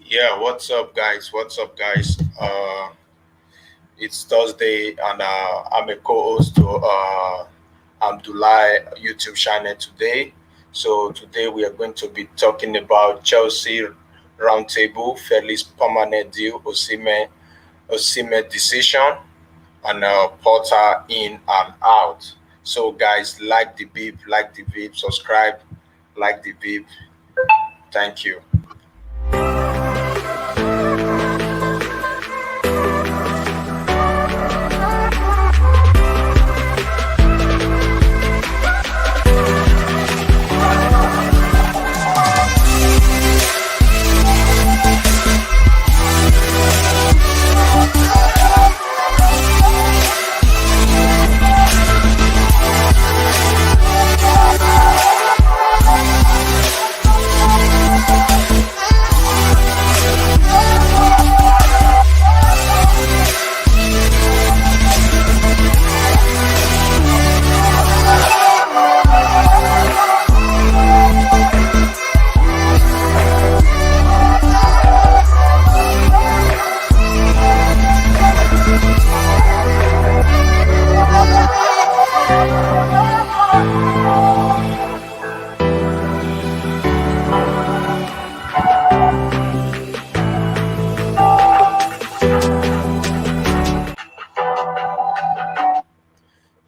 Yeah, what's up, guys? What's up, guys? It's Thursday, and I'm a co-host to Abdullah YouTube channel today. So today we are going to be talking about Chelsea roundtable, Felix permanent deal, Osimhen decision, and Porter in and out. So guys, like the beep, subscribe, like the beep. Thank you.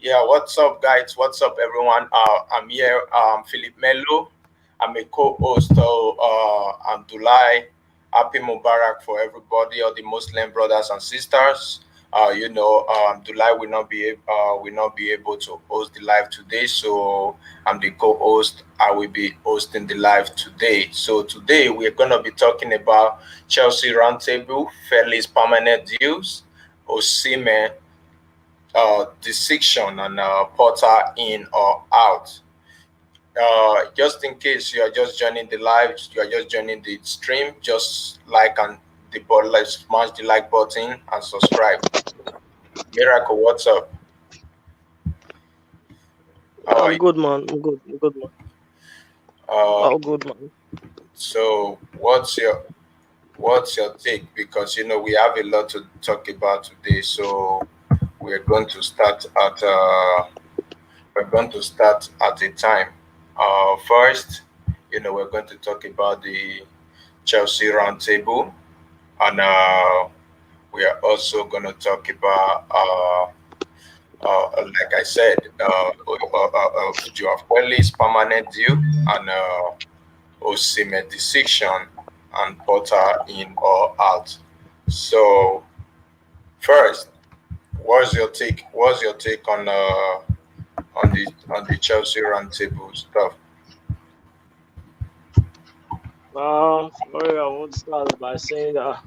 Yeah, what's up, guys? What's up, everyone? I'm here, Philip Melo. I'm a co-host of Abdullah. Happy Mubarak for everybody, all the Muslim brothers and sisters. Abdullah will not be able to host the live today, so I'm the co-host. I will be hosting the live today. So today we're gonna be talking about Chelsea roundtable, Felix permanent deals, Osimhen decision and Porter in or out. Just in case you are just joining the live, you are just joining the stream, just like and the button, let's smash the like button and subscribe. Miracle, what's up? How are I'm you? good, man. I'm good. I'm good, man. Uh, Oh, good, man. so what's your take? Because we have a lot to talk about today. So we're going to start at a time. First, we're going to talk about the Chelsea roundtable, and we are also going to talk about, like I said, Joao Felix permanent deal and Osimhen decision and Potter in or out. So first, what's your take? What's your take on the Chelsea roundtable stuff? Sorry, I want to start by saying that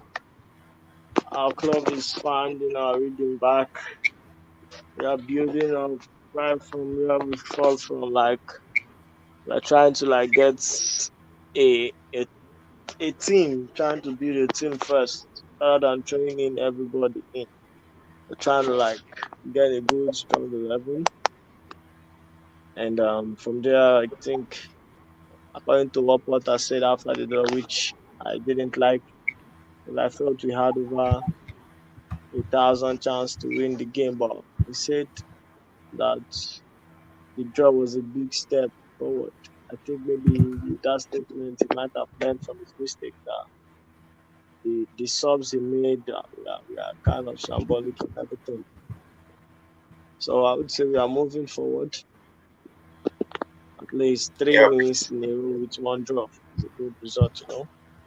our club is finding our rhythm back. We are building up right from where we fall from. Like we're trying to get a a, a team, trying to build a team first, rather than throwing in everybody in. We're trying to get a good strong 11, and from there, I think according to what Potter said after the draw, which I didn't like. Well, I felt we had over 1,000 chance to win the game, but he said that the draw was a big step forward. I think maybe with that statement he might have learned from his mistake that the subs he made we are kind of shambolic and everything. So I would say we are moving forward. At least three Yeah, wins in a row with one draw is a good result.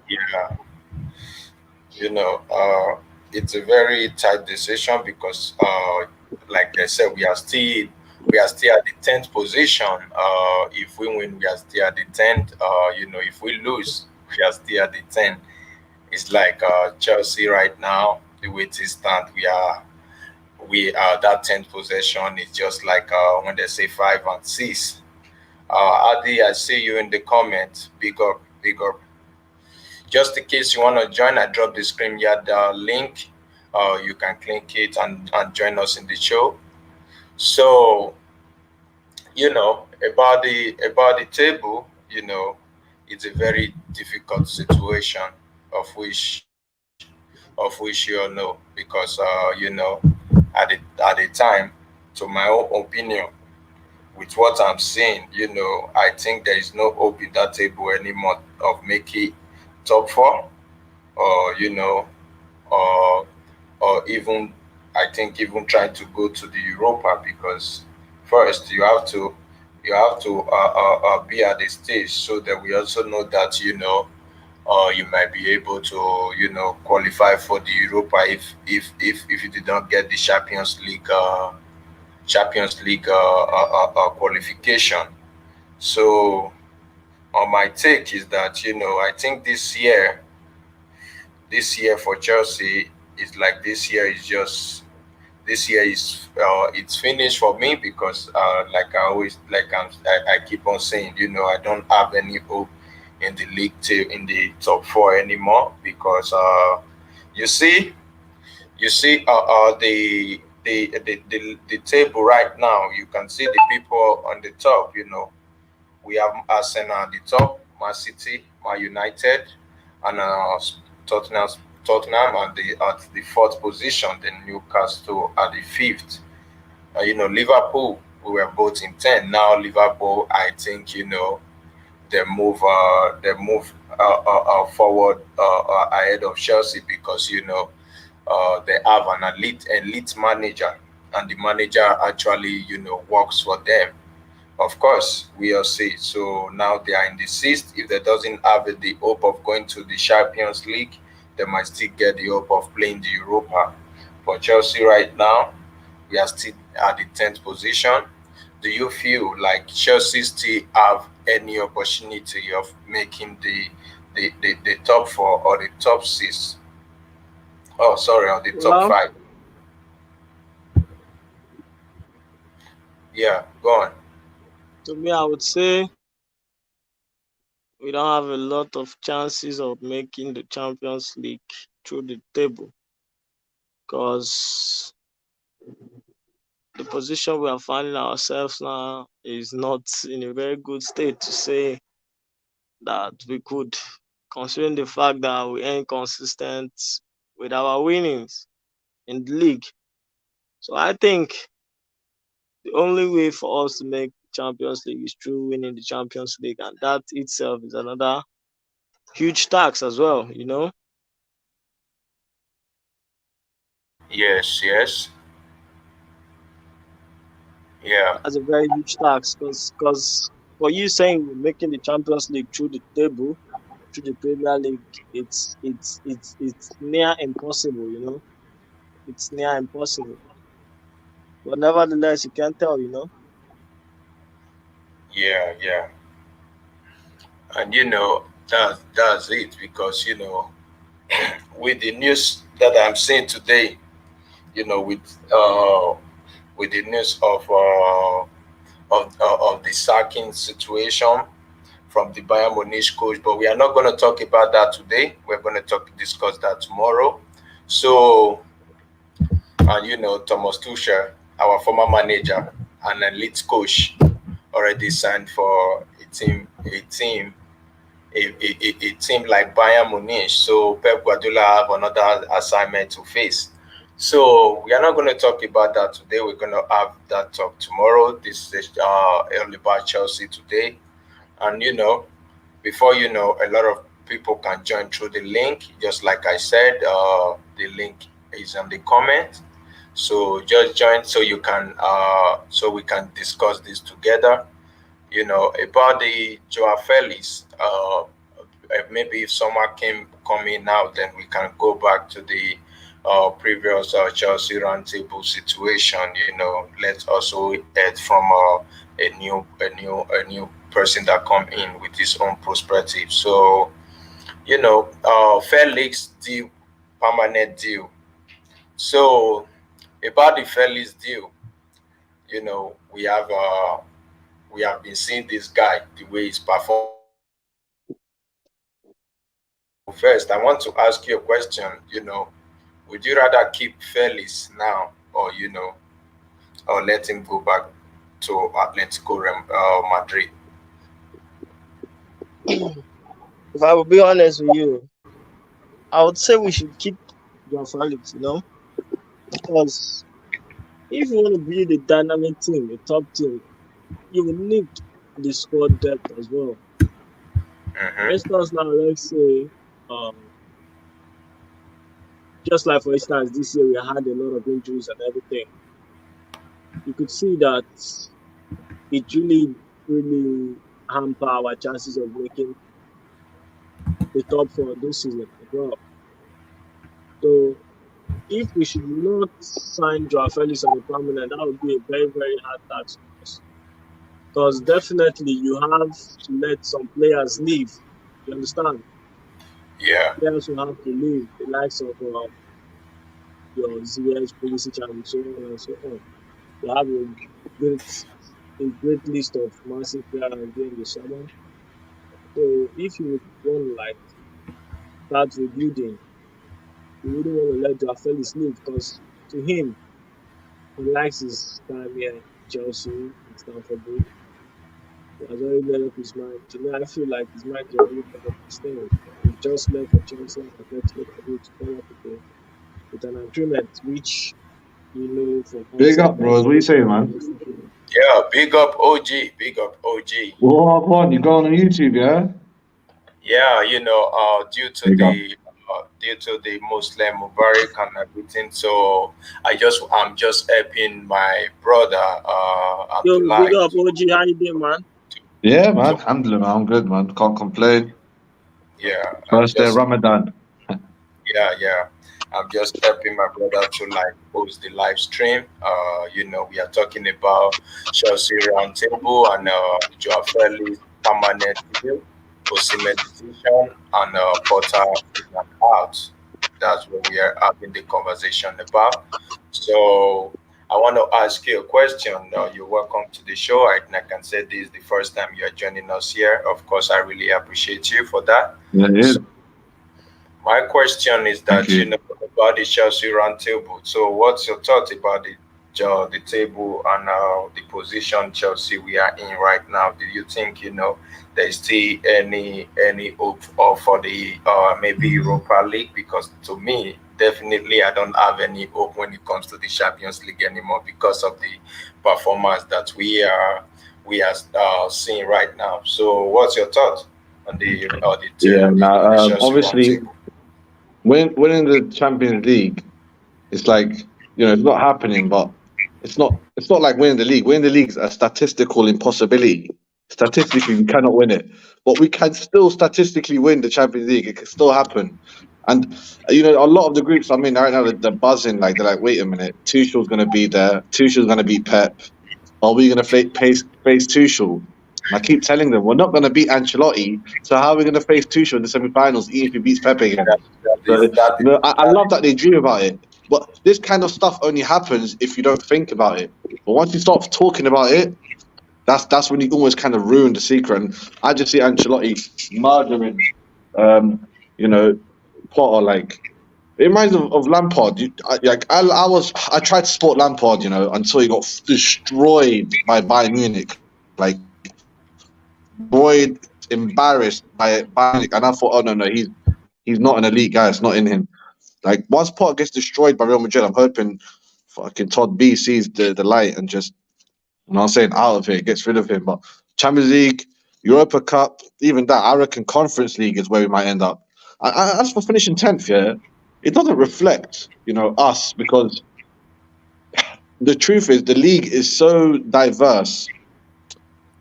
yeah. you know, uh, it's a very tight decision because, like I said, we are still at the 10th position. If we win, we are still at the 10th. If we lose, we are still at the 10th. It's like Chelsea right now. The way it stand, we are that 10th position is just like when they say 5 and 6. Adi, I see you in the comments. Big up, big up. Just in case you want to join, I drop the screen here, the link. You can click it and join us in the show. So, about the table, it's a very difficult situation. of which you all know, because at the time, to my own opinion, with what I'm seeing, I think there is no hope in that table anymore of making top four, or or even, I think, even trying to go to the Europa, because first you have to be at the stage, so that we also know that you might be able to qualify for the Europa if you did not get the Champions League qualification. So my take is that I think this year for Chelsea is like, this year is it's finished for me, because like I always, I keep on saying, I don't have any hope in the league in the top four anymore, because you see you see the table right now. You can see the people on the top. We have Arsenal at the top, Man City, Man United, and Tottenham. Tottenham at the fourth position, then Newcastle at the fifth. Liverpool, we were both in 10. Now Liverpool, I think, they move forward ahead of Chelsea, because they have an elite manager, and the manager actually works for them. Of course, we all see. So now they are in the sixth. If they doesn't have the hope of going to the Champions League, they might still get the hope of playing the Europa. For Chelsea right now, we are still at the 10th position. Do you feel like Chelsea still have any opportunity of making the top four, or the top six? Oh, sorry, or the top Well, five? Yeah, go on. to me, I would say we don't have a lot of chances of making the Champions League through the table because the position we are finding ourselves now is not in a very good state to say that we could, considering the fact that we ain't consistent with our winnings in the league. So I think the only way for us to make Champions League is through winning the Champions League, and that itself is another huge tax as well. Yes, yes, yeah, That's a very huge tax because for you saying you're making the Champions League through the table, through the Premier League, it's near impossible. It's near impossible. But nevertheless, you can't tell. yeah. And that's it, because with the news that I'm seeing today, you know, with uh with the news of the sacking situation from the Bayern Munich coach, but we are not going to talk about that today. We're going to discuss that tomorrow. So, and Thomas Tuchel, our former manager and elite coach, already signed for a team like Bayern Munich. So Pep Guardiola have another assignment to face. So we are not going to talk about that today. We're going to have that talk tomorrow. This is early about Chelsea today, and before a lot of people can join through the link. Just like I said, the link is on the comment. So just join, so you can so we can discuss this together. About the Joao Felix. Maybe if someone coming now, then we can go back to the previous Chelsea roundtable situation. Let's also add from a new person that come in with his own perspective. So Felix deal, permanent deal. So about the Felix deal, we have been seeing this guy, the way he's performing lately. So first, I want to ask you a question. Would you rather keep Felix now, or let him go back to Atletico Madrid? If I will be honest with you, I would say we should keep Joao Felix, because if you want to build a dynamic team, a top team, you will need the squad depth as well. For Mm-hmm. instance, now let's say, um, just like for instance, this year we had a lot of injuries and everything. You could see that it really hamper our chances of making the top four this season as well. So if we should not sign Joao Felix on a permanent, that would be a very hard task for us. Because definitely you have to let some players leave. You understand? Yeah. Players will have to leave, the likes of your ZS, Pulisic, and so on and so on. You have great, a great list of massive players during the summer. So if you would want to like start rebuilding, you wouldn't want to let Joao Felix leave because to him, he likes his time here in Chelsea, in Stamford Bridge. He has already made up his mind. To me, I feel like his mind is already made up his thing. He just left for Chelsea and Atletico Madrid to come up with an agreement which from Big outside up, that is bros. What you very saying, very man? beneficial. Yeah. Big up OG. Big up OG. What on? You go on YouTube, yeah? Yeah, Big up. due to the Muslim Mubarak and everything, so I'm just helping my brother Yo, big Abdullah up OG, how you doing, man? Yeah, to man. Alhamdulillah, man. I'm good, man. Can't complain. yeah, I'm First day of just Ramadan. yeah, I'm just helping my brother to like post the live stream. We are talking about Chelsea roundtable and Joao Felix permanent deal, Osimhen decision, and Potter in and out. That's what we are having the conversation about. So I want to ask you a question. You're welcome to the show. I can say this is the first time you are joining us here. Of course, I really appreciate you for that. Yeah, it is. So my question is Thank that you. about the Chelsea round table. So, what's your thought about the table and the position Chelsea we are in right now? Do you think there's still any hope for the maybe Europa League? Because to me, definitely, I don't have any hope when it comes to the Champions League anymore because of the performance that we are seeing right now. So, what's your thought on Yeah, on the now, Chelsea round obviously, table? winning the Champions League, it's like, it's not happening, but it's not like winning the league. Winning the league's a statistical impossibility. Statistically, we cannot win it. But we can still statistically win the Champions League. It can still happen. And a lot of the groups I'm in right now, they're buzzing. Like they're like, wait a minute, Tuchel's going to be there. Tuchel's going to beat Pep. Are we going to face Tuchel? And I keep telling them we're not going to beat Ancelotti. So how are we going to face Tuchel in the semi-finals, even if he beats Pep again? That, that So, is that is I that love that they dream about it. But this kind of stuff only happens if you don't think about it. But once you start talking about it, that's when you almost kind of ruin the secret. And I just see Ancelotti murdering, um, you know, Potter. Like it reminds me of Lampard. I tried to support Lampard, until he got destroyed by Bayern Munich. Like destroyed, embarrassed by Bayern Munich, and I thought, oh no, he's not an elite guy. It's not in him. Like once Potter gets destroyed by Real Madrid, I'm hoping fucking Todd B sees the light and just, I'm saying, out of it, gets rid of him. But Champions League, Europa Cup, even that, I reckon Conference League is where we might end up. As for finishing 10th, yeah, it doesn't reflect, us, because the truth is the league is so diverse,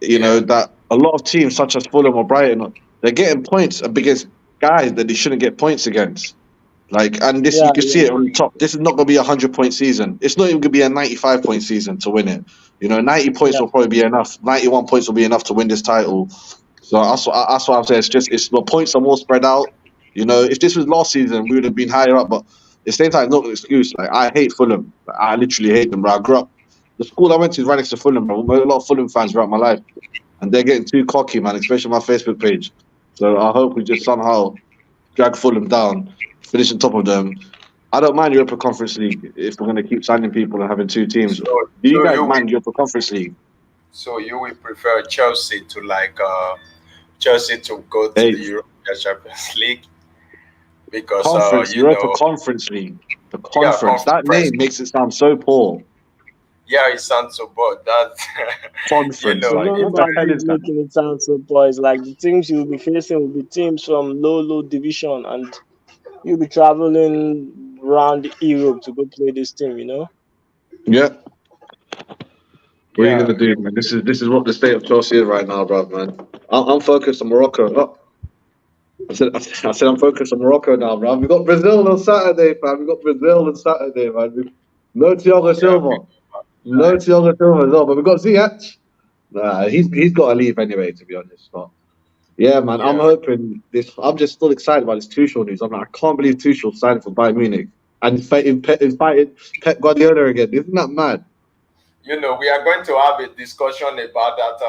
yeah. that a lot of teams such as Fulham or Brighton, they're getting points against guys that they shouldn't get points against. Like, and this, Yeah, you can see yeah, it on the top. This is not going to be a 100-point season. It's not even going to be a 95-point season to win it. 90 points yeah, will probably be enough. 91 points will be enough to win this title. So that's what I'm saying. It's the points are more spread out. If this was last season, we would have been higher up. But at the same time, not an excuse. Like I hate Fulham. Like, I literally hate them. Bro. I grew up. The school I went to is right next to Fulham. Bro. I met a lot of Fulham fans throughout my life, and they're getting too cocky, man. Especially on my Facebook page. So I hope we just somehow drag Fulham down, finish on top of them. I don't mind Europa Conference League if we're going to keep signing people and having two teams. So Do you so guys you will mind Europa Conference League? you will prefer Chelsea to Chelsea to go to the Hey, European Champions League? because Conference, Europa Conference League. The yeah, conference. That name makes it sound so poor. yeah, it sounds so bad. That you Conference, It's know, like not what the about hell you is that? making it sound so poor. It's like the teams you'll be facing will be teams from low division, and you'll be traveling around Europe to go play this team. You know. Yeah. What are you yeah, gonna do, man? This is what the state of Chelsea is right now, bro, man. I'm focused on Morocco. Oh, I said I'm focused on Morocco now, bro. We got Brazil on Saturday, fam. We got Brazil on Saturday, man. No Thiago yeah, Silva. No Thiago Silva as well, but we got Ziyech. Nah, he's got to leave anyway, to be honest. But yeah, man, I'm yeah. hoping this. I'm just still excited about this Tuchel news. I'm like, I can't believe Tuchel signed for Bayern Munich and fighting Pep Guardiola again. Isn't that mad? You know, we are going to have a discussion about that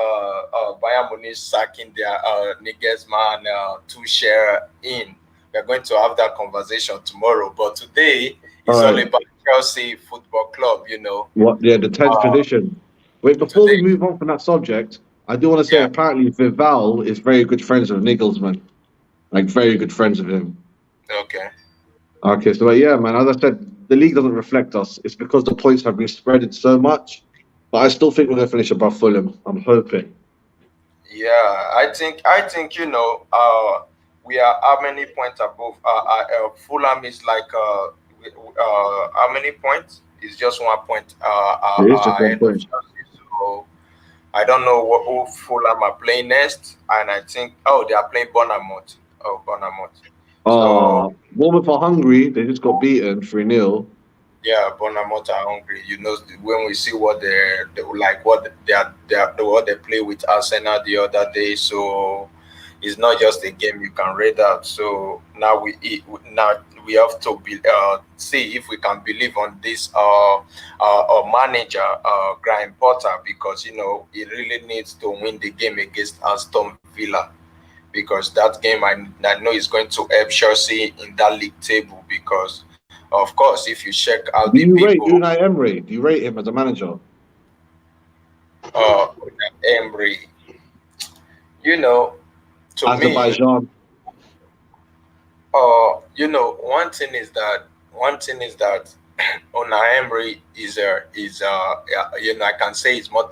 Bayern Munich sacking their Nagelsmann to share in. We are going to have that conversation tomorrow. But today All is all right. about Chelsea Football Club. You know, What? Yeah, the 10th uh, position. Wait, before we today, move on from that subject, I do want to say yeah, apparently Vival is very good friends with Nigelsmann. Like very good friends with him. okay, Okay, so yeah, man. As I said, the league doesn't reflect us. It's because the points have been spreaded so much. But I still think we're gonna finish above Fulham. I'm hoping. yeah. I think we are how many points above? Fulham is like how many points? It's just 1 point It is just one ahead of point. Chelsea. So I don't know who Fulham are playing next, and I think they are playing Bournemouth. Oh, Bournemouth. So Bournemouth are hungry. They just got beaten 3-0. yeah, Bournemouth are hungry. You know, when we see what they like, what what they play with Arsenal the other day. So it's not just a game you can read out. So now we have to see if we can believe on this manager Graham Potter, because he really needs to win the game against Aston Villa, because that game I know is going to help Chelsea in that league table, because of course if you check out the Do you rate people, Unai Emery? Do you rate him as a manager? uh Emery, you know to me, Azerbaijan. one thing is that Unai Emery I can say he's more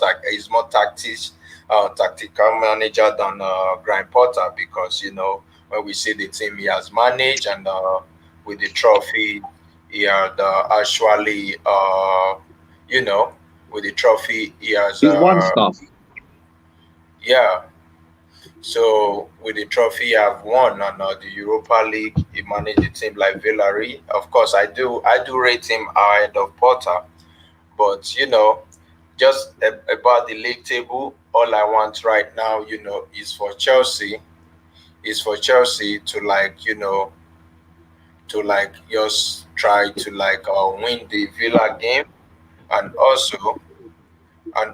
tactical manager than Graham Potter, because when we see the team he has managed, and with the trophy he had actually you know with the trophy he has He's won stuff. yeah. So with the trophy I've won, and the Europa League, he managed the team like Villarreal. Of course, I do rate him ahead of Potter, but just about the league table, all I want right now, is for Chelsea to just try to win the Villa game, and also I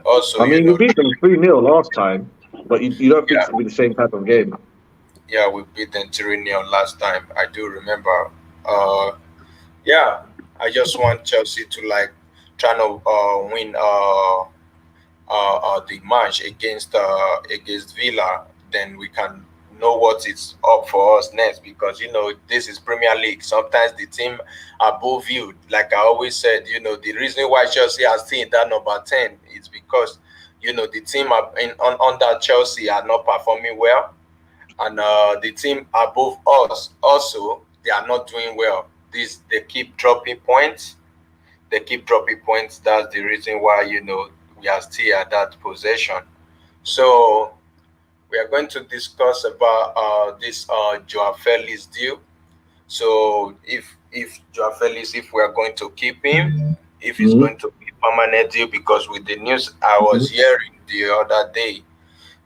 mean, we beat them 3-0 last time, but you don't think yeah, it's gonna be the same type of game. yeah, we beat them 3-0 last time. I do remember. Uh, yeah, I just want Chelsea to try to win the match against Villa. Then we can know what is up for us next, because this is Premier League. Sometimes the team above you, like I always said, the reason why Chelsea are still in that number 10 is because the team under Chelsea are not performing well, and the team above us also, they are not doing well. They keep dropping points. They keep dropping points. That's the reason why we are still at that position. So we are going to discuss about this Joao Felix deal. So if Joao Felix, if we are going to keep him, if it's Hmm. going to be permanent deal, because with the news I was hearing the other day,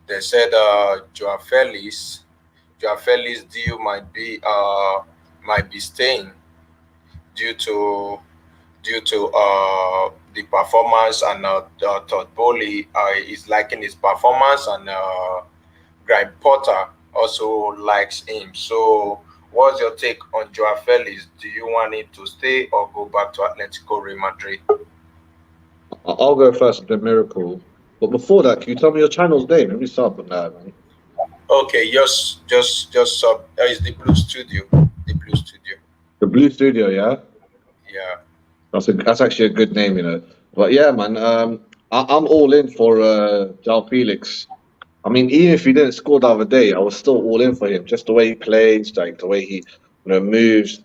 they said Joao Felix deal might be staying due to the performance, and Todd Bowley is liking his performance, and Graham Potter also likes him. So, what's your take on Joao Felix? Do you want him to stay or go back to Atletico Real Madrid? I'll go first with the miracle. But before that, can you tell me your channel's name? Let me start from that, man. Okay, just sub. Is the Blue Studio? The Blue Studio. The Blue Studio, yeah. Yeah. That's actually a good name, you know. But yeah, man, I'm all in for Joao Felix. I mean, even if he didn't score the other day, I was still all in for him. Just the way he plays, like the way he, moves.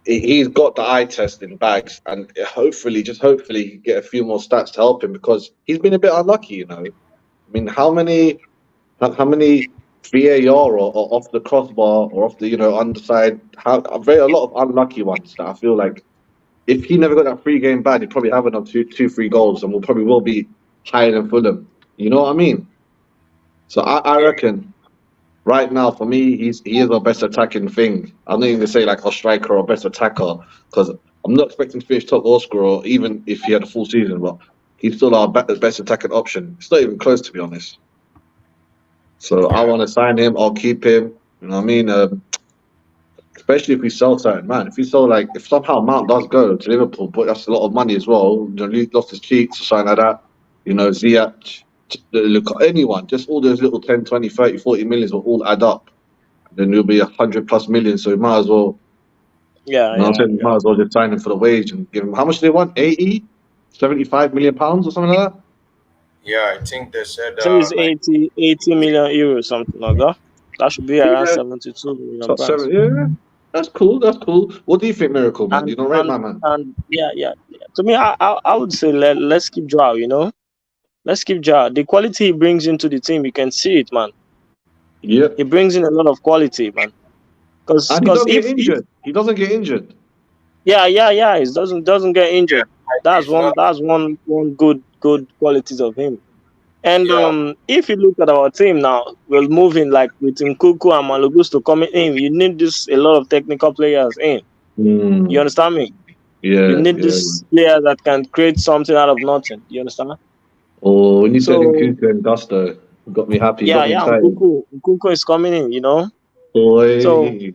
He's got the eye test in bags, and hopefully, just hopefully, he can get a few more stats to help him because he's been a bit unlucky, you know. I mean, how many VAR or off the crossbar or off the underside? A lot of unlucky ones that I feel like if he never got that free game ban, he'd probably have another two, 3 goals, and will be higher than Fulham. You know what I mean? So I Yeah. reckon right now for me, he is our best attacking thing. I'm not even gonna say like our striker or best attacker because I'm not expecting to finish top goal scorer even if he had a full season, but he's still our best attacking option. It's not even close to be honest. So I Yeah. want to sign him. I'll keep him. You know what I mean? Especially if we sell something, man. If we sell if somehow Mount does go to Liverpool, but that's a lot of money as well. You know, lost his cheeks or something like that. You know, Ziyech, look at anyone, just all those little 10, 20, 30, 40 millions will all add up. Then it'll be 100+ million. So we might as well, Yeah, you know what I'm yeah, saying? We yeah. might as well just sign him for the wage and give him how much do they want? 80, 75 million pounds or something like that? Yeah. I think they said I think it's like 80 million euros, something like that. That should be around Yeah. 72 million So, pounds. yeah. That's cool. That's cool. What do you think, Miracle, man? And You don't rate and my man? and yeah, yeah, yeah. To me, I would say let's keep Joao. Let's keep Joao. The quality he brings into the team, you can see it, man. Yep. He brings in a lot of quality, man. Because And he don't get if injured. He doesn't get injured. yeah, yeah, yeah, he doesn't get injured. yeah, it's not. That's one good qualities of him. And Yeah. if you look at our team now, we're moving like with Nkuku and Malogusto coming in. You need this a lot of technical players in. You Mm, understand me? You yeah, need yeah. this player that can create something out of nothing. You understand? Oh, when you said So Nkuku and Gusto, you got me happy. You yeah, got me yeah, excited. Nkuku is coming in. So Boy.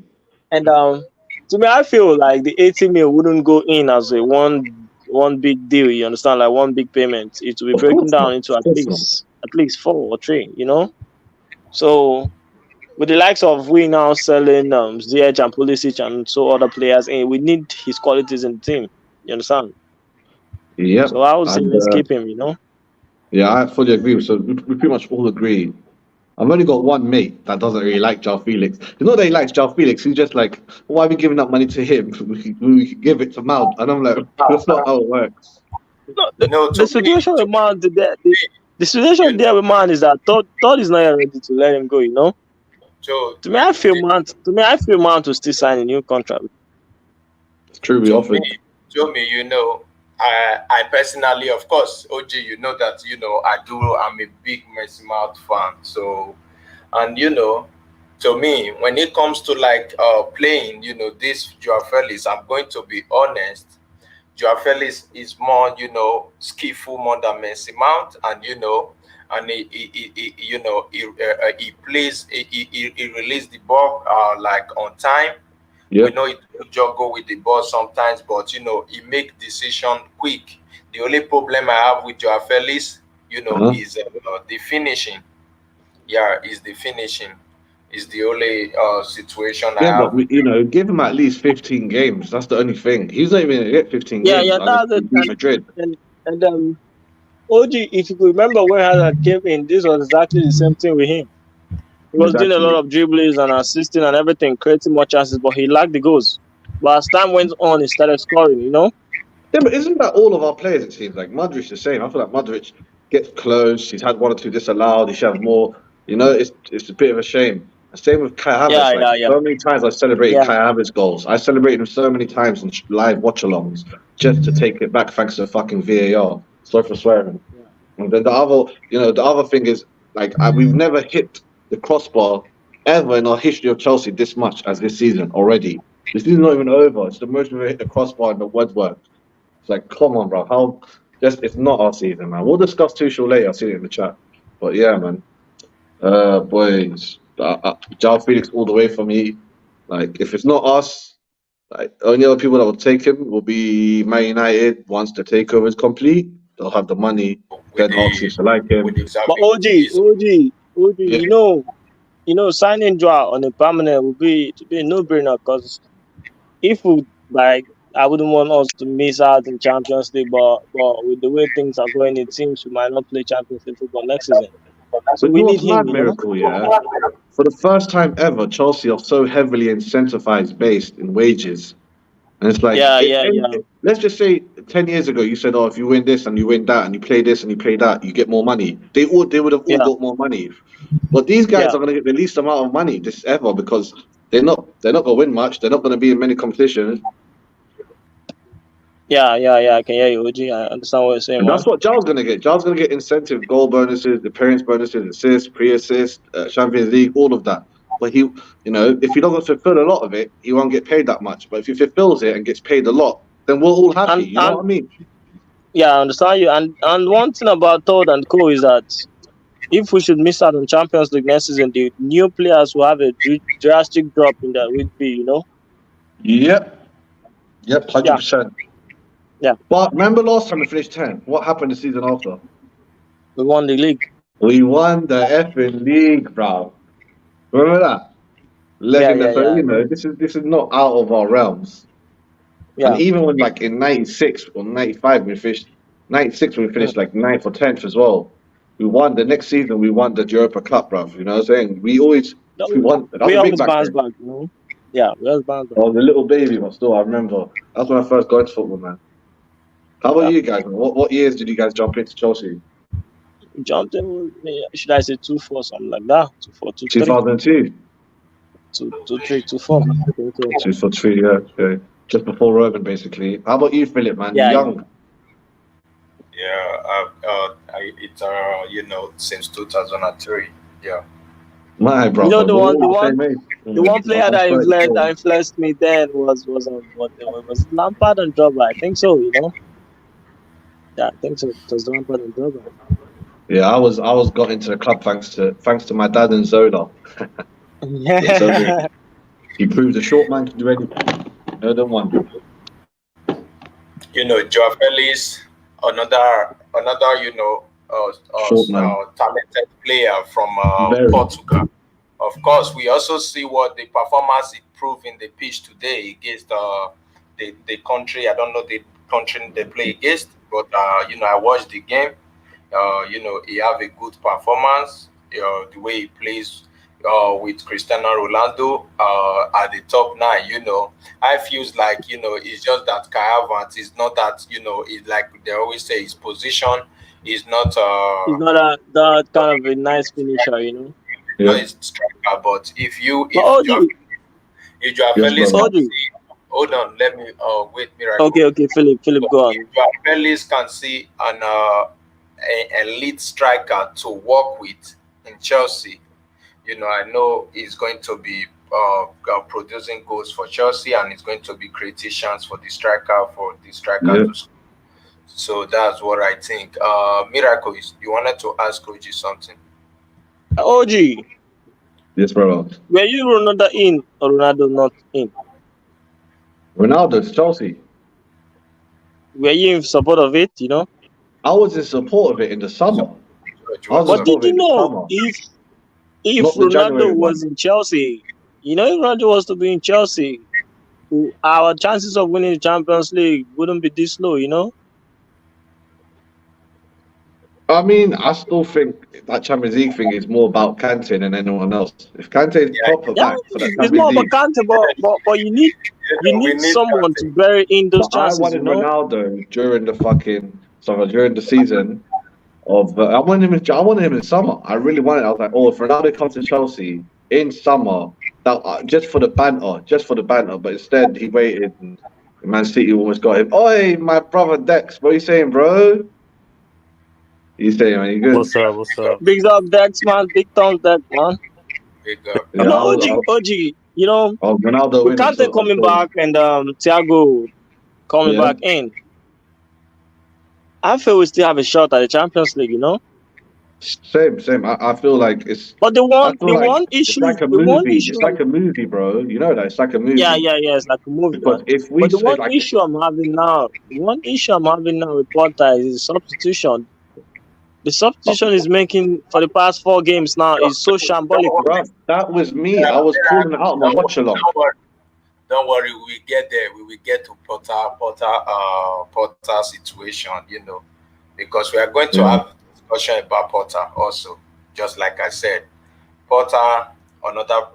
and to me, I feel like the 80 mil wouldn't go in as a one big deal. You understand? Like one big payment. It will be Of breaking course not. down into Of course not. at least 4 or 3. So with the likes of we now selling Ziyech and Pulisic and so other players in, we need his qualities in the team. You understand? So Yep. I would say And let's keep him. yeah, I fully agree. So we pretty much all agree. I've only got one mate that doesn't really like Joao Felix. It's not that he likes Joao Felix. He's just like, why are we giving up money to him? We could give it to Mount. And I'm like, that's not how it works. No, No, the to me, situation with Man, the you situation know, there with Man is that Todd is not yet ready to let him go. so To me, I feel Man to still sign a new contract. It's true, we to me, offered. I personally, of course, OG, you know that I'm a big Messi Mouth fan. So, and to me, when it comes to like playing, this Joao Felix, I'm going to be honest. Joao Felix is more, skillful more than Messi Mount, and and he plays, he released the ball like on time. We Yep. know it juggle with the ball sometimes, but he make decision quick. The only problem I have with Joao Felix, Uh-huh. is the finishing. Yeah, is the finishing. Is the only situation I Yeah, but have with give him at least 15 games. That's the only thing. He's not even gonna get 15 Yeah, games yeah, unless that's we it. beat Madrid. And OG, if you could remember when Hazard came in, this was exactly the same thing with him. He was doing a lot Exactly. of dribblings and assisting and everything, creating more chances, but he lacked the goals. But as time went on, he started scoring. Yeah, but isn't that all of our players? It seems like Modric the same. I feel like Modric gets close. He's had one or two disallowed. He should have more. It's a bit of a shame. The same with Kai Havertz. Yeah, Like yeah, yeah, so many times I celebrated yeah. Kai Havertz goals. I celebrated him so many times in live watch-alongs just to take it back thanks to fucking VAR. Sorry for swearing. And then the other thing is we've never hit the crossbar ever in our history of Chelsea this much as this season already. This season's not even over. It's the most we've ever hit the crossbar in the woodwork. It's like, come on, bro. How? Just it's not our season, man. We'll discuss Tuchel later. I'll see it in the chat. But yeah, man. Boys, Joao Felix all the way for me. Like, if it's not us, like only other people that will take him will be Man United. Once the takeover is complete, they'll have the money. with Then Arsenal the to like with him. the But Xavi. OG, Yeah, you know, signing Joao on a permanent would be a no-brainer because if we like, I wouldn't want us to miss out in Champions League, but with the way things are going, it seems we might not play Champions League football next season. So But you we know need what's him, mad, Miracle, yeah? For the first time ever, Chelsea are so heavily incentivized based in wages. And it's like, Yeah, if yeah, any, yeah, let's just say 10 years ago, you said, oh, if you win this and you win that and you play this and you play that, you get more money. They would have all yeah, got more money. But these guys yeah, are going to get the least amount of money this ever because they're not going to win much. They're not going to be in many competitions. yeah. I can hear you, OG. I understand what you're saying, And man. that's what Giles going to get. Giles going to get incentive goal bonuses, appearance bonuses, assists, pre-assist, Champions League, all of that. But if he doesn't fulfill a lot of it, he won't get paid that much. But if he fulfills it and gets paid a lot, then we're all happy. And You know what I mean? yeah, I understand you. And one thing about Todd and Co is that if we should miss out on Champions League next season, the new players will have a drastic drop in their week B. Yep. Yep, Yeah, 100%. yeah. But remember last time we finished 10th? What happened the season after? We won the league. We won the effing league, bro. Remember that? Yeah, Legendary. yeah, So, yeah, this is not out of our realms. And yeah. even when like in 96 or 95 we finished 96 we Mm. finished like 9th or 10th as well. We won the next season we won the Europa Cup, bruv. You know what I'm saying? No, We won. That we was big always back bounce then. back. Yeah, we always bounce I back. was a little baby, but still I remember. That's when I first got into football, man. How about Yeah. you guys? What years did you guys jump into Chelsea? We jumped in, should I say 2-4, something like that? 2-4, 2-3, 2002. 2-3, 2-4. I think so. 2003, yeah. Okay. Just before Roman, basically. How about you, Philip, man? You Yeah, yeah. young. Yeah, since 2003. Yeah. My You know brother. the We're one, all the the one, same age. the one player I'm that 34. influenced me then was Lampard and Drogba. I think so. Yeah, I think so. It was Lampard and Drogba. Yeah, I was got into the club thanks to my dad and Zola. So Yeah, he proved a short man can do anything. No, don't wonder. Joao Felix, another Short man. talented player from Very. Portugal. Of course, we also see what the performance it proved in the pitch today against the country. I don't know the country they play against, but I watched the game. He have a good performance. The way he plays with Cristiano Ronaldo at the top nine. I feels like it's just that Kai Havertz is not that. It's like they always say his position is not he's not that kind of a nice finisher. not Yeah. his striker. But if But Joao Yes, Felix brother. can see, hold on, let me wait, Miracle. okay, Philip, go on. If Joao Felix can see an elite striker to work with in Chelsea, I know he's going to be producing goals for Chelsea, and it's going to be creating chance for the striker Yeah. to score. So that's what I think. Miracle, you wanted to ask Koji something? OG, Yes, brother. were you Ronaldo in or Ronaldo not in? Ronaldo's Chelsea. Were you in support of it? I was in support of it in the summer. I was But in support did of it you in the know summer. if Not the January Ronaldo was in Chelsea, if Ronaldo was to be in Chelsea, our chances of winning the Champions League wouldn't be this low. I mean, I still think that Champions League thing is more about Kante than anyone else. If Kante is proper Yeah, back for that it's Champions more about League, Kante, but you need We need someone to Kante. bury in those but I chances. wanted Ronaldo during the season of I wanted him in summer. I really wanted. I was like, oh, if Ronaldo comes to Chelsea in summer, that just for the banter. But instead, he waited, and Man City almost got him. Oi, my brother Dex, what are you saying, bro? You saying, man, you good? What's up? What's up? Big up Dex, man. Big thumbs Dex, man. Big up. Yeah, No, I was, OG, Ronaldo with winning. Kante coming back and Thiago coming Yeah. back in, I feel we still have a shot at the Champions League. Same. I feel like it's. But the I feel like one it's issue, like a the one movie. issue, It's like a movie, bro. You know that it's like a movie. yeah, it's like a movie, Because man. if we But the say one like, issue I'm having now with Potter is substitution. The substitution is making for the past 4 games now is so shambolic. Don't Bro, that was me. I Yeah, was calling it out on my watch along. don't worry, we will get there. We will get to Porter situation, because we are going to Yeah. have discussion about Porter also. Just like I said, Porter, another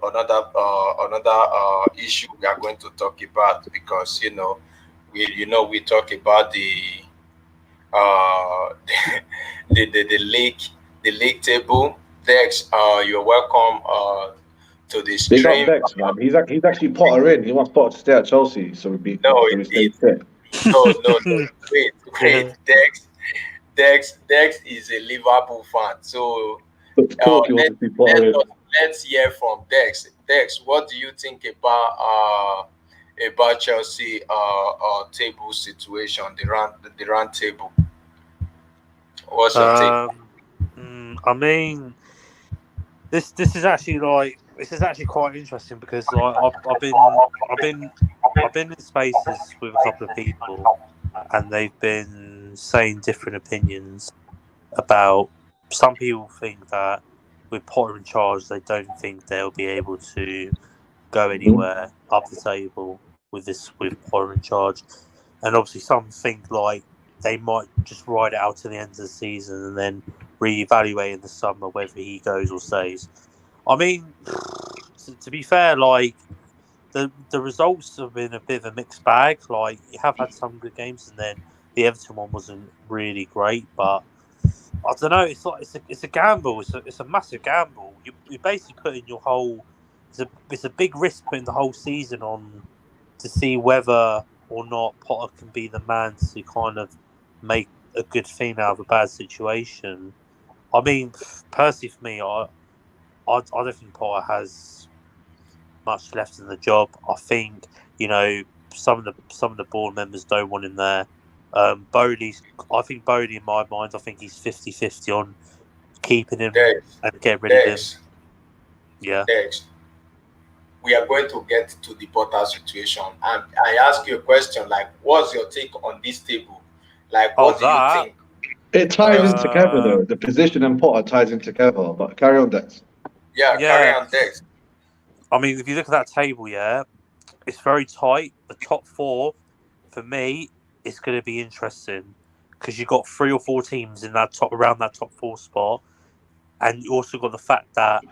issue we are going to talk about, because we talk about uh the league table. Dex, you're welcome to the Big up stream. Dex, man. He's actually Potter in. He wants Potter to stay at Chelsea, No, so we stay indeed. fit. No. Wait. Dex is a Liverpool fan. So Of course, he wants to see Potter in. let's hear from Dex. Dex, what do you think about Chelsea table situation, the round table? What's your take? I mean, this is actually quite interesting because like I've been in spaces with a couple of people, and they've been saying different opinions about. Some people think that with Potter in charge, they don't think they'll be able to go anywhere up the table with Potter in charge, and obviously some think like they might just ride it out to the end of the season and then reevaluate in the summer whether he goes or stays. I mean, to be fair, like the results have been a bit of a mixed bag. Like you have had some good games, and then the Everton one wasn't really great. But I don't know. It's a gamble. It's a massive gamble. You basically put in your whole. It's a big risk putting the whole season on to see whether or not Potter can be the man to kind of make a good thing out of a bad situation. I mean, personally, for me, I don't think Potter has much left in the job. I think some of the board members don't want him there. I think Bodie, in my mind, I think he's 50-50 on keeping him and get rid of him. Yeah. Dex, we are going to get to the Potter situation, and I ask you a question like, what's your take on this table? Like, what do you think? It ties in together, though. The position and Potter ties in together. But carry on, Dex. Yeah, carry on, Dex. I mean, if you look at that table, it's very tight. The top four, for me, is going to be interesting because you've got 3 or 4 teams in that around that top 4 spot, and you also got the fact that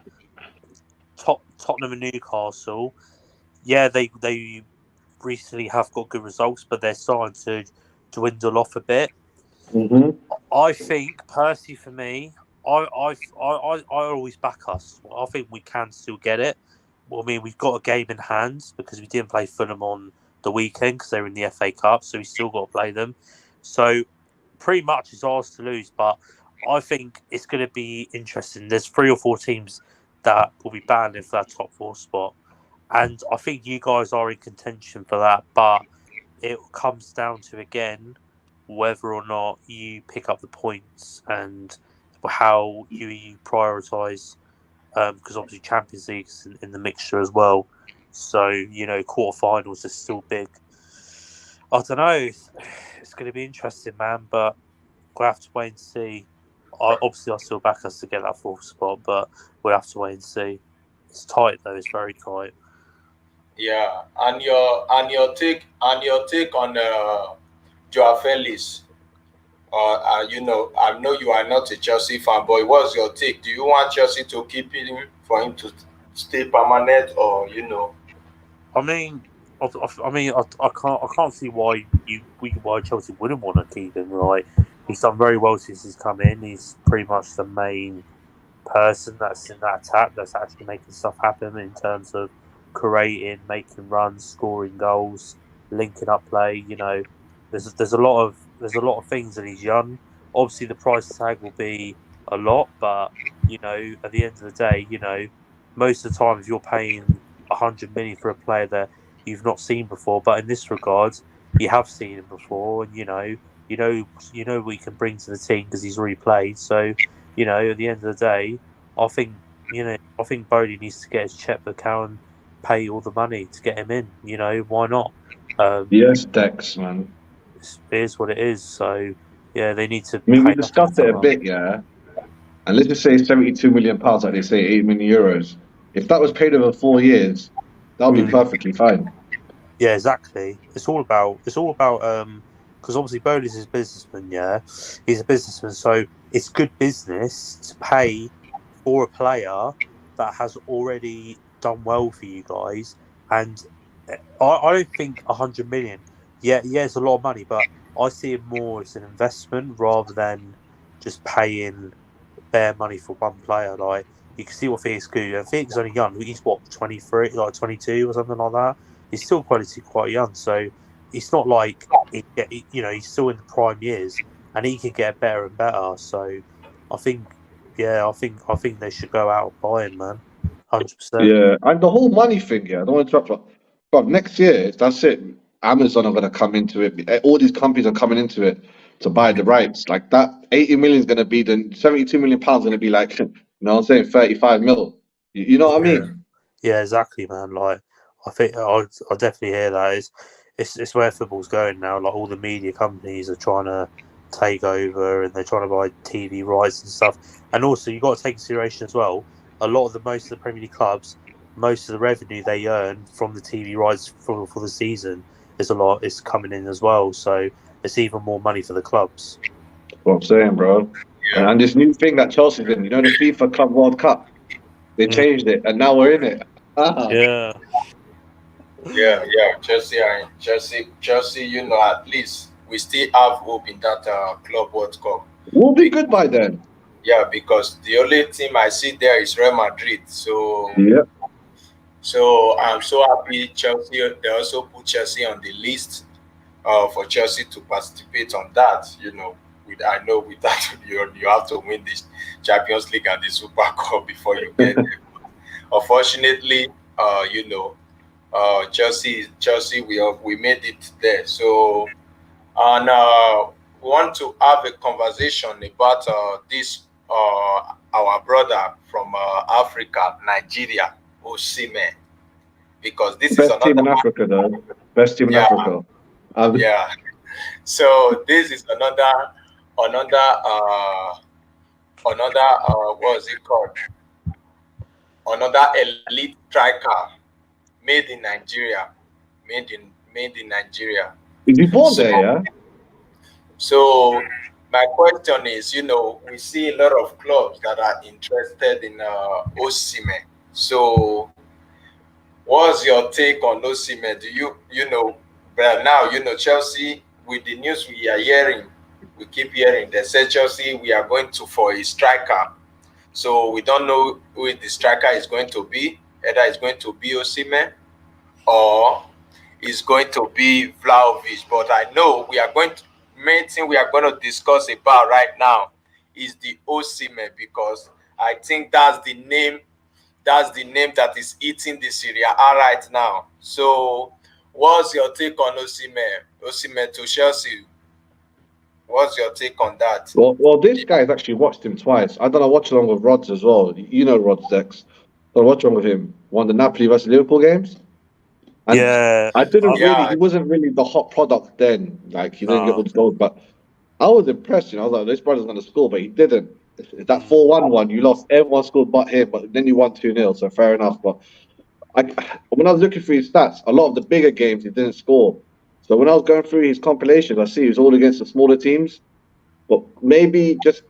Tottenham and Newcastle, they recently have got good results, but they're starting to dwindle off a bit. I think, personally, for me, I always back us. I think we can still get it. Well, I mean, we've got a game in hand because we didn't play Fulham on the weekend because they were in the FA Cup, so we still got to play them. So pretty much it's ours to lose, but I think it's going to be interesting. There's 3 or 4 teams that will be battling for that top 4 spot, and I think you guys are in contention for that, but it comes down to, again, whether or not you pick up the points and how you prioritise, because obviously Champions League's in the mixture as well. So, quarterfinals are still big. I don't know. It's going to be interesting, man, but we'll have to wait and see. I still back us to get that 4th spot, but we'll have to wait and see. It's tight, though. It's very tight. Yeah, and your take on Joao Felix. I know you are not a Chelsea fan, but what's your take? Do you want Chelsea to keep him for him to stay permanent, or I mean, I can't see why Chelsea wouldn't want to keep him. Like, he's done very well since he's come in. He's pretty much the main person that's in that attack that's actually making stuff happen in terms of creating, making runs, scoring goals, linking up play. There's a lot of things, and he's young. Obviously, the price tag will be a lot, but at the end of the day, most of the time, if you're paying 100 million for a player that you've not seen before, but in this regard, you have seen him before, and you know what he can bring to the team because he's already played. So, at the end of the day, I think Bodie needs to get his checkbook out and pay all the money to get him in. Why not? Yes, Dex, man. It is what it is. So, Yeah, they need to. I mean, we Pay nothing discussed it a for bit, yeah. And let's just say £72 million, like they say, €8 million. If that was paid over 4 years, that would be perfectly fine. Yeah, exactly. It's all about because obviously Bowley's is a businessman. Yeah, he's a businessman, so it's good business to pay for a player that has already done well for you guys. And I don't think 100 million. Yeah, it's a lot of money, but I see it more as an investment rather than just paying bare money for one player. Like you can see what Felix could do. And Felix is only young. He's what 23, like 22 or something like that. He's still quite young. So it's not like he's still in the prime years, and he can get better and better. So I think, I think they should go out and buy him, man. 100%. Yeah, and the whole money thing, yeah, I don't want to interrupt, but next year, that's it. Amazon are going to come into it. All these companies are coming into it to buy the rights. Like that, 80 million is going to be the £72 million going to be like, you know what I'm saying, 35 mil. You know what I Yeah, mean? yeah, exactly, man. Like I think I definitely hear that. It's where football's going now. Like all the media companies are trying to take over, and they're trying to buy TV rights and stuff. And also, you got to take consideration as well. Most of the Premier League clubs, most of the revenue they earn from the TV rights for the season is coming in as well. So it's even more money for the clubs. That's what I'm saying, bro. Yeah, And this new thing that Chelsea's in, you know, the FIFA Club World Cup, they changed it, and now we're in it. Yeah, yeah. Chelsea. You know, at least we still have hope in that Club World Cup. We'll be good by then. Yeah, because the only team I see there is Real Madrid. So Yeah. I'm so happy Chelsea. They also put Chelsea on the list for Chelsea to participate on that. You know, I know with that you have to win this Champions League and the Super Cup before you get there. Unfortunately, you know, Chelsea we made it there. So and we want to have a conversation about this our brother from Africa, Nigeria, Osimhen, because this is Best team another in Africa, though. Best team in yeah, Africa. yeah. So this is another what is it called? Another elite striker made in Nigeria, made in Nigeria. Is he born So there, yeah? so my question is, you know, we see a lot of clubs that are interested in Osimhen. So what's your take on Osimhen? Do you know? But now you know Chelsea with the news we are hearing, we keep hearing. They say Chelsea we are going to for a striker. So we don't know who the striker is going to be. Either it's going to be Osimhen or it's going to be Vlahovic. But I know we are going to main thing we are going to discuss about right now is the Osimhen, because I think that's the name that is eating the Serie A right now. So what's your take on Osimhen? Osimhen to Chelsea. What's your take on that? Well, this guy's actually watched him twice. I done a watch along with Rods as well. You know Rods Dex. Done a watch along with him. Won the Napoli versus Liverpool games. And yeah. I didn't Yeah. he wasn't really the hot product then. Like, he didn't get No. all the goals, but I was impressed. You know, I was like, this brother's going to score, but he didn't. That 4-1 one, you lost. Everyone scored but him, but then you won 2-0, so fair enough. But when I was looking through his stats, a lot of the bigger games he didn't score. So when I was going through his compilations, I see he was all against the smaller teams. But maybe just,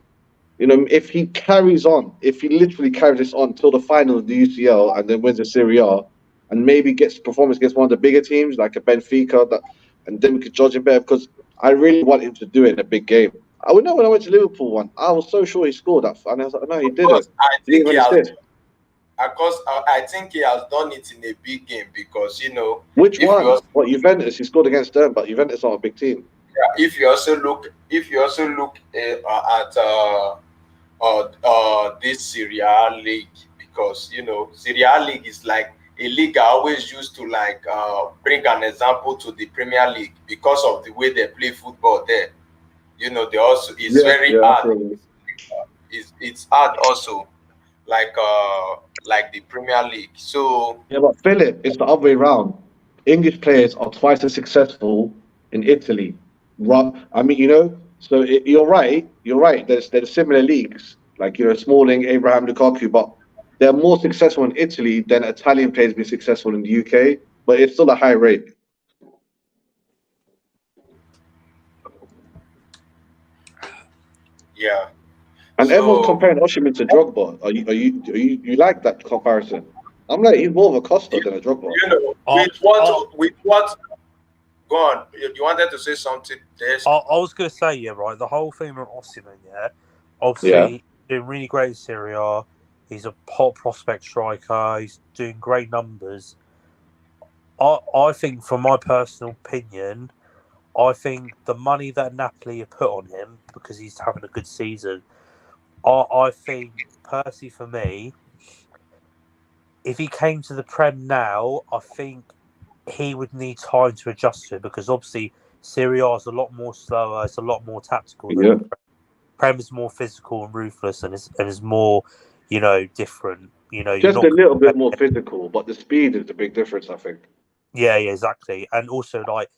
you know, if he carries on, if he literally carries this on till the final of the UCL and then wins the Serie A, and maybe gets performance against one of the bigger teams like a Benfica, and then we could judge him better, because I really want him to do it in a big game. I would know when I went to Liverpool one, I was so sure he scored that, and I was like, no, he didn't. He didn't even assist. I think he has done it in a big game, because you know Which one? What, Juventus? He scored against them, but Juventus aren't a big team. Yeah, if you also look at this Serie A league, because you know Serie A league is like a league I always used to like bring an example to the Premier League because of the way they play football there. You know, they also very hard. Absolutely. It's hard also, like the Premier League. So Yeah, but Philip, it's the other way around. English players are twice as successful in Italy. I mean, you know, So you're right. You're right. There's similar leagues like Smalling, Abraham, Lukaku, but they're more successful in Italy than Italian players being successful in the UK. But it's still a high rate. Yeah. And everyone's So comparing Oshimen to Drogba. You like that comparison? I'm like, he's more of a Costa than a Drogba. I, with what go on. You wanted to say something there? I was going to say, yeah, right. The whole thing with Osimhen, yeah, Yeah. obviously doing really great in Serie A. He's a hot prospect striker. He's doing great numbers. I think, from my personal opinion, I think the money that Napoli have put on him because he's having a good season. I think, personally, for me, if he came to the Prem now, I think he would need time to adjust to it because obviously Serie A is a lot more slower. It's a lot more tactical than Yeah. the Prem is more physical and ruthless and is more, different. You're Just not. a little bit more physical, but the speed is the big difference, I think. Yeah, exactly. And also, like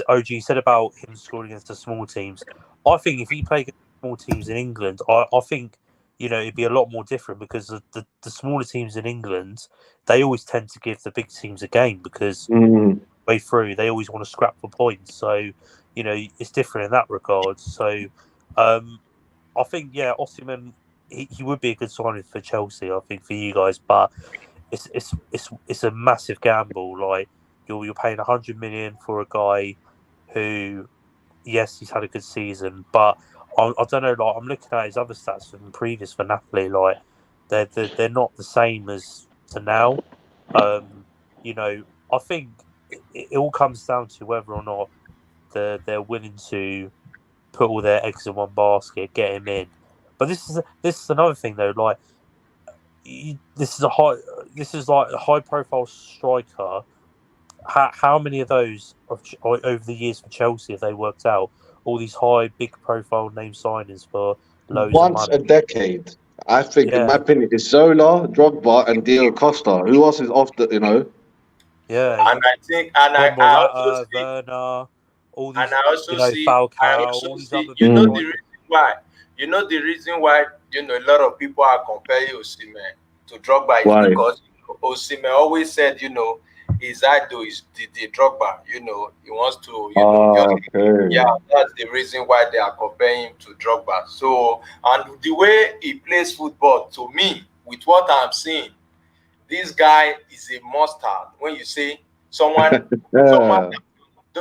OG said about him scoring against the small teams. I think if he played against small teams in England, I think it'd be a lot more different because the smaller teams in England, they always tend to give the big teams a game because way through they always want to scrap for points. So it's different in that regard. So I think Osimhen he would be a good signing for Chelsea. I think for you guys, but it's a massive gamble. Like you're paying 100 million for a guy who, yes, he's had a good season, but I don't know. Like I'm looking at his other stats from previous for Napoli. Like they're not the same as to now. I think it all comes down to whether or not they're willing to put all their eggs in one basket, get him in. But this is another thing though. Like this is like a high profile striker. How many of those over the years for Chelsea have they worked out? All these high, big profile name signings for loads of Once money. a decade, I think, in my Yeah, opinion, it's Zola, Drogba, and Diego Costa. Who else is off the? yeah. And I think, and John I also Morata, see, Werner, all and these, I Falcao, also all these see, other big Mm. strikers. the reason why, a lot of people are comparing Osimhen to Drogba is Why? because Osimhen always said, his idol is the Drogba. He wants to, just, yeah, Okay. that's the reason why they are comparing him to Drogba. So, and the way he plays football, to me, with what I'm seeing, this guy is a mustard. When you say someone Yeah.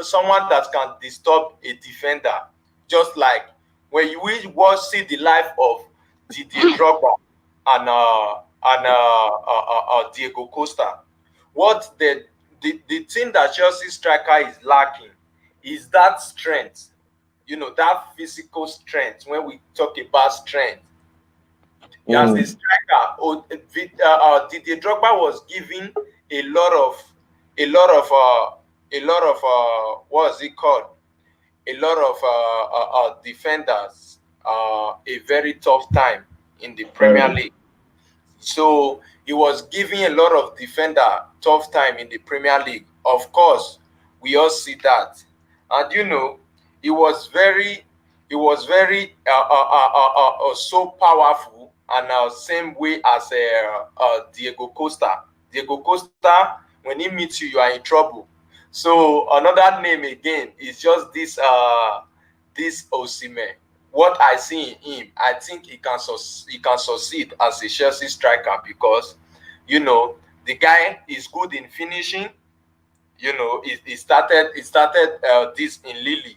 someone that can disturb a defender, just like when you will see the life of Didier Drogba and Diego Costa. What the thing that Chelsea striker is lacking is that strength, that physical strength. When we talk about strength, as the Mm. Didier Drogba was given a lot of a lot of what's it called, a lot of defenders a very tough time in the Premier League. So he was giving a lot of defender tough time in the Premier League. Of course, we all see that, and he was very so powerful, and same way as Diego Costa. Diego Costa, when he meets you, you are in trouble. So another name again is just this Osimhen. What I see in him, I think he can succeed as a Chelsea striker because, the guy is good in finishing. He started this in Lille.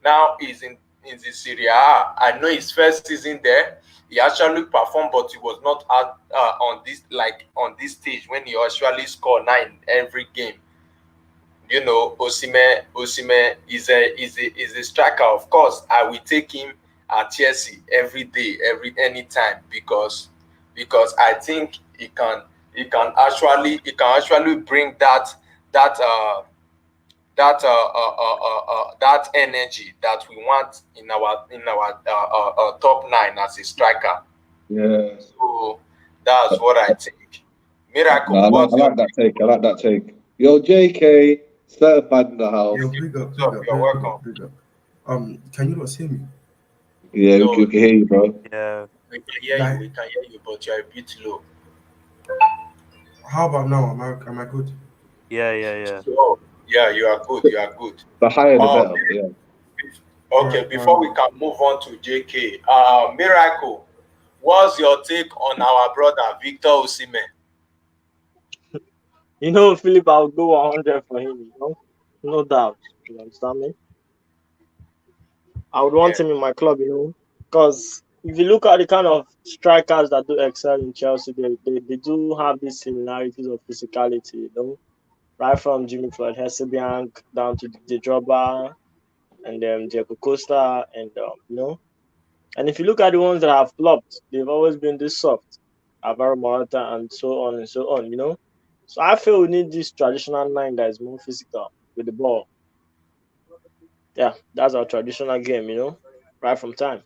Now he's in the Serie A. I know his first season there, he actually performed, but he was not on this stage when he actually scored 9 every game. Osimhen is a striker. Of course, I will take him at Chelsea every day, anytime, because I think he can actually bring that energy that we want in our top 9 as a striker. Yeah. So that's what I think. No, Miracle, I what's your like that take. I like that take. Yo, JK, certified in the house. Yo, big up, You're welcome. big up. Can you not hear me? Yeah, we No, can hear you, bro. Yeah. we can hear you. Like, We can hear you, but you're a bit low. how about now? Am I good? Yeah, yeah, yeah. So yeah, you are good. You are good. The higher the Oh, better. Yeah. All right. okay. Before we can move on to JK, Miracle, what's your take on our brother Victor Osimhen? Philip, I'll go 100 for him. No doubt. You understand me? I would Yeah. want him in my club. Because if you look at the kind of strikers that do excel in Chelsea, they do have these similarities of physicality. Right from Jimmy Floyd Hessebiank down to the Drogba and Diego Costa, and. And if you look at the ones that have flopped, they've always been this soft. Alvaro Morata and so on and so on. So I feel we need this traditional nine that is more physical with the ball. Yeah, that's our traditional game, right from time.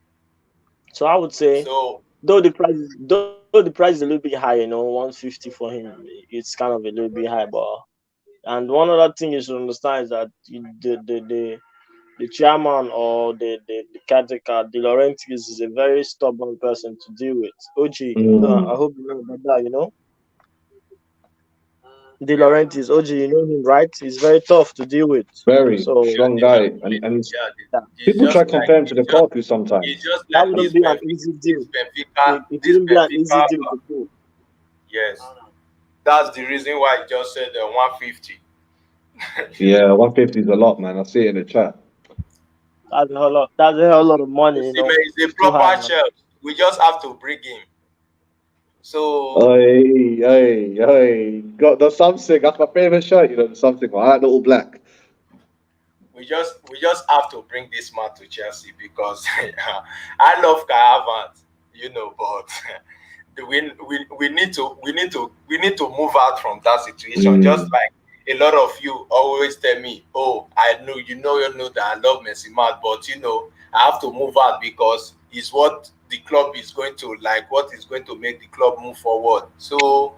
So I would say, So though the price is a little bit high, 150 for him, it's kind of a little bit high. But and one other thing you should understand is that the chairman or the caretaker, De Laurentiis, is a very stubborn person to deal with. OG, I Mm, hope you know about that. De yeah, Laurentiis, OG, you know him, right? He's very tough to deal with. very So yeah, strong the guy, Laurentiis, and yeah, yeah, it's people try just to like compare him to Lukaku it's sometimes. just that like wouldn't be an easy deal. It This wouldn't be an easy Benfica. deal to do. Yes, that's the reason why I just said 150. Yeah, 150 is a lot, man. I see it in the chat. That's a whole lot. That's a whole lot of money. Osimhen is a It's too high, proper man. chef. We just have to bring him. So Hey, hey, hey. Got the something. That's my favorite shirt, the something. I like the all black. we just have to bring this man to Chelsea because I love Kai Havertz, but we need to move out from that situation. Just Mm, like a lot of you always tell me, oh, I know you know that I love Messi mad, but I have to move out because it's what the club is going to like, what is going to make the club move forward. So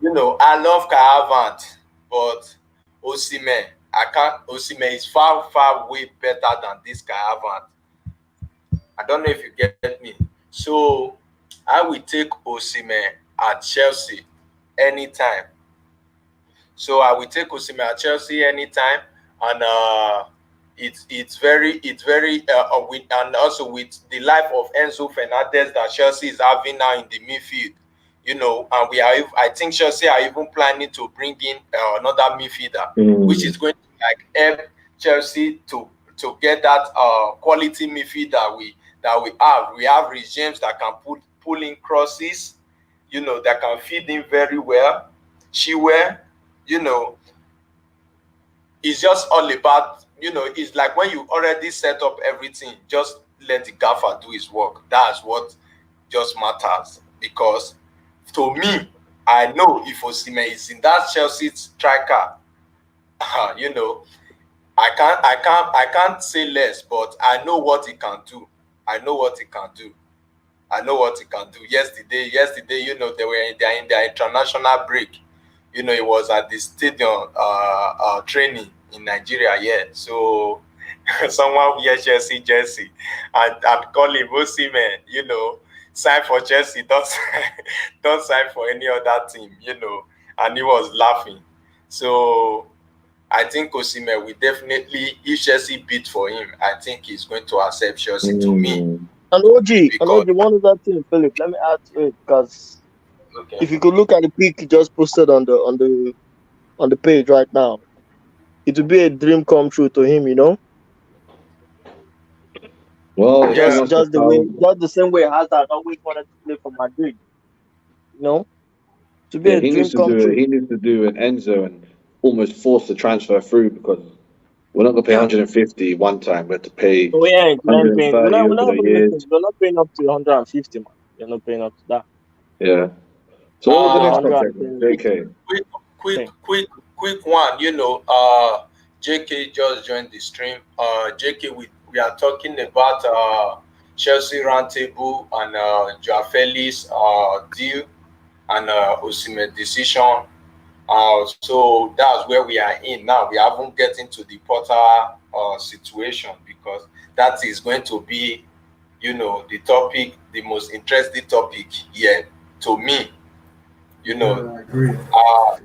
I love Kai Havertz, but Osimhen, I can't. Osimhen is far, far way better than this Kai Havertz. I don't know if you get me. So I will take Osimhen at Chelsea anytime. So I will take Osimhen at Chelsea anytime, and and also with the life of Enzo Fernandez that Chelsea is having now in the midfield, and I think Chelsea are even planning to bring in another midfielder, which mm, is going to like help Chelsea to get that quality midfielder we have. We have Reece James that can pull in crosses, that can feed in very well. Chilwell, you know, it's just all about, it's like when you already set up everything, just let the gaffer do his work. That's what just matters. Because to me, I know if Osimhen is in that Chelsea striker, you know, I can't say less, but I know what he can do. I know what he can do. I know what he can do. Yesterday, they're in their international break. It was at the stadium training in Nigeria. Yeah, so someone wear Chelsea jersey and call him Osimhen. Sign for Chelsea. Don't don't sign for any other team. And he was laughing. So I think Osimhen will definitely, if Chelsea bid for him, I think he's going to accept Chelsea to me mm. because One other thing, Philip. Let me add to it because okay. if you could look at the pic you just posted on the page right now, it would be a dream come true to him. Well, if he Yeah, wants to foul, Just the same way Hazard always wanted to play for Madrid. You know, to be yeah, a dream come true. he needs to do an Enzo and almost force the transfer through because we're not gonna pay 150 one time. We have to pay So we ain't paying. 130 We're over not the even years. looking. We're not paying up to 150, man. We're not paying up to that. Yeah. So what was the Maybe uh, next subject? Then? 110. quick, JK. quick, quick, Okay. quick, quick one. JK just joined the stream. JK, we are talking about Chelsea roundtable and Joao Felix deal and Osimhen decision. So that's where we are in now. We haven't get into the Potter situation, because that is going to be, the topic, the most interesting topic here to me. You know, Yeah, I agree. uh,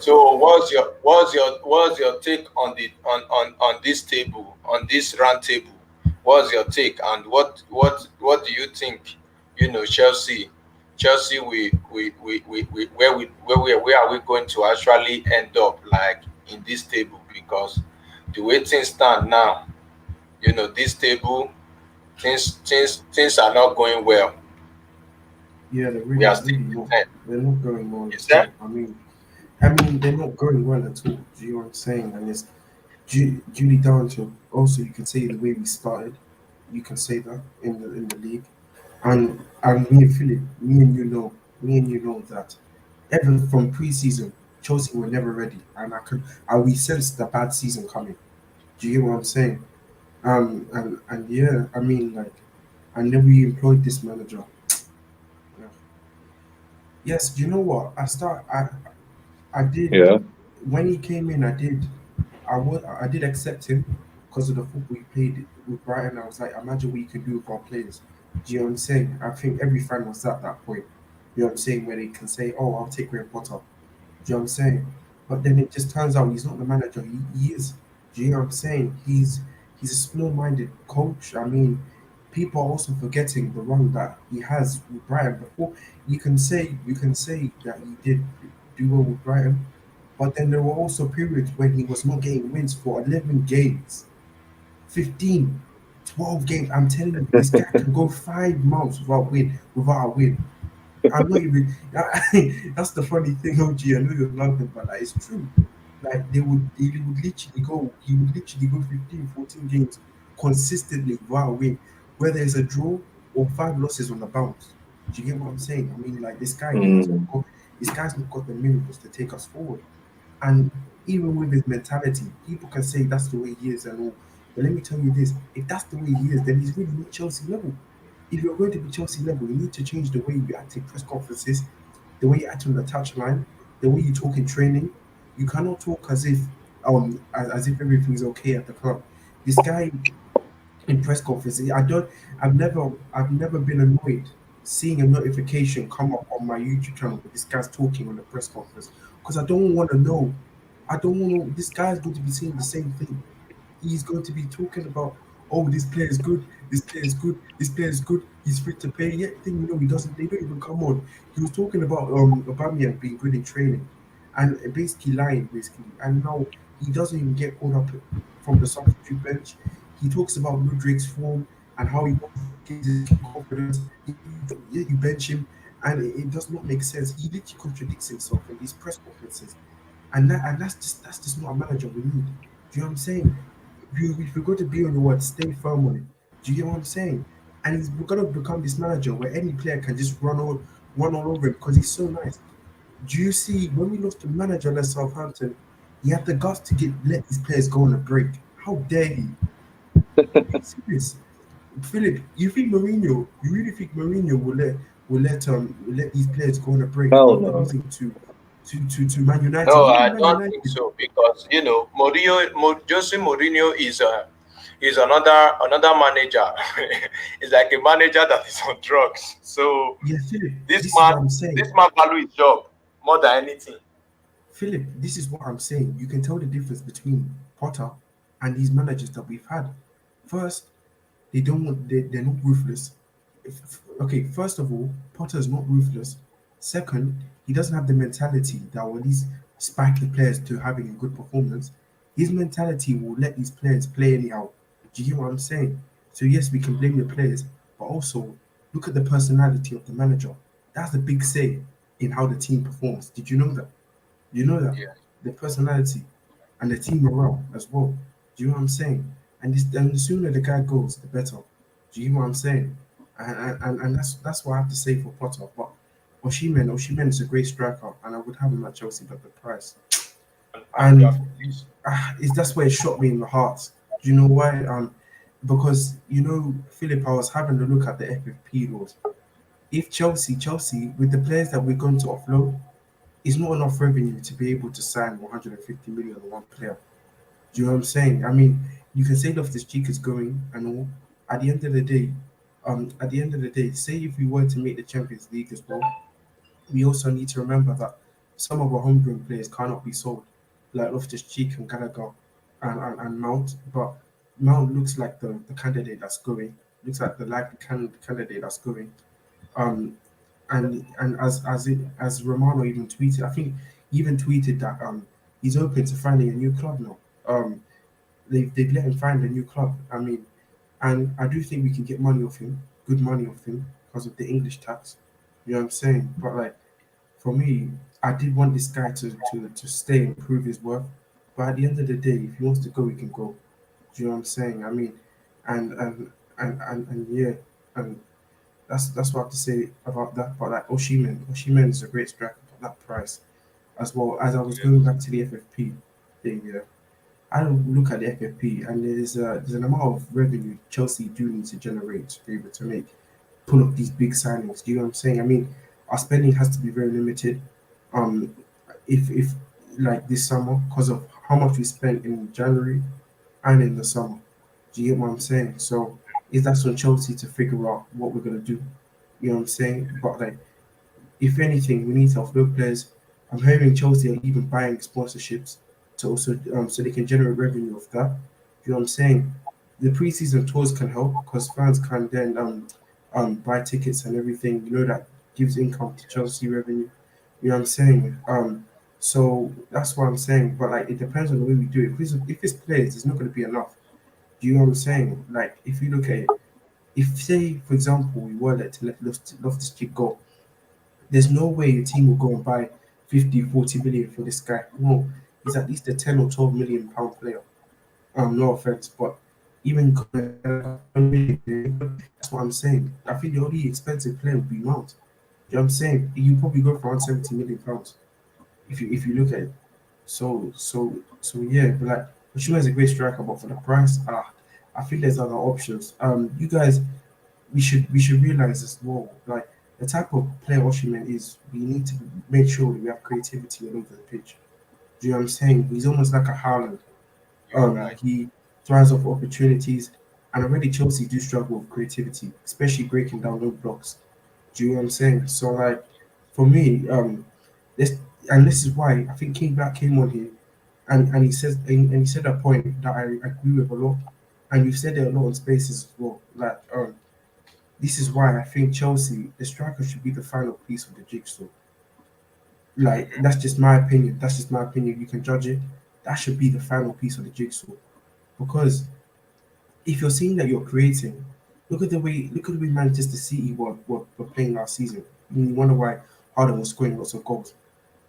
so what's your take on the on this table, on this round table? What's your take, and what do you think? Chelsea, we where are we going to actually end up, like, in this table? Because the way things stand now, this table, things are not going well. Yeah, they're We really, are still really in not. 10th. They're not going well Is at that? all. I mean, they're not going well at all. Do you know what I'm saying? And it's duly down to also, you can say, the way we started. You can say that in the league, and me and you know that ever from preseason, Chelsea were never ready, and we sensed the bad season coming. Do you get what I'm saying? And yeah, I mean, like, and then we employed this manager. Yeah. Yes, do you know what? I did Yeah. when he came in. I did accept him because of the football he played with Brighton. I was like, imagine what he can do with our players. Do you know what I'm saying? I think every fan was at that point. You know what I'm saying? Where they can say, "Oh, I'll take Graham Potter." Do you know what I'm saying? But then it just turns out he's not the manager. He is. Do you know what I'm saying? He's a small-minded coach. I mean, people are also forgetting the run that he has with Brighton. Before you can say that he did do well with Brighton, but then there were also periods when he was not getting wins for 11 games, 15, 12 games. I'm telling you, this guy can go 5 months without a win. I'm not even. That's the funny thing, OG. I know you're London, but like, it's true. Like they would literally go. He would literally go 15, 14 games consistently without a win, whether it's a draw or 5 losses on the bounce. Do you get what I'm saying? I mean, like, Mm. this guy's not got the miracles to take us forward. And even with his mentality, people can say that's the way he is and all. But let me tell you this: if that's the way he is, then he's really not Chelsea level. If you're going to be Chelsea level, you need to change the way you act in press conferences, the way you act on the touchline, the way you talk in training. You cannot talk as if everything's okay at the club. This guy in press conferences, I've never been annoyed seeing a notification come up on my YouTube channel with this guy's talking on the press conference, because I don't want to know. I don't want to. This guy's going to be saying the same thing. He's going to be talking about, oh, this player is good, this player is good, this player is good, he's free to pay. Yet thing he doesn't. They don't even come on. He was talking about Aubameyang being good in training, and basically lying, basically. And now he doesn't even get called up from the substitute bench. He talks about Mudrik's form and how he wants to get his confidence. Yet you bench him, and it does not make sense. He literally contradicts himself in these press conferences, and that's just not a manager we need. Do you know what I'm saying? If you're going to be on your word, stay firm on it. Do you get what I'm saying? And we're gonna become this manager where any player can just run all over him because he's so nice. Do you see when we lost to manager at Southampton, he had the guts to let these players go on a break. How dare he? Are you serious? Philip, you really think Mourinho will let these players go on a break Hell after no. losing to Man United? No, Even I Man don't think United. so, because Jose Mourinho is another manager. It's like a manager that is on drugs. So Yeah, Philip, this this is man what I'm this saying. man value his job more than anything. Philip, this is what I'm saying. You can tell the difference between Potter and these managers that we've had. First, they're not ruthless. Okay, first of all, Potter is not ruthless. Second, he doesn't have the mentality that will at least spike the players to having a good performance. His mentality will let these players play anyhow. Do you get what I'm saying? So yes, we can blame the players, but also look at the personality of the manager. That's a big say in how the team performs. Did you know that? You know that Yeah. the personality and the team morale as well. Do you know what I'm saying? And the sooner the guy goes, the better. Do you know what I'm saying? And that's what I have to say for Potter. But Oshimen is a great striker, and I would have him at Chelsea, but the price. And Joao And Felix. that's where it shot me in the heart. Do you know why? Because Philip, I was having a look at the FFP laws. If Chelsea, with the players that we're going to offload, it's not enough revenue to be able to sign 150 million on one player. Do you know what I'm saying? I mean, you can say Loftus Cheek is going and all. At the end of the day, say if we were to make the Champions League as well, we also need to remember that some of our homegrown players cannot be sold, like Loftus Cheek and Gallagher and Mount. But Mount looks like the candidate that's going. Looks like the likely candidate that's going. Um, and as Romano even tweeted, I think he even tweeted that he's open to finding a new club now. They've let him find a new club. I mean, and I do think we can get money off him, good money off him because of the English tax. You know what I'm saying? But like for me, I did want this guy to stay and prove his worth. But at the end of the day, if he wants to go, he can go. Do you know what I'm saying? I mean, and and yeah, and that's what I have to say about that. But like Oshimen is a great striker at that price, as well as I was Yeah. going back to the FFP thing. Yeah, I look at the FFP, and there's an amount of revenue Chelsea do need to generate to be able to pull up these big signings. Do you know what I'm saying? I mean, our spending has to be very limited. Um, if like this summer, because of how much we spent in January and in the summer. Do you get what I'm saying? So is that's on Chelsea to figure out what we're gonna do. You know what I'm saying? But like, if anything, we need to offload players. I'm hearing Chelsea are even buying sponsorships to also so they can generate revenue of that. You know what I'm saying? The preseason tours can help because fans can then buy tickets and everything. You know that gives income to Chelsea revenue. You know what I'm saying? So that's what I'm saying. But like, it depends on the way we do it. If it's players, it's not going to be enough. Do you know what I'm saying? Like, if you look at it, if say for example we were to let Loftus Cheek go, there's no way a team will go and buy 50, 40 million for this guy. No, he's at least a 10 or 12 million pound player. No offense, but even that's what I'm saying. I think the only expensive player would be Mount. You know what I'm saying? You probably go for around 70 million pounds if you look at it. So yeah, but like Osimhen is a great striker, but for the price, I think there's other options. You guys, we should realize as well, like the type of player Oshimen is, we need to make sure that we have creativity all over the pitch. Do you know what I'm saying? He's almost like a Haaland. You're right. He thrives off opportunities, and already Chelsea do struggle with creativity, especially breaking down low blocks. Do you know what I'm saying? So like for me, this this is why I think King Black came on here and he says and he said a point that I agree with a lot, and you've said it a lot on spaces as well. Like this is why I think Chelsea, the striker should be the final piece of the jigsaw. Like that's just my opinion. That's just my opinion. You can judge it. That should be the final piece of the jigsaw because if you're seeing that you're creating, look at the way Manchester City were playing last season. You wonder why Harden was scoring lots of goals.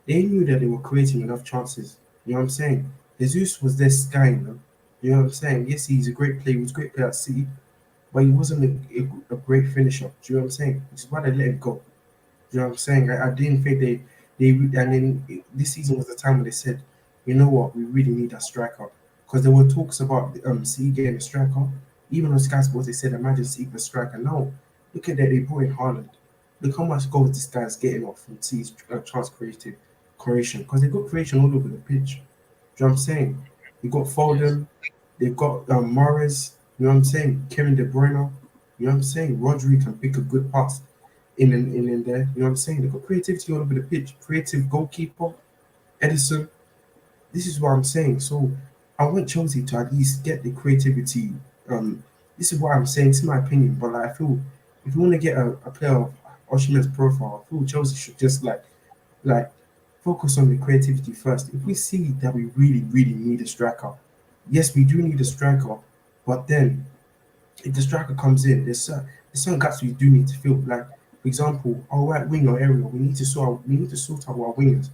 They knew that they were creating enough chances. You know what I'm saying? Jesus was their guy, you know. You know what I'm saying? Yes, he's a great player. He was a great player at City, but he wasn't a great finisher. Do you know what I'm saying? Which is why they let him go. You know what I'm saying? I didn't think and then this season was the time when they said, you know what, we really need a striker because there were talks about City getting a striker. Even on Sky Sports, they said, imagine City with a striker. No, look at that, they brought in Haaland. Look how much goals this guy's getting off from City's chance creation because they got creation all over the pitch. Do you know what I'm saying? You got Yes. Foden, they've got Mahrez. You know what I'm saying? Kevin De Bruyne. You know what I'm saying? Rodri can pick a good pass in there. You know what I'm saying? They've got creativity all over the pitch. Creative goalkeeper, Edison. This is what I'm saying. So I want Chelsea to at least get the creativity. Um, this is what I'm saying. It's my opinion, but like, I feel if you want to get a player of Oshimen's profile, I feel Chelsea should just like focus on the creativity first. If we see that we really, really need a striker, yes, we do need a striker, but then if the striker comes in, there's some gaps we do need to fill. Like for example, our right winger area, we need to sort out our wingers.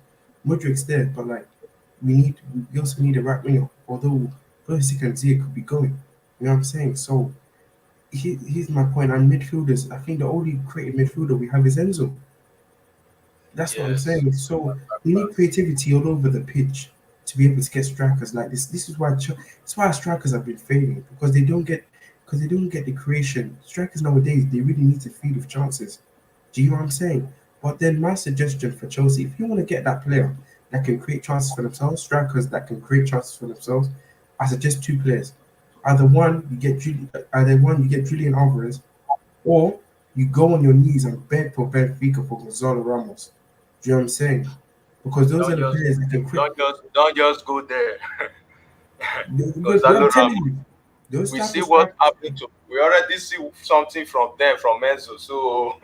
Modric's there, but like we also need a right winger. Although Pulisic and Zia could be going, you know what I'm saying? So here's my point. And midfielders, I think the only creative midfielder we have is Enzo. That's what I'm Yes. saying. So we need creativity all over the pitch to be able to get strikers like this. This is why that's why strikers have been failing because they don't get the creation. Strikers nowadays they really need to feed with chances. Do you know what I'm saying? But then my suggestion for Chelsea, if you want to get that player that can create chances for themselves, strikers that can create chances for themselves, I suggest two players. Either one you get Julian Alvarez, or you go on your knees and beg for Benfica for Gonzalo Ramos. Do you know what I'm saying? Because those are Don't the just players that can create. don't just go there. But Gonzalo I'm telling Ramos. you, those We type see of what strikers. happened to. We already see something from them from Enzo. So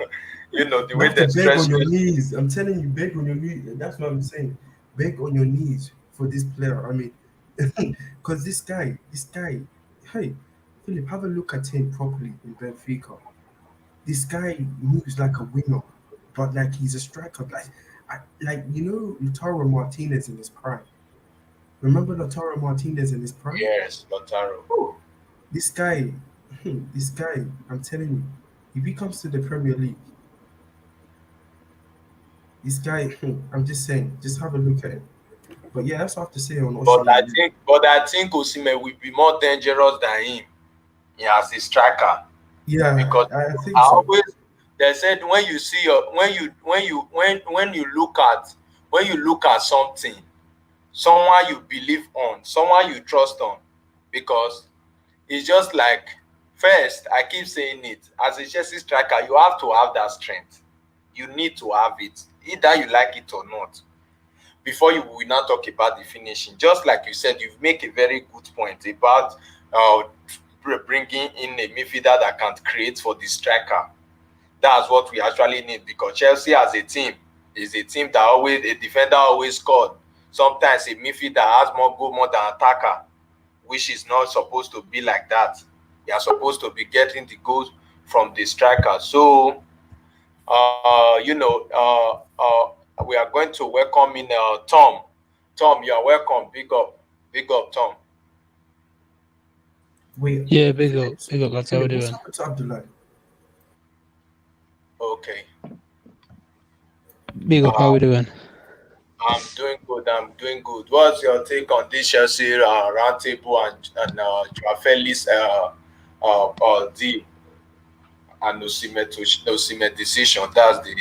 the You way have to they beg on stress your you. knees. I'm telling you, beg on your knees. That's what I'm saying. Beg on your knees for this player. I mean, because this guy, hey, Philip, have a look at him properly in Benfica. This guy moves like a winger, but like he's a striker. Like Lautaro Martinez in his prime. Remember Lautaro Martinez in his prime? Yes, Lautaro. Oh, this guy, this guy. I'm telling you, if he comes to the Premier League, this guy. I'm just saying, just have a look at it. But yeah, that's what I have to say on But I Oshimen. think, but I think Osimhen will be more dangerous than him, as a striker, Yeah, because I think I so. always they said when you see your when you look at something, someone you believe on, someone you trust on, because it's just like, first I keep saying it, as a Chelsea striker you have to have that strength. You need to have it, either you like it or not, before you will not talk about the finishing. Just like you said, you've make a very good point about uh, bringing in a midfielder that can create for the striker. That's what we actually need, because Chelsea as a team is a team that always a defender always scored. Sometimes a midfielder has more goal more than attacker, which is not supposed to be like that. You are supposed to be getting the goals from the striker. So we are going to welcome in Tom. Tom, you are welcome. Big up, Tom. Wait, Yeah, Philip, big up, lads. How we Philip, what's doing? happened to Abdullah? Okay. Big up, how Uh, we doing? I'm doing good. I'm doing good. What's your take on this Chelsea roundtable and Joao Felix deal and Osimhen decision? That's the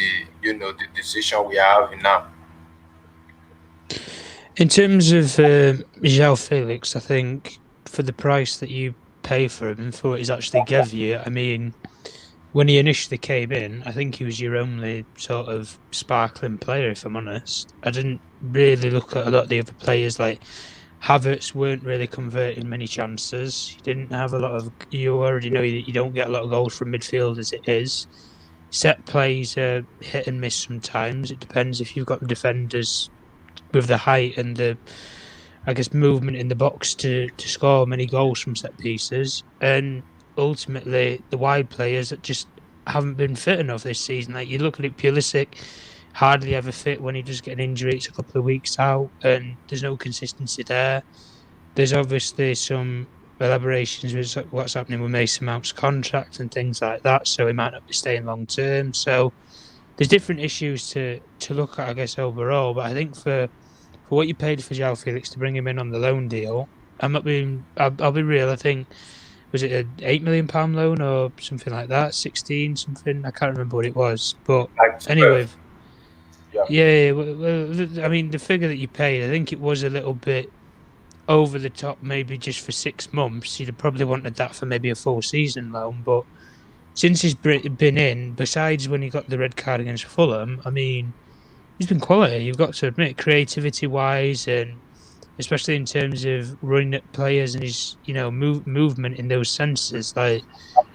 decision we are having now. In terms of Joao Felix, I think for the price that you pay for him and for what he's actually give you, I mean, when he initially came in, I think he was your only sort of sparkling player, if I'm honest. I didn't really look at a lot of the other players. Like Havertz weren't really converting many chances. He didn't have a lot of. You already know that you don't get a lot of goals from midfield as it is. Set plays are hit and miss sometimes. It depends if you've got the defenders with the height and the, I guess, movement in the box to score many goals from set pieces. And ultimately, the wide players that just haven't been fit enough this season. Like you look at it, Pulisic hardly ever fit. When he does get an injury, it's a couple of weeks out, and there's no consistency there. There's obviously some elaborations with what's happening with Mason Mount's contract and things like that, so he might not be staying long term. So there's different issues to look at, I guess, overall. But I think for what you paid for Joao Felix to bring him in on the loan deal, I'm not being. I'll be real. I think was it an £8 million loan or something like that, 16 something. I can't remember what it was, but Like 12. anyway, Yeah. yeah. Well, I mean, the figure that you paid, I think it was a little bit over the top, maybe just for 6 months. You'd have probably wanted that for maybe a full season loan, but since he's been in, besides when he got the red card against Fulham, I mean, he's been quality. You've got to admit, creativity wise, and especially in terms of running at players and his movement in those senses. Like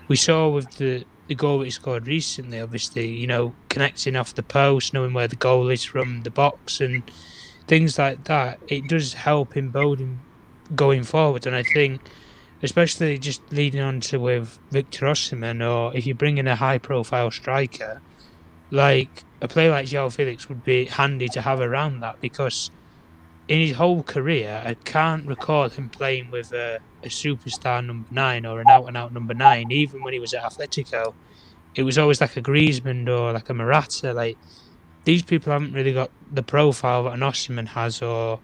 we saw with the goal that he scored recently, obviously, connecting off the post, knowing where the goal is from the box, and things like that. It does help in building going forward, and I think especially just leading on to with Victor Osimhen, or if you bring in a high profile striker, like a player like Joao Felix would be handy to have around that, because in his whole career, I can't recall him playing with a superstar number 9 or an out and out number 9, even when he was at Atletico. It was always like a Griezmann or like a Morata. Like these people haven't really got the profile that an Oshimen has, or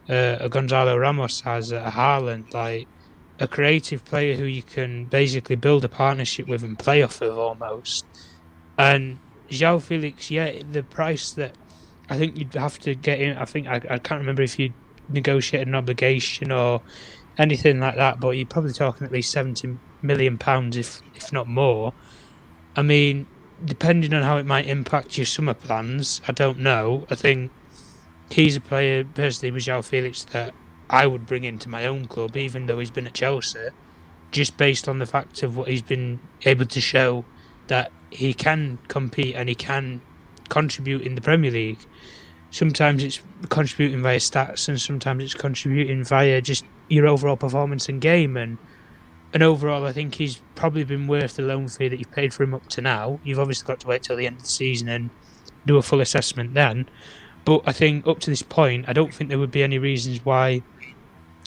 a Gonzalo Ramos has, a Haaland. Like a creative player who you can basically build a partnership with and play off of almost. And Joao Felix, yeah, the price that I think you'd have to get in. I think I can't remember if you negotiate an obligation or anything like that, but you're probably talking at least £70 million, if not more. I mean, depending on how it might impact your summer plans, I don't know. I think he's a player personally with Joao Felix that I would bring into my own club, even though he's been at Chelsea, just based on the fact of what he's been able to show that he can compete and he can contribute in the Premier League. Sometimes it's contributing via stats, and sometimes it's contributing via just your overall performance and game. And overall, I think he's probably been worth the loan fee that you've paid for him up to now. You've obviously got to wait till the end of the season and do a full assessment then. But I think up to this point, I don't think there would be any reasons why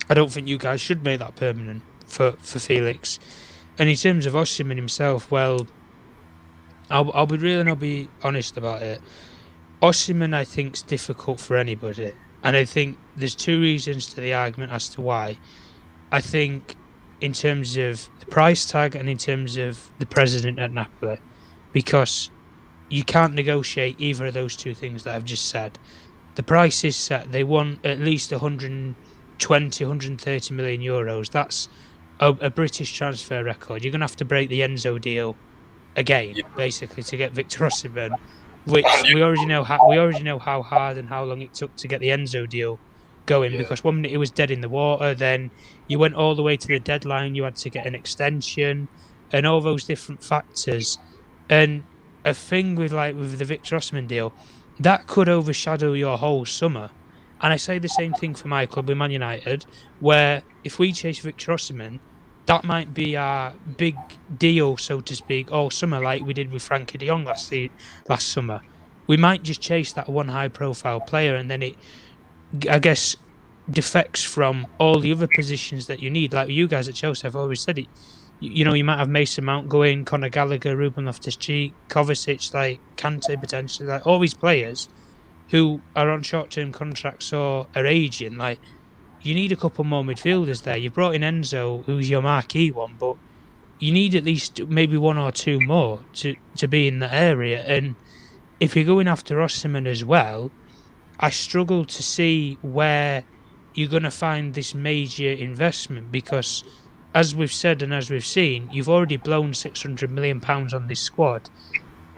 I don't think you guys should make that permanent for Felix. And in terms of Osimhen himself, well, I'll be real and I'll be honest about it. Osimhen, I think, is difficult for anybody. And I think there's two reasons to the argument as to why. I think in terms of the price tag and in terms of the president at Napoli, because you can't negotiate either of those two things that I've just said. The price is set. They want at least 120, 130 million euros. That's a British transfer record. You're going to have to break the Enzo deal again, basically, to get Victor Osimhen, which we already know how hard and how long it took to get the Enzo deal going, because one minute it was dead in the water, then you went all the way to the deadline, you had to get an extension and all those different factors. And a thing with the Victor Osimhen deal, that could overshadow your whole summer. And I say the same thing for my club with Man United, where if we chase Victor Osimhen, that might be our big deal, so to speak, all summer, like we did with Frankie de Jong last summer. We might just chase that one high-profile player, and then it, I guess, defects from all the other positions that you need. Like you guys at Chelsea have always said it. You know, you might have Mason Mount going, Conor Gallagher, Ruben Loftus-Cheek, Kovacic, like Kante potentially, like all these players who are on short-term contracts or are aging. Like, you need a couple more midfielders there. You've brought in Enzo, who's your marquee one, but you need at least maybe one or two more to be in that area. And if you're going after Osimhen as well, I struggle to see where you're going to find this major investment, because as we've said and as we've seen, you've already blown £600 million on this squad,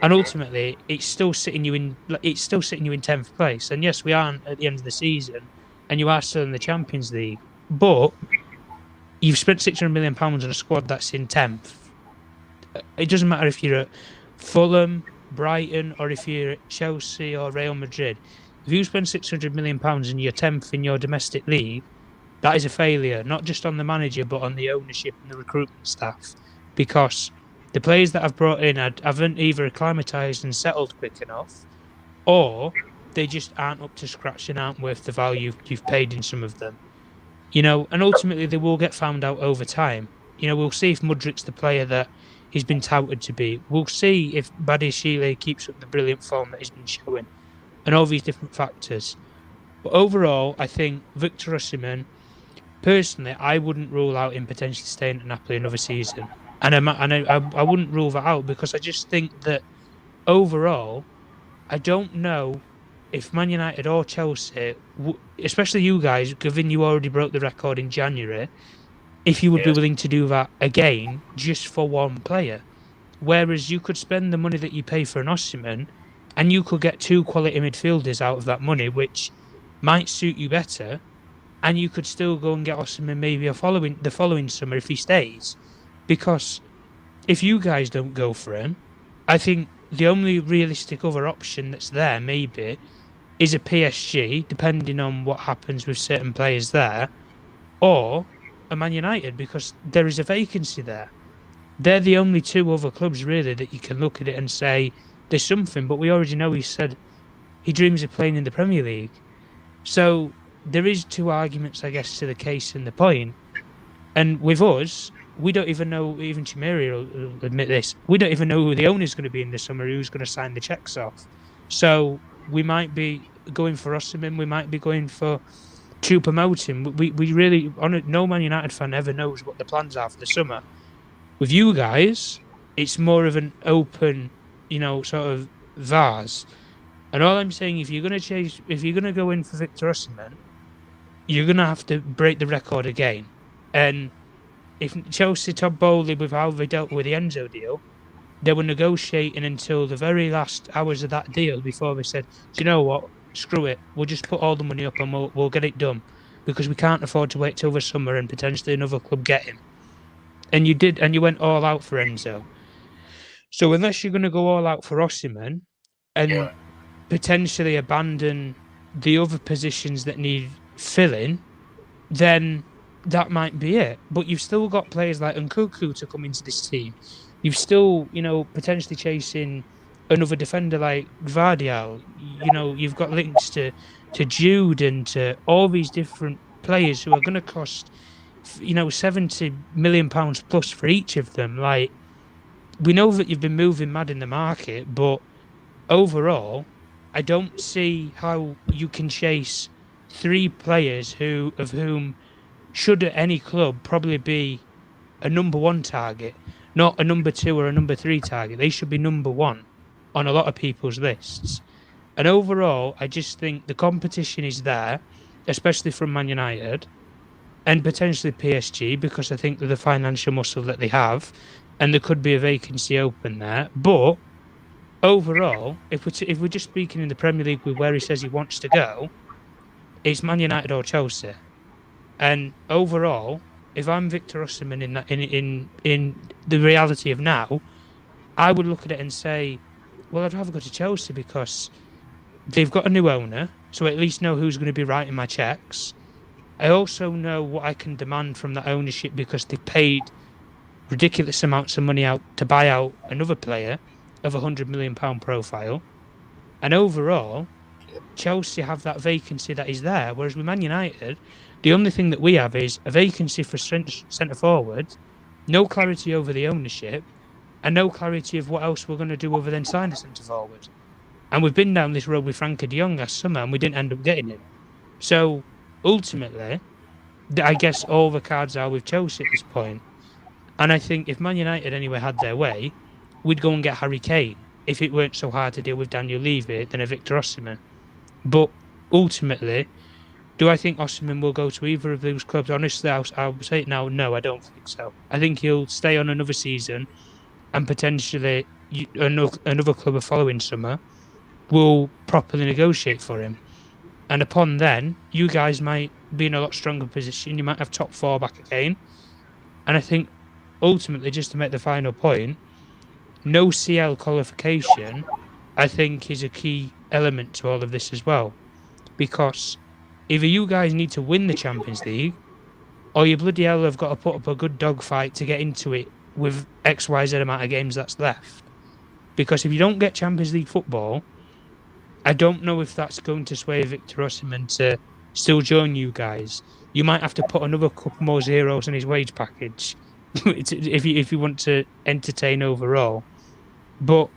and ultimately it's still sitting you in 10th place. And yes, we aren't at the end of the season, and you are still in the Champions League, but you've spent £600 million on a squad that's in 10th. It doesn't matter if you're at Fulham, Brighton, or if you're at Chelsea or Real Madrid. If you spend £600 million and you're 10th in your domestic league, that is a failure, not just on the manager, but on the ownership and the recruitment staff. Because the players that I've brought in haven't either acclimatised and settled quick enough, or they just aren't up to scratch and aren't worth the value you've paid in some of them. You know, and ultimately they will get found out over time. You know, we'll see if Mudrik's the player that he's been touted to be. We'll see if Badiashile keeps up the brilliant form that he's been showing, and all these different factors. But overall, I think Victor Osimhen, personally, I wouldn't rule out him potentially staying at Napoli another season. And I wouldn't rule that out, because I just think that overall, I don't know if Man United or Chelsea, especially you guys, given you already broke the record in January, if you would be willing to do that again just for one player. Whereas you could spend the money that you pay for an Osimhen, and you could get two quality midfielders out of that money, which might suit you better, and you could still go and get Osimhen maybe the following summer if he stays. Because if you guys don't go for him, I think the only realistic other option that's there maybe is a PSG, depending on what happens with certain players there, or a Man United, because there is a vacancy there. They're the only two other clubs really that you can look at it and say there's something, but we already know he said he dreams of playing in the Premier League. So there is two arguments, I guess, to the case and the point. And with us, we don't even know, even Chimeri will admit this, we don't even know who the owner's going to be in the summer, who's going to sign the checks off. So we might be going for Osimhen, we might be going for Choupo-Moting. We really, no Man United fan ever knows what the plans are for the summer. With you guys, it's more of an open, you know, sort of Vars. And all I'm saying, if you're going to go in for Victor Osimhen, you're going to have to break the record again. And if Chelsea, Todd Bowley, with how they dealt with the Enzo deal, they were negotiating until the very last hours of that deal before they said, "Do you know what? Screw it. We'll just put all the money up and we'll get it done because we can't afford to wait till the summer and potentially another club get him." And you did, and you went all out for Enzo. So unless you're going to go all out for Osimhen and Yeah. potentially abandon the other positions that need filling, then that might be it. But you've still got players like Nkunku to come into this team. You've still, potentially chasing another defender like Gvardiol. You've got links to Jude and to all these different players who are going to cost, £70 million plus for each of them. Like, we know that you've been moving mad in the market, but overall, I don't see how you can chase three players of whom should at any club probably be a number one target, not a number two or a number three target. They should be number one on a lot of people's lists. And overall, I just think the competition is there, especially from Man United and potentially PSG, because I think they're the financial muscle that they have, and there could be a vacancy open there. But overall, if we're just speaking in the Premier League with where he says he wants to go, it's Man United or Chelsea. And overall, if I'm Victor Osimhen in the reality of now, I would look at it and say, well, I'd rather go to Chelsea because they've got a new owner, so I at least know who's going to be writing my checks. I also know what I can demand from that ownership because they paid ridiculous amounts of money out to buy out another player of £100 million profile. And overall, Chelsea have that vacancy that is there, whereas with Man United, the only thing that we have is a vacancy for centre forward, no clarity over the ownership, and no clarity of what else we're going to do other than sign a centre forward. And we've been down this road with Frankie de Jong last summer, and we didn't end up getting him. So ultimately, I guess all the cards are with Chelsea at this point. And I think if Man United anyway had their way, we'd go and get Harry Kane if it weren't so hard to deal with Daniel Levy than a Victor Osimhen. But ultimately, do I think Osimhen will go to either of those clubs? Honestly, I'll say it now. No, I don't think so. I think he'll stay on another season, and potentially another club the following summer will properly negotiate for him. And upon then, you guys might be in a lot stronger position. You might have top four back again. And I think ultimately, just to make the final point, no CL qualification, I think, is a key element to all of this as well. Because either you guys need to win the Champions League, or you bloody hell have got to put up a good dogfight to get into it with XYZ amount of games that's left. Because if you don't get Champions League football, I don't know if that's going to sway Victor Osimhen to still join you guys. You might have to put another couple more zeros in his wage package if you want to entertain overall. But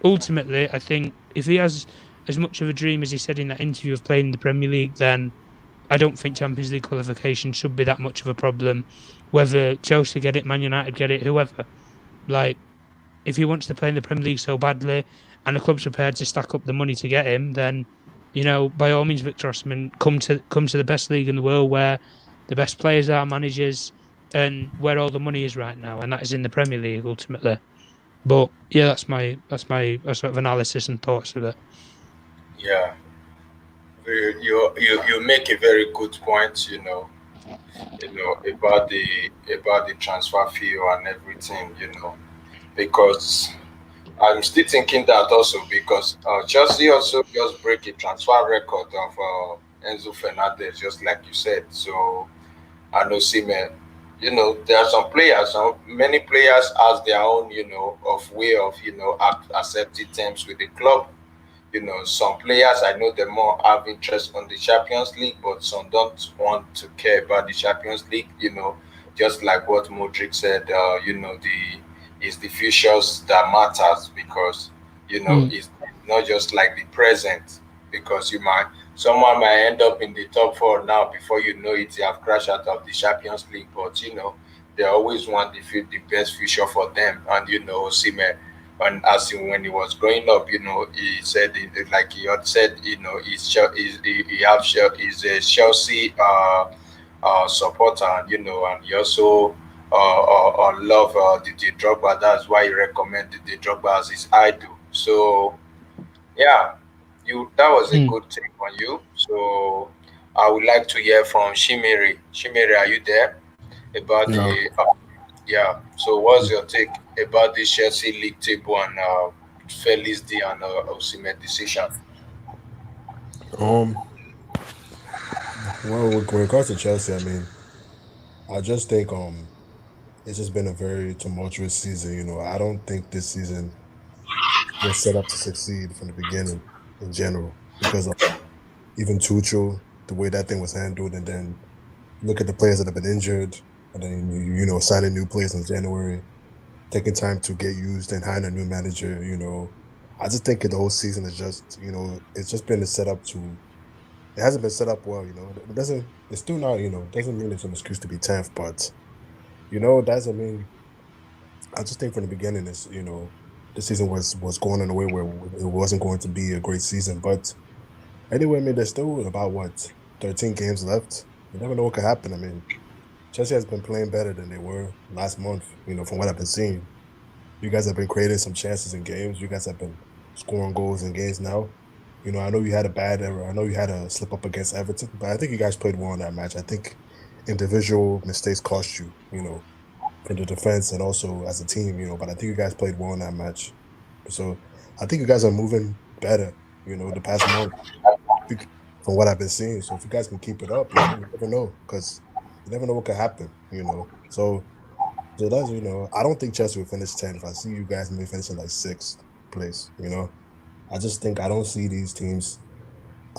ultimately, I think if he has as much of a dream as he said in that interview of playing in the Premier League, then I don't think Champions League qualification should be that much of a problem. Whether Chelsea get it, Man United get it, whoever. Like, if he wants to play in the Premier League so badly and the club's prepared to stack up the money to get him, then, by all means, Victor Osimhen, come to the best league in the world where the best players are managers and where all the money is right now, and that is in the Premier League ultimately. But yeah, that's my sort of analysis and thoughts of it. Yeah, you make a very good point. About the transfer fee and everything. Because I'm still thinking that also because Chelsea also just break a transfer record of Enzo Fernandez, just like you said. So and Osimhen, there are some players, many players has their own, of way of, accepting terms with the club. Some players I know they more have interest on the Champions League, but some don't want to care about the Champions League. Just like what Modric said. It's the futures that matters because it's not just like the present because someone might end up in the top four now before you know it, you have crashed out of the Champions League. But they always want the best future for them. And Osimhen And as when he was growing up, he said like he had said, he's a Chelsea supporter, and he also love the Drogba. That's why he recommended the Drogba as his idol. So yeah, that was a Hmm. good take on you. So I would like to hear from Shimiri. Shimiri, are you there? About Yeah. the yeah. So what's your take about the Chelsea league table and Felix D and Osimhen decision? Um. Well, with regards to Chelsea, I mean, I just think it's just been a very tumultuous season. I don't think this season was set up to succeed from the beginning in general because of even Tuchel, the way that thing was handled, and then look at the players that have been injured, and then signing new players in January, taking time to get used and hiring a new manager. I just think the whole season is just it's just been set up to. It hasn't been set up well. It doesn't. It's still not. It doesn't mean it's an excuse to be 10th, but doesn't mean. I just think from the beginning, the season was going in a way where it wasn't going to be a great season. But anyway, I mean, there's still about what 13 games left. You never know what could happen. I mean, Chelsea has been playing better than they were last month. From what I've been seeing, you guys have been creating some chances in games. You guys have been scoring goals in games now. I know you had a bad error. I know you had a slip up against Everton, but I think you guys played well in that match. I think individual mistakes cost you. For the defense and also as a team. But I think you guys played well in that match. So I think you guys are moving better. The past month from what I've been seeing. So if you guys can keep it up, you never know because you never know what could happen. So that's I don't think Chelsea will finish 10th. I see you guys maybe finishing like 6th place. I just think I don't see these teams.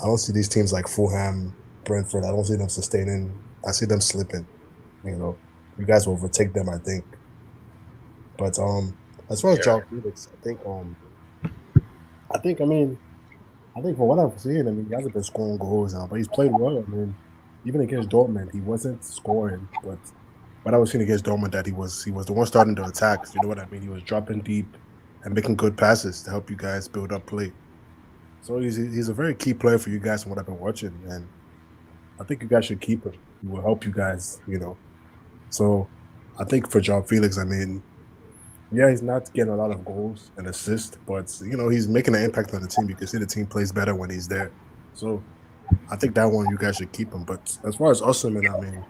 I don't see these teams like Fulham, Brentford. I don't see them sustaining. I see them slipping. You know, you guys will overtake them. I think. But as far as Yeah, Joao Felix, I mean, I think for what I've seen, I mean, he hasn't been scoring goals now, but he's played well. I mean, even against Dortmund, he wasn't scoring, but what I was seeing against Dortmund that he was the one starting the attacks. You know what I mean? He was dropping deep and making good passes to help you guys build up play. So he's a very key player for you guys from what I've been watching, and I think you guys should keep him. He will help you guys. So I think for Joao Felix, I mean, yeah, he's not getting a lot of goals and assists, but he's making an impact on the team. You can see the team plays better when he's there. So I think that one you guys should keep him. But as far as Osimhen, I mean,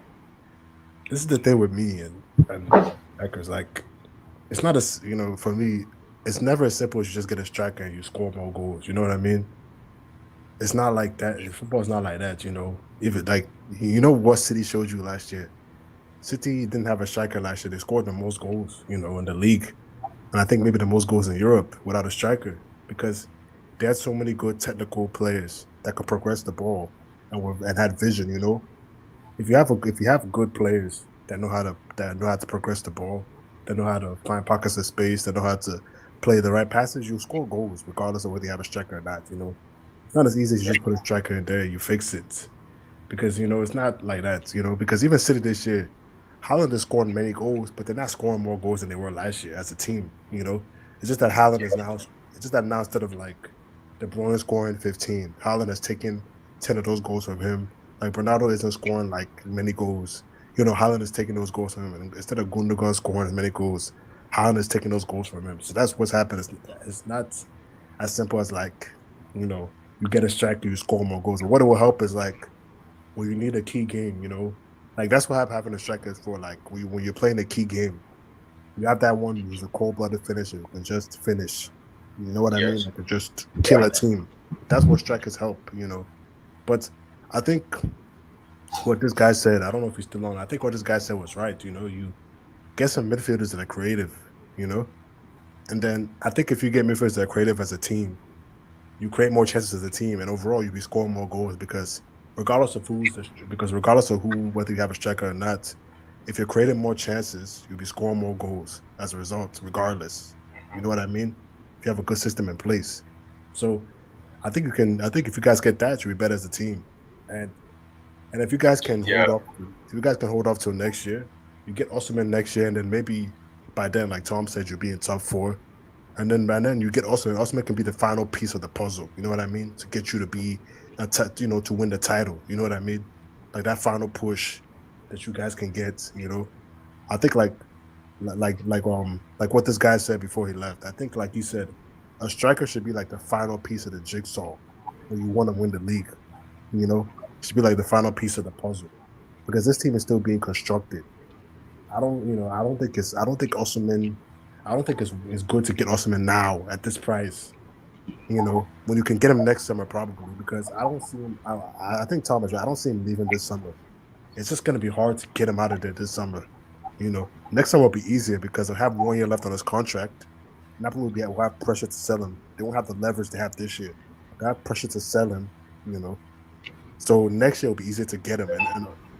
this is the thing with me and Packers. Like, it's not as for me, it's never as simple as you just get a striker and you score more goals. You know what I mean? It's not like that. Football's not like that. If it like what City showed you last year. City didn't have a striker last year. They scored the most goals, in the league. And I think maybe the most goals in Europe without a striker because they had so many good technical players that could progress the ball and had vision. If you have good players that know how to progress the ball, that know how to find pockets of space, that know how to play the right passes, you score goals regardless of whether you have a striker or not. It's not as easy as you just put a striker in there, you fix it because it's not like that. Because even City this year, Holland is scoring many goals, but they're not scoring more goals than they were last year as a team. It's just that Holland is now. It's just that now instead of like De Bruyne scoring 15, Holland has taken 10 of those goals from him. Like Bernardo isn't scoring like many goals. Holland is taking those goals from him, and instead of Gundogan scoring as many goals, Holland is taking those goals from him. So that's what's happened. It's not as simple as like you get a striker, you score more goals. But what it will help is like when you need a key game, like that's what having a striker is for. Like when you're playing a key game, you have that one who's a cold-blooded finisher and just finish. You know what I mean? yes, Like just kill a team. That's what strikers help. But I think what this guy said, I don't know if he's still on. I think what this guy said was right. You get some midfielders that are creative. You know, and then I think if you get midfielders that are creative as a team, you create more chances as a team, and overall you'll be scoring more goals because regardless of whether you have a striker or not, if you're creating more chances, you'll be scoring more goals as a result, regardless. You know what I mean? If you have a good system in place. So I think if you guys get that, you'll be better as a team. And and if you guys can yeah, hold off till next year, you get Osimhen next year, and then maybe by then, like Tom said, you'll be in top four. And then you get Osimhen. Osimhen can be the final piece of the puzzle. You know what I mean? To get you to be to win the title. You know what I mean? Like that final push that you guys can get. I think like what this guy said before he left. I think like you said, a striker should be like the final piece of the jigsaw when you want to win the league. Should be like the final piece of the puzzle because this team is still being constructed. I don't think Osimhen, I don't think it's good to get Osimhen now at this price. When you can get him next summer probably because I don't see him. I think Thomas, I don't see him leaving this summer. It's just going to be hard to get him out of there this summer. Next summer will be easier because they'll have 1 year left on his contract. Napoli will have pressure to sell him. They won't have the leverage they have this year. They have pressure to sell him. So next year will be easier to get him,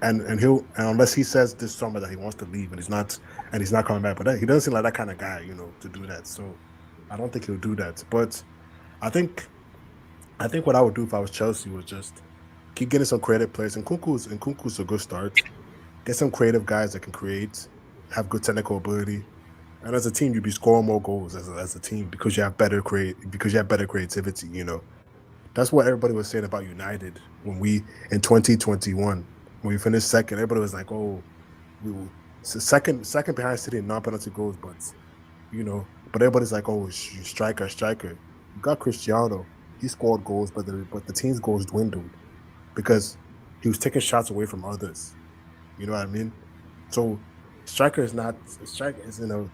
and he'll unless he says this summer that he wants to leave and he's not coming back. But he doesn't seem like that kind of guy, to do that. So I don't think he'll do that. But I think what I would do if I was Chelsea was just keep getting some creative players. And Kunku's a good start. Get some creative guys that can create, have good technical ability, and as a team, you'd be scoring more goals as a team because you have better creativity. That's what everybody was saying about United when we in 2021 when we finished second. Everybody was like, "Oh, we will second behind City in non-penalty goals," but everybody's like, "Oh, striker." You got Cristiano. He scored goals, but the team's goals dwindled because he was taking shots away from others. You know what I mean? So striker is not striker.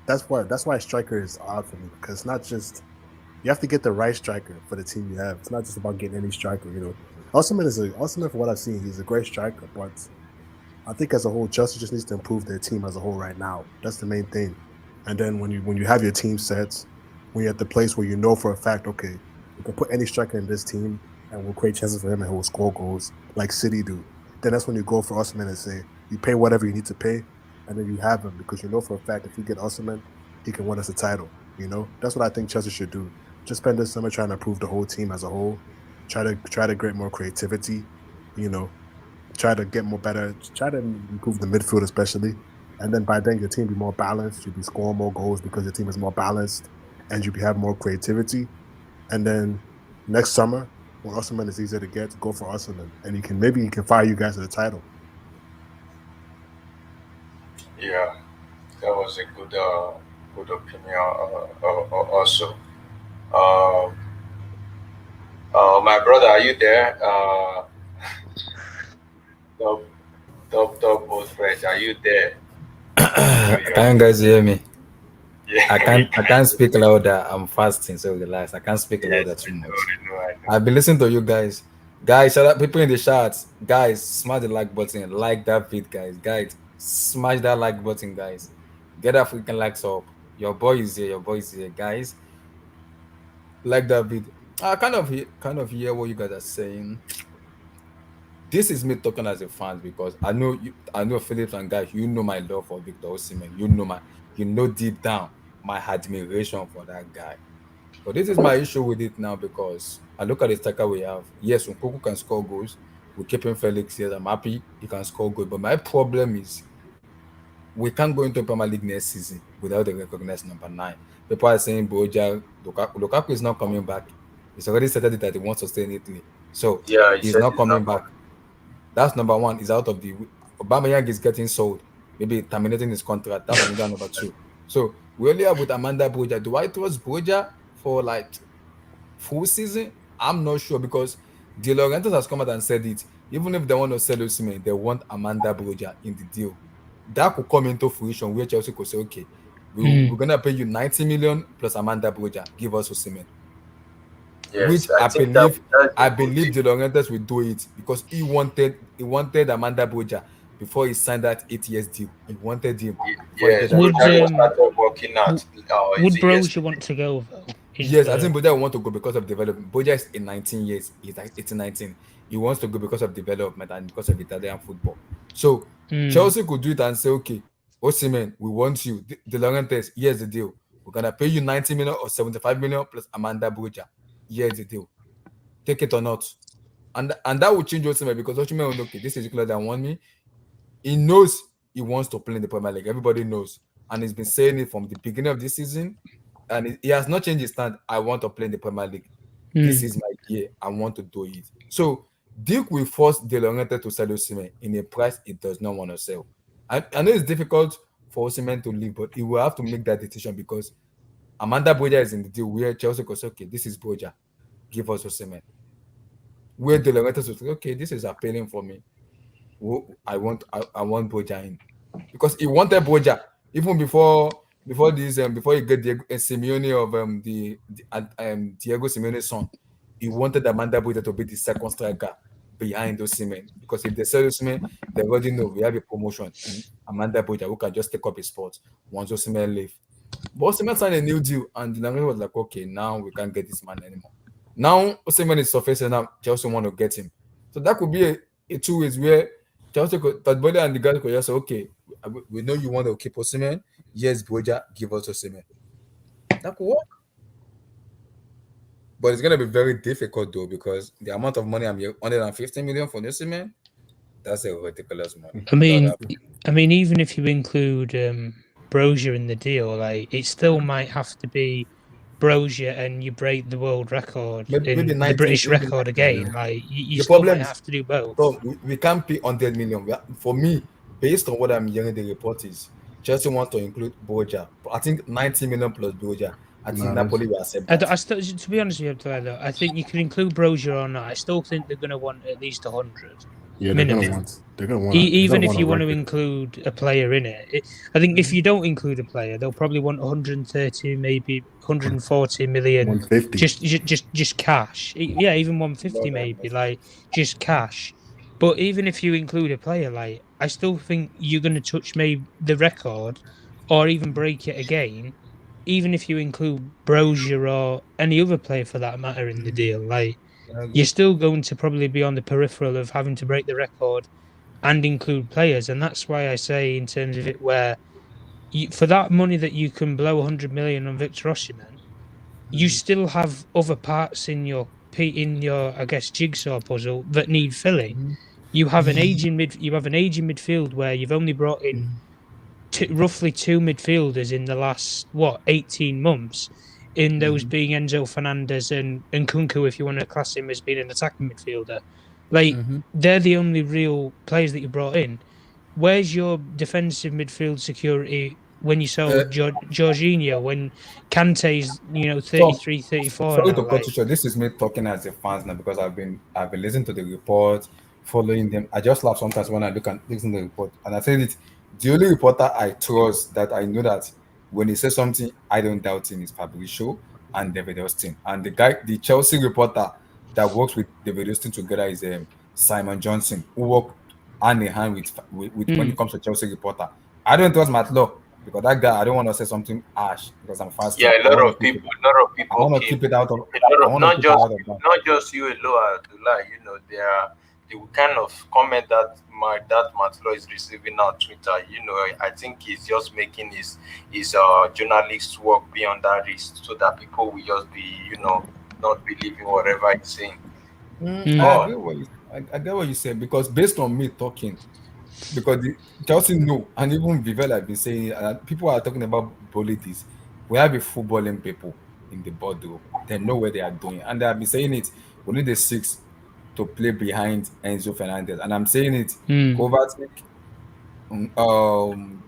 That's why striker is odd for me because it's not just. You have to get the right striker for the team you have. It's not just about getting any striker. Osimhen for what I've seen, he's a great striker, but I think as a whole, Chelsea just needs to improve their team as a whole right now. That's the main thing. And then when you have your team sets, when you're at the place where you know for a fact, okay, we can put any striker in this team and we'll create chances for him and he'll score goals like City do. Then that's when you go for Osimhen and say you pay whatever you need to pay, and then you have him because you know for a fact if you get Osimhen, he can win us a title. That's what I think Chelsea should do. Just spend this summer trying to improve the whole team as a whole. Try to create more creativity. Try to get more better. Try to improve the midfield especially, and then by then your team be more balanced. You'll be scoring more goals because your team is more balanced, and you'll have more creativity. And then next summer, when Osimhen is easier to get, go for Osimhen, and he can fire you guys to the title. Yeah, that was a good opinion. Also, my brother, are you there? Top, top, both friends, are you there? Can you guys hear me? Yeah, I can't speak louder. I'm fasting, so relax. I can't speak louder yes, too much. I know. I've been listening to you guys. Guys, shout out people in the chats. Guys, smash the like button. Like that vid, guys. Guys, smash that like button, guys. Get that freaking likes up. Your boy is here. Your boy is here, guys. Like that vid. I kind of hear what you guys are saying. This is me talking as a fan because I know Phillips and guys, you know my love for Victor Osimhen. You know deep down my admiration for that guy. But this is my issue with it now because I look at the striker we have. Yes, Nkunku can score goals. We keep him Felix. Yes, I'm happy he can score goals. But my problem is we can't go into Premier League next season without a recognized number 9. People are saying Boja, Lukaku is not coming back. He's already said that he wants to stay in Italy. So Yeah, he he's said not he's coming not back. That's number 1. Is out of the Aubameyang is getting sold. Maybe terminating his contract. That's another number 2. So we only have with Amanda Boja. Do I trust Boja for like full season? I'm not sure because De Laurentiis has come out and said it. Even if they want to sell Osimhen, they want Amanda Broja in the deal. That could come into fruition where Chelsea could say, okay, we're gonna pay you 90 million plus Amanda Broja. Give us Osimhen. Yes, Which I think that's I a good believe thing. De Laurentiis will do it because he wanted Amanda Broja before he signed that 8 years deal. He wanted him before he did Yes, that 8 Would years deal. Broja um started working out. would Is it Broja yesterday? want to go though? Is Yes, I the think Boja will want to go because of development. Boja is in 19 years. He's like 18, 19. He wants to go because of development and because of Italian football. So Chelsea could do it and say, okay, Osimhen, we want you. De Laurentiis, here's the deal. We're going to pay you 90 million or 75 million plus Amanda Boja. Here's the deal. Take it or not. And that will change Osimhen because Osimhen will know, okay, this is the club that want me. He knows he wants to play in the Premier League. Everybody knows. And he's been saying it from the beginning of this season. and he has not changed his stand. I want to play in the Premier League. This is my year. I want to do it. So Duke will force De Laurentiis to sell Osimhen in a price he does not want to sell. I know it's difficult for Osimhen to leave, but he will have to make that decision because Amanda Boja is in the deal where Chelsea goes, okay, this is Boja. Give us Osimhen. Where De Laurentiis will say, okay, this is appealing for me. I want Boja in. Because he wanted Boja even before this before he get Diego Simeone of Diego Simeone's son. He wanted Amanda Boja to be the second striker behind Osimhen because if they sell Osimhen, they already know we have a promotion in Amanda Boja who can just take up his spot once Osimhen leave. But Osimhen signed a new deal and the Nigerian was like, okay, now we can't get this man anymore. Now Osimhen is surfacing now. Chelsea want to get him, so that could be a two ways where Chelsea could, Boja and the guys could just say, okay, we know you want to keep Osimhen. Yes, Boja, give us Osimhen. That could work. But it's going to be very difficult though because the amount of money I'm here, 150 million for Osimhen, that's a ridiculous money. I mean, even if you include Brozier in the deal, like it still might have to be Brozier and you break the world record, maybe in 19, the British maybe record 19, again. yeah. Like you The still problem might is- have to do both. So we can't pay 100 million. For me, based on what I'm hearing, the report is Chelsea want to include Boja. I think 90 million plus Boja. I think Nah, Napoli will accept I, that. I still, to be honest with you, though, I think you can include Brozier or not. I still think they're going to want at least 100. Yeah, minimum. They're gonna want. Even if you want to record. include a player in it, I think if you don't include a player, they'll probably want 130, maybe 140 million, 150. just cash. Yeah, even 150 More than maybe, that. like just cash. But even if you include a player, like I still think you're going to touch maybe the record, or even break it again. Even if you include Brozier or any other player for that matter in the deal, like you're still going to probably be on the peripheral of having to break the record and include players. And that's why I say, in terms of it, where for that money that you can blow 100 million on Victor Osimhen, you still have other parts in your I guess jigsaw puzzle that need filling. You have an aging midfield where you've only brought in roughly two midfielders in the last 18 months. In those being Enzo Fernandez and Kunku, if you want to class him as being an attacking midfielder. Like, they're the only real players that you brought in. Where's your defensive midfield security when you sold Jorginho, when Kante's, 33, 34 Sorry now? to cut you short. This is me talking as a fan now because I've been listening to the report, following them. I just laugh sometimes when I listen to the report, and I said it. The only reporter I trust that I know that when he says something, I don't doubt him is Fabrizio and David Austin. And the Chelsea reporter that works with David Austin together is Simon Johnson, who work hand in hand with when it comes to Chelsea reporter. I don't trust Matlow because that guy. I don't want to say something harsh because I'm fast. Yeah, a lot of people I want to came. keep it out of. A I lot of, want to keep it out of that. not just you alone, Abdullah. They will kind of comment that Matlow is receiving on Twitter. I think he's just making his journalist work beyond that risk so that people will just be not believing whatever he's saying. I get what you said because based on me talking, because Chelsea know, and even Vivel have been saying, people are talking about politics. We have a footballing people in the boardroom. They know where they are doing, and they have been saying it. We need a 6 to play behind Enzo Fernandez, and I'm saying it. Kovacic,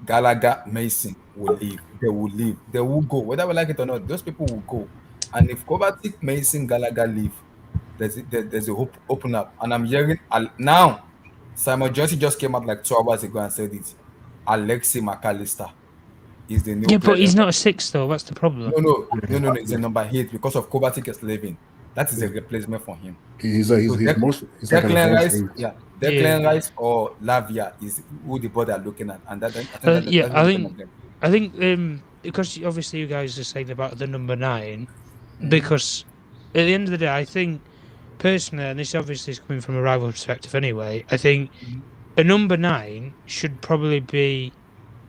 Gallagher, Mason will leave. They will leave. They will go, whether we like it or not. Those people will go, and if Kovacic, Mason, Gallagher leave, there's a hope open up. And I'm hearing now. Simon Johnson just came up like 2 hours ago and said it. Alexi McAllister is the new player. But he's not a 6 though. That's the problem. No. He's a number 8 because of Kovacic is leaving. That is a replacement for him. Declan Rice, Declan Rice or Lavia is who the board are looking at, and I think because obviously you guys are saying about the number 9, because at the end of the day, I think personally, and this obviously is coming from a rival perspective anyway, I think a number 9 should probably be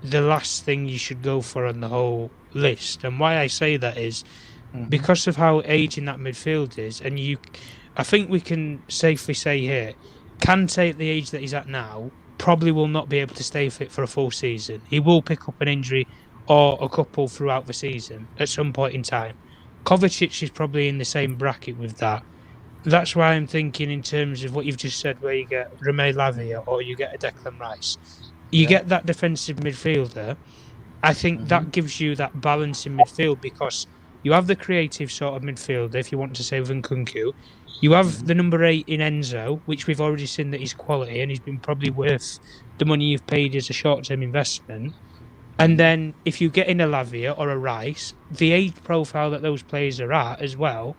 the last thing you should go for on the whole list. And why I say that is because of how aging that midfield is, and I think we can safely say here, Kante at the age that he's at now probably will not be able to stay fit for a full season. He will pick up an injury or a couple throughout the season at some point in time. Kovacic is probably in the same bracket with that. That's why I'm thinking in terms of what you've just said, where you get Reme Lavia or you get a Declan Rice. You get that defensive midfielder. I think that gives you that balance in midfield because you have the creative sort of midfielder, if you want to say, with Nkunku. You have the number 8 in Enzo, which we've already seen that he's quality and he's been probably worth the money you've paid as a short-term investment. And then if you get in a Lavia or a Rice, the age profile that those players are at as well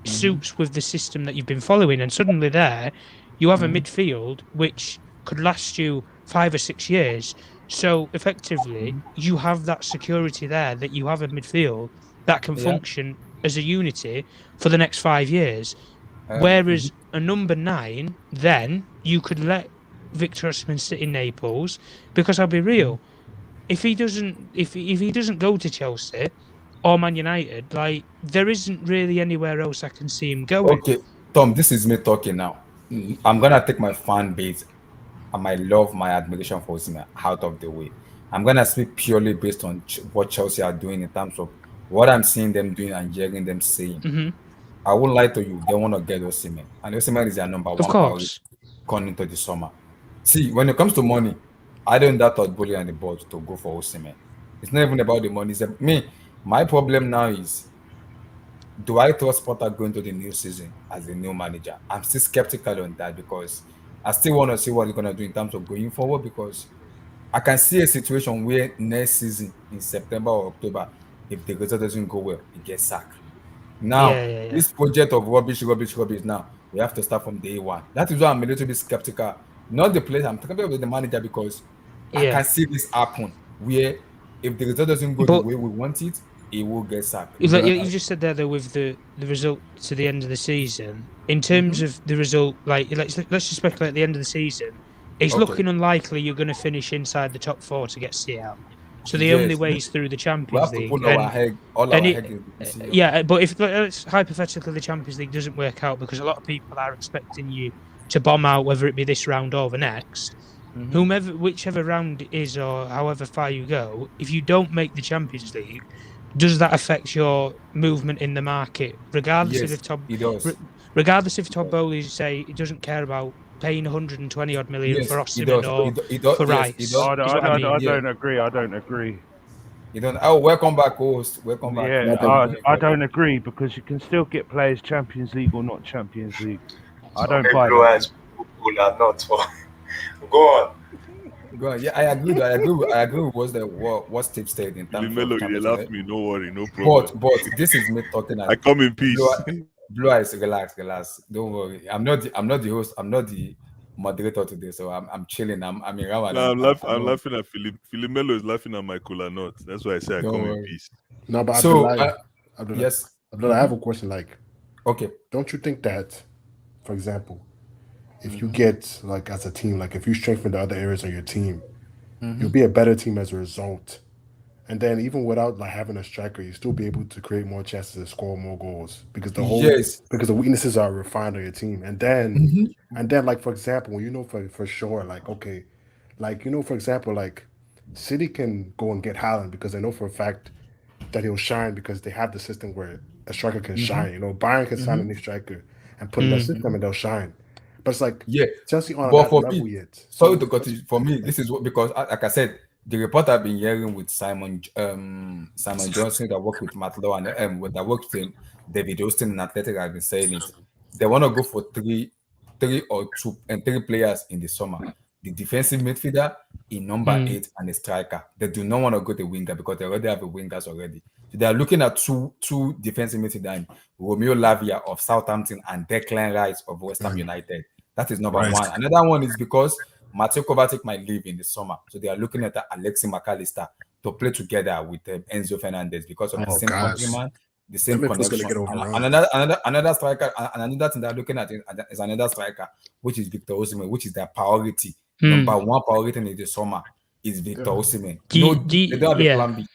suits with the system that you've been following. And suddenly there, you have a midfield which could last you 5 or 6 years. So effectively, you have that security there that you have a midfield that can function as a unity for the next 5 years. Whereas a number 9, then you could let Victor Osimhen sit in Naples because I'll be real. If he doesn't go to Chelsea or Man United, like there isn't really anywhere else I can see him going. Okay, Tom, this is me talking now. I'm gonna take my fan base and my love, my admiration for Osimhen out of the way. I'm gonna speak purely based on what Chelsea are doing in terms of what I'm seeing them doing and hearing them saying. I won't lie to you, they want to get Osimhen, and Osimhen is their number one priority going into the summer. See, when it comes to money, I don't that thought bully on the board to go for Osimhen. It's not even about the money. It's my problem now is, do I trust Potter going to the new season as a new manager? I'm still skeptical on that because I still want to see what he's going to do in terms of going forward because I can see a situation where next season in September or October, if the result doesn't go well, he gets sacked. Now, this project of rubbish now, we have to start from day one. That is why I'm a little bit skeptical. Not the player, I'm talking about the manager because I can see this happen where if the result doesn't go the way we want it, he will get sacked. You just said there, though, with the result to the end of the season. In terms of the result, like let's just speculate at the end of the season. It's looking unlikely you're going to finish inside the top 4 to get CL. So the only way is through the Champions League. Put our head but if it's hypothetically the Champions League doesn't work out because a lot of people are expecting you to bomb out, whether it be this round or the next, whichever round it is or however far you go, if you don't make the Champions League, does that affect your movement in the market? Regardless if Todd Bowley say he doesn't care about paying 120 odd million for Osimhen or for Rice. I don't agree. You don't. Oh, welcome back, host. Welcome back. Yeah, I don't agree because you can still get players Champions League or not Champions League. I don't buy that. Are not for. Go on. Yeah, I agree with what Steve said in terms Melo, of you laugh me, no worry, no problem. But this is me talking. I come in peace. Blue eyes, relax. Don't worry. I'm not the host. I'm not the moderator today, so I'm chilling. I'm in Ramadan. No, I'm laughing at Philip. Philip Melo is laughing at my cola nut. That's why I say I come in peace. No, but yes. I have a question. Like, okay, don't you think that, for example, if you get like as a team, like if you strengthen the other areas of your team, you'll be a better team as a result. And then even without like having a striker, you still be able to create more chances to score more goals because because the weaknesses are refined on your team. And then like for example, when you know for sure, like okay, like you know for example, like City can go and get Haaland because they know for a fact that he'll shine because they have the system where a striker can shine. You know, Bayern can sign a new striker and put in that system and they'll shine. But it's like Chelsea on that level yet. Sorry to cut it. For me, this is what because like I said. The report I've been hearing with Simon Johnson that worked with Matt Lowe and that worked with David Austin and Athletic have been saying it. They want to go for three players in the summer. The defensive midfielder, in number 8, and a striker. They do not want to go to winger because they already have a wingers already. So they are looking at two defensive midfielders, Romeo Lavia of Southampton and Declan Rice of West Ham United. That is number 1. Another one is because Mateo Kovacic might leave in the summer, so they are looking at Alexis McAllister to play together with Enzo Fernandez because of the same countryman, the same connection. Another striker, and another thing they're looking at is another striker, which is Victor Osimhen, which is their priority. Number 1 priority in the summer is Victor Osimhen. They don't have a plan B.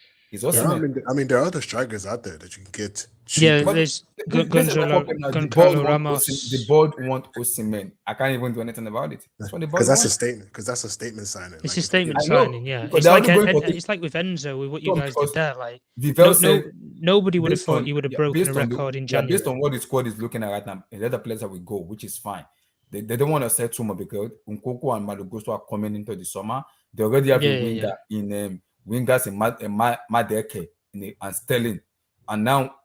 It's Yeah, Osimhen. I mean, there are other strikers out there that you can get Yeah, cheap. But there's this is what happened now. Goncalo Ramos. The board want Osimhen. I can't even do anything about it. That's what the board Because that's a wants. statement. Because that's a statement signing. It's Like, a statement I know, signing, yeah. because It's they're like only going for it's like with Enzo, with what you Tom, guys did because there. Like, Vivel said nobody would have based thought on you would have broken based a on record in based January. on what the squad is looking at right now, the other players that will go, which is fine. They don't want to say too much because Nkoko and Malugoso are coming into the summer. They already have a winger in wingers in Madeke and Sterling, and now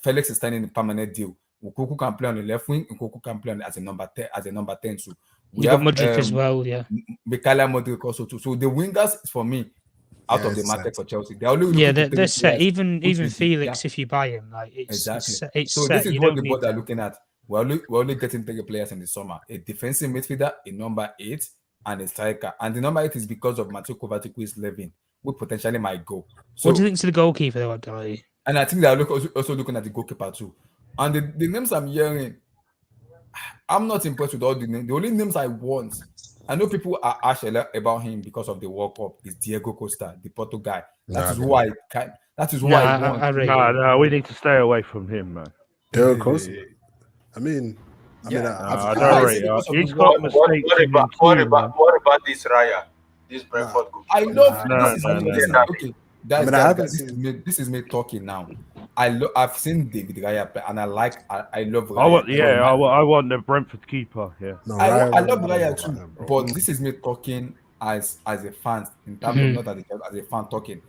Felix is signing a permanent deal. Nkoko can play on the left wing. Nkoko can play as a number 10 too. You got Modric as well, yeah. Mikhaila Modric also too. So the wingers for me out of the market for Chelsea. They're only they're set. Even Felix, if you buy him, like it's exactly. So set. this is what the board are looking at. We're only getting 3 players in the summer: a defensive midfielder, a number 8, and a striker. And the number 8 is because of Mateo Kovacic, who is leaving, who potentially might go. So, what do you think to the goalkeeper though, Abdullah? And I think they are also looking at the goalkeeper too. And the names I'm hearing, I'm not impressed with all the names. The only names I want, I know people are asked a lot about him because of the World Cup, is Diego Costa, the Porto guy. That is why I want. No, we need to stay away from him, man. Diego Costa. I mean, I don't rate. He's got mistakes. What about this Raya? This Brentford goal? I love this. Okay, this is me talking now. I've seen David Raya play, and I love Raya. I want the Brentford keeper. Yeah, no, I love Raya too. But this is me talking as a fan, in terms of not as a fan talking.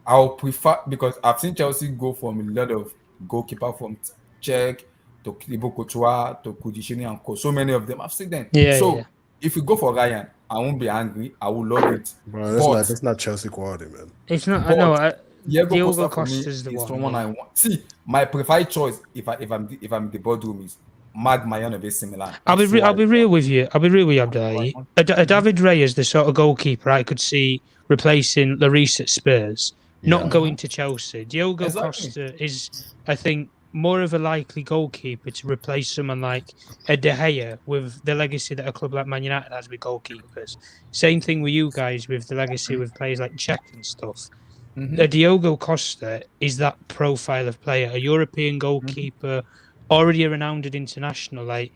I'll prefer, because I've seen Chelsea go from a lot of goalkeeper from Czech to Thibaut Courtois to Kudishini and so many of them. I've seen them. If you go for Ryan, I won't be angry. I will love it. Bro, that's not Chelsea quality, man. It's not. I know. Diego Costa is someone I want. See, my preferred choice if I'm in the boardroom is Mag Mayan of AC Milan. I'll be real with you. Abdullah. David Raya is the sort of goalkeeper I could see replacing Lloris at Spurs, not going to Chelsea. Diogo Costa is, I think, more of a likely goalkeeper to replace someone like a De Gea with the legacy that a club like Man United has with goalkeepers. Same thing with you guys with the legacy with players like Czech and stuff. Diogo Costa is that profile of player, a European goalkeeper, already a renowned international. Like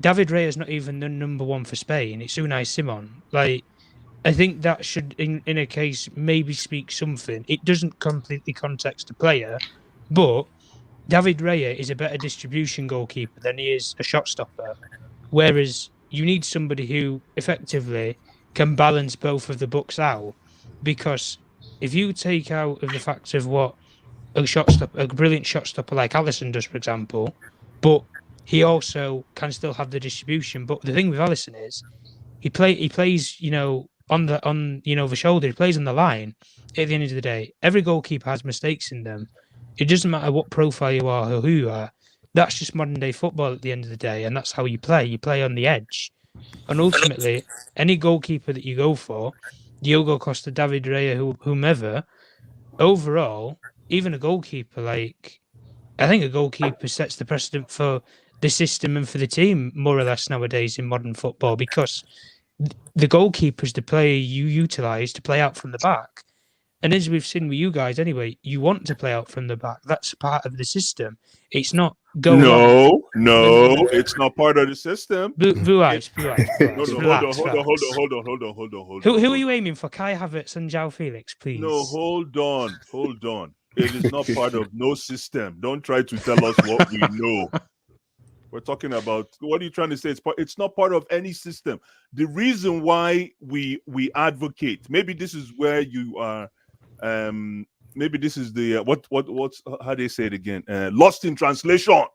David Raya is not even the number 1 for Spain. It's Unai Simon. Like, I think that should, in a case, maybe speak something. It doesn't completely context the player, but David Raya is a better distribution goalkeeper than he is a shot stopper. Whereas you need somebody who effectively can balance both of the books out. Because if you take out of the fact of what a brilliant shot stopper like Alisson does, for example, but he also can still have the distribution. But the thing with Alisson is he plays, on the shoulder. He plays on the line. At the end of the day, every goalkeeper has mistakes in them. It doesn't matter what profile you are or who you are. That's just modern day football at the end of the day, and that's how you play. You play on the edge. And ultimately, any goalkeeper that you go for, Diogo Costa, David Raya, whomever, overall, even a goalkeeper, I think a goalkeeper sets the precedent for the system and for the team, more or less, nowadays in modern football, because the goalkeeper is the player you utilise to play out from the back. And as we've seen with you guys anyway, you want to play out from the back. That's part of the system. It's not go. No, it's not part of the system. Blue eyes. Hold on. Who are you aiming for? Kai Havertz and Joao Felix, please. No, hold on. It is not part of no system. Don't try to tell us what we know. We're talking about, what are you trying to say? It's not part of any system. The reason why we advocate, maybe this is where you are. Maybe this is the what's how do they say it again? Lost in translation.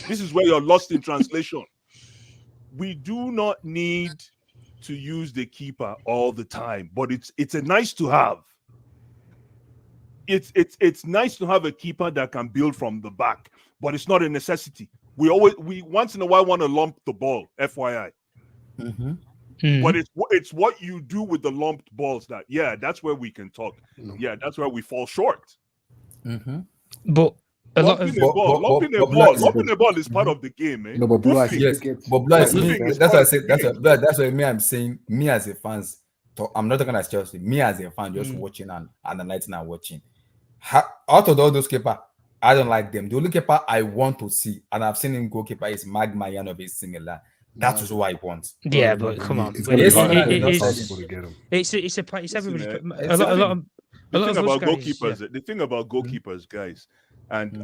This is where you're lost in translation. We do not need to use the keeper all the time, but it's a nice to have. It's nice to have a keeper that can build from the back, but it's not a necessity. We once in a while want to lump the ball, FYI. But it's what you do with the lumped balls that's where we can talk. Yeah, that's where we fall short. But a lot of lumping the ball is part of the game, man. No, but Blue Eyes, that's what I said. That's what I'm saying. Me as a fan, I'm not talking as Chelsea. Me as a fan, just watching and analyzing and watching. Out of all those keeper, I don't like them. The only keeper I want to see, and I've seen him goalkeeper, is Magma Yanovic Singela. That is what I want. Yeah, but come on, It's gonna be hard. It It's is- hard people to get him. it's Listen, everybody's. man, A lot of the thing us about guys, goalkeepers, yeah. the thing about goalkeepers, guys, and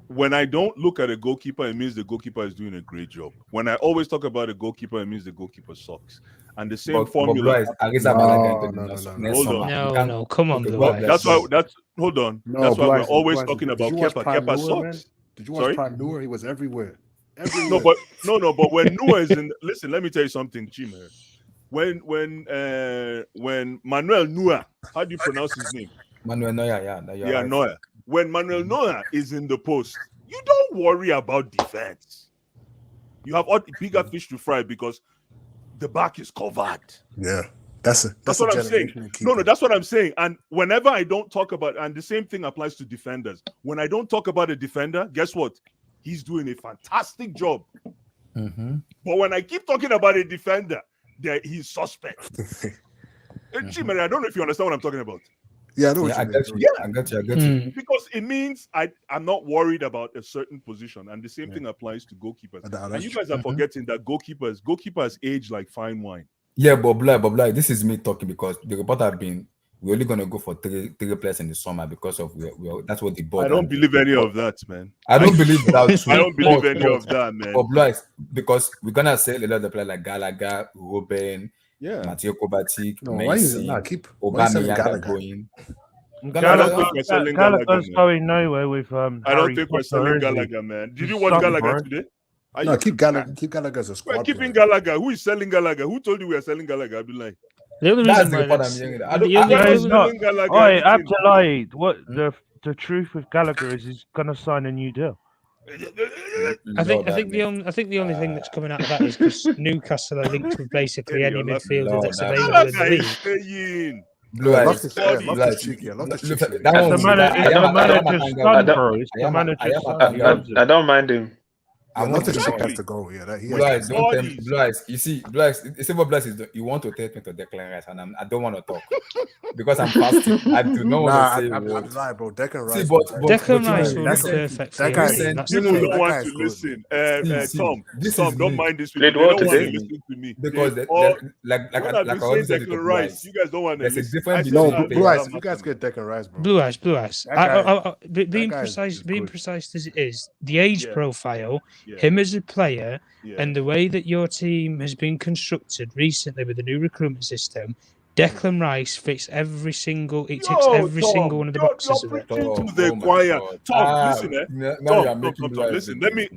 when I don't look at a goalkeeper, it means the goalkeeper is doing a great job. When I always talk about a goalkeeper, it means the goalkeeper sucks. And the same formula. Arisa Balaga into next Hold summer. on. You can't- No, come on, Okay, Blue Well, Eyes. that's why. Hold on. No, That's why we're Blythe, always Blythe, talking did about you watch Kepa. Prime Kepa Noor, man? sucks. Did you watch Sorry? Prime Noor? He was everywhere. No, but when Noah is in, listen, let me tell you something, Chima. When Manuel Neuer, how do you pronounce his name? Manuel Neuer, yeah, right. Neuer. When Manuel Neuer is in the post, you don't worry about defense. You have all bigger fish to fry because the back is covered. Yeah, that's what I'm saying. No, that's what I'm saying. And whenever I don't talk about, and the same thing applies to defenders. When I don't talk about a defender, guess what? He's doing a fantastic job. Mm-hmm. But when I keep talking about a defender, he's suspect. Chimere, I don't know if you understand what I'm talking about. Yeah, I know what I you got mean. you. I got you. Because it means I'm not worried about a certain position, and the same thing applies to goalkeepers. And you guys are forgetting that goalkeepers age like fine wine. Yeah, but this is me talking because the report have been we're only gonna go for three players in the summer because of that's what the board. I don't believe any of that, man. I don't believe that. I don't believe any of that, man. But Blue, because we're gonna sell a lot of players like Gallagher, Ruben, Mathieu Kovacic, Messi, keep Aubameyang going. Gallagher's going nowhere with I don't think we're selling Gallagher, man. Did you watch Gallagher today? No, keep Gallagher as a squad. We're keeping Gallagher. Who is selling Gallagher? Who told you we are selling Gallagher? I'd be like, the only that's reason the why report I'm hearing. Oi, Abdullahi, what the truth with Gallagher is he's gonna sign a new deal. I think the only thing that's coming out of that is because Newcastle are linked with basically any midfielder that's available in the league. Blue Eyes. Eyes. I love the cheeky. I don't mind him. I want the cheek has to go. Yeah, Blue Eyes, don't tell me. Blue Eyes, you see, Blue Eyes, it's about Blue Eyes. You want to take me to Declan Rice, and I don't want to talk because I'm fasting. I do not want to say. I'm lying, bro. Declan Rice. Declan Rice will be perfect for you. People don't want to listen. Tom, don't mind this. They don't want to today. listen to me Because like I always said, Declan Rice. You guys don't want to There's a listen. difference No, Blue Eyes. You guys get Declan Rice, bro. Blue Eyes. Being precise as it is, the age profile, him as a player, and the way that your team has been constructed recently with the new recruitment system, Declan Rice fits every single. He ticks every single one of the boxes of it. To the choir. Tom, listen, Tom, listen. Let me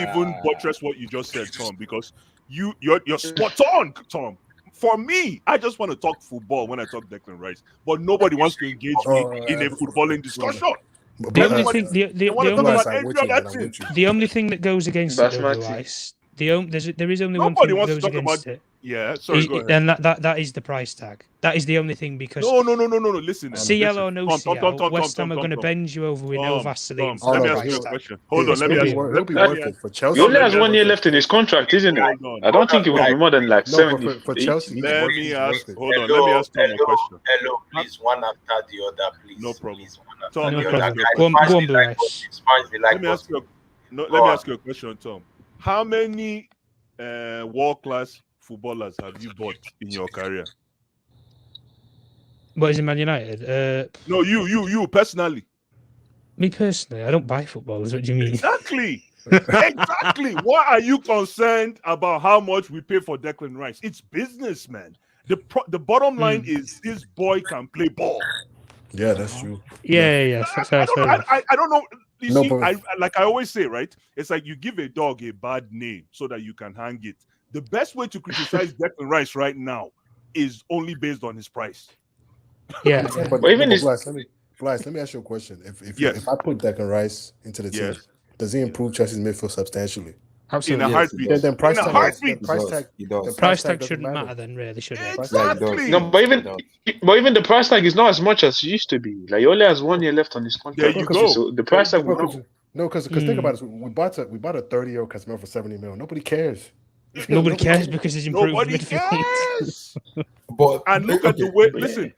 even buttress what you just said, Tom, because you're spot on, Tom. For me, I just want to talk football when I talk Declan Rice, but nobody wants to engage me in a footballing discussion. The only thing that goes against it, Blue Eyes, there is only one thing that goes against it. Yeah, sorry, go ahead. And that is the price tag. That is the only thing because no. Listen, CL or no CL, West Ham are going to bend you over with no Vaseline. Let me ask you a question. Hold on, let me ask you. He'll be worth it for Chelsea. He only has 1 year left in his contract, isn't it? I don't think it will be more than like 70. For Chelsea. Let me ask Tom a question. Hello, please, one after the other, please. No problem. Tom, no problem. Go on, Blue Eyes. Let me ask you a question, Tom. How many world-class footballers have you bought in your career? What is in Man United? No, you personally. Me personally, I don't buy footballers. What do you mean? Exactly. Why are you concerned about how much we pay for Declan Rice? It's business, man. The bottom line is this boy can play ball. Yeah, that's true. Yeah. I don't know. You see, like I always say, right? It's like you give a dog a bad name so that you can hang it. The best way to criticize Declan Rice right now is only based on his price. Yeah. But even Blythe, let me ask you a question. If I put Declan Rice into the team, does he improve Chelsea's midfield substantially? Absolutely. In a heartbeat. Then price tag shouldn't matter then, really, should it? Exactly. No, but even the price tag is not as much as it used to be. Like he only has 1 year left on his contract. There you go. So the price tag will No, because think about it. We bought a 30-year-old Casemiro for 70 mil. Nobody cares. Nobody cares because he's improved Nobody midfield. cares. But And look at the way. Listen.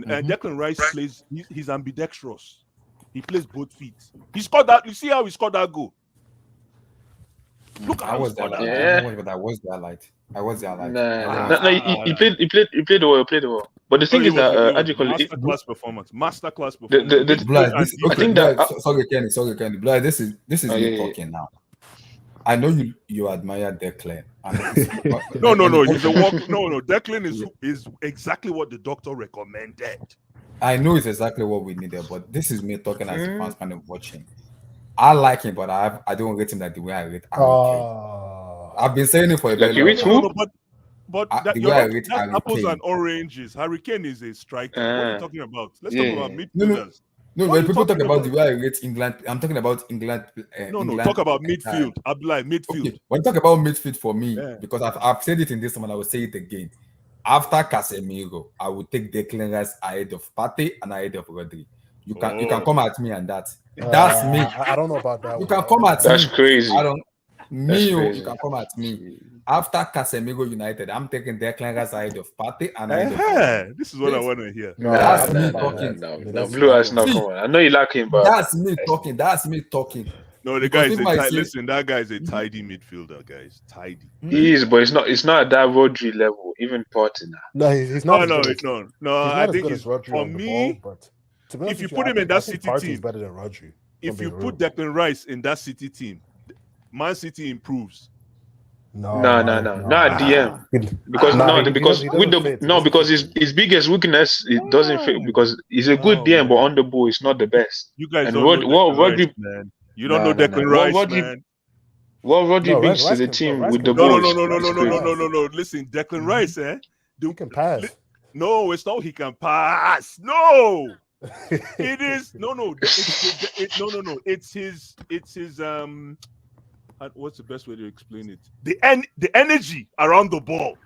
Mhm. Declan Rice plays. He's ambidextrous. He plays both feet. He scored that. You see how he scored that goal? Look at I how he was there. scored I that. don't know what I was there like. I was there like. He played well. But the thing is that how do you call it? Masterclass performance. Masterclass The- performance. the- the- Midfield Blood, and this, I okay, think Blood, that- sorry, Kenny. Blood, this is Oh, me yeah. talking now. I know you admire Declan. No. He's a walk. No. Declan is exactly what the doctor recommended. I know it's exactly what we needed, but this is me talking as a fans kind of watching. I like him, but I don't rate him like the way I rate Harry Kane. I've been saying it for a very long time. No, but The you're way I not, rate that's Harry apples Kane. and oranges. Harry Kane is a striker. What are you talking about? Let's talk about No, midfielders. No, What when are you people talk talking about the way I rate England, I'm talking about England. No, England talk about midfield. Abdullah, midfield. Okay. When you talk about midfield for me, Yeah. because I've said it in this one, I will say it again. After Casemiro, I would take Declan Rice ahead of Partey and ahead of Rodri. You can come at me and that. That's me. I don't know about that. You one. can come at That's me. crazy. I don't. That's You crazy. can come at me. After Casemiro United, I'm taking Declan Rice ahead of Partey and ahead of Rodri. This is what I want to hear. No, That's I don't me know about talking. that. No, That's- Blue Eyes, no, See, come on. I know you like him, but That's me talking. That's me talking. No, the Because guy is people might say- listen, that guy is a tidy midfielder, guys. Tidy. he is, but it's not at that Rodri level. Even Porter now. No, he's not. as good as- No. He's I not as think good he's as Rodri for on the me. ball, but to be honest If you with put him I in that think City Partey's team- better than Rodri. If you being put real. Declan Rice in that City team, Man City improves. No, Not at DM. Because he doesn't fit. because his biggest weakness it doesn't fit because he's a good No, DM, man. but on the ball it's not the best. You guys And don't what- know what Declan Rodri- Rice, man. You don't Nah, know nah, Declan nah. Rice, What Rodri- man. What Rodri No, brings Rice to the can- team Rice with can- the No, ball no. Listen, Declan Rice, He can pass. No, it's not he can pass. No, it is no. It's his what's the best way to explain it? The energy around the ball.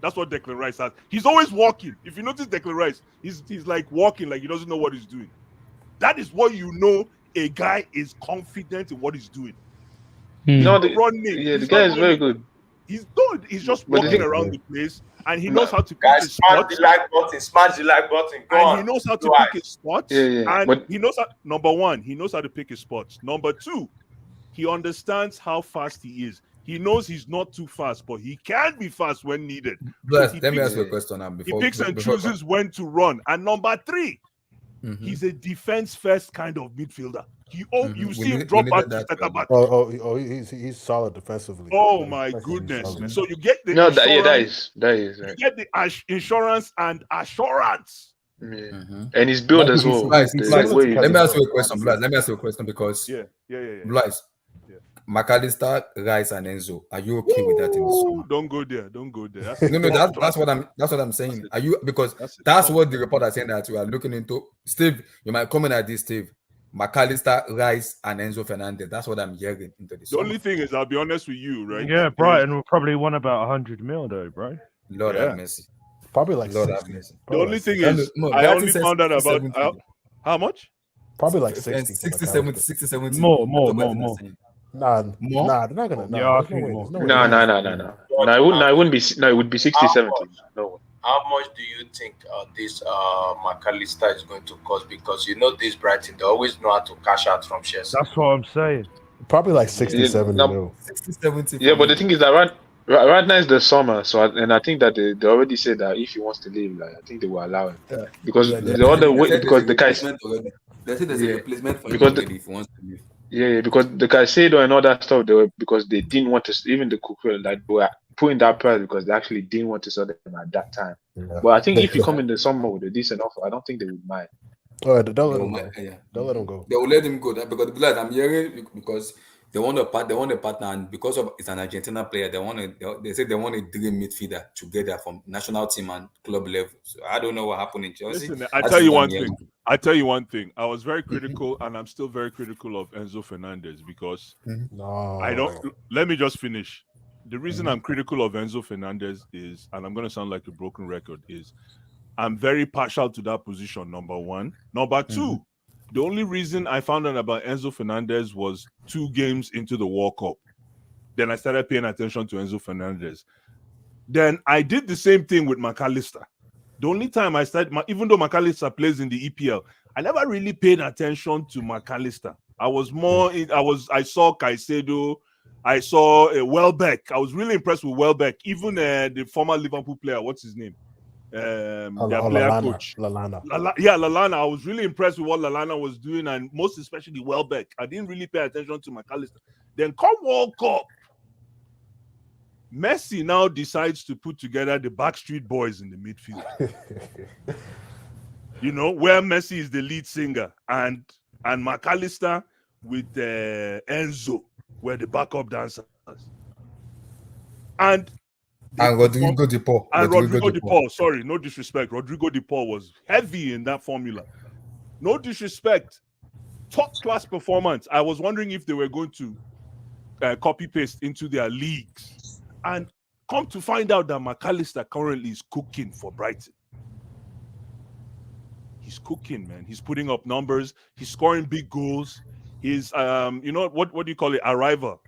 That's what Declan Rice has. He's always walking. If you notice Declan Rice, he's like walking like he doesn't know what he's doing. That is what you know a guy is confident in what he's doing. No, He's running. the He's guy not is very running. good. He's good. He's just But the walking thing- around the place, and he knows how to pick Guys, his smash spots. the like button. Smash the like button. Go And on. he knows how to Go on. pick his spots. Yeah. And But he knows how, number one, he knows how to pick his spots. Number two, he understands how fast he is. He knows he's not too fast, but he can be fast when needed. Bless, He let me picks- ask you a question now. He Before, picks and before- chooses when to run. And number three, Mhm. he's a defense first kind of midfielder. You We see him need- drop we back needed to that center to back. He's solid defensively. Oh Like, my especially goodness, solid. man. So you get the no, insurance, that is you get the insurance and assurance. yeah. Mhm. And his build as well. Bless, The Bless, way he- let me ask you a question, Bless. Let me ask you a question because Yeah. Bless, Yeah. McAllister, Rice, and Enzo. Are you okay with that in the summer? Don't go there. Don't go there. That's what I'm saying. Are you because That's that's it. what the report is saying that we are looking into. Steve, you might comment at this, Steve. McAllister, Rice, and Enzo Fernandez. That's what I'm hearing into the The summer. only thing is, I'll be honest with you, right? Yeah, Brighton will probably want about 100 mil though, bro. Lord Yeah. have mercy. Probably like Lord 60. have mercy. The Probably only like thing 60. is, No, I that only is says found out 60, about 70. how much? Probably like 60. 60, for 70, McAllister. 60, 70. More. Nah, More? they're not gonna. Nah, Yeah, I there's no think way. more. There's no way. No. No, it wouldn't be. No, it would be 60, 70. No. How much do you think this McAllister is going to cost? Because you know this Brighton, they always know how to cash out from shares. That's what I'm saying. Probably like 60, Yeah, 70 no. mil. 60, 70. Yeah, but the thing is that right now is the summer, so I think that they already said that if he wants to leave, like I think they will allow him because the other way because the guys They said there's Yeah. a replacement for him Because the- already if he wants to leave. yeah, because the Caicedo and all that stuff because they didn't want to even the Cucurella like they were putting that price because they actually didn't want to sell them at that time. Yeah. But I think if you come in the summer with a decent offer, I don't think they would mind. Oh, don't let They him will go. ma- yeah. Don't let him go. They will let him go. Because blood, I'm hearing because they want a partner, and because of it's an Argentina player, they say they want a dream midfielder together from national team and club level. So I don't know what happened in Chelsea. Listen, I That's tell you what one I'm hearing. thing. I tell you one thing. I was very critical, and I'm still very critical of Enzo Fernandez because No. I don't. Let me just finish. The reason I'm critical of Enzo Fernandez is, and I'm going to sound like a broken record, is I'm very partial to that position. Number one. Number two. The only reason I found out about Enzo Fernandez was 2 games into the World Cup. Then I started paying attention to Enzo Fernandez. Then I did the same thing with McAllister. The only time I started, even though McAllister plays in the EPL, I never really paid attention to McAllister. I was more, I saw Caicedo, I saw Welbeck. I was really impressed with Welbeck. Even the former Liverpool player, what's his name? Their player coach. Lallana. Lallana. I was really impressed with what Lallana was doing, and most especially Welbeck. I didn't really pay attention to McAllister. Then come World Cup, Messi now decides to put together the Backstreet Boys in the midfield. Where Messi is the lead singer and McAllister with Enzo were the backup dancers. And Rodrigo de Paul. Rodrigo de Paul. Sorry, no disrespect. Rodrigo de Paul was heavy in that formula. No disrespect. Top class performance. I was wondering if they were going to copy paste into their leagues. And come to find out that McAllister currently is cooking for Brighton. He's cooking, man. He's putting up numbers. He's scoring big goals. He's, what do you call it? Arrival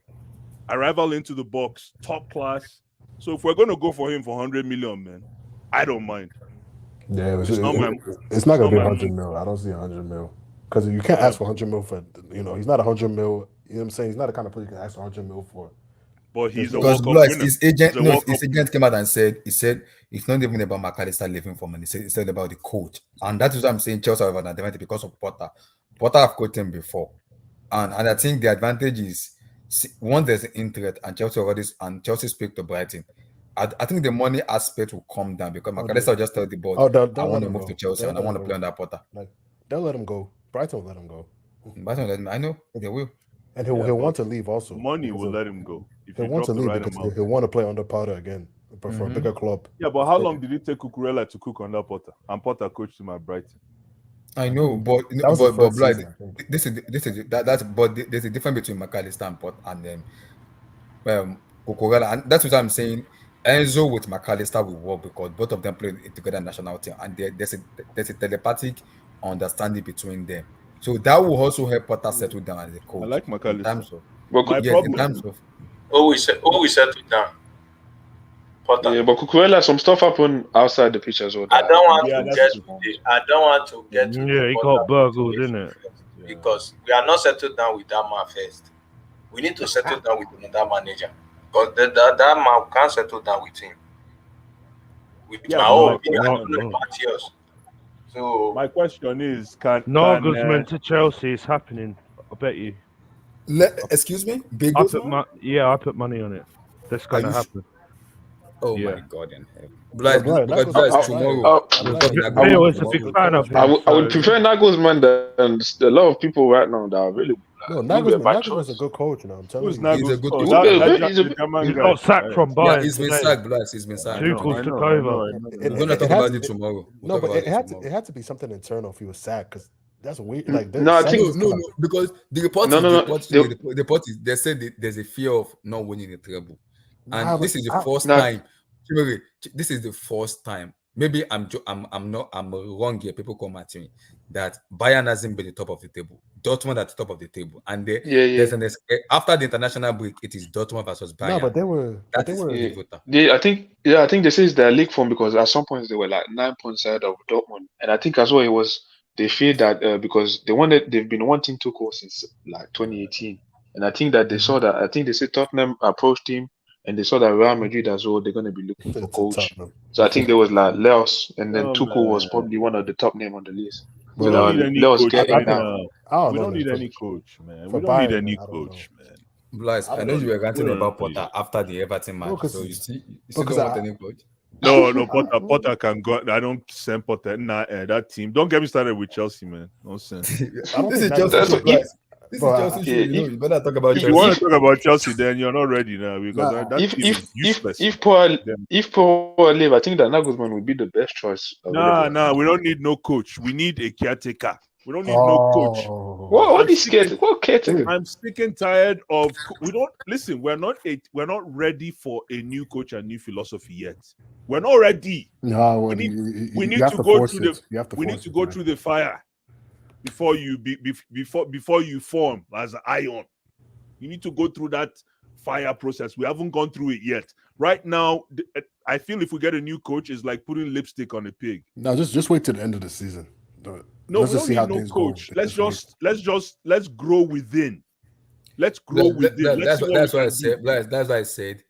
into the box. Top class. So if we're going to go for him for 100 million, man, I don't mind. Yeah, it's not going to be 100 mil. I don't see 100 mil. Because you can't ask for 100 mil for, he's not 100 mil. You know what I'm saying? He's not the kind of player you can ask for 100 mil for. But he's because his agent came out and said it's not even about McAllister leaving for money. He said about the coach, and that is what I'm saying. Chelsea have an advantage because of Potter. Potter have coached him before, and I think the advantage is once there's an interest and Chelsea speak to Brighton. I think the money aspect will come down because McAllister will just tell the board, I want to move to Chelsea and I want to play under Potter. Like they'll let him go. Brighton will let him go. Brighton will let him. I know they will. And he'll want to leave also. Money will let him go. He'll want to leave because he'll want to play under Potter again for a bigger club. Yeah, but how long did it take Cucurella to cook under Potter? And Potter coached him at Brighton. I know, but there's a difference between McAllister and Potter and Cucurella, and that's what I'm saying. Enzo with McAllister will work because both of them play together in national team, and there's a telepathic understanding between them. So that will also help Potter settle down as a coach. I like McAllister. In terms of, we settle down. Potter. Yeah, but Cucurella, some stuff happened outside the pitch as well. I don't want to get to he got burgled, didn't it? Because we are not settled down with that man first. We need to settle down with another manager. Because that man can't settle down with him. With my own opinion, I don't know about yours. So my question is, Nagelsmann to Chelsea is happening. I bet you. Excuse me? I put money on it. That's going to happen. Oh my God! Tomorrow. I was a big fan of him. I would prefer Nagelsmann than a lot of people right now that are really. No, Nagelsmann's a good coach. I'm telling you, he's a good coach. He got sacked from Bayern. Yeah, he's been sacked, Blacks. He's been sacked. Tuchel took over. We're going to talk about it tomorrow. No, but it had to be something internal if he was sacked because that's weird. Like no, because the report is they said there's a fear of not winning the treble, and this is the first time. This is the first time. Maybe I'm wrong here. People come at me that Bayern hasn't been at the top of the table. Dortmund at the top of the table, and there's after the international break, it is Dortmund versus Bayern. No, but they were. I think they say it's their league form because at some points they were like 9 points ahead of Dortmund, and I think as well it was they feel that because they've been wanting Tuchel since like 2018, and I think that they saw that. I think they said Tottenham approached him. And they saw that Real Madrid as well, they're going to be looking for coach. So I think there was like Leos, and then Tuchel was probably one of the top names on the list. We don't need any coach right now. We don't need any coach, man. We don't need any coach, man. Blaise, I know you were ranting about Potter after the Everton match. So you don't want any coach? No, Potter can go. I don't send Potter. That team. Don't get me started with Chelsea, man. Nonsense. This is Chelsea. You better talk about Chelsea. If you want to talk about Chelsea, then you're not ready now because that team is useless. If Paul leave, I think that Nagelsmann would be the best choice. Nah, we don't need no coach. We need a caretaker. We don't need no coach. What is caretaker? I'm sick and tired of. We're not ready for a new coach and new philosophy yet. We're not ready. No, we need to go through the fire. Before you form as an iron, you need to go through that fire process. We haven't gone through it yet. Right now, I feel if we get a new coach, it's like putting lipstick on a pig. No, just wait till the end of the season. No, Let's we just don't see need how no things coach. go. Let's grow within. Let's grow within. Let's see what That's we why I can do. said. That's why I said.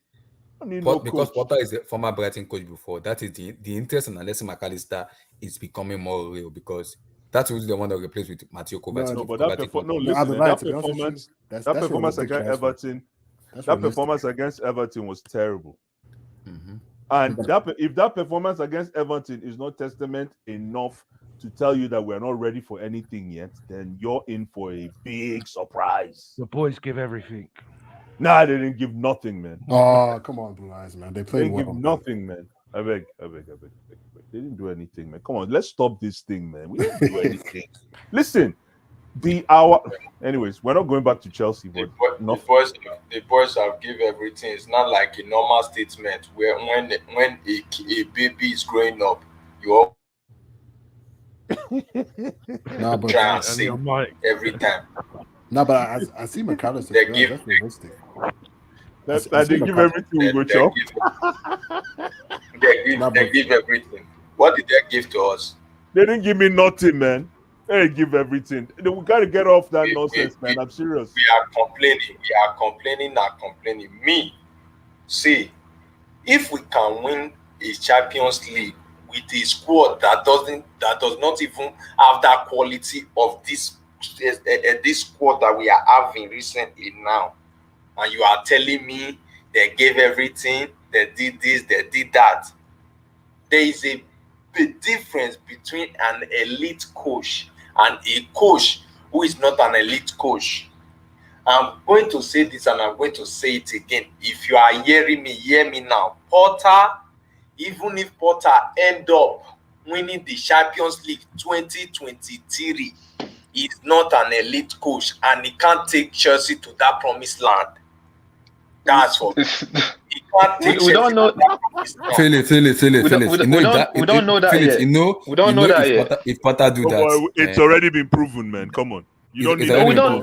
I don't need no Because coach. Potter is a former Brighton coach before. That is the interest in Alexis McAllister is becoming more real because that's who's the one that replaced with Mateo Kovacic. No, but I've been listen, lying, that to be honest with you. performance, That's that performance realistic against transfer. Everton, That's that realistic. performance against Everton was terrible. Mm-hmm. And if that performance against Everton is not testament enough to tell you that we're not ready for anything yet, then you're in for a big surprise. The boys give everything. Nah, they didn't give nothing, man. Oh, come on, Blue Eyes, man. They They played didn't well. give nothing, man. I beg. They didn't do anything, man. Come on, let's stop this thing, man. We didn't do anything. Listen, anyways, we're not going back to Chelsea, but the boys have give everything. It's not like a normal statement where when a baby is growing up, you all Nah, but try and sing every time. No, but I see McAllister. They That's give- realistic. they give everything we go chop. They give everything. What did they give to us? They didn't give me nothing, man. They give everything. We gotta get off that nonsense, man. I'm serious. We are complaining. Me, see, if we can win a Champions League with a squad that does not even have that quality of this squad that we are having recently now, and you are telling me they gave everything, they did this, they did that. There is a big difference between an elite coach and a coach who is not an elite coach. I'm going to say this and I'm going to say it again. If you are hearing me, hear me now. Potter, even if Potter end up winning the Champions League 2023, he's not an elite coach and he can't take Chelsea to that promised land. That's for me. He can't take We don't know. Felix. We don't know that yet. We don't know that yet. If Potter do that, it's already been proven, man. Come on, you don't need. We don't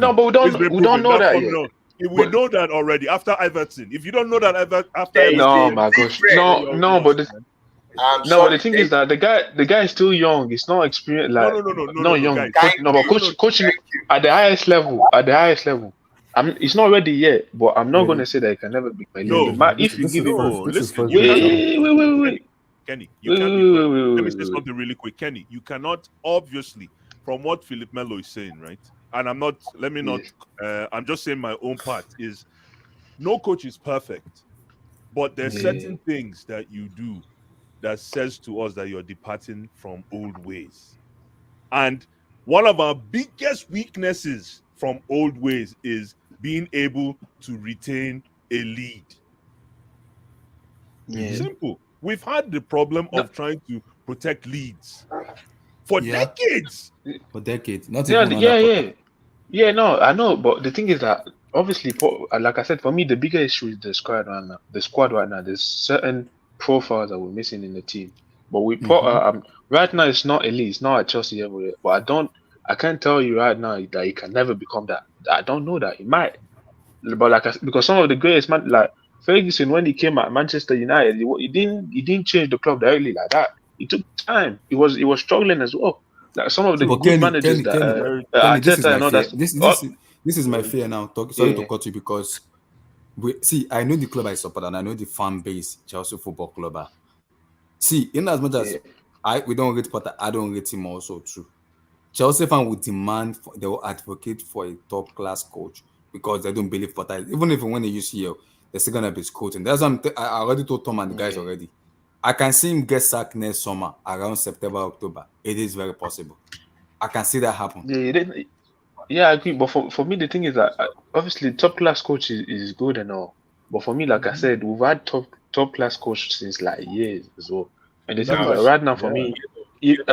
know that yet. We know that already after Everton. If you don't know that after Everton, no, my gosh, no. But the thing is that the guy is still young. He's not experienced. Like not young. Coaching at the highest level. It's not ready yet, but I'm not going to say that it can never be my leader. If you give him, wait, Kenny, let me say something really quick. Kenny, you cannot obviously, from what Philip Melo is saying, right? And I'm not. Let me not. I'm just saying my own part is. No coach is perfect, but there's certain things that you do that says to us that you're departing from old ways, and one of our biggest weaknesses from old ways is being able to retain a lead. Simple. We've had the problem of trying to protect leads for decades. Not even no, I know, but the thing is that obviously, like I said, for me the bigger issue is the squad right now. There's certain profiles that we're missing in the team, but we right now it's not elite. It's not at Chelsea level yet. But I can't tell you right now that he can never become that. I don't know that he might, but because some of the greatest man, like Ferguson, when he came at Manchester United, he didn't change the club directly like that. It took time. He was struggling as well. Like some of the good managers this is my fear now. Sorry to cut you because I know the club I support and I know the fan base Chelsea Football Club. See, in as much as we don't rate Potter, I don't rate him also too. Chelsea fan would demand, they will advocate for a top class coach because they don't believe Potter. Even if when they use UCL, they're still gonna be scouting. That's what I already told Tom and the guys already. I can see him get sacked next summer around September, October. It is very possible. I can see that happen. I agree. But for me, the thing is that obviously top class coach is good and all. But for me, like I said, we've had top class coach since like years as well. And the thing is that right now, for me, even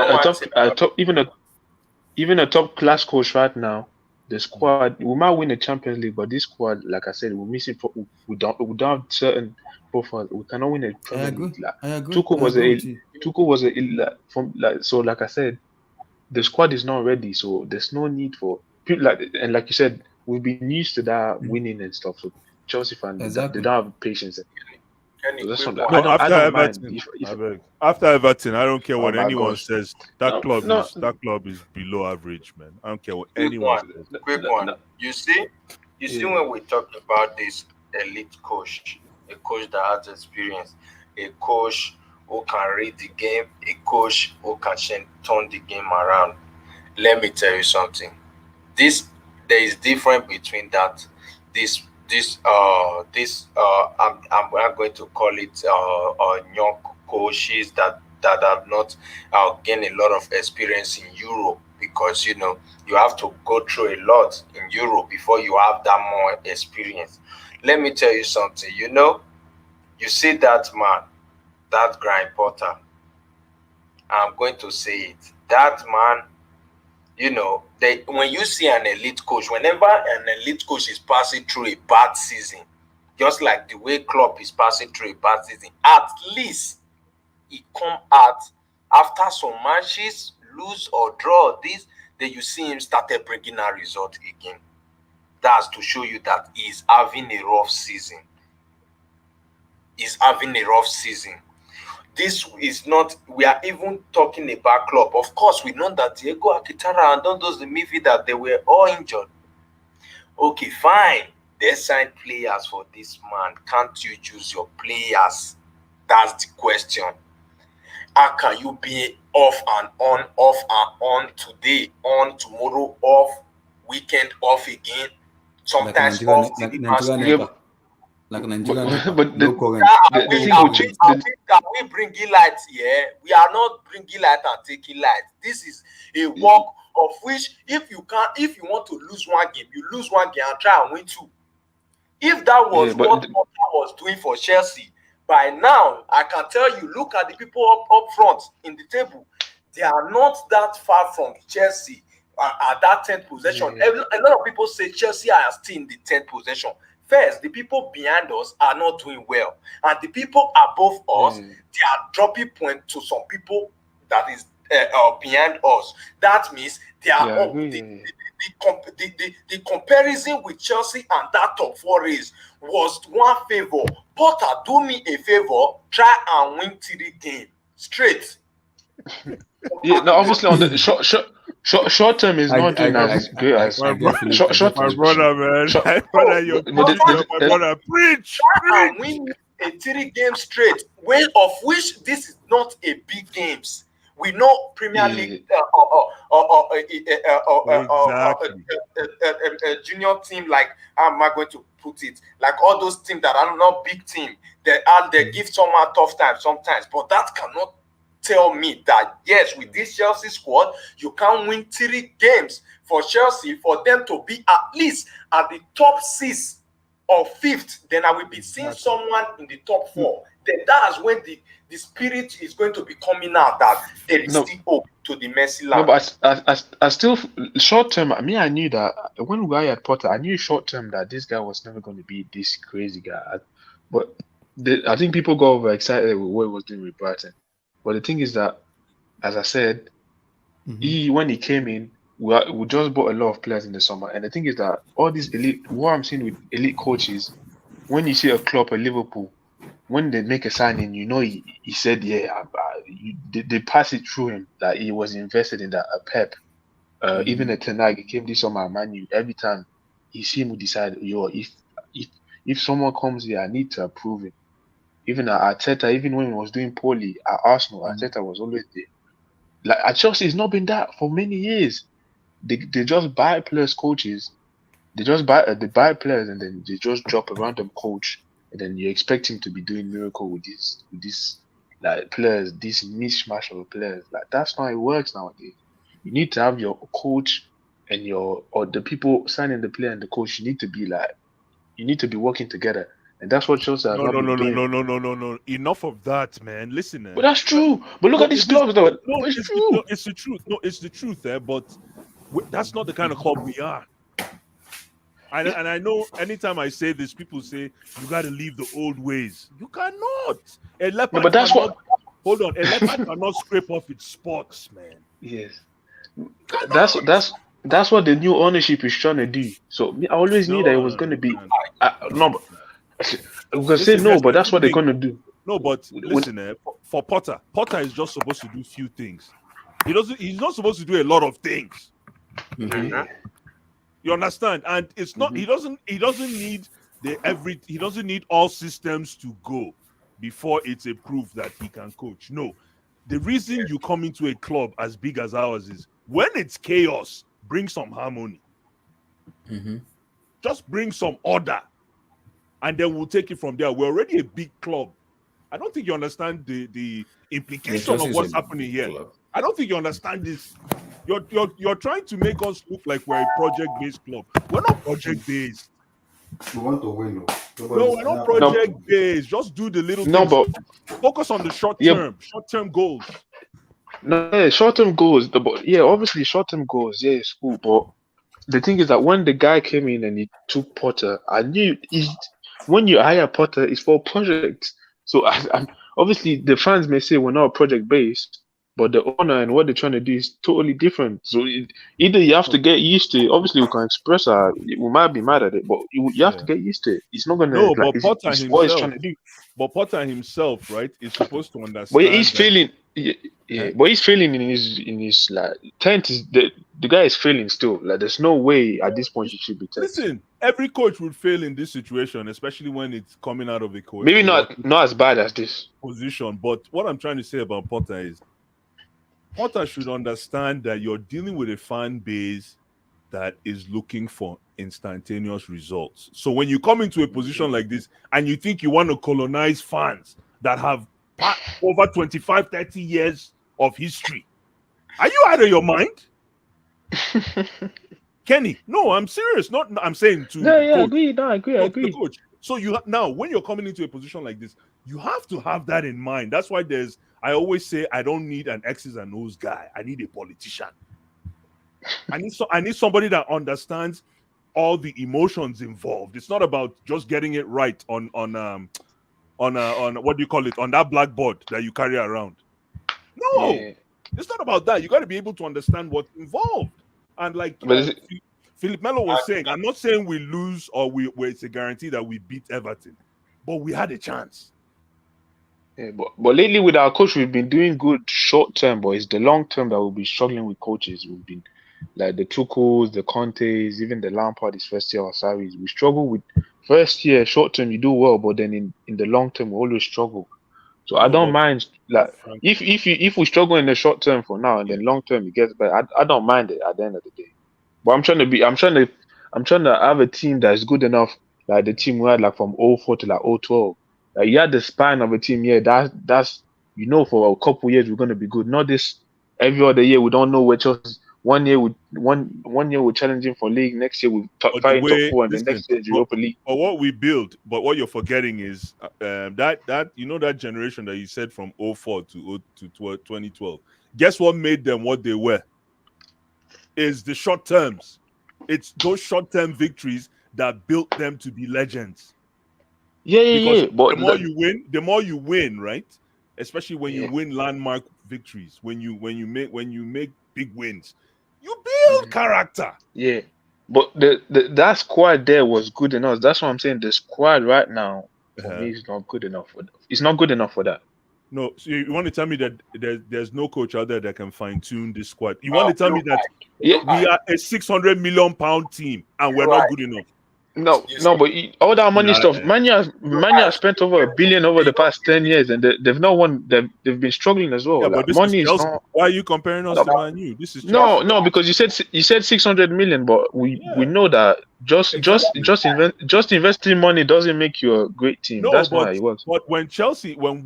a top class coach right now, the squad we might win the Champions League, but this squad, like I said, we're missing. We don't have certain profiles. We cannot win a Premier League. Tuchel was so like I said, the squad is not ready. So there's no need for people like you said, we've been used to that winning and stuff. So Chelsea fan, they Exactly. don't have patience. Kenny, So that's quick something one. No, I after don't mind Everton, if I beg. After Everton, I don't care oh what my anyone gosh. says. That No, club no, is below average, man. I don't care what Quick anyone one. says. Quick no, one. no, You see, yeah. when we talk about this elite coach, a coach that has experience, a coach who can read the game, a coach who can turn the game around. Let me tell you something. This There is difference between that. I'm going to call it young coaches that have not gained a lot of experience in Europe, because you have to go through a lot in Europe before you have that more experience. Let me tell you something. You see that man, that Graham Potter. I'm going to say it. That man, when you see an elite coach, whenever an elite coach is passing through a bad season, just like the way Klopp is passing through a bad season, at least he come out after some matches, lose or draw this, then you see him started bringing a result again. That's to show you that he's having a rough season. He's having a rough season. This is not, we are even talking about club. Of course, we know that Diego Akitara and all those the midfield, they were all injured. Okay, fine. They signed players for this man. Can't you choose your players? That's the question. How can you be off and on today, on tomorrow, off, weekend off again, Like a sometimes Nigerian, off like three matches? Nigerian Yeah, NEPA, like a Nigerian NEPA. but No current. the thing is Can we bringing light here? We are not bringing light and taking light. This is a work of which, if you want to lose one game, you lose one game and try and win two. If that yeah, was what Potter was doing for Chelsea, by now I can tell you, look at the people up front in the table. They are not that far from Chelsea at that 10th possession. yeah, A lot of people say Chelsea are still in the 10th possession. First, the people behind us are not doing well, and the people above us, yeah, they are dropping points to some people that is behind us. That means they are yeah, I up. agree. Yeah, The comparison with Chelsea and that top four race was one favor. Potter, do me a favor, try and win 3 games straight. yeah. No, obviously on the short term is not doing as great as My brother, short my term. brother, man. Short, My brother, you're but preaching, my brother. Preach, Try and preach. win a 3 games straight, of which this is not a big games. We know Premier yeah, League Exactly. junior team, like, how am I going to put it? Like all those teams that are not big team, they give someone tough time sometimes, but that cannot tell me that yes, with this Chelsea squad, you can win 3 games. For Chelsea, for them to be at least at the top 6 or 5th, then I will be seeing someone in the top 4. Then that's when the spirit is going to be coming out that there is no, still hope to the Messi no. land. But I still short term. I mean, I knew that when we hired Potter, I knew short term that this guy was never going to be this crazy guy. But I think people got overexcited with what he was doing with Brighton. But the thing is that, as I said, when he came in, we just bought a lot of players in the summer. And the thing is that all these elite, what I'm seeing with elite coaches, when you see a Klopp at Liverpool, when they make a signing, he said, yeah, they pass it through him that he was invested in that. Pep, even a Ten Hag, he came this summer, Man U, every time you see him decide, if someone comes here, I need to approve him. Even at Arteta, even when he was doing poorly at Arsenal, Arteta was always there. Like at Chelsea, it's not been that for many years. They just buy players, coaches. They just buy players, and then they just drop a random coach, and then you expect him to be doing miracle with this like players, this mishmash of players. Like that's not how it works nowadays. You need to have your coach and or the people signing the player and the coach. You need to be working together, and that's what Chelsea has No, not no, been no, no, doing. no, no, no, no, no. Enough of that, man. Listen, But that's true. But look no, at these clubs, though. no, It's true. no, it's the truth. No, it's the truth, but that's not the kind of club we are. And I know anytime I say this, people say you got to leave the old ways. You cannot. A leopard but that's cannot. what. Hold on, a leopard cannot scrape off its spots, man. Yes. That's what the new ownership is trying to do. So I always knew that it was No, going to be man. no. We can say Listen, no, there's but that's certain what they're things. gonna do. No, but When- listen, for Potter is just supposed to do few things. He's not supposed to do a lot of things. yeah. You understand? And it's not. He doesn't need he doesn't need all systems to go before it's a proof that he can coach. No, the reason you come into a club as big as ours is when it's chaos, bring some harmony. Just bring some order, and then we'll take it from there. We're already a big club. I don't think you understand the implication of what's happening here. I don't think you understand this. You're trying to make us look like we're a project-based club. We're not project-based. We want to win. No, we're not project-based. Just do the little No, things. but Focus on the short-term goals. no, yeah, short-term goals. Obviously short-term goals. Yeah, it's cool. But the thing is that when the guy came in and he took Potter, I knew when you hire Potter, it's for projects. So I'm obviously the fans may say we're not project-based, but the owner and what they're trying to do is totally different. So either you have to get used to it. Obviously, we can express we might be mad at it, but you have to get used to it. It's not gonna No, like but Potter it's himself, what he's trying to do. But Potter himself, right, is supposed to understand. But he's that- failing. Yeah, but he's failing in his like 10th is the guy is failing still. Like there's no way at this point he should be 10th. Listen, every coach would fail in this situation, especially when it's coming out of a coach. Maybe not as bad as this position. But what I'm trying to say about Potter is Potter should understand that you're dealing with a fan base that is looking for instantaneous results. So when you come into a position like this and you think you want to colonize fans that have over 25, 30 years of history, are you out of your mind? Kenny, no, I'm serious. I'm saying to I agree. No, I agree. The coach. So now when you're coming into a position like this, you have to have that in mind. That's why I always say I don't need an X's and O's guy. I need a politician. I need somebody that understands all the emotions involved. It's not about just getting it right on what do you call it, on that blackboard that you carry around. No, it's not about that. You got to be able to understand what's involved. And like Philip Melo was saying, I'm not saying we lose or where it's a guarantee that we beat Everton, but we had a chance. Yeah, but lately with our coach, we've been doing good short term, but it's the long term that we'll be struggling with coaches. We've been like the Tuchels, the Contes, even the Lampard his first year or Sarri's. We struggle with first year short term. You do well, but then in the long term, we always struggle. So I don't mind like if we struggle in the short term for now and then long term it gets better. I don't mind it at the end of the day. But I'm trying to have a team that's good enough, like the team we had like from 04 to like 012. Like you had the span of a team, that's for a couple years we're gonna be good. Not this every other year we don't know where Chelsea. One year we're challenging for league, next year we're fighting top 4, and the next year Europa League. But what we build, but what you're forgetting is that generation that you said from 04 to 2012. Guess what made them what they were? Is the short terms. It's those short-term victories that built them to be legends. Yeah. But the more you win, right? Especially when you win landmark victories, when you make big wins, you build character. Yeah. But that squad there was good enough. That's what I'm saying. The squad right now for me is not good enough. It's not good enough for that. No, so you want to tell me that there's no coach out there that can fine-tune this squad? You want to tell me that we are a £600 million team and we're not good enough? No, but all that money stuff. Man has spent over $1 billion over the past 10 years, and they've not won. They've been struggling as well. Yeah, like, but this money is Chelsea. not. Why are you comparing us to Man U? This is Chelsea. No, because you said 600 million, but we know that just investing money doesn't make you a great team. That's not how it works. But when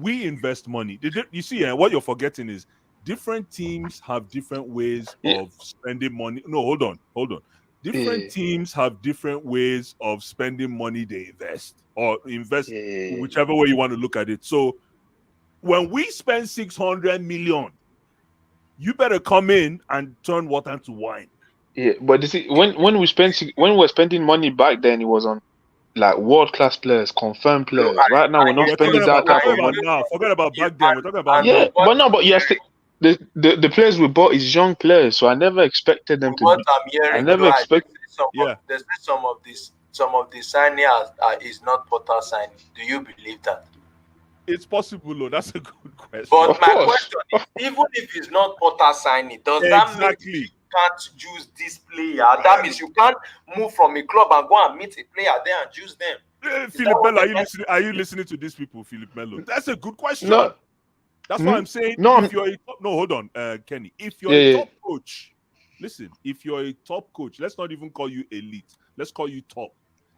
we invest money, you see, what you're forgetting is different teams have different ways of spending money. No, hold on. Different teams have different ways of spending money they invest whichever way you want to look at it. So when we spend 600 million, you better come in and turn water into wine. Yeah, but you see, when we were spending money back then, it was on like world-class players, confirmed players. Right now, we're not spending that type of money. Forget about back then. We're talking about but yes. The players we bought is young players, so I never expected them to. What I'm hearing, I never expected. There's been some of these some of the signing is not Potter signing. Do you believe that? It's possible, though. That's a good question. But Of my course. question is, even if it's not Potter signing, does that mean Exactly. you can't use this player? That means you can't move from a club and go and meet a player there and use them. Philip Melo, are you listening to these people, Philip Melo? That's a good question. No. That's why I'm saying No, if you're a top, no, hold on, Kenny. If you're Yeah, a yeah. top coach, listen, if you're a top coach, let's not even call you elite. Let's call you top.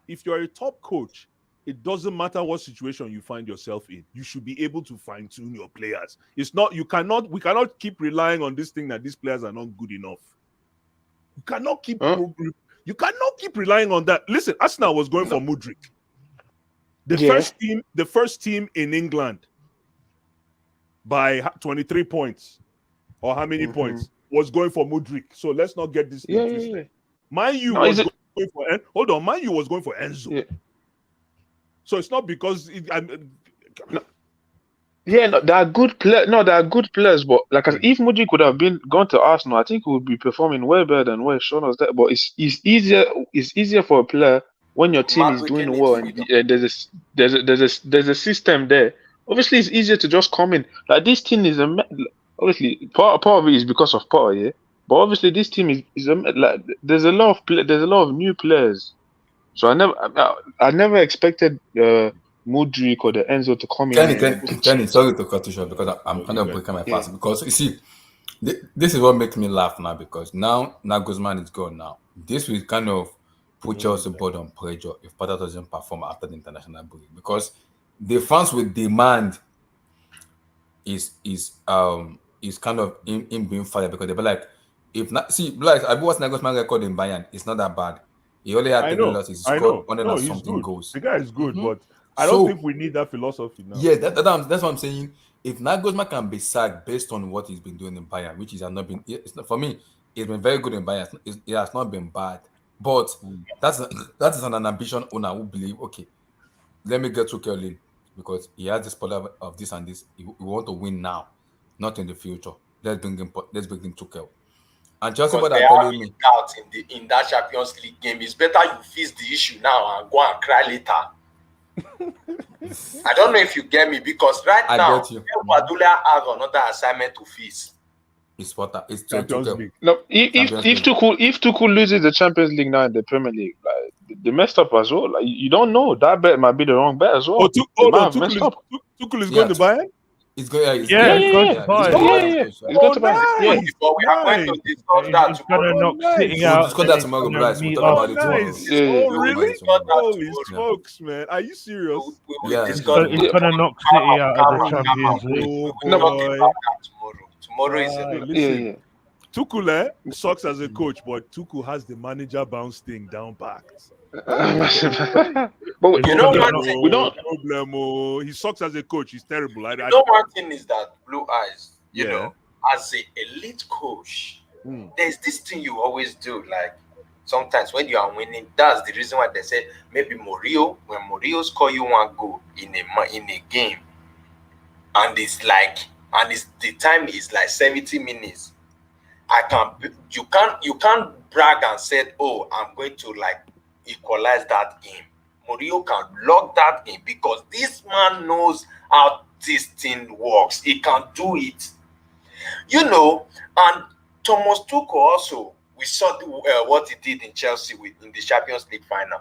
If you're a top coach, it doesn't matter what situation you find yourself in. You should be able to fine-tune your players. It's not, we cannot keep relying on this thing that these players are not good enough. You cannot keep relying on that. Listen, Arsenal was going for Mudryk. The first team in England by 23 points or how many points was going for Mudryk. So let's not get this thing twisted. Man U was going for Man U was going for Enzo. Yeah. So it's not because there are good players. No, there are good players, but if Mudryk would have gone to Arsenal, I think he would be performing way better than where Sean was there. But it's easier. It's easier for a player when your team is doing well and there's a system there. Obviously, it's easier to just come in. Like this team is obviously part of it is because of Potter, yeah. But obviously, this team is there's a lot of new players. So I never expected Mudryk or the Enzo to come in. Kenny, sorry to cut you short because I'm kind of breaking my fast. Because you see, this is what makes me laugh now because now Nagelsmann is gone now. This will kind of put Chelsea board on pressure if Potter doesn't perform after the international break because the fans will demand is kind of in being fired because they'll be like, if not, see, like I watched Nagelsmann record in Bayern, it's not that bad. He only had 3 losses. He scored 100 something goals. The guy is good, but I don't think we need that philosophy now. Yeah, that's what I'm saying. If Nagelsmann can be sacked based on what he's been doing in Bayern, which has not been, it's not, for me, it's been very good in Bayern. It has not been bad, but that is an ambition owner who believe, okay, let me get Tuchel in because he has this product of this and this. We want to win now, not in the future. Let's bring in Tuchel. And Chelsea, what are telling me out in that Champions League game, it's better you fix the issue now and go and cry later. I don't know if you get me because now Guardiola has another assignment to fix. It's what it's Champions League. No, if Tuchel loses the Champions League now in the Premier League, like they messed up as well. Like you don't know, that bet might be the wrong bet as well. Tuchel is going to Bayern. He's going. He's going to Bayern. But we are going to discuss that tomorrow. We'll discuss that tomorrow, guys. We'll talk about it tomorrow. Oh, really? Holy smokes, man! Are you serious? It's gonna knock City out of the Champions League. Tomorrow is Tuchel sucks as a coach, but Tuchel has the manager bounce thing down packed. But you know one thing, we don't problem. He sucks as a coach. He's terrible. You know one thing is that Blue Eyes, you know, as an elite coach, there's this thing you always do. Like sometimes when you are winning, that's the reason why they say maybe when Mourinho score you 1 goal in a game, and the time is like 70 minutes. You can't brag and say, oh, I'm going to like equalize that game. Mourinho can lock that game because this man knows how this thing works. He can do it. You know, and Thomas Tuchel also, we saw what he did in Chelsea in the Champions League final.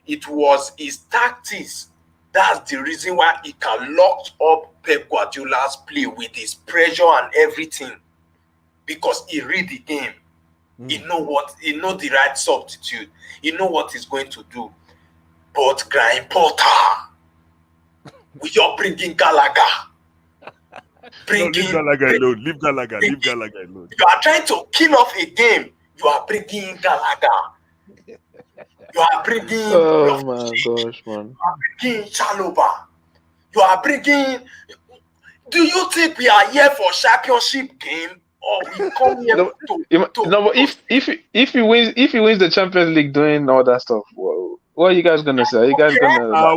It was his tactics. That's the reason why he can lock up Pep Guardiola's play with his pressure and everything. Because he read the game. He know the right substitute. He know what he's going to do. But Graham Potter, you're bringing Gallagher. Leave Gallagher alone. Leave Gallagher alone. You are trying to kill off a game. You are bringing Gallagher. You are bringing. Oh my gosh, man. You are bringing Chalobah. You are bringing. Do you think we are here for championship game? Or we come here but if he wins the Champions League doing all that stuff, what are you guys gonna say? Are you guys gonna? I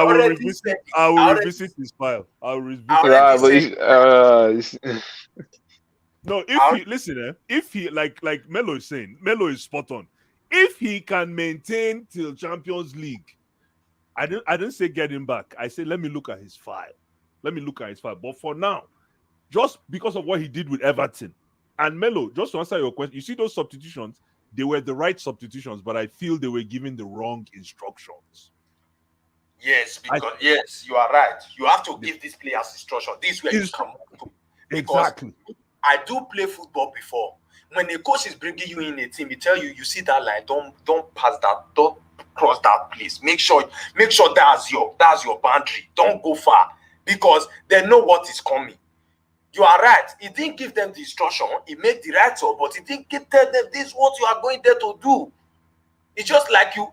will revisit his file. I will revisit. No, if he like Melo is saying, Melo is spot on. If he can maintain till Champions League, I didn't say get him back. I say let me look at his file. But for now, just because of what he did with Everton and Melo, just to answer your question, you see those substitutions, they were the right substitutions, but I feel they were given the wrong instructions. Yes, because yes, you are right. You have to give these players instruction. This is where you come to. Exactly. I do play football before. When a coach is bringing you in a team, he tell you see that line, don't pass that, don't cross that place. Make sure that's your boundary. Don't go far because they know what is coming. You are right. He didn't give them the instruction. He made the right up, but he didn't tell them this is what you are going there to do. It's just like you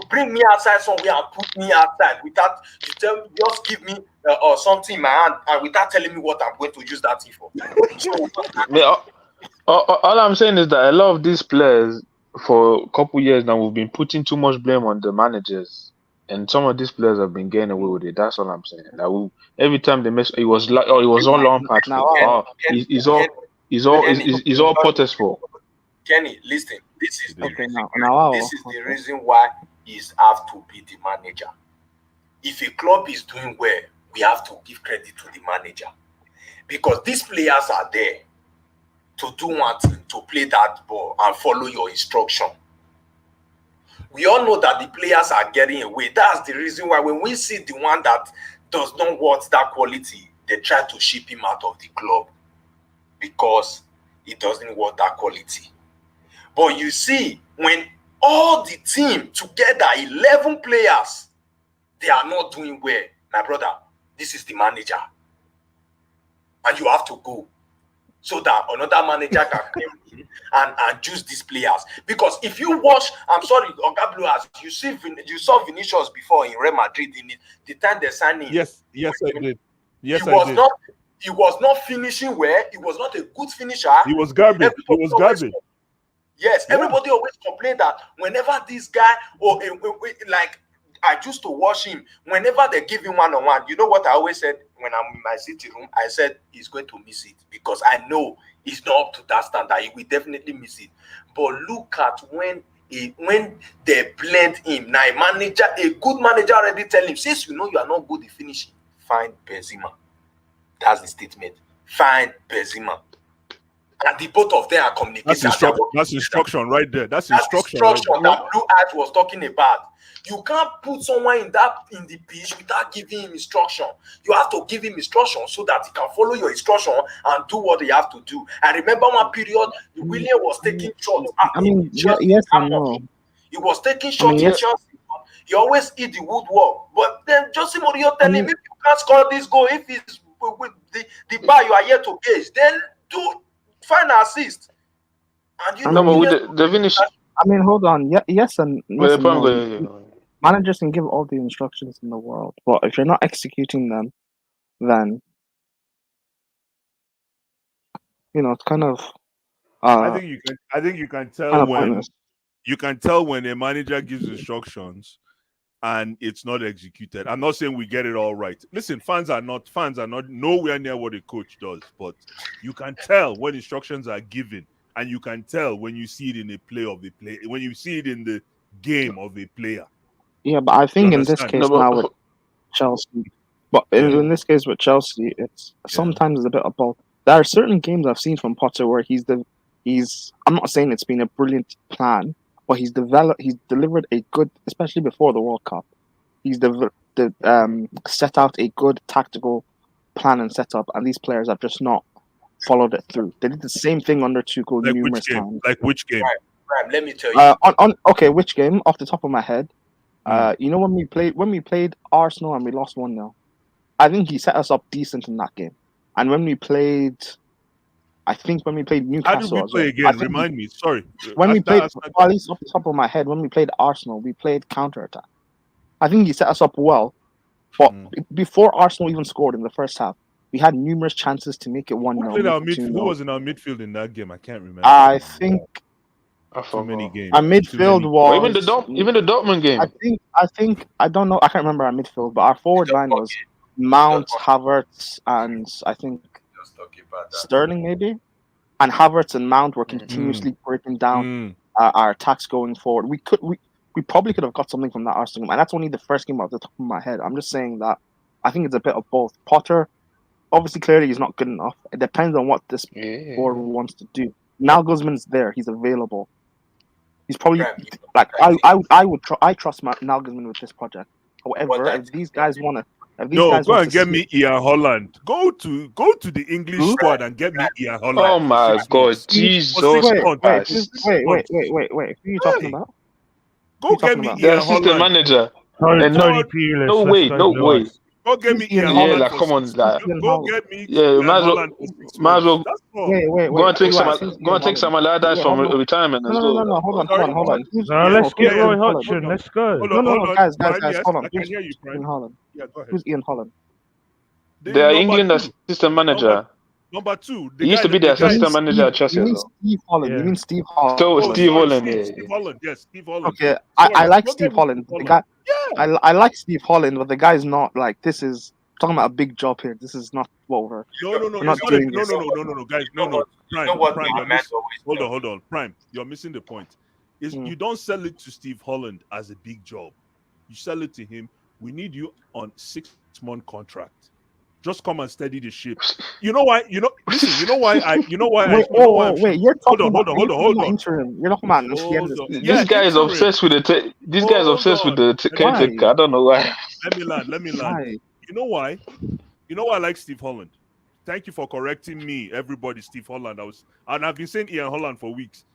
bring me outside somewhere and put me outside without you tell me, just give me or something in my hand and without telling me what I'm going to use that thing for. All I'm saying is that a lot of these players, for a couple years now, we've been putting too much blame on the managers, and some of these players have been getting away with it. That's all I'm saying. That every time they miss, it was like, oh, it was all Lampard's fault. It's all Potter's fault. Kenny, listen. This is the reason. This is the okay. reason why he's have to be the manager. If a club is doing well, we have to give credit to the manager because these players are there to do one thing, to play that ball and follow your instruction. We all know that the players are getting away. That's the reason why when we see the one that does not want that quality, they try to ship him out of the club because he doesn't want that quality. But you see, when all the team together, 11 players, they are not doing well, my brother, this is the manager. And you have to go so that another manager can come in and use these players. Because if you watch, I'm sorry, Oga Blue, as you saw Vinicius before in Real Madrid in the time they signed him. Yes, I did. Yes, he was not finishing well. He was not a good finisher. He was garbage. Yes, everybody always complained that whenever this guy like I used to watch him, whenever they give him one-on-one, you know what I always said when I'm in my sitting room? I said he's going to miss it because I know he's not up to that standard. He will definitely miss it. But look at when they blend him. Now a good manager already tell him, since you know you are not good at finishing, find Benzema. That's the statement. Find Benzema. And the both of them are communicating. That's instruction right there. That's instruction that Blue Eyes was talking about. You can't put someone in the pitch without giving him instruction. You have to give him instruction so that he can follow your instruction and do what he have to do. I remember one period, William was taking shots. Yes and no. He was taking shots in Chelsea. He always hit the woodwork. But then Jose Mourinho tell him, if you can't score this goal, if it's with the bar you are here to gauge, then find an assist. And you know, but the finish. Hold on. Yes and no. Managers can give all the instructions in the world, but if you're not executing them, then it's kind of. I think you can tell when you can tell when a manager gives instructions and it's not executed. I'm not saying we get it all right. Listen, fans are not nowhere near what a coach does, but you can tell when instructions are given, and you can tell when you see it in a play of the play, when you see it in the game of a player. Yeah, but I think in this case now with Chelsea, in this case with Chelsea, it's sometimes a bit of both. There are certain games I've seen from Potter where I'm not saying it's been a brilliant plan, but he's delivered a good, especially before the World Cup. He's set out a good tactical plan and setup, and these players have just not followed it through. They did the same thing under Tuchel numerous times. Like which game? Right, let me tell you. Which game? Off the top of my head, when we played Arsenal and we lost 1-0. I think he set us up decent in that game. And when we played Newcastle, how did we play again? Remind me. Sorry. When we played, at least off the top of my head, when we played Arsenal, we played counter-attack. I think he set us up well, but before Arsenal even scored in the first half, we had numerous chances to make it 1-0. Who was in our midfield in that game? I can't remember. I think so many games. Our midfield was even the Dortmund game. I think I don't know. I can't remember our midfield, but our forward line was Mount, Havertz, and I think Sterling maybe. And Havertz and Mount were continuously breaking down our attacks going forward. We probably could have got something from that Arsenal game, and that's only the first game off the top of my head. I'm just saying that I think it's a bit of both. Potter, obviously, clearly he's not good enough. It depends on what this board wants to do. Now Guzman's there; he's available. He's probably like I trust Nagelsmann with this project. However, if these guys want to, go and get me Ian Holland. Go to the English squad and get me Ian Holland. Oh my God, Jesus Christ! Wait! Who are you talking about? Go get me the Ian assistant Holland. manager. Tony Pulis. No way. Go get me Ian Yeah, Holland. like come on, like Go get me. yeah, Ian might as Holland well. for 6 Might as months. well That's all. Wait. Go and take some Allardyce from retirement as well. No, hold on. No, let's get Roy Hodgson. Let's go. No, guys, Brian, hold on. I can hear you, Brian. Ian Holland. Yeah, go ahead. Who's Ian Holland? They are England assistant manager. Number 2. He used to be the assistant manager at Chelsea as well. Steve Holland. Yeah. You mean Steve Holland? Steve Holland. Steve Holland. Yes, Steve Holland. Okay, I like Steve Holland. The guy, I like Steve Holland, but the guy's not like this is talking about a big job here. This is not what we're. No, not doing this. guys, no. Prime, hold on, Prime. You're missing the point. You don't sell it to Steve Holland as a big job. You sell it to him. We need you on 6-month contract. Just come and steady the ship. You know why? Listen. You know why? Wait. You're talking hold on. Interim. You're talking about the end of the season. This guy is obsessed with the. This guy is obsessed with the caretaker. I don't know why. Let me land. You know why? You know why I like Steve Holland? Thank you for correcting me, everybody. Steve Holland. I've been saying Ian Holland for weeks.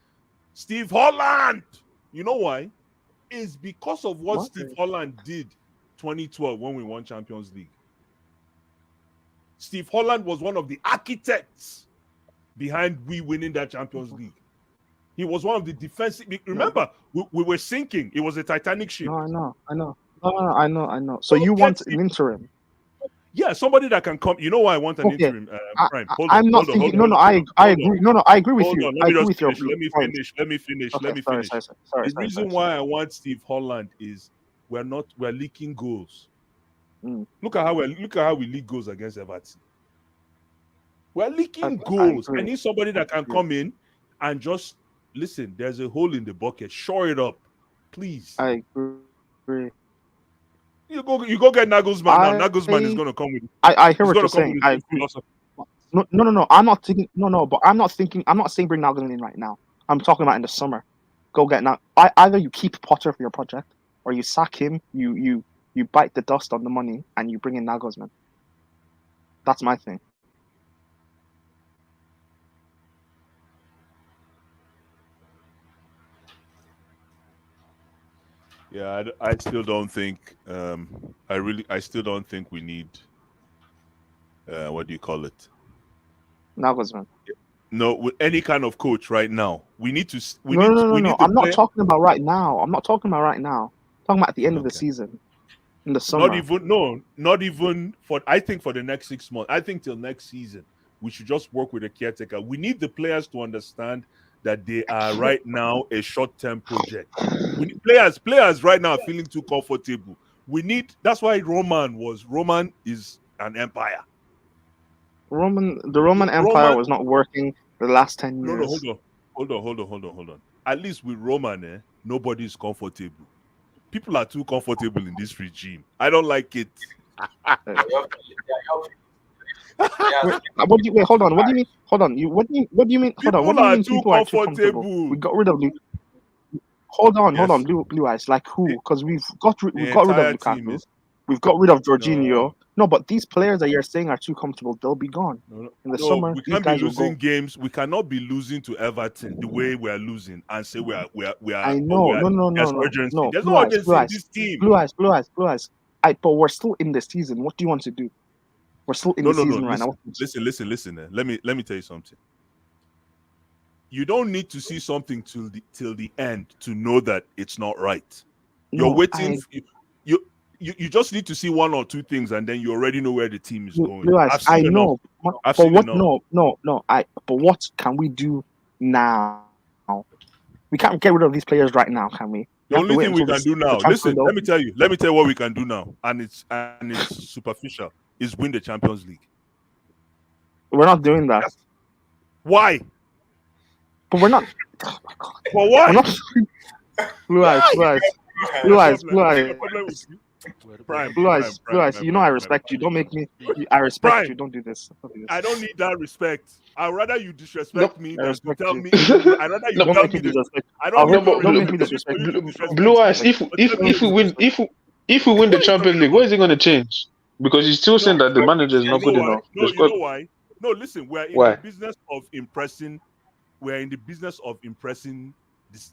Steve Holland. You know why? It's because of what Steve Holland did 2012 when we won Champions League. Steve Holland was one of the architects behind we winning that Champions League. He was one of the defensive. Remember, we were sinking. It was a Titanic ship. No, I know. No. So you want an interim? Yeah, somebody that can come. You know why I want an interim? Prime. I'm not thinking. No, I agree. No, I agree with you. I agree with you. Let me finish. Sorry. The reason why I want Steve Holland is we're leaking goals. Look at how we leak goals against Everton. We're leaking goals. I need somebody that can come in and just listen. There's a hole in the bucket. Shore it up, please. I agree. You go get Nagelsmann now. Nagelsmann is going to come with. I hear what you're saying. I agree. No. I'm not thinking. No. But I'm not thinking. I'm not saying bring Nagelsmann in right now. I'm talking about in the summer. Go get now. Either you keep Potter for your project, or you sack him. You bite the dust on the money and you bring in Nagelsmann. That's my thing. Yeah, I still don't think. I still don't think we need. What do you call it? Nagelsmann. No, with any kind of coach right now, we need to. No. I'm not talking about right now. I'm talking about at the end of the season. In the summer. Not even for. I think for the next 6 months. I think till next season, we should just work with a caretaker. We need the players to understand that they are right now a short-term project. We need players right now are feeling too comfortable. That's why Roman is an empire. The Roman Empire was not working the last 10 years. No, hold on. At least with Roman, nobody is comfortable. People are too comfortable in this regime. I don't like it. Wait, hold on. What do you mean? Hold on. What do you mean? Hold on. What do you mean people are too comfortable? We got rid of Luke. Hold on. Blue eyes. Like who? Because we've got rid of Lukaku. We've got rid of Jorginho. No, but these players that you're saying are too comfortable. They'll be gone in the summer. We can't be losing games. We cannot be losing to Everton the way we are losing and say we are. I know. No. There's no urgency in this team. Blue eyes. But we're still in the season. What do you want to do? We're still in the season right now. Listen. Let me tell you something. You don't need to see something till the end to know that it's not right. You're waiting. You just need to see one or two things, and then you already know where the team is going. I know, but what? No. But what can we do now? We can't get rid of these players right now, can we? The only thing we can do now. Listen, let me tell you what we can do now, and it's superficial. Is win the Champions League. We're not doing that. Why? But we're not. Oh my God. But why? I'm not Blue eyes, blue eyes, blue eyes, blue eyes. Problem with you? Prime, Blue eyes, prime, blue eyes. prime, You know prime, I prime, respect you. prime. Don't make me. I respect Prime. you. Don't do this. Don't do this. I don't need that respect. I'd rather you No, disrespect me I than to respect tell you. me. I'd rather you Don't tell make me me this. disrespect. I don't no, need no but Don't make me respect. I disrespect need for you to disrespect Blue me. eyes. But tell me If we win, disrespect. if we win What the are you Champions talking League, what about? is it going to change? Because he's still saying No, that the manager is not you know good why? enough. No, The you know squad. why? No, listen, we're in the Why? business of impressing. We're in the business of impressing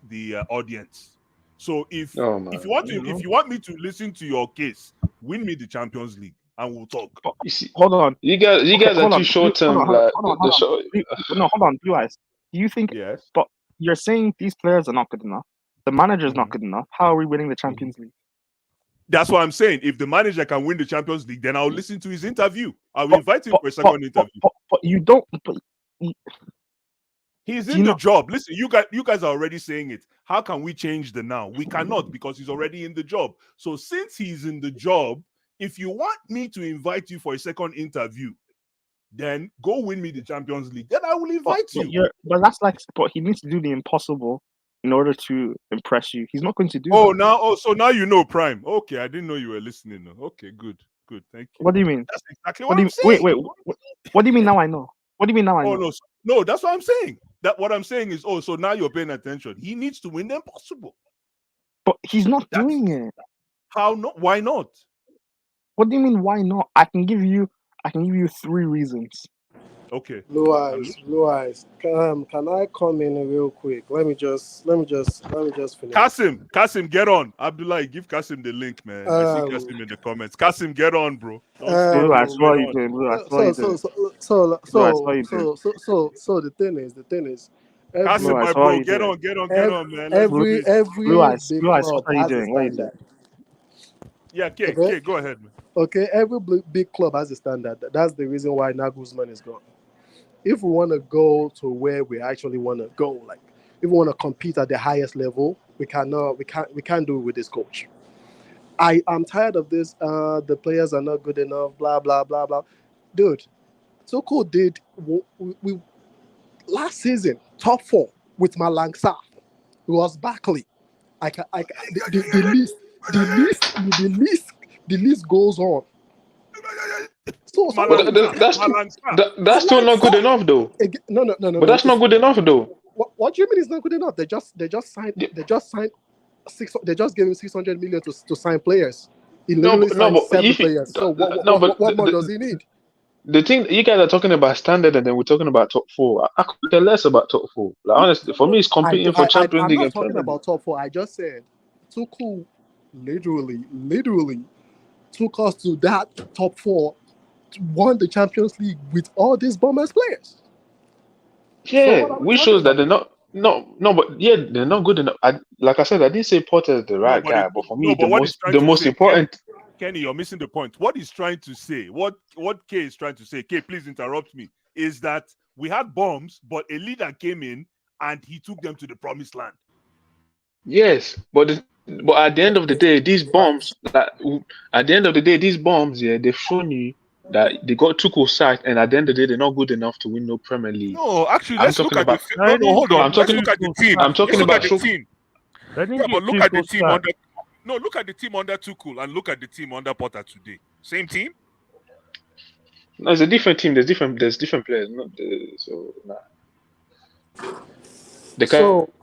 the audience. So if Oh if you man, want to, you if know. you want me to listen to your case, win me the Champions League and we'll talk. You see, Hold on. you guys Okay, are hold too on. short term. Hold on. Like Hold on. the Hold short. on. No, hold on. Blue eyes. Do you think? Yes. But you're saying these players are not good enough. The manager is not Mhm. good enough. How are we winning the Champions League? That's what I'm saying. If the manager can win the Champions League, then I'll listen to his interview. I'll But invite him but for a but second but, interview. but you don't. But you, He's do in you the not? job. Listen, you guys are already saying it. How can we change the now? We cannot because he's already in the job. So since he's in the job, if you want me to invite you for a second interview, then go win me the Champions League. Then I will invite you. But that's like. But he needs to do the impossible in order to impress you. He's not going to do that. So now you know Prime. Okay, I didn't know you were listening. No. Okay, good, thank you. What do you mean? That's exactly What what do I'm you wait? saying. Wait. What do you mean now? I know. What do you mean now? I Oh know. no, that's what I'm saying. That what I'm saying is, so now you're paying attention. He needs to win the impossible. But he's not That's doing it. how not? Why not? What do you mean? Why not? I can give you 3 reasons. Okay. Blue I'm eyes, blue eyes. Can I come in real quick? Let me just finish. Kasim, get on. Abdullah, give Kasim the link, man. I see Um, Kasim in the comments. Kasim, get on, bro. Don't sleep, Blue bro. eyes. um. What Get are you on. doing? Blue eyes. What are So you so doing? so so Blue eyes. What are so you doing? so the thing is, every Blue Kasim, eyes. my What are bro, you get doing? on, get on, get every on, man. Let's do Blue this. big Blue eyes. What club are you has a doing? What are you doing? standard. Yeah, Okay, K, go ahead, man. okay. Every big club has a standard. That's the reason why Nagelsmann is gone. If we want to go to where we actually want to go, like if we want to compete at the highest level, we can't do it with this coach. I'm tired of this. The players are not good enough. Blah blah blah blah. Dude, Tuchel did we last season top 4 with Malangsa. It was Barkley. The list goes on. So But somebody Malangsa, Malangsa. that's still not good enough though. no. But that's not good enough though. What do you mean it's not good enough? They just signed Yeah. they just gave him 600 million to sign players. He No, literally signed but 7 if you, players. So no, but what more does he need? the thing you guys are talking about standard, and then we're talking about top four. I could care less about top four. Like honestly, for me, it's competing for Champions I'm League not and talking Premier League. about top 4. I just said Tuchel literally took us to that top 4, won the Champions League with all these Bombers players. So Yeah, what are we which talking shows that about? they're not. No, but yeah, they're not good enough. Like I said, I didn't say Potter is the No, right but guy, but for me, no, but what he's trying the to most say, important. Kenny, you're missing the point. What he's trying to say, what K is trying to say, K, please interrupt me, is that we had bombs, but a leader came in and he took them to the promised land. Yes, but at the end of the day, these bombs. At the end of the day, these bombs, yeah, they've shown you that they got Tuchel sacked, and at the end of the day, they're not good enough to win no Premier League. No, actually, I'm let's look talking at the about. no, hold on. I'm Let's talking. look at the team. I'm talking Let's look at about. the team. They didn't Yeah, get but look at the Tuchel team sacked. under. No, look at the team under Tuchel and look at the team under Potter today. Same team. No, it's a different team. There's different players. Not the, so nah. The So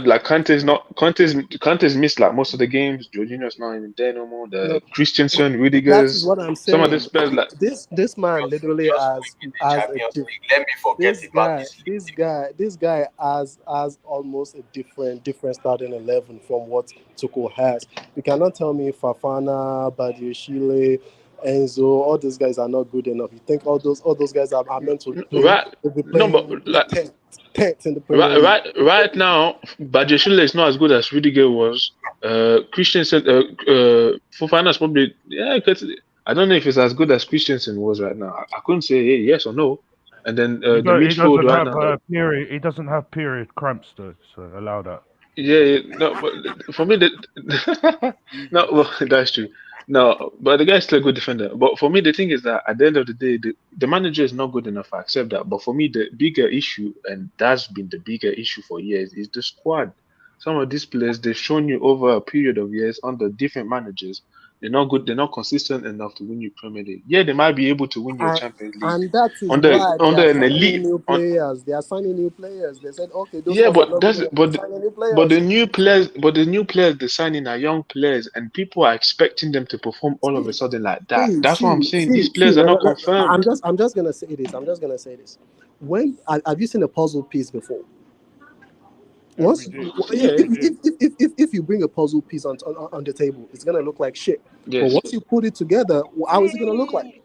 like Kante's missed like most of the games. Jorginho's not even there no more. no, The Christensen, that is Rudigers, what I'm some of these saying. players like This man literally Just win the has a Champions League. Let me forget about this league. this guy has almost a different starting 11 from what Tuchel has. You cannot tell me Fafana, Badiashile, Enzo, all those guys are not good enough. You think all those guys are meant to right. be No, but playing like 10th in the Premier League? right now, Badiashile is not as good as Rudiger was. Christensen, Fofana's probably I don't know if it's as good as Christensen was right now. I couldn't say yes or no. And then the He midfield doesn't right have now. period. He doesn't have period cramps though, so allow that. Yeah, no, but for me, no, well, that's true. No, but the guy's still a good defender. But for me, the thing is that at the end of the day, the manager is not good enough. I accept that. But for me, the bigger issue, and that's been the bigger issue for years, is the squad. Some of these players, they've shown you over a period of years under different managers, they're not good. They're not consistent enough to win you Premier League. Yeah, they might be able to win your And, Champions League and that is under why they are under an signing elite. new players. They are signing new players. They said, okay, those Yeah, ones are but not good that's enough. We're signing new but players. the new players they're signing are young players, and people are expecting them to perform all of a sudden like that. That's what I'm saying. These players are not confirmed. I'm just gonna say this. I'm just gonna say this. When have you seen a puzzle piece before? Once, Every day. Yeah. if you bring a puzzle piece on the table, it's gonna look like shit. But Yes. once you put it together, how is it gonna look like?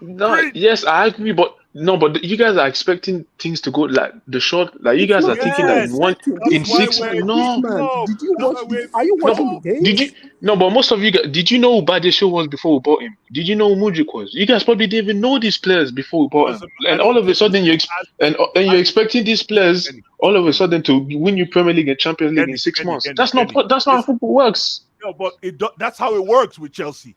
No. Yes, I agree, but no, but you guys are expecting things to go like the short. Like you It's guys not are thinking that in Yes, one expecting. that's in why six. we're This No, man. no. Did you That's watch? why we're Are you no. watching the Did you? games? No, but most of you guys, did you know who Badiashile was before we bought him? Did you know who Mudryk was? You guys probably didn't even know these players before we bought him. I And all don't of a care. sudden, you're As expecting these players Kenny, all of a Kenny, sudden to win you Premier League and Champions League in Kenny, 6 months. Kenny, That's not Kenny. that's not how Listen, football works. no, but that's how it works with Chelsea.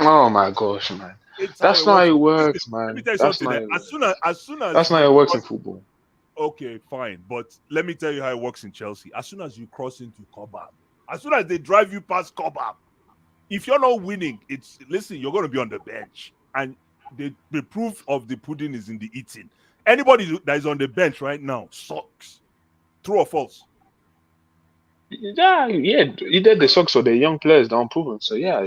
Oh my gosh, man. It's how That's it not how works. it Listen, works, let me man. tell you That's something. not Eh, how it As works. soon as That's not how you it works in cross, football. okay, fine. But let me tell you how it works in Chelsea. As soon as you cross into Cobham, as soon as they drive you past Cobham, if you're not winning, you're going to be on the bench, and the proof of the pudding is in the eating. Anybody that is on the bench right now sucks. True or false? Yeah, either the sucks or the young players that are unproven. So yeah.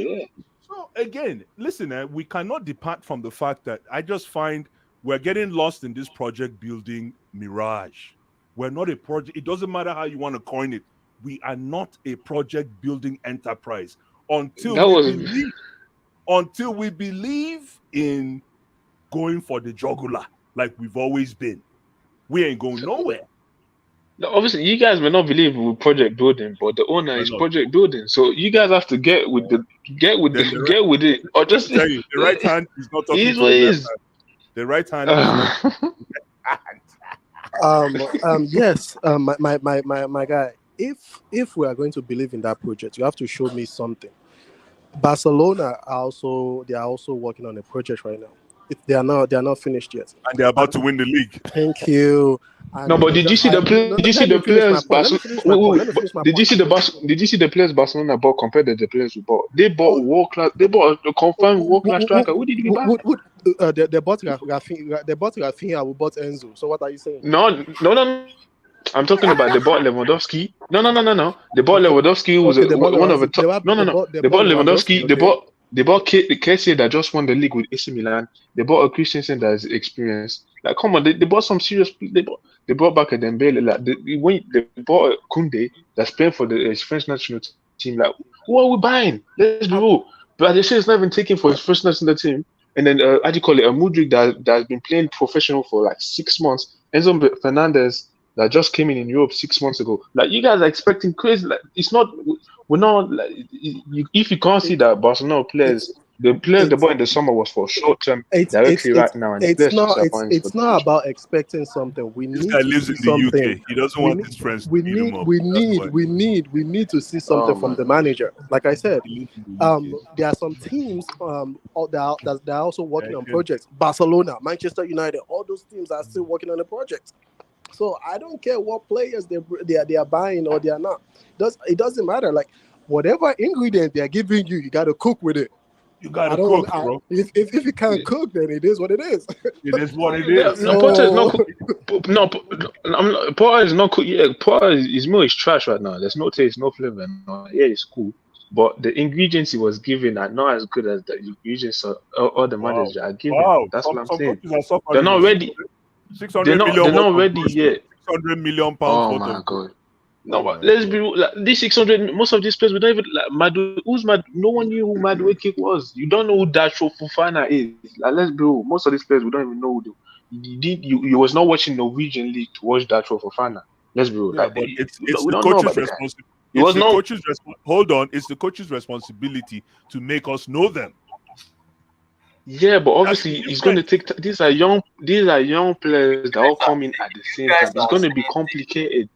So again, listen, we cannot depart from the fact that I just find we're getting lost in this project building mirage. We're not a project. It doesn't matter how you want to coin it. We are not a project building enterprise until That we was believe in going for the jugular like we've always been. We ain't going nowhere. obviously you guys may not believe with project building, but the owner We're is not. project building. So you guys have to get with Then get with it, or let me just tell you, the right hand is not it talking is to what the it left is. hand. The right hand is not. Yes, my guy. If we are going to believe in that project, you have to show me something. Barcelona they are also working on a project right now. They are not finished yet. And they're about to win the league. Thank you. No, but did you see the Did you see Let me the finish my players? point. Let me finish my point. Let me But finish my did you point. see Did you see the players Barcelona bought compared to the players we bought? They bought world class. They bought a confirmed world class striker. Who did we buy? They bought Rafinha. They bought Rafinha. We bought Enzo. So what are you saying? No. I'm talking about they bought Lewandowski. No. They bought Okay, Lewandowski, who was okay. They bought one of the Lewandowski. top. No. They They bought bought Lewandowski. Lewandowski. Okay. They bought Kessie that just won the league with AC Milan. They bought a Christensen that is experienced. Like, come on, they bought some serious. They brought back a Dembele. Like, they bought a Kunde that's playing for the French national team. Like, who are we buying? Let's be real. But they say it's not even taken for his first national team. And then, how do you call it? A Mudryk that's been playing professional for like 6 months. Enzo Fernandez that just came in Europe 6 months ago. Like, you guys are expecting crazy. Like, it's not. We're not. Like, if you can't see that Barcelona the players they bought in the summer was for short term directly right now, and the players disappoint for it's the not future. about expecting something. We This need guy to lives see in the something. UK. He doesn't want his friends to We beat him need up. we That's need why. we need to see Oh something from my the gosh. manager. Like I said, He lives in the UK. there are some teams that are also working on Okay. projects. Barcelona, Manchester United, all those teams are still working on the project. So I don't care what players they are buying or they are not. It doesn't matter. Like whatever ingredient they are giving you, you got to cook with it. You gotta I don't. cook, bro. If you can't cook, then it is what it is. It is what it No, is. Potter is not. So Potter is not. Yeah, Potter is more is trash right now. There's no taste, no flavor. No, yeah, it's cool, but the ingredients he was given are not as good as the ingredients all the Wow. managers are given. Wow. That's what I'm Some saying. coaches are They're suffering. not ready. 600 million They're worth not of ready growth. yet. 600 million pounds Oh worth my of growth. god. No, Oh but my let's God. be real, like this 600. Most of these players we don't even like. No one knew who Madueke Kick was. You don't know who Dacho Fofana is. Like, let's be real. Most of these players we don't even know who you was not watching Norwegian league to watch Dacho Fofana. Let's be real. Yeah, Like, but it's we the don't know coach's about the guy. responsibility. He It's was the not. coach's hold on. It's the coach's responsibility to make us know them. Yeah, but That's obviously the it's going to difference. take. These are young players that all come in at the If you same guys time. It's are going to be saying complicated.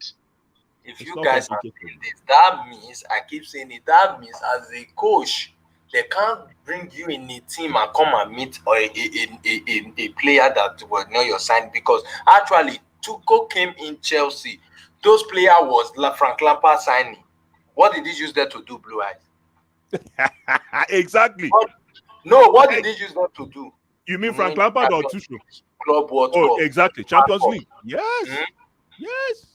if It's you not guys are complicated. saying this, that means I keep saying it. That means as a coach, They can't bring you in a team and come and meet a player that was not your sign, because actually Tuchel came in Chelsea. Those player was Frank Lampard signing. What did he use there to do, Blue Eyes? Exactly. What did he use that to do? You mean Frank Lampard or Tuchel? Club World Oh, Cup. exactly. Champions League. Yes. Yes.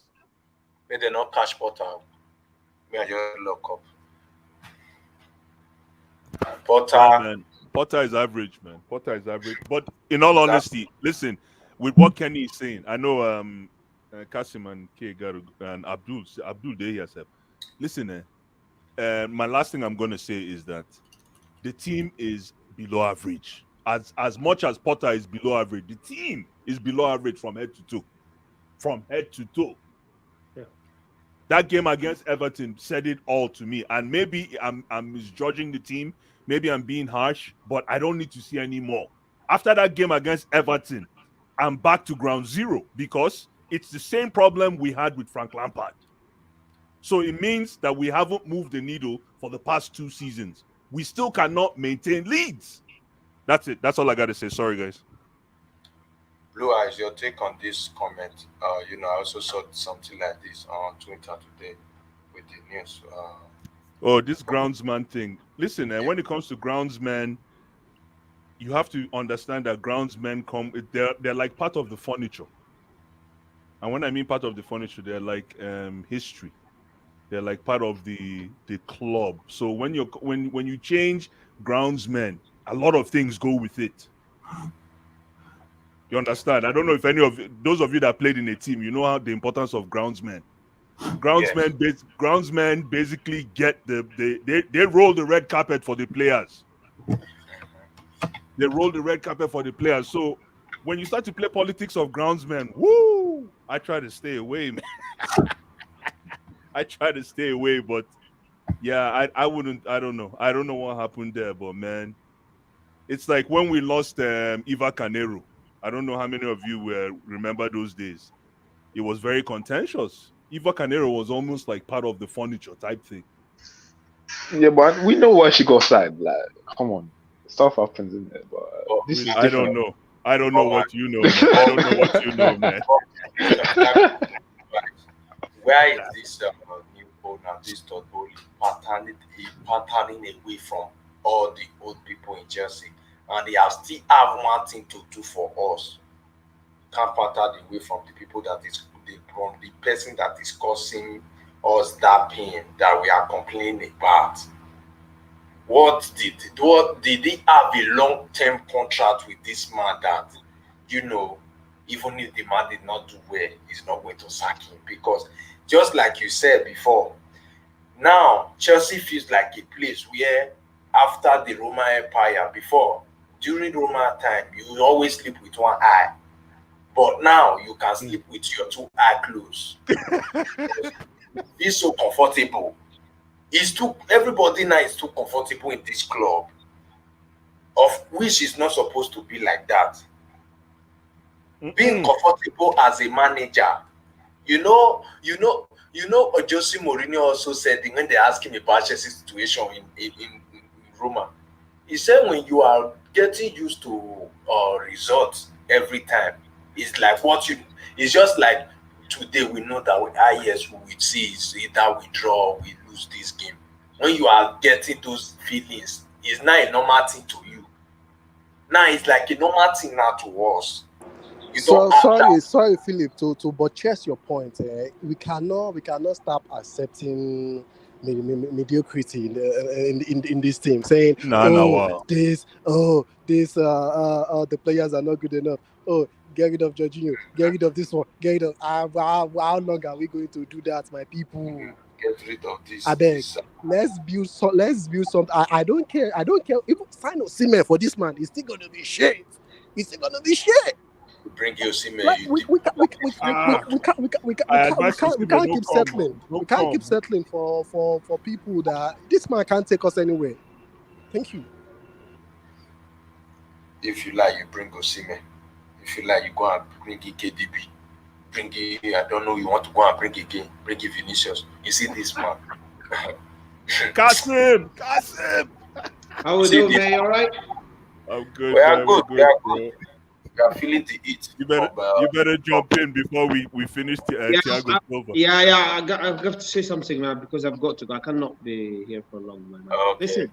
May they not cash Potter. May I just lock up. Potter. Oh, man. Potter is average, man. Potter is average. But in all honesty, listen, with what Kenny is saying, I know Kasim and K and Abdul they yourself. Listen, my last thing I'm gonna say is that the team is below average. As much as Potter is below average, the team is below average from head to toe. From head to toe. Yeah. That game against Everton said it all to me. And maybe I'm misjudging the team. Maybe I'm being harsh, but I don't need to see any more. After that game against Everton, I'm back to ground zero, because it's the same problem we had with Frank Lampard. So it means that we haven't moved the needle for the past 2 seasons. We still cannot maintain leads. That's it. That's all I got to say. Sorry, guys. Blue Eyes, your take on this comment. I also saw something like this on Twitter today with the news. This groundsman thing. Listen, when it comes to groundsmen, you have to understand that groundsmen they're like part of the furniture. And when I mean part of the furniture, they're like history. They're like part of the club. So when you change groundsmen, a lot of things go with it. You understand? I don't know if any of those of you that played in a team, you know how the importance of groundsmen. Groundsmen basically get they roll the red carpet for the players. They roll the red carpet for the players. So when you start to play politics of groundsmen, woo! I try to stay away, man. I try to stay away, but yeah, I wouldn't. I don't know. I don't know what happened there, but man, it's like when we lost Iva Canero. I don't know how many of you remember those days. It was very contentious. Iva Canero was almost like part of the furniture type thing. Yeah, but we know why she got signed. Like, come on, stuff happens in there. But this is I don't know. I don't know what you know, man. I don't know what you know, man. Where is this new owner, this Todd patterning away from all the old people in Chelsea, and they still have one thing to do for us? Can't pattern away from the people from the person that is causing us that pain that we are complaining about. Did he have a long-term contract with this man that, even if the man did not do well, he's not going to sack him? Because just like you said before, now Chelsea feels like a place where after the Roman Empire, during Roman time, you always sleep with one eye. But now you can sleep with your 2 eyes closed. It's so comfortable. Everybody now is too comfortable in this club, of which is not supposed to be like that. Being comfortable as a manager, Jose Mourinho also said when they asked him about Chelsea's situation in Roma, he said when you are getting used to results every time, it's like it's just like today we know that yes, we will see is either we draw, we lose this game. When you are getting those feelings, it's not a normal thing to you. Now it's like a normal thing now to us. Sorry, Philip, to buttress your point. We cannot stop accepting mediocrity in this team, saying the players are not good enough. Get rid of Jorginho, get rid of this one, get rid of how long are we going to do that, my people? Get rid of this. I beg. Let's build something. I don't care. Even sign Osimhen for this man, it's still gonna be shit. Bring Osimhen. We can't keep settling. We can't keep settling for people that this man can't take us anywhere. Thank you. If you like, you bring Osimhen. If you like, you go and bring KDB. Bring it. I don't know. You want to go and bring again. Bring Vinicius. You see this man. Kasim. How we See doing, the man? You all right? I'm good, we are man. We're good. We good, are good. bro. We are feeling the heat from You better jump in before we finish Yeah, Thiago Silva. yeah. I've got to say something, man, because I've got to go. I cannot be here for long, man. okay. Listen,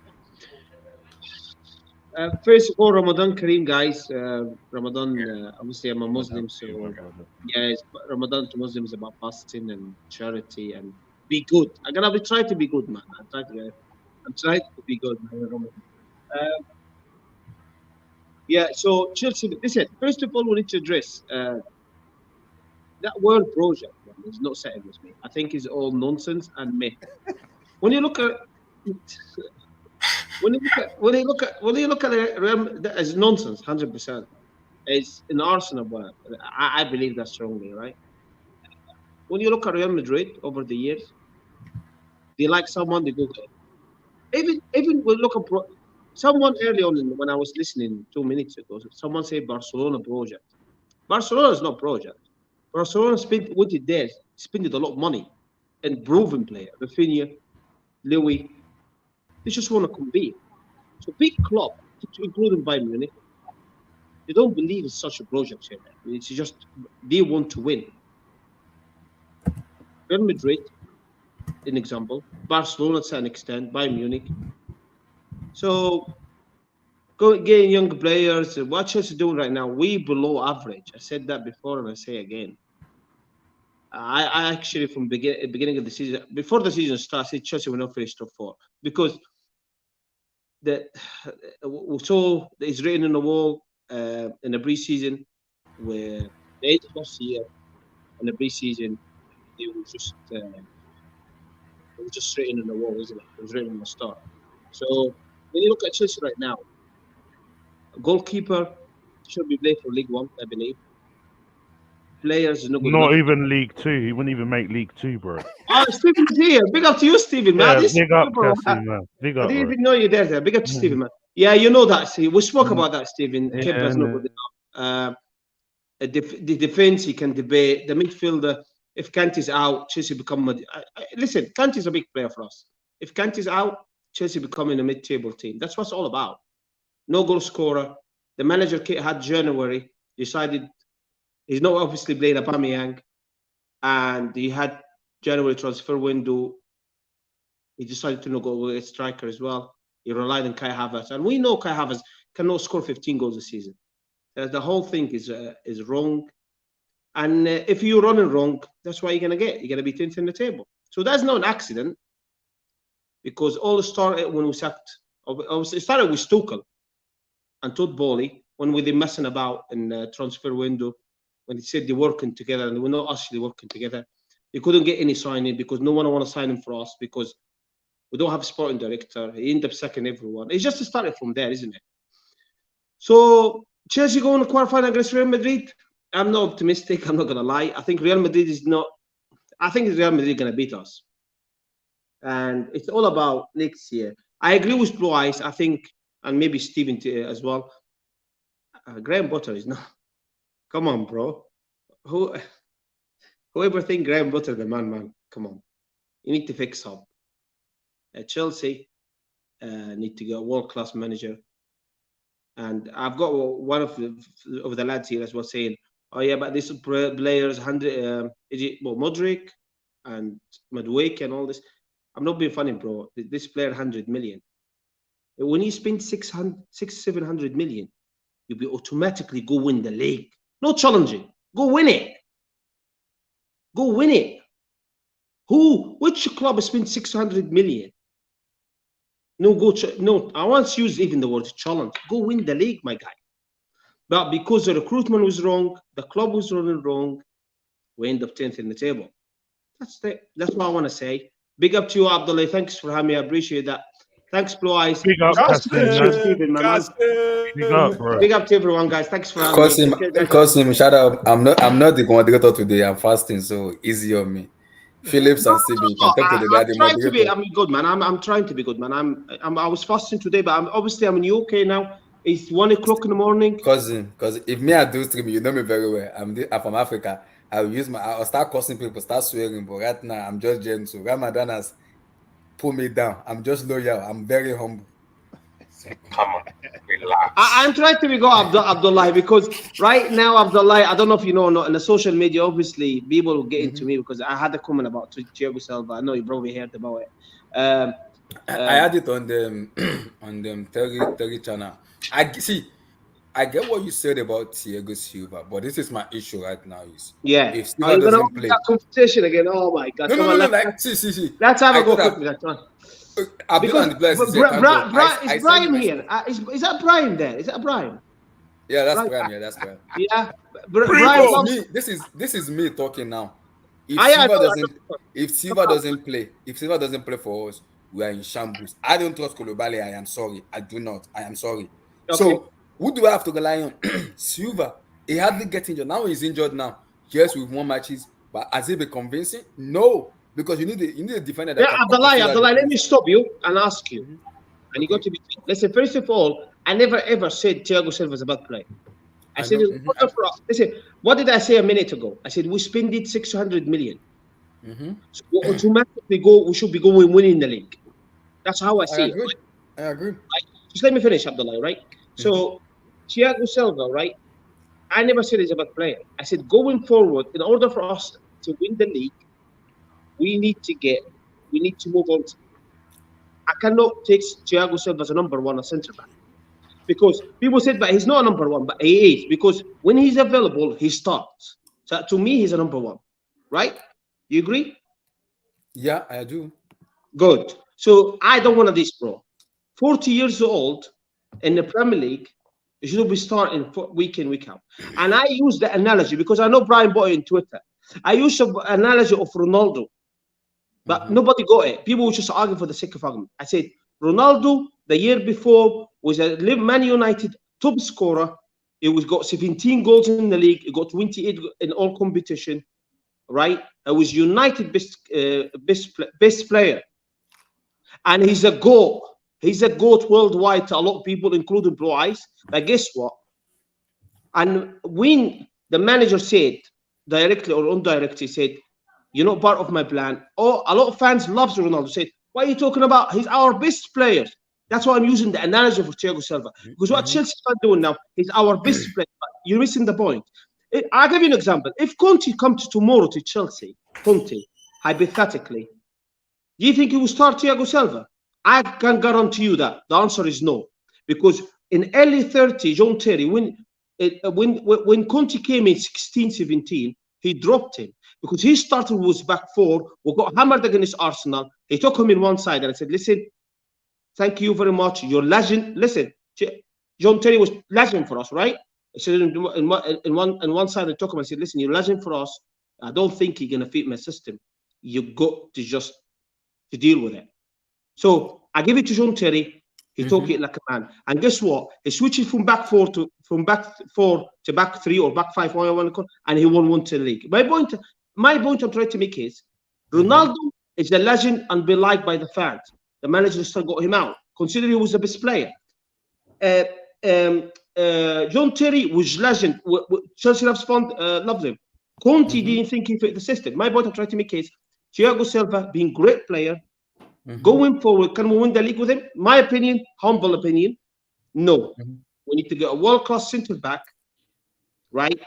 first of all, Ramadan Kareem, guys. Ramadan, obviously, I'm a Muslim, so yeah, Ramadan to Muslims about fasting and charity and be good. I'm gonna be trying to be good, man. I'm trying to be good, man. Yeah, so Chelsea, listen, first of all, we need to address that word project, man, is not setting with me. I think it's all nonsense and myth. When you look at when you look at it as nonsense, 100%. It's an Arsenal word. I believe that strongly, right? When you look at Real Madrid over the years, they like someone they go get. Even when look at someone early on when I was listening 2 minutes ago, someone said Barcelona project. Barcelona is not project. Barcelona went it there, spent a lot of money and proven player. Rafinha, Louis, they just want to compete. So big club, including Bayern Munich, they don't believe in such a project here. It's just they want to win. Real Madrid, an example, Barcelona to an extent, Bayern Munich. So getting young players, what Chelsea doing right now, we below average. I said that before and I say again. I actually from beginning of the season, before the season starts, I said Chelsea will not finish top 4 because the so it's written on the wall in the preseason where the 8th last year in the preseason they were just written on the wall, isn't it? It was written on the start. So when you look at Chelsea right now, a goalkeeper should be playing for League One, I believe. Players is not good Not enough. even League Two. He wouldn't even make League Two, bro. Oh, Stephen's here. Big up to you, Stephen, man. Yeah, This big up, bro, Cassie, man. Big I up, didn't bro. even know you're there. Big up to Stephen, man. Yeah, you know that. See, we spoke about that, Stephen. Yeah, Kepa's not good enough. The defense, he can debate. The midfielder, if Kante's out, Chelsea become. Listen, Kante's a big player for us. If Kante's out, Chelsea becoming a mid-table team. That's what it's all about. No goal scorer. The manager had January decided he's not obviously playing Aubameyang, and he had January transfer window. He decided to not go with a striker as well. He relied on Kai Havertz, and we know Kai Havertz cannot score 15 goals a season. The whole thing is wrong. And if you're running wrong, that's what you're gonna get. You're gonna be 10th in the table. So that's not an accident, because all started when we sacked. It started with Tuchel and Todd Bowley when we were messing about in the transfer window, when they said they're working together and they were not actually working together. They couldn't get any signing because no one want to sign him for us because we don't have a sporting director. He ended up sacking everyone. It's just started from there, isn't it? So Chelsea going to quarterfinal against Real Madrid. I'm not optimistic. I'm not gonna lie. I think Real Madrid is not. I think Real Madrid gonna beat us, and it's all about next year. I agree with Blue Eyes. I think, and maybe Steven as well. Graham Potter is not. Come on, bro. Whoever think Graham Potter the man? Come on. You need to fix up. Chelsea need to get a world-class manager. And I've got one of the lads here as well saying, "Oh yeah, but these players, Modric and Madwick and all this." I'm not being funny, bro. This player 100 million. When you spend 700 million, you'll be automatically go win the league. No challenging. Go win it. Go win it. Which club has spent 600 million? No, I once used even the word challenge. Go win the league, my guy. But because the recruitment was wrong, the club was running wrong, we end up 10th in the table. That's what I want to say. Big up to you, Abdullah. Thanks for having me. I appreciate that. Thanks, Blue Eyes. Big up, Stephen, my man. Big up, bro. Big up to everyone, guys. Thanks for having me. Cosimo, shout out. I'm not the moderator today. I'm fasting, so easy on me. Phillips and Stephen, you can talk to the daddy moderator. I'm good, man. I'm trying to be good, man. I was fasting today, but I'm in UK now. It's 1 o'clock in the morning. Cousin, because if me I do stream, you know me very well. I'm from Africa. I'll start cursing people, start swearing, but right now I'm just gentle. Ramadan has pulled me down. I'm just loyal. I'm very humble. Come on, relax. I'm trying to figure out Abdullah because right now, Abdullah, I don't know if you know or not, in the social media, obviously, people will get into me because I had a comment about Thiago Silva. I know you probably heard about it. I had it on them on them Terry channel. I get what you said about Thiago Silva, but this is my issue right now. Is Yeah. if Are Silva you going to doesn't open play, that competition again? Oh my God. no, Come no, on, no, no. let's Like, see. let's have I a go could have. quickly. Come on. Abdul Because and the players is here. Thank God. I is send you Brian my here? Is that Brian there? Is that Brian? Yeah, that's Right. Prime. Yeah, that's Prime. Yeah. Brian, Brian, this is me talking now. If I Silva know. doesn't play, if Silva doesn't play for us, we are in shambles. I don't trust Koulibaly. I am sorry. I do not. I am sorry. Okay. So who do I have to rely on? Silva. He hardly gets injured. Now he's injured now. Yes, we've won matches, but has it been convincing? No, because you need a defender that Yeah, can Abdullah, let me defense. stop you and ask you. And you got to be. Listen, first of all, I never ever said Thiago Silva is a bad player. I said, listen, what did I say a minute ago? I said we spent it 600 million. So automatically we should be going winning the league. That's how I see it. Right? I agree. Right? Just let me finish, Abdullah, right? So Thiago Silva, right? I never said he's a bad player. I said going forward, in order for us to win the league, we need to move on. I cannot take Thiago Silva as a number one or centre back. Because people said, but he's not a number one, but he is. Because when he's available, he starts. So to me, he's a number one. Right? You agree? Yeah, I do. Good. So I don't want this, bro. 40 years old in the Premier League, you should be starting week in, week out. And I use the analogy because I know Brian bought it on Twitter. I use the analogy of Ronaldo. But nobody got it. People were just arguing for the sake of argument. I said, Ronaldo, the year before, was a Man United top scorer. He got 17 goals in the league. He got 28 in all competition, right? He was United best player. And he's a GOAT. He's a GOAT worldwide to a lot of people, including Blue Eyes. But guess what? And when the manager said, directly or indirectly, said, you're not part of my plan. Oh, a lot of fans love Ronaldo. Said, what are you talking about? He's our best player. That's why I'm using the analogy for Thiago Silva. Because what Chelsea are doing now, he's our best player. You're missing the point. I'll give you an example. If Conte comes tomorrow to Chelsea, hypothetically, do you think he will start Thiago Silva? I can guarantee you that. The answer is no. Because in early 30, John Terry, when Conte came in 16, 17, he dropped him. Because he started with back four, we got hammered against Arsenal. He took him in one side and I said, listen, thank you very much. You're legend. Listen, John Terry was legend for us, right? I said in one side I took him and said, listen, you're legend for us. I don't think you're gonna fit my system. You got to just to deal with it. So I give it to John Terry. He took it like a man. And guess what? He switched from back four to back three or back five, whatever you want to call it, and he won the league. My point I'm trying to make is Ronaldo is a legend and beloved by the fans. The manager still got him out, considering he was the best player. John Terry was legend. Chelsea loved him. Conte didn't think he fit the system. My point I'm trying to make is Thiago Silva being great player. Going forward, can we win the league with him? My opinion, humble opinion, no. We need to get a world-class centre back, right?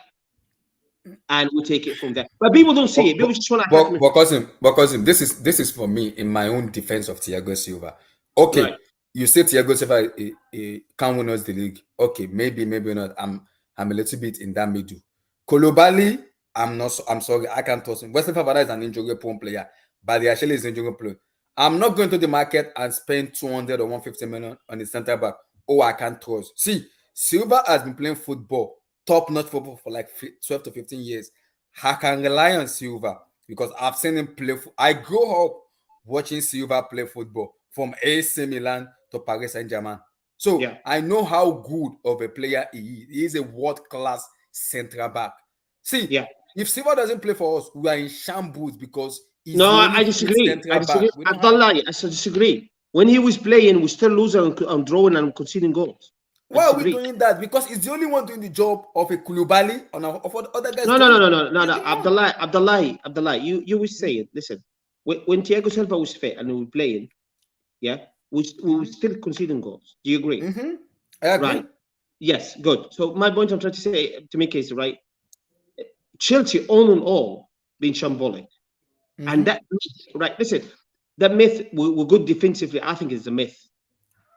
And we take it from there. But people don't see it. People just want to. Because this is for me in my own defense of Thiago Silva. Okay, right. You say Thiago Silva can win us the league. Okay, maybe not. I'm a little bit in that middle. Koulibaly, I'm sorry, I can't trust him. Wesley Fofana is an injury-prone player, but he actually is an injury player. I'm not going to the market and spend 200 or 150 million on the centre back. Oh, I can't trust. See, Silva has been playing football, top-notch football for like 12 to 15 years. I can rely on Silva because I've seen him play. I grew up watching Silva play football from AC Milan to Paris Saint-Germain. So I know how good of a player he is. He is a world-class centre back. See, if Silva doesn't play for us, we are in shambles because I disagree. Abdullah, I disagree. When he was playing, we still losing and drawing and conceding goals. Why are we doing that? Because he's the only one doing the job of a Koulibaly and of other guys. No. Abdullah, you were saying, listen, when Thiago Silva was fit and we were playing, we we're still conceding goals. Do you agree? I agree. Right. Yes, good. So my point I'm trying to say to make is right. Chelsea, all in all, been shambolic, and that right. Listen, that myth we're good defensively. I think is a myth.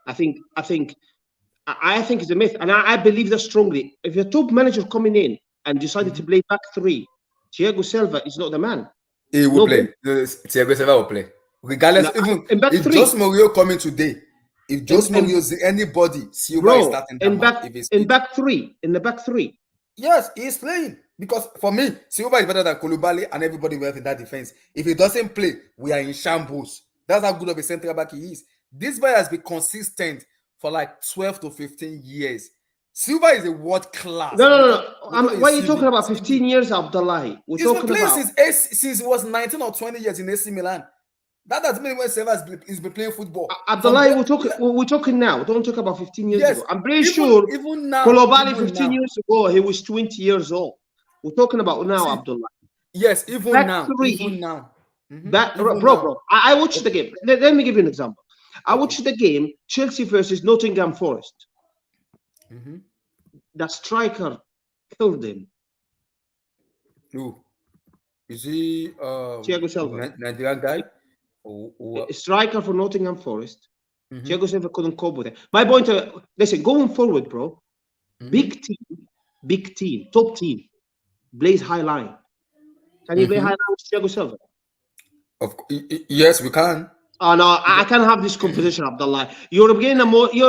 I think it's a myth, and I believe that strongly. If your top manager coming in and decided to play back three, Thiago Silva is not the man. He will play. Thiago Silva will play. Regardless, even if Jose Mourinho coming today, if Jose Mourinho is anybody, Silva is starting that match. In the back three. Yes, he is playing. Because for me, Silva is better than Koulibaly and everybody else in that defense. If he doesn't play, we are in shambles. That's how good of a central back he is. This guy has been consistent for like 12 to 15 years. Silva is a world class. No. Why are you talking about 15 years, Abdullahi? He's been playing since he was 19 or 20 years in AC Milan. That doesn't mean when Silva has been playing football. Abdullahi, we're talking now. Don't talk about 15 years ago. I'm pretty sure even now, Koulibaly 15 years ago, he was 20 years old. We're talking about now, Abdullahi. Yes, even now. Bro. I watched the game. Let me give you an example. I watched the game, Chelsea versus Nottingham Forest. That striker killed him. Who? Is he Thiago Silva? Nigerian guy? A striker for Nottingham Forest. Thiago Silva couldn't cope with it. My point, listen, going forward, bro, big team, top team, plays high line. Can you play high line with Thiago Silva? Yes, we can. Oh no, I can't have this conversation, Abdullah. You're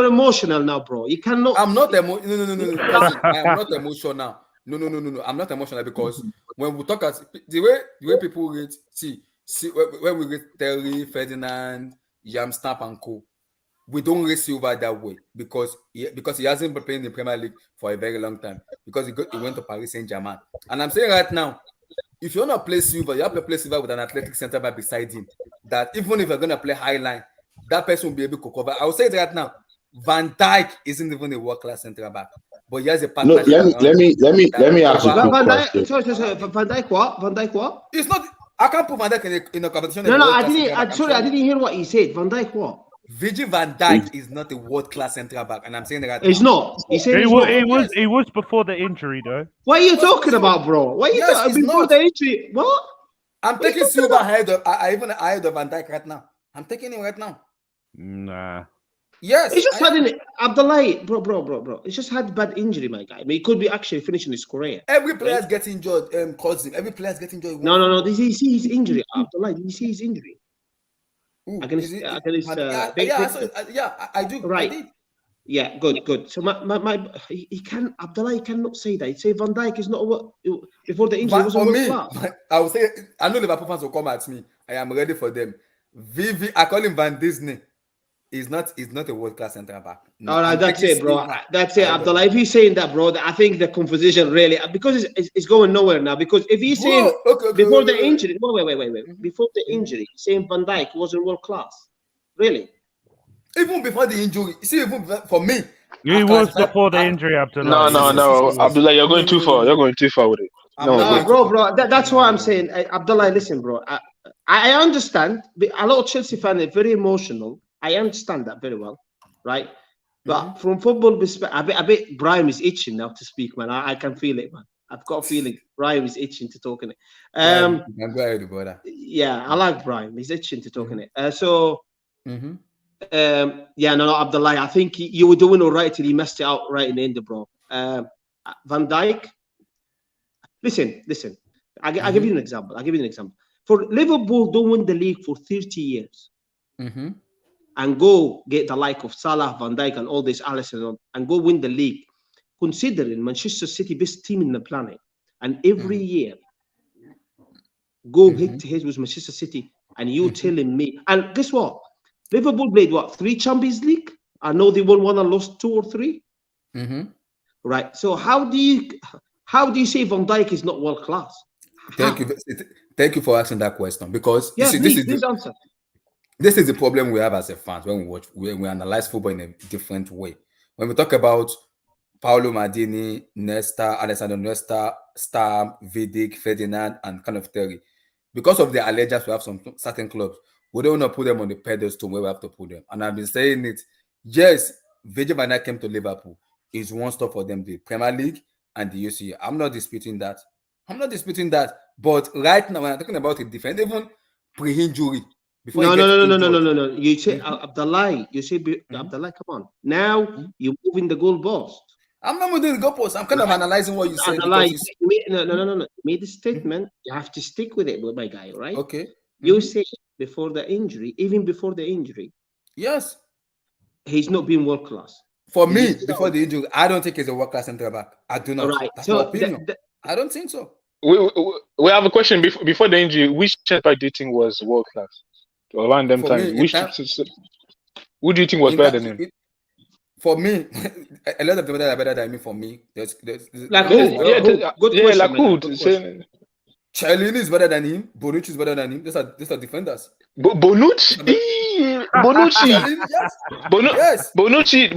emotional now, bro. You cannot. I'm not emotional. No. Listen, I am not emotional. No. I'm not emotional because when we talk as the way people rate, see when we rate Terry, Ferdinand, Yam Stamp and Co, we don't rate Silva that way because he hasn't been playing in the Premier League for a very long time because he went to Paris Saint-Germain. And I'm saying right now, if you want to play Silva, you have to play Silva with an athletic centre back beside him. That even if you're going to play high line, that person will be able to cover. I will say it right now. Van Dijk isn't even a world-class centre back, but he has a partnership. Let me ask you a question. Sorry, Van Dijk what? Van Dijk what? It's not. I can't put Van Dijk in a competition. No, I didn't. I didn't hear what he said. Van Dijk what? Virgil van Dijk is not a world-class centre back, and I'm saying that. He's not. He said he was before the injury, though. What are you talking about, bro? What are you talking before the injury? What? I'm taking Silva ahead of Van Dijk right now. I'm taking him right now. Nah. Yes. He just had an Abdullahi, bro. He just had bad injury, my guy. I mean, he could be actually finishing his career. Every player's getting injured. Every player's getting injured. No. Did you see his injury, Abdullahi? Did you see his injury? I do. Right. I did. Yeah, good. So he cannot say that. He say Van Dijk is not before the injury. For me, I will say I know Liverpool fans will come at me. I am ready for them. I call him Van Disney. He's not a world-class centre back. No, all right, that's it, bro. That's it, Abdullah. If he's saying that, bro, I think the conversation really because it's going nowhere now. Because if he's saying before the injury, wait. Before the injury, saying Van Dijk wasn't world-class, really. Even before the injury, see, even for me, he was before the injury, Abdullah. No, Abdullah, you're going too far. You're going too far with it. No, bro. That's why I'm saying, Abdullah. Listen, bro. I understand. A lot of Chelsea fans are very emotional. I understand that very well, right? But from football perspective, I bet Brian is itching now to speak, man. I can feel it, man. I've got a feeling Brian is itching to talk in it. Yeah, I like Brian. He's itching to talk in it. Abdullah, I think you were doing all right till you messed it out right in the end, bro. Van Dijk. Listen. I'll give you an example. For Liverpool, don't win the league for 30 years. And go get the like of Salah, Van Dijk, and all this Alisson, and go win the league, considering Manchester City best team in the planet, and every year go head to head with Manchester City, and you telling me, and guess what? Liverpool played 3 Champions League? I know they won 1 and lost 2 or 3. Right. So how do you say Van Dijk is not world class? Thank you for asking that question because please answer. This is the problem we have as a fans when we analyze football in a different way. When we talk about Paolo Maldini, Nesta, Alessandro Nesta, Stam, Vidic, Ferdinand, and kind of Terry, because of the allegiance we have some certain clubs, We don't want to put them on the pedestal where we have to put them. And I've been saying it. Yes, Virgil van Dijk came to Liverpool. It's one stop for them, the Premier League and the UCL. I'm not disputing that. But right now, when I'm talking about a defender, even pre-injury, before No, he no, gets no, no, no, injured. no, no, no. You say Abdallah. You say Abdallah. Come on. Now you're moving the goalpost. I'm not moving the goalpost. I'm kind of analyzing what you said Abdallah, because no. You made a statement. You have to stick with it, my guy. Right? Okay. You say before the injury, even before the injury, yes, he's not been world class. For me, before the injury, I don't think he's a world class centre back. I do not. Right. That's So my opinion. I don't think so. We have a question before the injury. Which centre back do you think was world class around them For times? me, Who do you think was better than him? For me, a lot of them are better than me. For me, there's like good question. Like who? Chiellini is better than him. Bonucci is better than him. These are defenders. Bonucci. Yes. Bonucci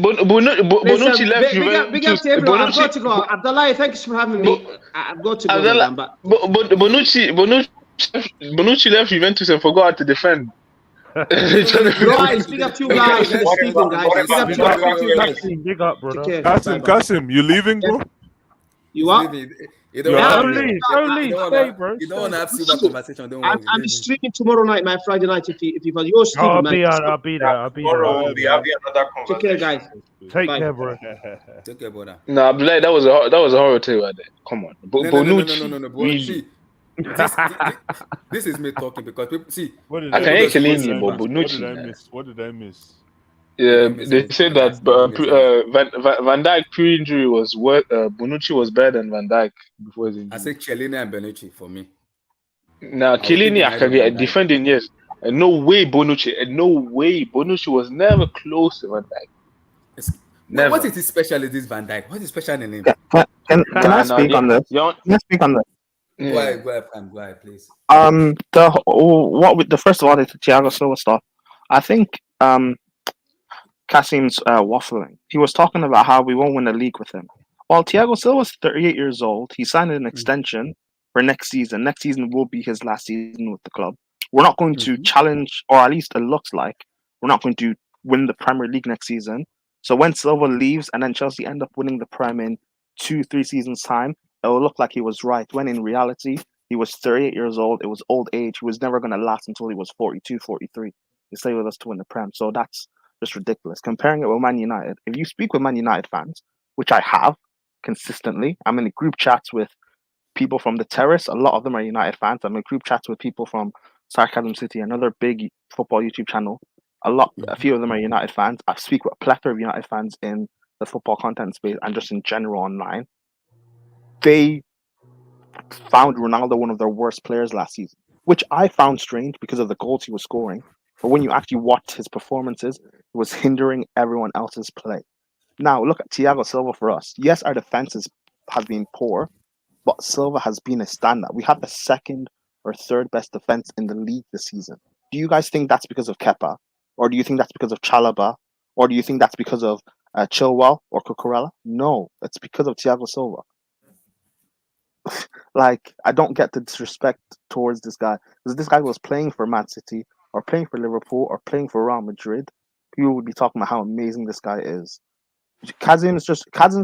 left Juventus. Big up to everyone. I've got to go. Abdallah, thanks for having me. I've got to go. Bonucci left Juventus and forgot how to defend. Guys, big up to you guys. Stephen, guys. Big up, brother. Kasim, you leaving, bro? You are? You don't stay, bro. You don't want to have silver conversation. Don't worry. I'm streaming tomorrow night, my Friday night. If you want your stream, I'll be there. Tomorrow we'll be having another conversation. Take care, guys. Take care, bro. Take care, brother. Nah, Abdullah, that was a horror tale right there. Come on, Bonucci. No. Really? This is me talking because people see. I can hear Chiellini, but Bonucci. What did I miss? Yeah, they said that Van Dijk pre-injury was what Bonucci was better than Van Dijk before his injury. I say Chiellini and Bonucci for me. Now Chiellini, I can get defending, yes. And no way Bonucci was never close to Van Dijk. Never. What is his special? This Van Dijk? What is special in him? Can I speak on this? Can I speak on this? Yeah. Go ahead, please. The first of all, the Thiago Silva stuff. I think Kasim's waffling. He was talking about how we won't win the league with him. Well, Thiago Silva's 38 years old. He signed an extension for next season. Next season will be his last season with the club. We're not going to challenge, or at least it looks like we're not going to win the Premier League next season. So when Silva leaves and then Chelsea end up winning the Prem in 2-3 seasons time, it will look like he was right. When in reality, he was 38 years old. It was old age. He was never going to last until he was 42, 43. He stayed with us to win the Prem. So that's just ridiculous. Comparing it with Man United, if you speak with Man United fans, which I have consistently, I'm in group chats with people from the Terrace. A lot of them are United fans. I'm in group chats with people from Sarcasm City, another big football YouTube channel. A few of them are United fans. I speak with a plethora of United fans in the football content space and just in general online. They found Ronaldo one of their worst players last season, which I found strange because of the goals he was scoring. But when you actually watch his performances, it was hindering everyone else's play. Now, look at Thiago Silva for us. Yes, our defenses have been poor, but Silva has been a standout. We have the second or third best defense in the league this season. Do you guys think that's because of Kepa? Or do you think that's because of Chalobah? Or do you think that's because of Chilwell or Cucurella? No, it's because of Thiago Silva. Like, I don't get the disrespect towards this guy. Because this guy was playing for Man City or playing for Liverpool or playing for Real Madrid. People would be talking about how amazing this guy is. Kazim's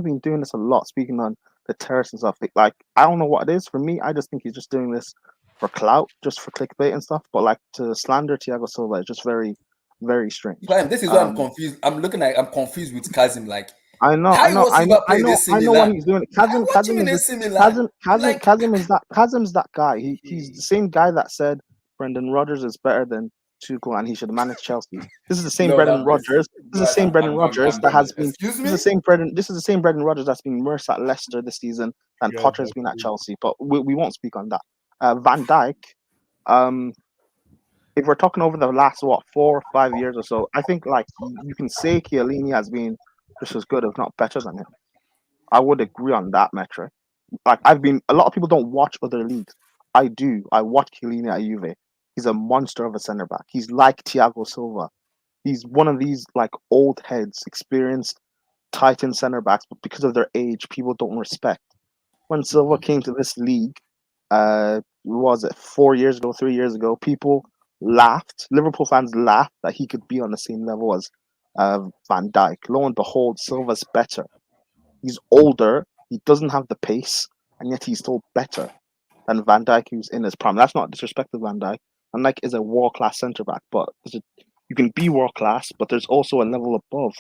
been doing this a lot, speaking on the Terrace and stuff. Like, I don't know what it is. For me, I just think he's just doing this for clout, just for clickbait and stuff. But like, to slander Thiago Silva is just very, very strange. This is why I'm confused. I'm confused with Kazim. Like, I know what he's doing. Kazim's that guy. He's the same guy that said Brendan Rodgers is better than Tuchel and he should manage Chelsea. This is the same Brendan Rodgers. This is the same Brendan Rodgers that has been. This is the same Brendan Rodgers that's been immersed at Leicester this season and Potter has been at Chelsea. But we won't speak on that. Van Dijk. If we're talking over the last 4 or 5 years or so, I think like you can say Chiellini has been just as good, if not better than him. I would agree on that metric. Like a lot of people don't watch other leagues. I do. I watch Chiellini at Juve. He's a monster of a centre back. He's like Thiago Silva. He's one of these like old heads, experienced Titan centre backs, but because of their age, people don't respect. When Silva came to this league, was it 4 years ago, 3 years ago? People Liverpool fans laughed that he could be on the same level as Van Dijk. Lo and behold, Silva's better. He's older. He doesn't have the pace, and yet he's still better than Van Dijk, who's in his prime. That's not disrespect to Van Dijk. Van Dijk is a world-class centre-back, but you can be world-class, but there's also a level above.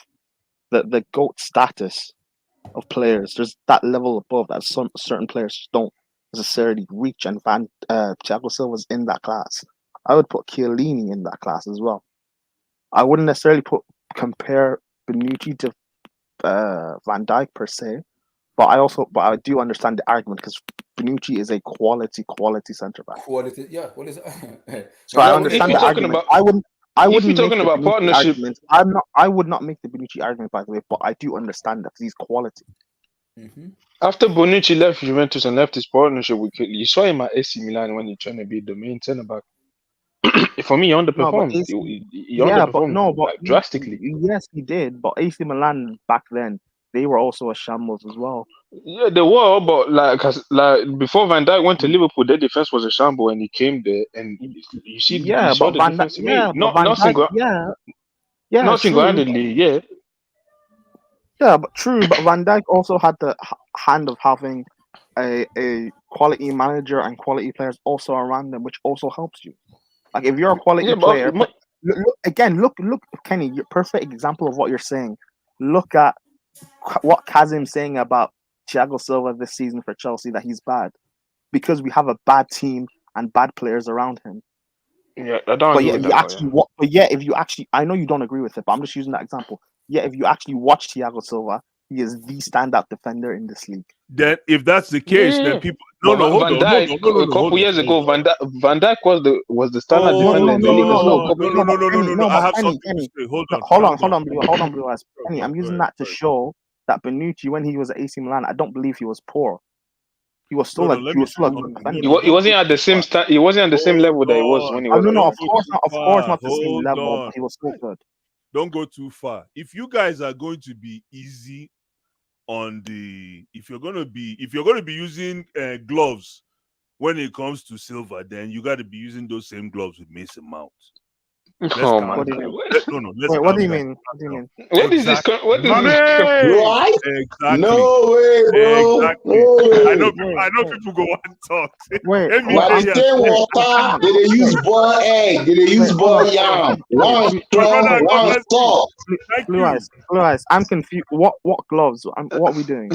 The GOAT status of players, there's that level above that certain players don't necessarily reach, and Thiago Silva's in that class. I would put Chiellini in that class as well. I wouldn't necessarily compare Bonucci to Van Dijk per se, but I do understand the argument because Bonucci is a quality centre back. Quality, yeah. What is it? So I understand the argument. I wouldn't make the Bonucci partnership, argument. I would not make the Bonucci argument, by the way, but I do understand that he's quality. After Bonucci left Juventus and left his partnership with you saw him at AC Milan when he's trying to be the main centre back. For me, he underperformed. He underperformed drastically. Yes, he did. But AC Milan back then, they were also a shambles as well. Yeah, they were, but like before Van Dijk went to Liverpool, their defense was a shamble, and he came there, and you see, yeah, you saw but the Van difference he Dijk, made. yeah, Not not single-handedly, yeah. Yeah, but true. But Van Dijk also had the hand of having a quality manager and quality players also around them, which also helps you. Like if you're a quality player, look, Kenny, you're a perfect example of what you're saying. Look at what Kazim's saying about Thiago Silva this season for Chelsea, that he's bad because we have a bad team and bad players around him. Yeah, I don't agree with that. If you actually, I know you don't agree with it, but I'm just using that example. Yeah, if you actually watch Thiago Silva, he is the standout defender in this league. Then, if that's the case, then people. Hold on. A couple years ago, Van Dijk was the standard defender in the league as well. No. I have something to say. Hold on, Blue Eyes. Penny, I'm using that to show that Bonucci, when he was at AC Milan, I don't believe he was poor. He was still a good defender. He wasn't at the same he wasn't at the same level that he was when he was. No, of course not the same level, but he was still good. Don't go too far. If you guys are going to be easy on if you're going to be using gloves when it comes to Silva, then you got to be using those same gloves with Mason Mount. Oh my God! What do you mean? What is this? What is Right? Exactly. No way, bro. Exactly. No way. I know people go and talk. I'm saying water. Did they use boiled egg? Did they use boiled yam? One strong, one soft. Blue Eyes. I'm confused. What gloves? What are we doing?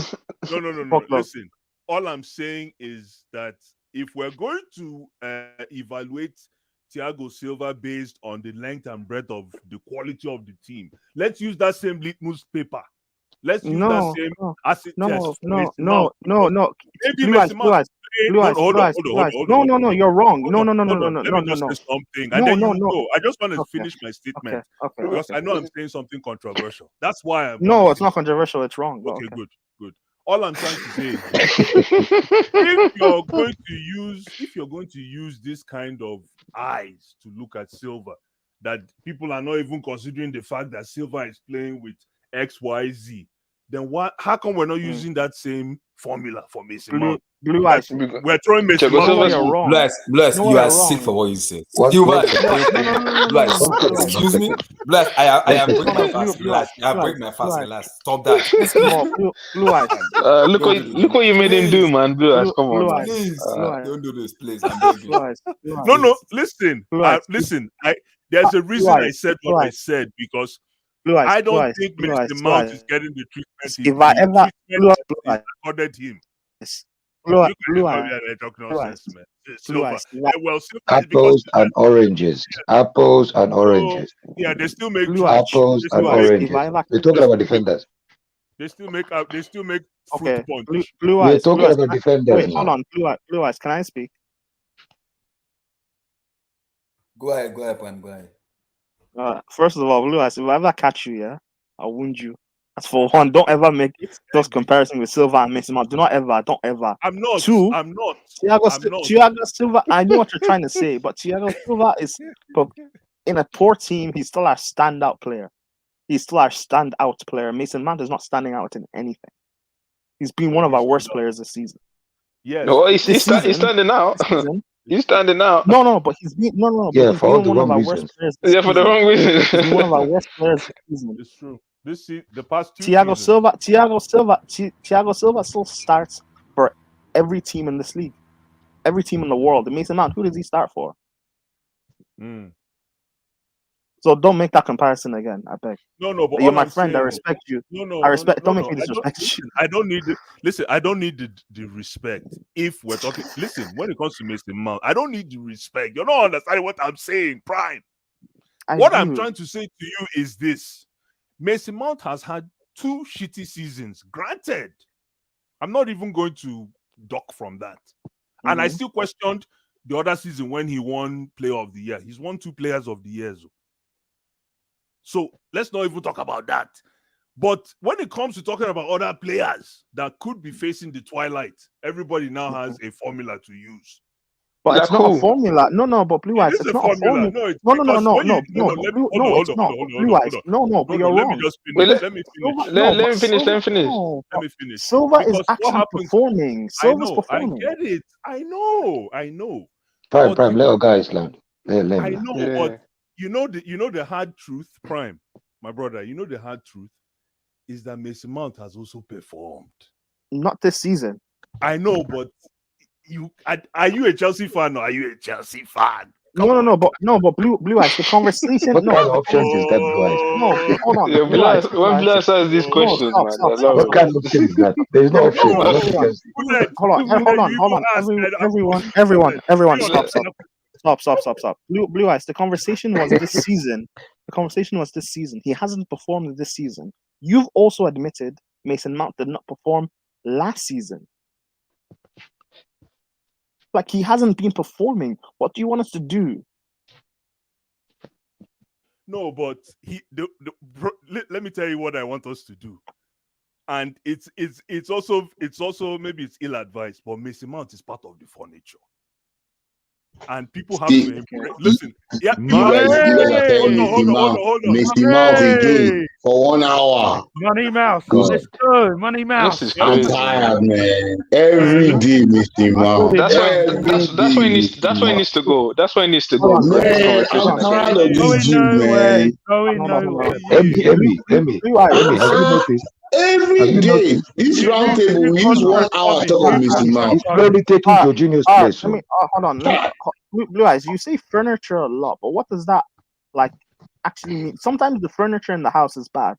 No. Listen, all I'm saying is that if we're going to evaluate Thiago Silva based on the length and breadth of the quality of the team, let's use that same litmus paper. Let's use that same acid test. No. No, you're wrong. No. Let me just say something, and then you go. I just want to finish my statement because I know I'm saying something controversial. That's why I'm. No, it's not controversial. It's wrong. Okay, good. All I'm trying to say is if you're going to use this kind of eyes to look at Silva, that people are not even considering the fact that Silva is playing with XYZ, then how come we're not using that same formula for Mason Mount? Blue Eyes. We're throwing Mason Mount. Bless, you are sick for what you said. Excuse me. Bless, I am breaking my fast. Relax. I break my fast. Relax. Stop that. Blue Eyes. Look what you made him do, man. Blue Eyes, come on. Please, don't do this, please. I'm begging. No. Listen. Listen. There's a reason I said what I said, because I don't think Mr. Mount is getting the treatment if I ever accorded him. Apples and oranges. Apples and oranges. Yeah, they still make apples and oranges. We're talking about defenders. They still make fruit punch. We're talking about defenders. Wait, hold on, Blue Eyes. Can I speak? Go ahead, man. Go ahead. First of all, Blue Eyes, if I ever catch you, yeah, I'll wound you. That's for one. Don't ever make those comparisons with Silva and Mason Mount. Don't ever. I'm not. Thiago Silva, I know what you're trying to say, but Thiago Silva is in a poor team. He's still our standout player. Mason Mount is not standing out in anything. He's been one of our worst players this season. Yes. No, he's standing out. He's standing out. No, but he's been but Yeah, he's for all been the one of wrong our worst reasons. players this Yeah, for the season. wrong reason. He's been one of our worst players this season. It's true. The past 2 Thiago seasons. Thiago Silva still starts for every team in this league, every team in the world. The Mason Mount, who does he start for? So don't make that comparison again, I beg. No, but You're all my I'm friend. I saying respect you. No, I respect. Don't make me I don't disrespect you. listen. I don't need listen. I don't need the respect. If we're talking, listen. When it comes to Mason Mount, I don't need the respect. You're not understanding what I'm saying, Prime. What I'm trying to say to you is this: Mason Mount has had 2 shitty seasons. Granted, I'm not even going to duck from that. And I still questioned the other season when he won Player of the Year. He's won 2 Players of the Year. So let's not even talk about that. But when it comes to talking about other players that could be facing the twilight, everybody now has a formula to use. But it's not a formula. No, but Blue Eyes, It is it's a not a formula. formula. No, It's not. Blue Eyes, no, but you're Let me wrong. just finish. Let me finish. Let me finish. Let me finish. Silva is actually performing. Silva's performing. I get it. I know. Prime, let our guys land. Let I know, but you know the hard truth, Prime, my brother. You know the hard truth is that Mason Mount has also performed. Not this season. I know, but are you a Chelsea fan or are you a Chelsea fan? No, but Blue Eyes, the conversation. What kind of options is that, Blue Eyes? No, hold on. Yeah, Blue Eyes, when Blue Eyes asks these questions, man, what kind of option is that? There's no option. Hold on. Everyone, stop. Blue Eyes, the conversation was this season. He hasn't performed this season. You've also admitted Mason Mount did not perform last season. Like, he hasn't been performing. What do you want us to do? No, but let me tell you what I want us to do. And it's also maybe it's ill-advised, but Mason Mount is part of the furniture. And people have to embrace. Listen, yeah, you guys are telling Mason Mount again for 1 hour. Money Mouse, let's go. Money Mouse. I'm tired, man. Every day, Mason Mount. That's why he needs to go. That's why he needs to go. Man, I'm tired of this dude, man. Emmy, have you noticed? Every day, this round table, we use 1 hour to talk of Mason Mount. He's probably taking Jorginho's place. Hold on. Blue Eyes, you say furniture a lot, but what does that actually mean? Sometimes the furniture in the house is bad.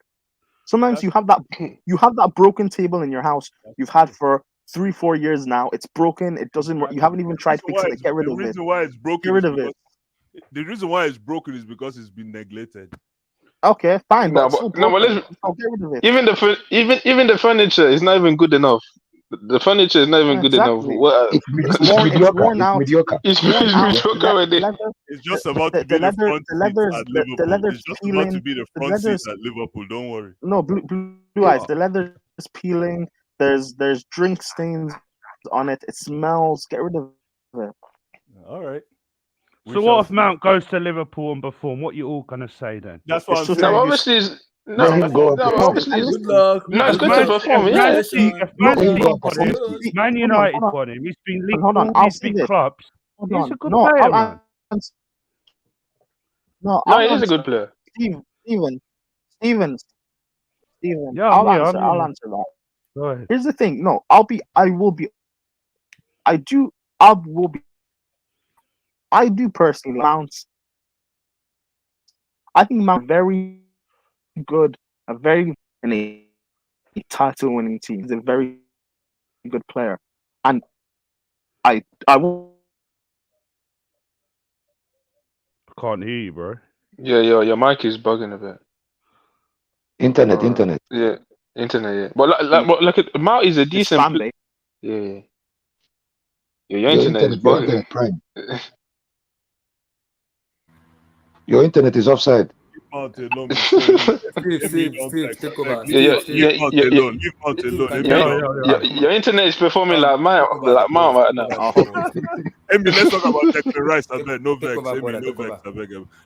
Sometimes you have that broken table in your house you've had for 3-4 years now. It's broken. It doesn't work. You haven't even tried fixing it. Get rid of it. The reason why it's broken. Get rid of it. The reason why it's broken is because it's been neglected. Okay, fine. But let's, even the furniture is not even good enough. The furniture is not even good enough. It's mediocre. It's mediocre. It's just about to be the front seats at Liverpool. It's just about to be the front seats at Liverpool. Don't worry. No, Blue Eyes. The leather is peeling. There's drink stains on it. It smells. Get rid of it. All right. So what if Mount goes to Liverpool and perform? What you all gonna say then? That's what I'm saying. No, obviously, it's good to perform. Man United got him. He's been linked Hold on, with I'll all these see big this. clubs. Hold He's on. a good No, player, man. No, he is a good player. Steven. Yeah, I'll answer that. Go ahead. Here's the thing. No, I do personally Mount. I think Mount very good, in a title-winning team. He's a very good player, and I will. Can't hear you, bro. Yeah, your mic is bugging a bit. Internet. Yeah, internet. Yeah, but Mount is a decent. Yeah. Your internet is bugging. Prime. Your internet is offside. Steve, take over. Your internet is performing like mine right now. Let's talk about Declan Rice. I bet no vex.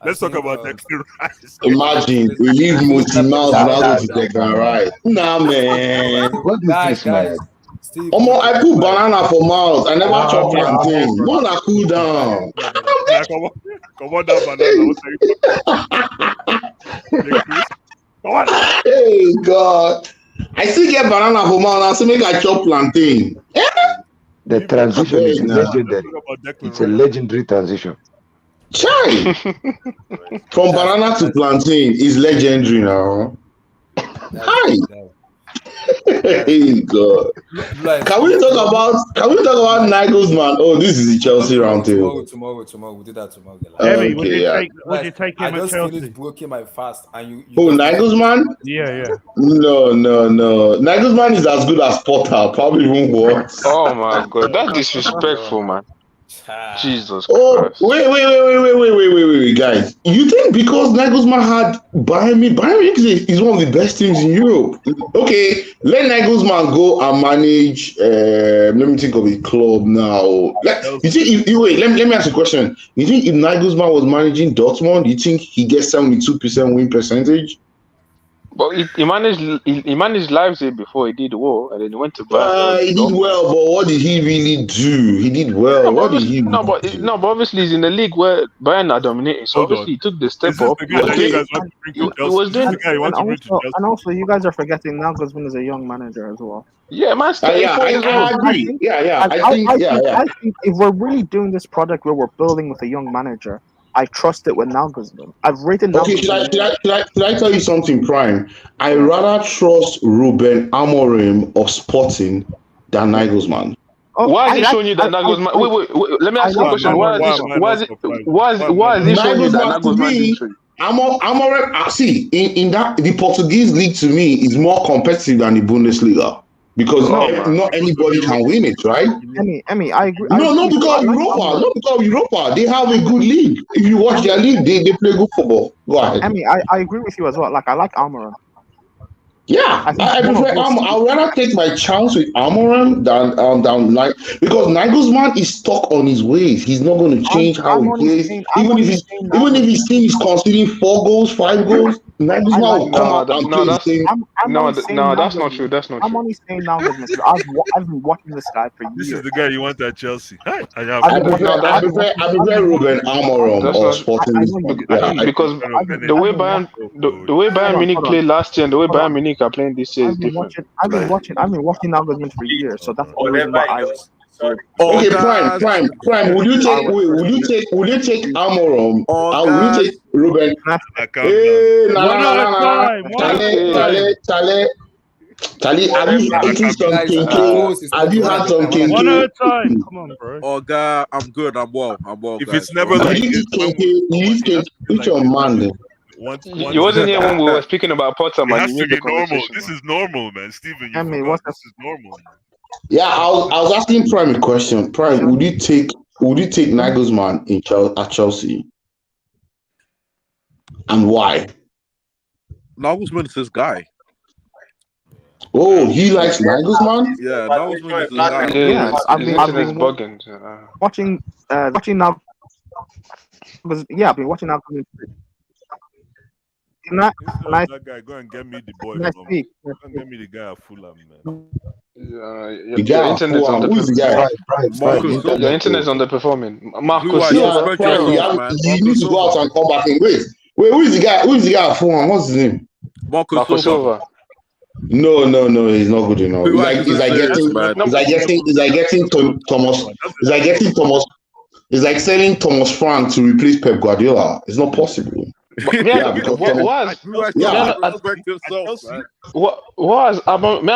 Let's talk about Declan Rice. Imagine we leave Mason Mount now to Declan Rice. Nah, man. What is this, man? Steve, Omo, I put Why? banana for mouth. I never chop me, I'm plantain. over. Mona, cool down. Nah, come on, that banana. What are you talking about? Hey, Chris, come on. Hey God, I still get banana for mouth. I still make I chop plantain. The Leave that I transition banana. beg is Come on, now. let's legendary. talk about Declan It's a Rice. legendary transition. Chai. From banana to plantain is legendary now. Hi. Hey God. Can we talk about Nagelsmann? Oh, this is the Chelsea roundtable. Tomorrow. We'll do that tomorrow. Emmy, would Okay, you yeah. take him I at just Chelsea? finished broking my fast, and you Oh, just Nagelsmann? Yeah. No. Nagelsmann is as good as Potter, probably even worse. Oh my God, that's disrespectful, man. Jesus Oh, Christ. wait, guys. You think because Nagelsmann had Bayern Munich is one of the best teams in Europe? Okay, let Nagelsmann go and manage. Let me think of a club now. You think? Wait, let me ask you a question. You think if Nagelsmann was managing Dortmund, you think he gets 72% win percentage? But he managed Leipzig before he did war, and then he went to He did Dortmund. well, but what did he really do? He did well. No, but What did obviously, he really do? but obviously he's in a league where Bayern are dominating. So Hold on. obviously he took the step Is this up. the guy that you guys want to bring to He Chelsea? was Is this doing. the guy you want to bring to Chelsea? And also, you guys are forgetting Nagelsmann is a young manager as well. Yeah, man, Yeah, I agree. I think if we're really doing this product where we're building with a young manager, I trust it with Nagelsmann. I've rated Okay, Nagelsmann. should I tell you something, Prime? I rather trust Ruben Amorim of Sporting than Nagelsmann. Why is he showing you that Nagelsmann? Wait. Let me ask you a question. Why is he showing you that Nagelsmann didn't show you? Amorim, see, in that the Portuguese league to me is more competitive than the Bundesliga because not anybody can win it, right? Emmy, I agree. No, not because of Europa. They have a good league. If you watch their league, they play good football. Go ahead. Emmy, I agree with you as well. Like I like Amorim. Yeah, I prefer I'd rather take my chance with Amorim than like because Nagelsmann is stuck on his ways. He's not going to change how he plays. Even if his team is conceding 4 goals, 5 goals, Nagelsmann will come out and play the same. That's not true. That's not true. I'm only saying Nagelsmann because I've been watching this guy for years. This is the guy you want at Chelsea. Hi, I prefer Ruben Amorim or Sporting. Because the way Bayern Munich played last year and the way Bayern Munich are playing this year is different. I've been watching Nagelsmann for years, so that's the reason why I. Okay, Prime. Will you take Amorim? Will you take Ruben? Tali, have you eaten some kinky? Have you had some kinky? One at a time. Come on, bro. Oh, God, I'm good. I'm well. If it's never like you eat kinky, eat your man. You wasn't here when we were speaking about Potter, man. It has to be normal. This is normal, man. Steven, this is normal, man. Yeah, I was asking Prime a question. Prime, would you take Nagelsmann at Chelsea? And why? Nagelsmann is this guy. Oh, he likes Nagelsmann? Yeah, Nagelsmann is this guy. Yeah, I've been bugging. Watching now. I've been watching now. That guy, go and get me the boy. Go and get me the guy at Fulham, man. Your internet's underperforming. Marcus, you need to go out and come back in. Wait, who is the guy? Who is the guy at Fulham? What's his name? Marcus Silva. No, he's not good enough. It's like selling Thomas Frank to replace Pep Guardiola. It's not possible. I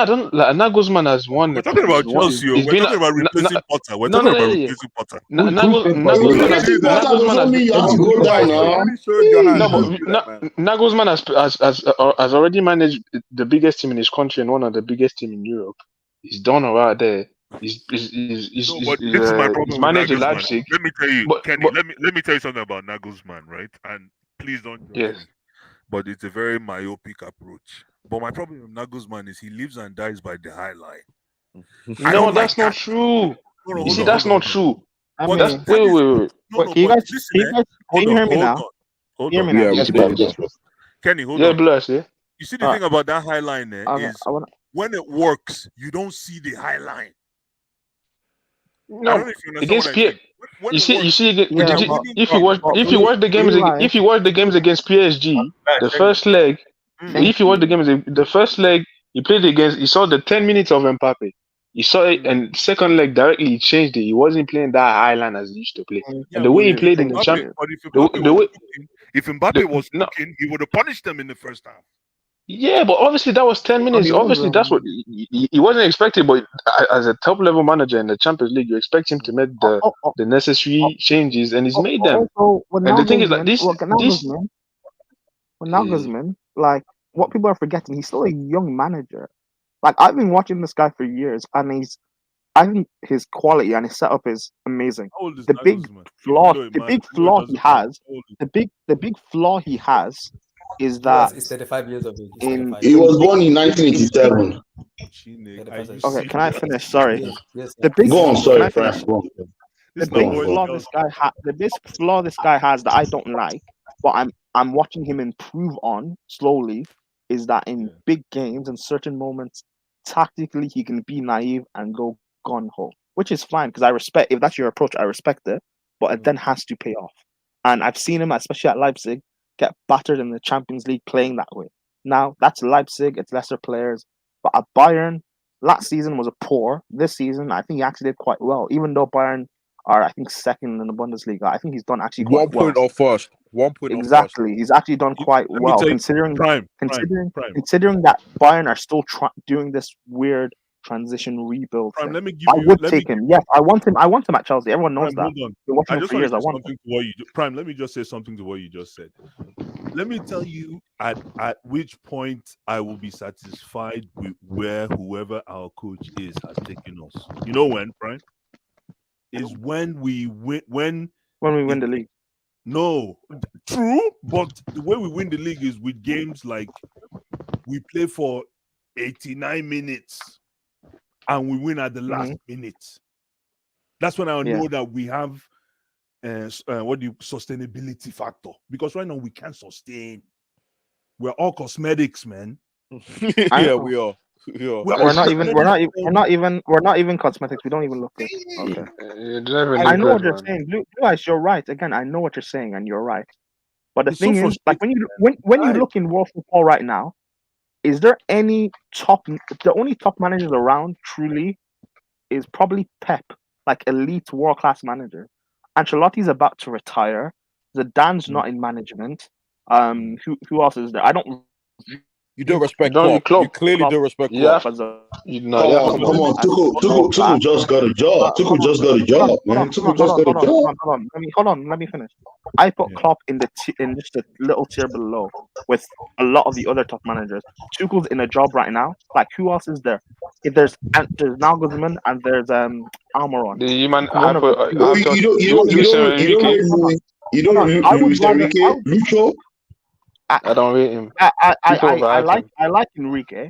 don't like Nagelsmann has won. We're talking about Chelsea. We're talking about replacing Potter. We're talking about replacing Potter. Nagelsmann has already managed the biggest team in his country and one of the biggest team in Europe. He's done all right there. He's managed Leipzig. Let me tell you, Kenny. Let me tell you something about Nagelsmann, right? And please don't. Yes. But it's a very myopic approach. But my problem with Nagelsmann is he lives and dies by the high line. No, that's not true. You see, that's not true. Wait. Can you hear me now? Hear me now. Yes. Kenny, hold on. Bless, yeah. You see the thing about that high line there is when it works, you don't see the high line. I don't No, know if you understand against what I P. mean. When it works, Yeah, Did you, but if you watch the games realize if you watch the games against PSG, the first leg, Thank if you watch the you. games, the first leg you played against, you saw the 10 minutes of Mbappe. You saw it, and second leg directly he changed it. He wasn't playing that high line as he used to play, yeah, and the but way he if played in the Mbappe, champ, but if the Mbappe the was way cooking, if Mbappe was no. cooking, he would have punished them in the first half. Yeah, but obviously that was 10 minutes. He Obviously, that's what was. he wasn't expected. But as a top level manager in the Champions League, you expect him to make the necessary changes, and he's made them. Also, with And the thing is that Nagelsmann, like what people are forgetting, he's still a young manager. Like I've been watching this guy for years, and I think his quality and his setup is amazing. How old is The big Nagelsmann? flaw, Even though the big even though it flaw he doesn't matter. has, the big flaw he has is He was that he's 35 years of age. He's in 35. He was big born in in big 1987. Are you okay, can I serious? finish? Sorry. Yes, The big Go on, can I sorry, finish? Frank. Go on. The This Go big on, boy go on. flaw this guy the big flaw this guy has that I don't like, but I'm watching him improve on slowly, is that in big games and certain moments, tactically he can be naive and go gun ho, which is fine because I respect if that's your approach, I respect it, but it then has to pay off. And I've seen him, especially at Leipzig, get battered in the Champions League playing that way. Now that's Leipzig, it's lesser players, but at Bayern, last season was a poor. This season, I think he actually did quite well, even though Bayern are, I think, second in the Bundesliga. I think he's done actually quite 1 point well. off first. 1 point off first. Exactly, he's actually done quite Let me well, tell you, considering Prime. considering that Bayern are still doing this weird transition rebuild Prime, thing. let me give I you. would Let me take him. Yes, I want him. I want him at Chelsea. Everyone knows Prime, that. hold on. Been watching I him just for want years. to I say want him. something to what you Prime. Let me just say something to what you just said. Let me tell you at which point I will be satisfied with where whoever our coach is has taken us. You know when, Prime? Is when we win when we win the league. No, true, but the way we win the league is with games like we play for 89 minutes and we win at the last minute. That's when I know that we have sustainability factor, because right now we can't sustain. We're all cosmetics, man. Yeah, we are. We're not even cosmetics. We don't even look good. Okay. I know what you're saying. Blue Eyes, you're right. Again, I know what you're saying, and you're right. But the thing is, like when you look in world football right now, is there any the only top managers around truly is probably Pep, like elite world class manager. Ancelotti's about to retire. Zidane's not in management. Who else is there? I don't. You don't respect Klopp. You clearly don't respect Klopp. As a Come on. Tuchel just got a job. Tuchel just got a job, man. Tuchel just got a job. Hold on. Let me finish. I put Klopp in in just a little tier below with a lot of the other top managers. Tuchel's in a job right now. Like who else is there? If there's Nagelsmann and there's Almiron. You don't Luis Enrique, Lucho. I don't rate him. I like Enrique.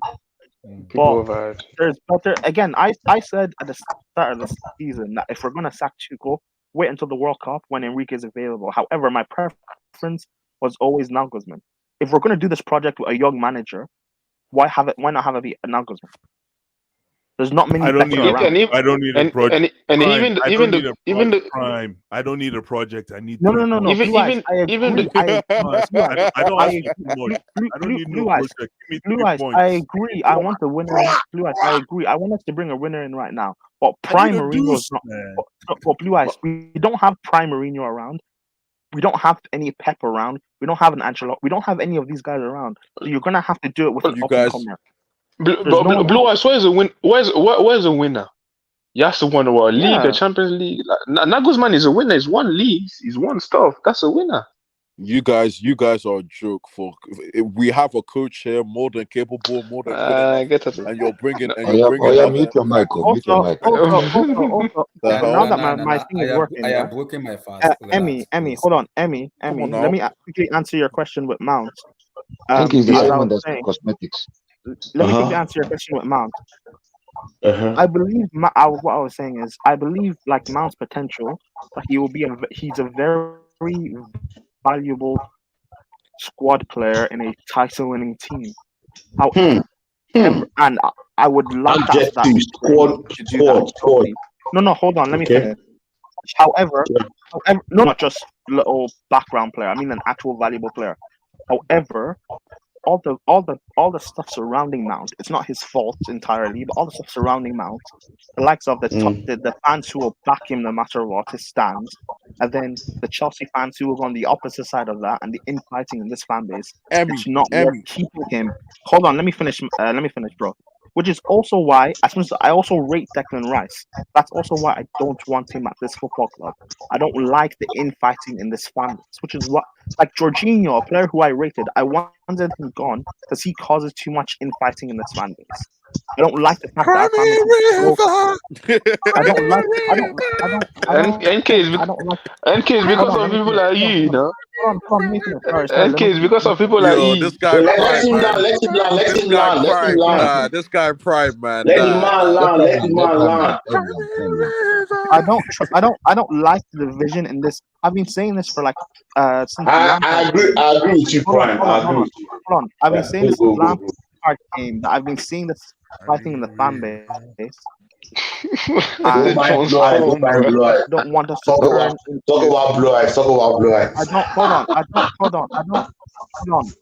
But there's better. Again, I said at the start of the season that if we're gonna sack Tuchel, wait until the World Cup when Enrique is available. However, my preference was always Nagelsmann. If we're gonna do this project with a young manager, why not have it be a Nagelsmann? There's not many better around. I don't need a project. I don't need a project. I need no. Blue Eyes, I agree. Blue Eyes, I agree. I want the winner. Blue Eyes, I agree. I want us to bring a winner in right now. But Prime Mourinho is not. But Blue Eyes, we don't have Prime Mourinho around. We don't have any Pep around. We don't have an Ancelotti. We don't have any of these guys around. So you're gonna have to do it with an up and comer. Blue Eyes, where's a winner? You have to win a league, a Champions League. Nagelsmann is a winner. He's won leagues. He's won stuff. That's a winner. You guys are a joke. We have a coach here more than capable, more than good enough, and you're bringing. Mute your mic. Mute your mic. Also, now that my thing is working, I am broken my fast. Emmy, hold on, Emmy. Let me quickly answer your question with Mount. I think he's the same one that's cosmetics. Let me quickly answer your question with Mount. I believe what I was saying is I believe like Mount's potential, but he's a very valuable squad player in a title-winning team. And I would like that Adjective, squad, to do that. squad. No, hold on. Let me finish. However, no, not just little background player. I mean, an actual valuable player. However, all the stuff surrounding Mount, it's not his fault entirely, but all the stuff surrounding Mount, the likes of the fans who will back him no matter what, his stands, and then the Chelsea fans who are on the opposite side of that, and the infighting in this fan base, it's not worth keeping him. Hold on, let me finish, bro. Which is also why, as much as I also rate Declan Rice, that's also why I don't want him at this football club. I don't like the infighting in this fan base, which is what, like Jorginho, a player who I rated, I wanted him gone because he causes too much infighting in this fan base. I don't like the fact that our fan base is so, I don't like. NK is because of people like you, you know. NK is because of people like you. This guy Let him prime, land, man. let him land, let This him guy land, let him prime, land. this guy prime, man. Let him man land, let him man land. I don't like the division in this. I've been saying this for like since I agree with you, Prime. I agree with you. Hold on. I've been saying this Go. Lampard game that I've been seeing this fighting in the fan base. Go buy blue eye, go buy blue eye. Don't want us to Talk turn about blue eye, talk about blue eye. I don't hold on. Hold on.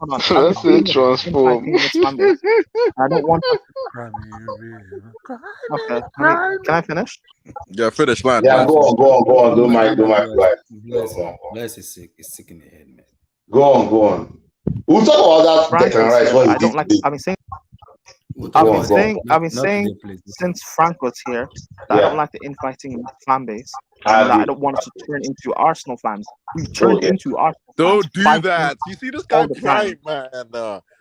That's a transform. I don't want us to... Okay. Can I finish? Yeah, finish line. Yeah, go on. Don't mind. Bless is sick. It's sick in the head, man. Go on. We'll talk about that Declan Rice. I don't like. I've been saying since Frank was here that I don't like the infighting in the fan base, and that I don't want us to turn into Arsenal fans. We've turned into Arsenal. Don't do that. You see this guy prime, man.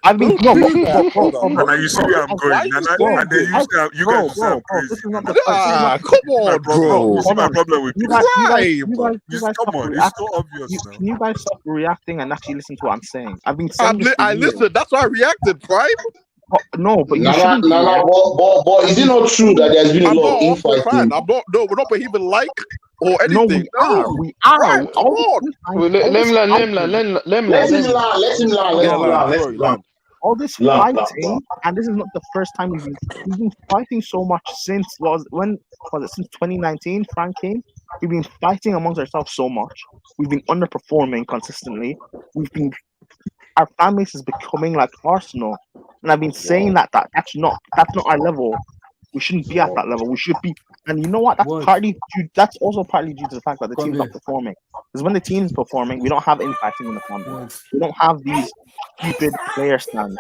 I mean, bro. You see where I'm going, and then you guys sound crazy. Come on, bro. You see my problem with people. Come on, it's so obvious now. Can you guys stop reacting and actually listen to what I'm saying? I've been saying I listened. That's why I reacted, prime. No, but you shouldn't. But is it not true that there's been a lot of infighting? We're not behaving like or anything. No, we are. Prime, come on. Let him land. All this fighting, and this is not the first time we've been fighting so much since since 2019 Frank came. We've been fighting amongst ourselves so much. We've been underperforming consistently. Our fan base is becoming like Arsenal, and I've been saying that's not our level. We shouldn't be at that level. We should be, and you know what? That's also partly due to the fact that the team's not performing. Because when the team's performing, we don't have infighting in the fan base. We don't have these stupid player stands.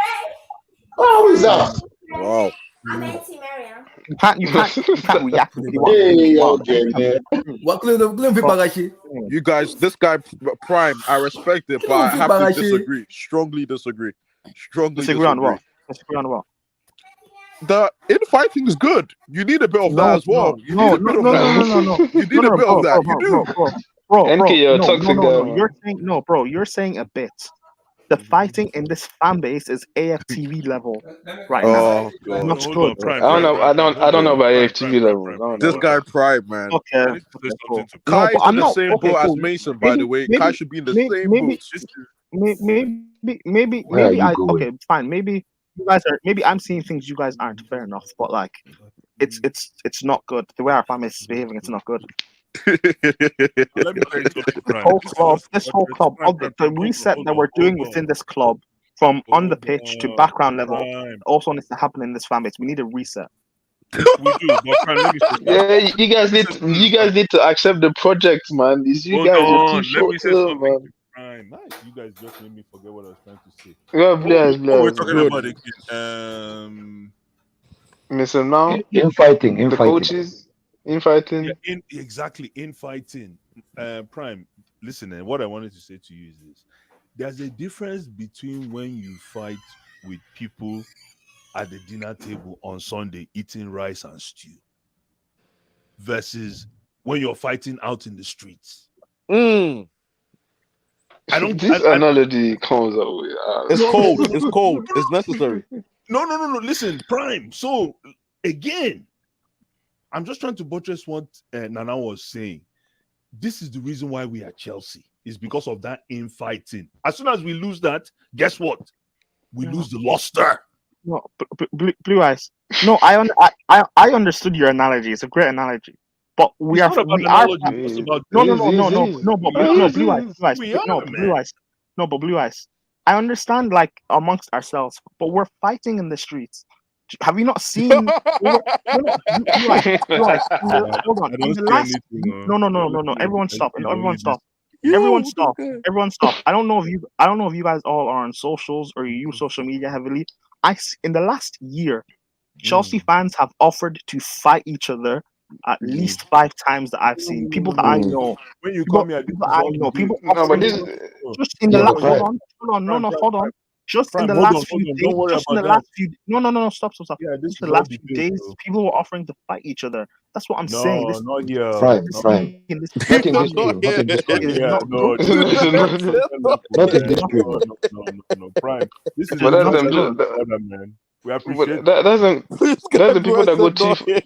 Oh, who's that? Wow. You can't react to You guys, this guy prime, I respect it, but I have to disagree. Strongly disagree. Disagree on what? The infighting is good. You need a bit of that as well. You need a bit of that. You need a bit of that. You do. Bro, you're saying a bit. The fighting in this fan base is AFTV level right now. God. Not good. I don't know about AFTV level. This guy prime, man. Okay. Cool. Kai's in the same boat as Mason, by the way. Kai should be in the same boat. Okay, fine. Maybe you guys are. Maybe I'm seeing things you guys aren't. Fair enough, but like, it's not good. The way our fan base is behaving, it's not good. This whole club, the reset that we're doing within this club, from on the pitch to background level, also needs to happen in this fan base. We need a reset. Yeah, you guys need to accept the project, man. These you guys are too short, man. Nice. You guys just made me forget what I was trying to say. Bless. We're talking about it. Mr. Now infighting. The coaches. Infighting. Yeah, exactly, infighting. Prime, listen, what I wanted to say to you is this. There's a difference between when you fight with people at the dinner table on Sunday eating rice and stew versus when you're fighting out in the streets. Analogy comes out with It's cold. It's necessary. No. Listen, Prime. So again, I'm just trying to buttress what Nana was saying. This is the reason why we are Chelsea. It's because of that infighting. As soon as we lose that, guess what? We lose the luster. No, blue eyes. No, I understood your analogy. It's a great analogy. But It's not about we are analogy. It's about no data. no no no no no but We no are. We are, blue man. eyes. No, but blue eyes. I understand like amongst ourselves, but we're fighting in the streets. Have you not seen? No, blue eyes. Hold on. I In don't the see last, anything. no. Everyone stop. You Everyone this. stop. Everyone stop. Everyone stop. I don't know if you guys all are on socials or you use social media heavily. In the last year, Chelsea fans have offered to fight each other at least 5 times that I've seen. People that I know. When you People, come here, this people is I all you know. do. People No, but offering this. just in the Yeah, last. but Hold Prime, on. No, hold on. Just in Prime, the hold last on. few days. Don't worry Just in the about that. last few. No. Stop. Yeah, this Just in is the all last few debate, days, bro. people were offering to fight each other. That's what I'm saying. No, not here. Prime, This Prime. this Not in fan this base room. Not in this room. is Yeah, not no, good. this is No, different level, Not in man. this room. No, Prime. This is but It's that's between not them. you good. and your brother, man. We appreciate But that's them. This guy That's the people that go said too. not here.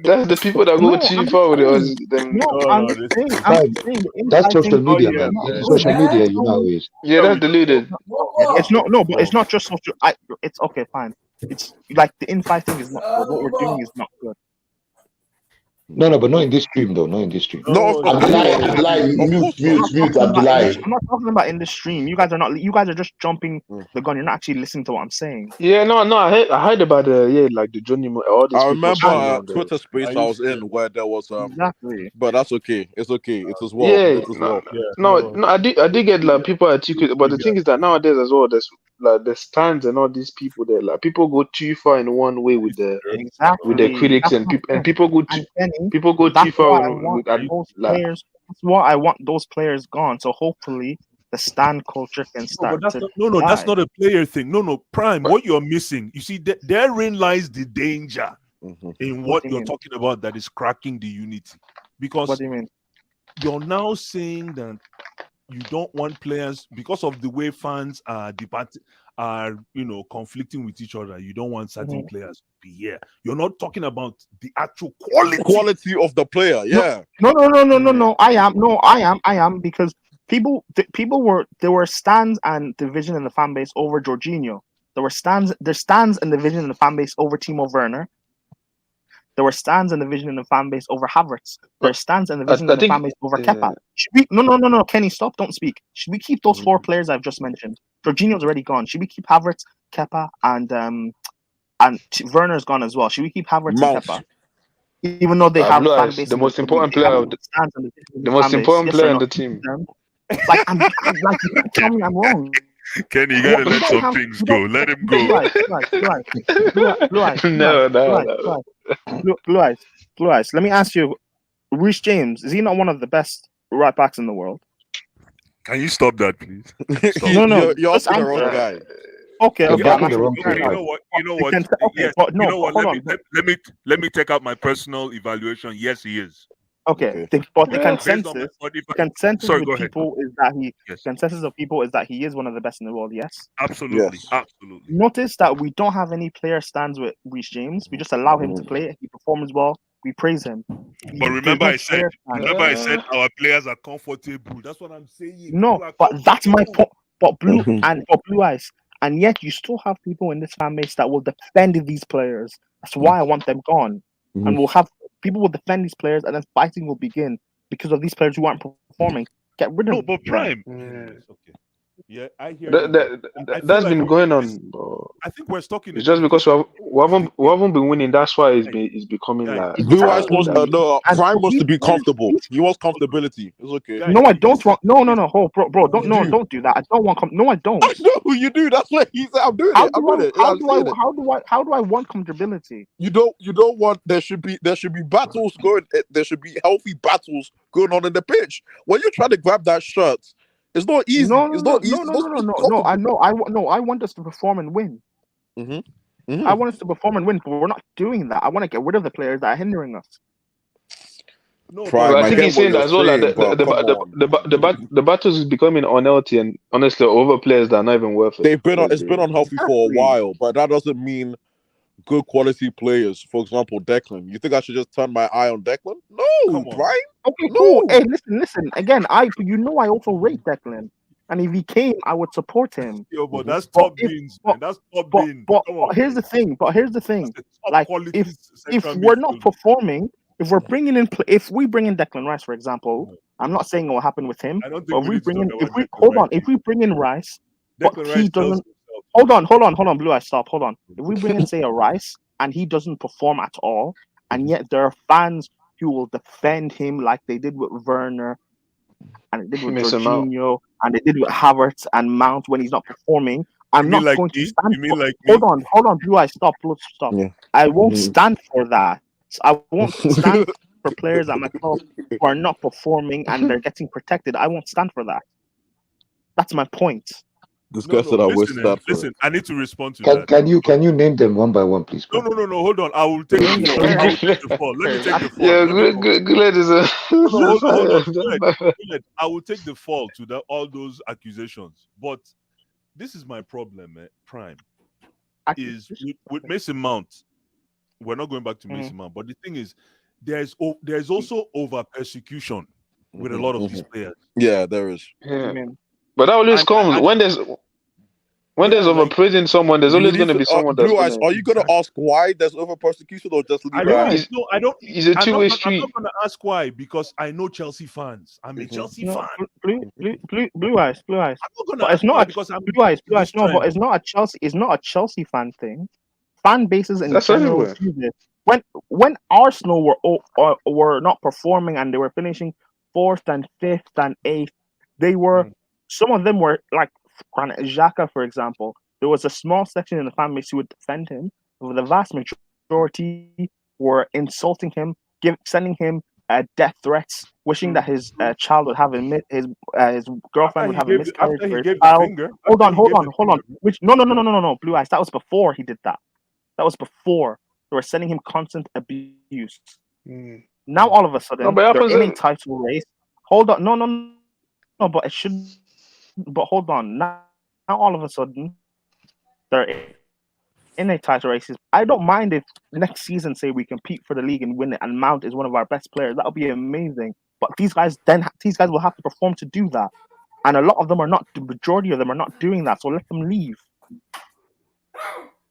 That's the people that go No, too I'm just far with us. saying. Them. No, No, I'm no, just this saying. is I'm Prime. just saying the That's social infighting not media, is here, man. not It's man. good. social media, you know how it is. Yeah, Yeah, that's we don't deleted. It's not no, but it's not just social. It's okay, fine. It's like the infighting is not good. What we're doing is not good. No, but not in this stream, though. Not in this stream. No, of no, course Abdullah, not. Abdullah, Of mute, course not. mute, mute, Abdullah. I'm not talking about in the stream. You guys are not. You guys are just jumping the gun. You're not actually listening to what I'm saying. Yeah, no. I heard about like the Johnny all these I people remember saying a on the. Twitter space I was in where there was Exactly. but that's okay. It's okay. It's as well. Yeah, It's as well. no. I did get like people articulate, but the thing is that nowadays as well, there's like the stands and all these people there. Like people go too far in one way with the Exactly. critics That's and what I'm saying. people go And Kenny, people go too that's far why I with, want those like. players. That's why I want those players gone. So hopefully the stand culture can No, start but that's to not, that's die. not a player thing. No, Prime. What you're missing, you see, therein lies the danger in What what do you you're mean? talking about that is cracking the unity. What Because do you mean? you're now saying that you don't want players because of the way fans are conflicting with each other. You don't want certain players to be here. You're not talking about the actual Quality of the player, yeah. No. I am because there were stands and division in the fan base over Jorginho. There's stands and division in the fan base over Timo Werner. There were stands and division in the fan base over Havertz. There's stands and division in the fan base over Kepa. Should we? No, Kenny, stop! Don't speak. Should we keep those 4 players I've just mentioned? Jorginho's already gone. Should we keep Havertz, Kepa, and Werner's gone as well? Should we keep Havertz and Kepa? Even though they have Blue fan Eyes, base the in most the important they have player, stands and division in the the most fan base. important Yes player or in no? the team. Like I'm like you can't tell me I'm wrong. Kenny, you What, gotta you let don't some have things you go. don't Let him blue go. eyes, blue eyes. Let me ask you, Reece James, is he not one of the best right backs in the world? Can you stop that, please? Stop. You're asking the wrong guy. Okay, You're I'm asking the wrong Okay, you guy. know what? You know what? Okay, Yes, but no, you know what? hold on. Let me take out my personal evaluation. Yes, he is. Okay, but the Based on my, consensus sorry, with go ahead. people is that he is one of the best in the world. Yes, absolutely. Notice that we don't have any player stands with Reece James. We just allow him to play. If he performs well, we praise him. But remember, I said our players are comfortable. That's what I'm saying. No, but that's my point. But blue eyes, and yet you still have people in this fan base that will defend these players. That's why I want them gone. And we'll have people will defend these players, and then fighting will begin because of these players who aren't performing. Get rid of them. But Prime. Okay. Yeah, I hear that's been going on. I think we're stuck in. It's just because we haven't been winning. That's why it's becoming like. Blue Eyes wants Prime wants to be comfortable. He wants comfortability. It's okay. No, I don't want. No. Bro, don't do that. I don't want. No, I don't. No, you do. That's what he said. I'm doing it. How do I want comfortability? You don't want. There should be battles going. There should be healthy battles going on in the pitch. When you're trying to grab that shirt, it's not easy. It's not easy. No. I want us to perform and win. I want us to perform and win, but we're not doing that. I want to get rid of the players that are hindering us. No, Prime, I think he's saying that as well. Like the battles is becoming unhealthy, and honestly, over players that are not even worth it. It's been unhealthy for a while, but that doesn't mean good quality players. For example, Declan. You think I should just turn my eye on Declan? No, Prime. Okay, cool. Hey, listen. Again, I also rate Declan. And if he came, I would support him. Yo, but that's But top if beans, but man. That's top but beans. but, Come but on, here's man. the thing. But here's the thing. That's a top Like quality if central we're not midfielder. performing, if we're bringing in if we bring in Declan Rice, for example, I'm not saying what happened with him. I don't But think if we we need to bring talk in if about we Declan hold Rice. on, if we bring in Rice, but Declan he Rice tells doesn't himself. hold on, Blue Eye, stop, hold on. If we bring in say a Rice and he doesn't perform at all, and yet there are fans who will defend him like they did with Werner and they did with Mason Mount. Jorginho and they did with Havertz and Mount when he's not performing, I'm You mean not like going to me? stand You mean for. like me? Hold on, Blue Eye, stop. Yeah. I won't stand for that. I won't stand for players at my club who are not performing and they're getting protected. I won't stand for that. That's my point. This No, guy said I would listen, stand for listen. it. I need to respond to Can that. can you name them one by one, please, No, Prime? no. Hold on. I will take Name the the fall. I will players. take the fall. Let me take the fall. Yeah, Let me good is a. No, hold on. Go ahead. I will take the fall to all those accusations. But this is my problem, Prime. Is with Mason Mount. We're not going back to Mason Mount, but the thing is, there's also over persecution with a lot of these players. Yeah, there is. Yeah. But that always comes when there's over praising someone. There's always going to be someone that's Blue going Eyes, to. are you going to ask why there's over persecution or just leave I it don't. as? No, I don't. It's a two-way street. I'm not going to ask why because I know Chelsea fans. I'm a Chelsea fan. Blue eyes. I'm not going to But ask it's not why a because I'm Blue eyes. this No, trend. but it's not a Chelsea. It's not a Chelsea fan thing. Fan bases in That's general everywhere. do this. When Arsenal were not performing and they were finishing fourth and fifth and eighth, they were some of them were like Granit Xhaka, for example. There was a small section in the fan base who would defend him, but the vast majority were insulting him, sending him death threats, wishing that his child would have his girlfriend would have a miscarriage After he for his gave the child. finger. Hold on. Which no, Blue Eyes. That was before he did that. That was before they were sending him constant abuse. Now all of a sudden but it they're happens in a every- title race. Hold on, no. But it should. But hold on. Now all of a sudden they're in a title race. I don't mind if next season say we compete for the league and win it, and Mount is one of our best players. That would be amazing. But these guys will have to perform to do that, and a lot of them are not. The majority of them are not doing that. So let them leave.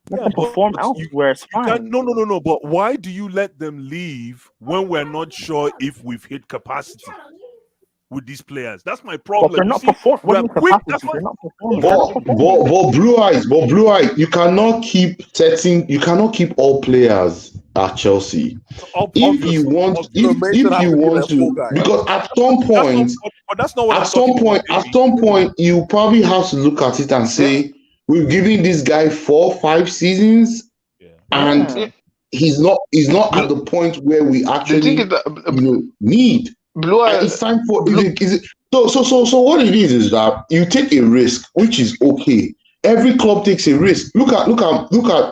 Let them perform elsewhere. It's fine. No. But why do you let them leave when we're not sure if we've hit capacity with these players? That's my problem. But they're not performing. They're not performing. But Blue Eyes, you cannot keep all players at Chelsea. If you want to, because at some point, you probably have to look at it and say, we're giving this guy 4-5 seasons, and he's not at the point where we actually need. It's time for So what it is that you take a risk, which is okay. Every club takes a risk. Look at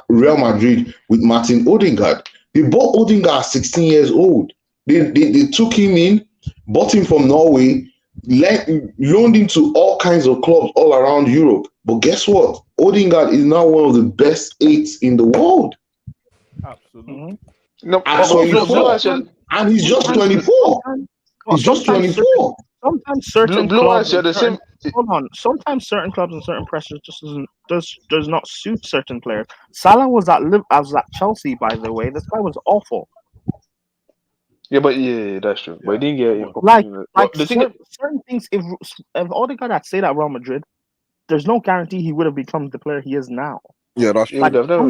Real Madrid with Martin Odegaard. They bought Odegaard at 16 years old. They took him in, bought him from Norway, loaned him to all kinds of clubs all around Europe. But guess what? Odegaard is now one of the best 8s in the world. Absolutely. No, at 24, and he's just 24. He's just 24. Sometimes certain clubs, the same. Hold on. Sometimes certain clubs and certain pressures just does not suit certain players. Salah was at Chelsea, by the way. This guy was awful. Yeah, that's true. But he didn't get like the certain things. If Odegaard had stayed at Real Madrid, there's no guarantee he would have become the player he is now. Yeah, that's true. Like, there's no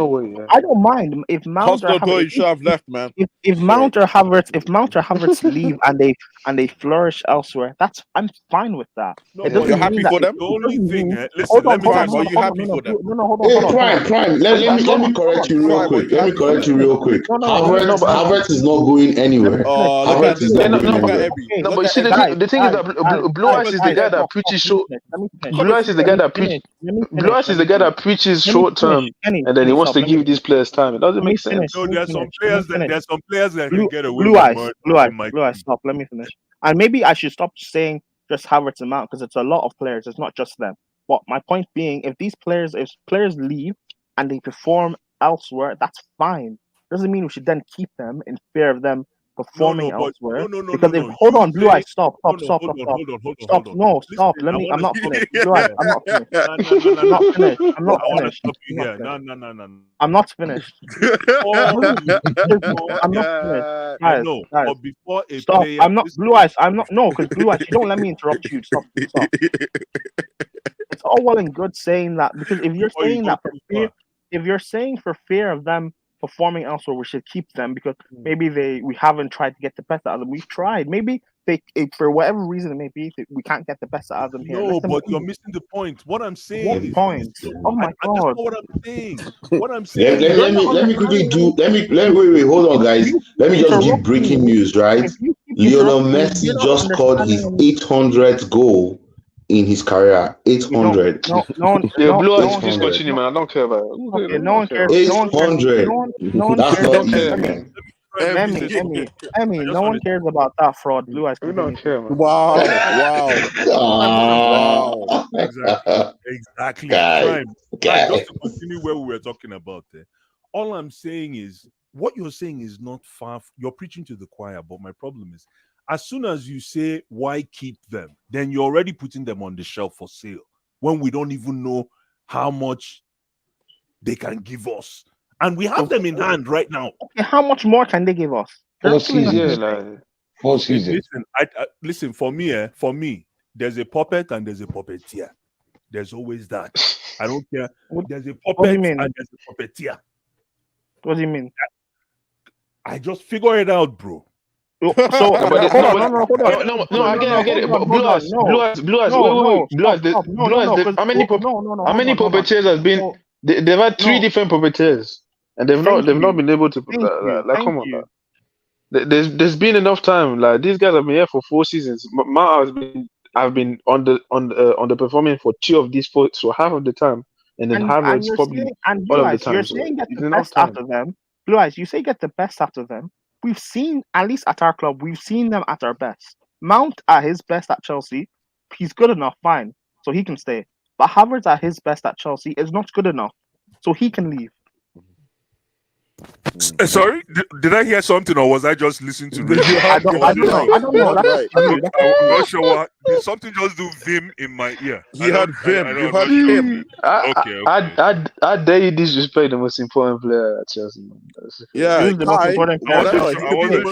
way. Yeah. I don't mind if Mount or Havertz should have left, man. If Mount or Havertz leave and they flourish elsewhere, I'm fine with that. No, it doesn't you're mean happy that for them? The only thing, listen, hold on, are you happy for them? No, hold on. Prime. Let me correct you real quick. Havertz is not going anywhere. Havertz is not going anywhere. No, but you see, the thing is that Blue Eyes is the guy that preaches short. Blue Eyes is the guy that preaches. Blue Eyes is the guy that preaches short term, and then he wants to give these players time. It doesn't make sense. No, there's some players that can get away Blue with Eyes. murder. Blue Eyes. Stop. Let me finish. And maybe I should stop saying just Havertz and Mount because it's a lot of players. It's not just them. But my point being, if players leave and they perform elsewhere, that's fine. Doesn't mean we should then keep them in fear of them performing but elsewhere. no. Because if You hold on, Blue Eyes, stop. hold on. No, Listen, stop. Let I me. wanna I'm not stop finished. you Blue Eyes, here. I'm not finished. No. I'm not finished. I'm not I wanna finished. stop you I'm not here. finished. No. I'm not finished. I'm not finished. I Guys, know, guys, but before a stop. player, I'm not listen, Blue Eyes. I'm not. No, because Blue Eyes, you don't let me interrupt you. Stop. It's all well and good saying that, because if you're before you saying go that for too fear, far. if you're saying for fear of them performing elsewhere, we should keep them because maybe we haven't tried to get the best out of them. We've tried. Maybe for whatever reason it may be, we can't get the best out of them here. No, Let them but you're leave. missing the point. What I'm saying What is point? this. Oh my And that's god! not what I'm saying. What I'm saying Let, is let, me let me quickly do wait, hold on, guys. Let me just give breaking news, right? Lionel Messi just scored his 800th goal in his career. 800. Yeah, Blue Eyes, just continue, man. I don't care about it. Okay, no one cares. 800. No one That's cares. not easy, man. Emmy, no one cares about that fraud. Blue Eyes. We don't care, man. Wow. Exactly. Guy. Just to continue where we were talking about there. All I'm saying is what you're saying is not far. You're preaching to the choir, but my problem is as soon as you say why keep them, then you're already putting them on the shelf for sale when we don't even know how much they can give us. And we have them in hand right now. Okay, how much more can they give us? Four seasons. Listen, listen, for me, there's a puppet and there's a puppeteer. There's always that. I don't care. There's a puppet and there's a puppeteer. What do you mean? I just figure it out, bro. So hold on. I get it. Blue Eyes. How many puppeteers has been? They've had three different puppeteers, and they've not been able to. Come on, there's been enough time. Like these guys have been here for 4 seasons. I've been on the performing for 2 of these 4, so half of the time, and then Harvard's probably all of the time. You're saying get the best out of them. Blue Eyes, you say get the best out of them. We've seen, at least at our club, we've seen them at our best. Mount at his best at Chelsea, he's good enough, fine, so he can stay. But Havertz at his best at Chelsea is not good enough, so he can leave. Sorry, did I hear something, or was I just listening to radio? I don't know. I'm not sure what. Did something just do vim in my ear? He had vim. You had him. Okay. I dare you disrespect the most important player at Chelsea. Yeah, the most important I wasn't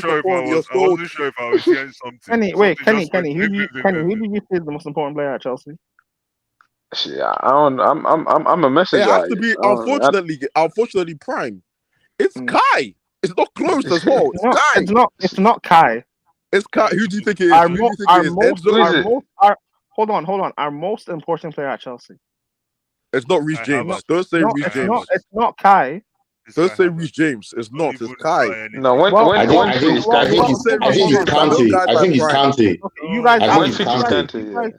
sure if I was hearing something. Kenny, who did you say is the most important player at Chelsea? I'm a messenger. It has to be unfortunately Prime. It's Kai. It's not close as well. It's Kai. It's not Kai. It's Kai. Who do you think it is? Hold on. Our most important player at Chelsea. It's not Reece James. Don't say Reece James. It's not Kai. Don't say Reece James. It's not. It's Kai. No, I think it's Kante. I think it's Kante.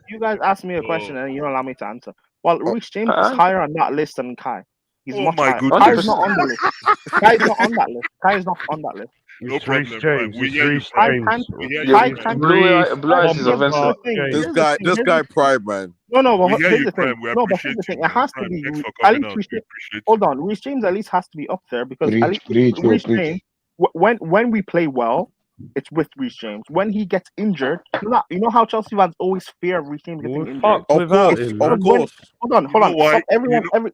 You guys asked me a question and you don't allow me to answer. Well, Reece James is higher on that list than Kai. He's much higher. Kai is not on the list. Kai is not on that list. No problem. James. We hear you. Blue Eyes is offensive. This guy Prime, man. No, but here's the thing. It has to be. At least hold on. Reece James at least has to be up there because at least Reece James. When we play well, it's with Reece James. When he gets injured, you know how Chelsea fans always fear Reece James getting injured. Of course. Hold on. Stop, everyone.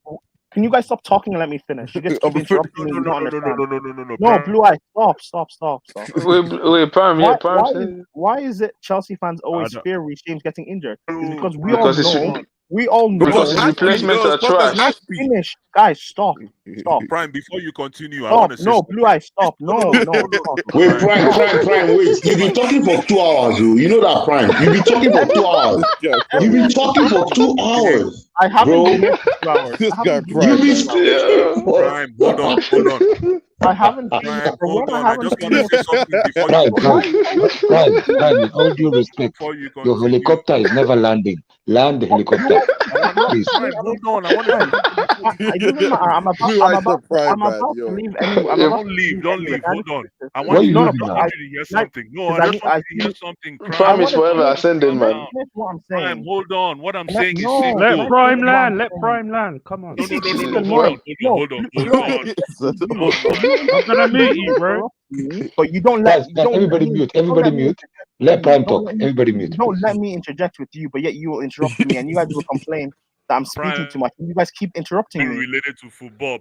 Can you guys stop talking and let me finish? You just keep interrupting me. No, Blue Eyes, stop. Wait, Prime. Why is it Chelsea fans always fear Reece James getting injured? It's because we all know. Because his replacements are trash. Finish, guys. Stop. Prime, before you continue, I Stop. want to say No, Blue Eyes, stop. No. Wait, Prime, wait. You've been talking for 2 hours, dude. You know that, Prime. You've been talking for 2 hours. You've been talking for 2 hours. I haven't been here for 2 hours. This guy, You've been speaking for... Prime, hold on. I haven't been Prime, here for hold one. on. I just want to say something before you Prime, with all due respect, your helicopter is never landing. Land the helicopter. Please. Prime, hold on. I want to. It doesn't matter. I'm about like the prime, man. Yo. leave any. I'm Don't about to leave. Don't any leave. Hold on. I Why want are you you to. no, losing I but want now? you to hear like something. No, because I just want you to hear something. I Prime Prime. is want to forever finish. ascending, Let me man. finish what I'm Prime. saying. Hold on. What I'm Can I, saying is no, Let can I simple. Prime finish what I'm land. Let saying? Prime land. Come on. No, no, See, no, this no, is no. Hold on. annoying. Hold on. Hold on. Hold on. You, but I'm gonna you mute you, bro. interrupt me, but Guys, you guys, don't let everybody me mute. you don't Everybody let me mute. interject with Let you. Prime talk. Everybody You mute, don't let please. me interject with you, but yet you will interrupt me, and you guys will complain that I'm speaking Prime too much. You guys keep interrupting me. related to football.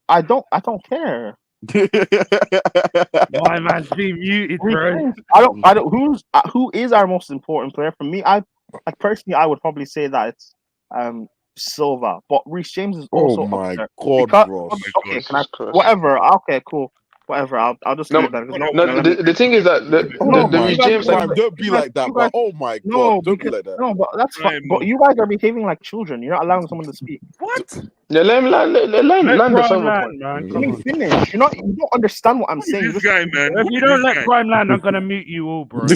I don't care. My man's being muted, bro. I don't. Who is our most important player for me? Personally, I would probably say that it's Silva, but Reece James is Oh also up my there God, because bro. okay, can I whatever? Okay, cool, whatever. I'll just No, leave that because no one's no. gonna let me. The thing is that No, the but you Reece guys, James but Prime, don't be you guys, like that, you bro. guys, Oh my God, no, don't be because like that. no, but that's fine. But you guys are behaving like children. You're not allowing someone to speak. What? Yeah, Let land the Prime Silver land, point. man. Let Come me on. finish. You don't understand what I'm Who is saying. this guy, man? If Who you is don't this let guy? Prime land, I'm gonna mute you all, bro.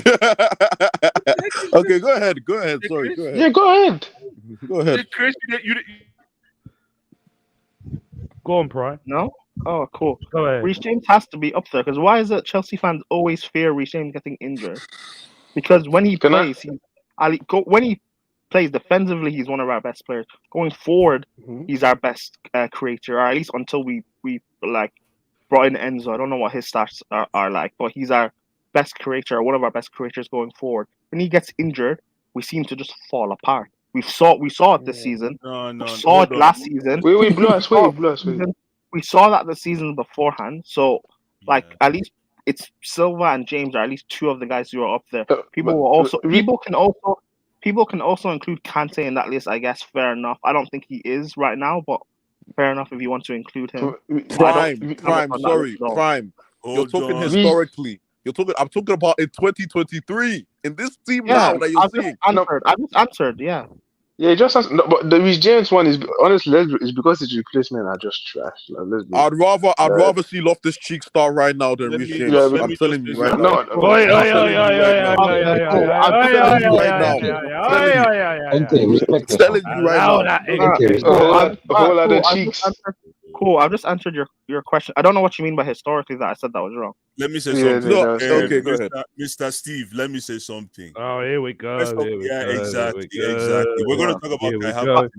Okay, go ahead. Go ahead. Sorry, go ahead. Yeah, go ahead. Go ahead. It's crazy that you. Go on, Prime. No? Oh, cool. Go ahead. Reece James has to be up there because why is it Chelsea fans always fear Reece James getting injured? Because when he Can I? plays, when he plays defensively, he's one of our best players. Going forward, he's our best creator, or at least until we like brought in Enzo. I don't know what his stats are like, but he's our best creator, one of our best creators going forward. When he gets injured, we seem to just fall apart. We saw it this season. No, We no. saw it Hold on. last season. We blew us saw way. it Blew this us way. season. We saw that the season beforehand. So, like, at least it's Silva and James are at least two of the guys who are up there. People will also people can also include Kante in that list. I guess fair enough. I don't think he is right now, but fair enough if you want to include him. Prime. Sorry, Prime. You're Hold talking on. historically. I'm talking about in 2023 in this team Yeah, now that you're seeing. I just answered. Yeah. Yeah, no, but the Reece James one is honestly it's because his replacement are just trash. Like, let's be. I'd rather see Loftus Cheek start right now than Reece James. Yeah, I'm telling you right now. no, Oi, I'm telling you right now. I'm telling you right now. Respect Telling you right Allow now. that whole other cheeks. Cool. I've just answered your question. I don't know what you mean by historically that I said that was wrong. Let me say Yeah, something. no, okay, go ahead. Mr. Steve, let me say something. Oh, here we go. Exactly. We're going to talk about Kai Havertz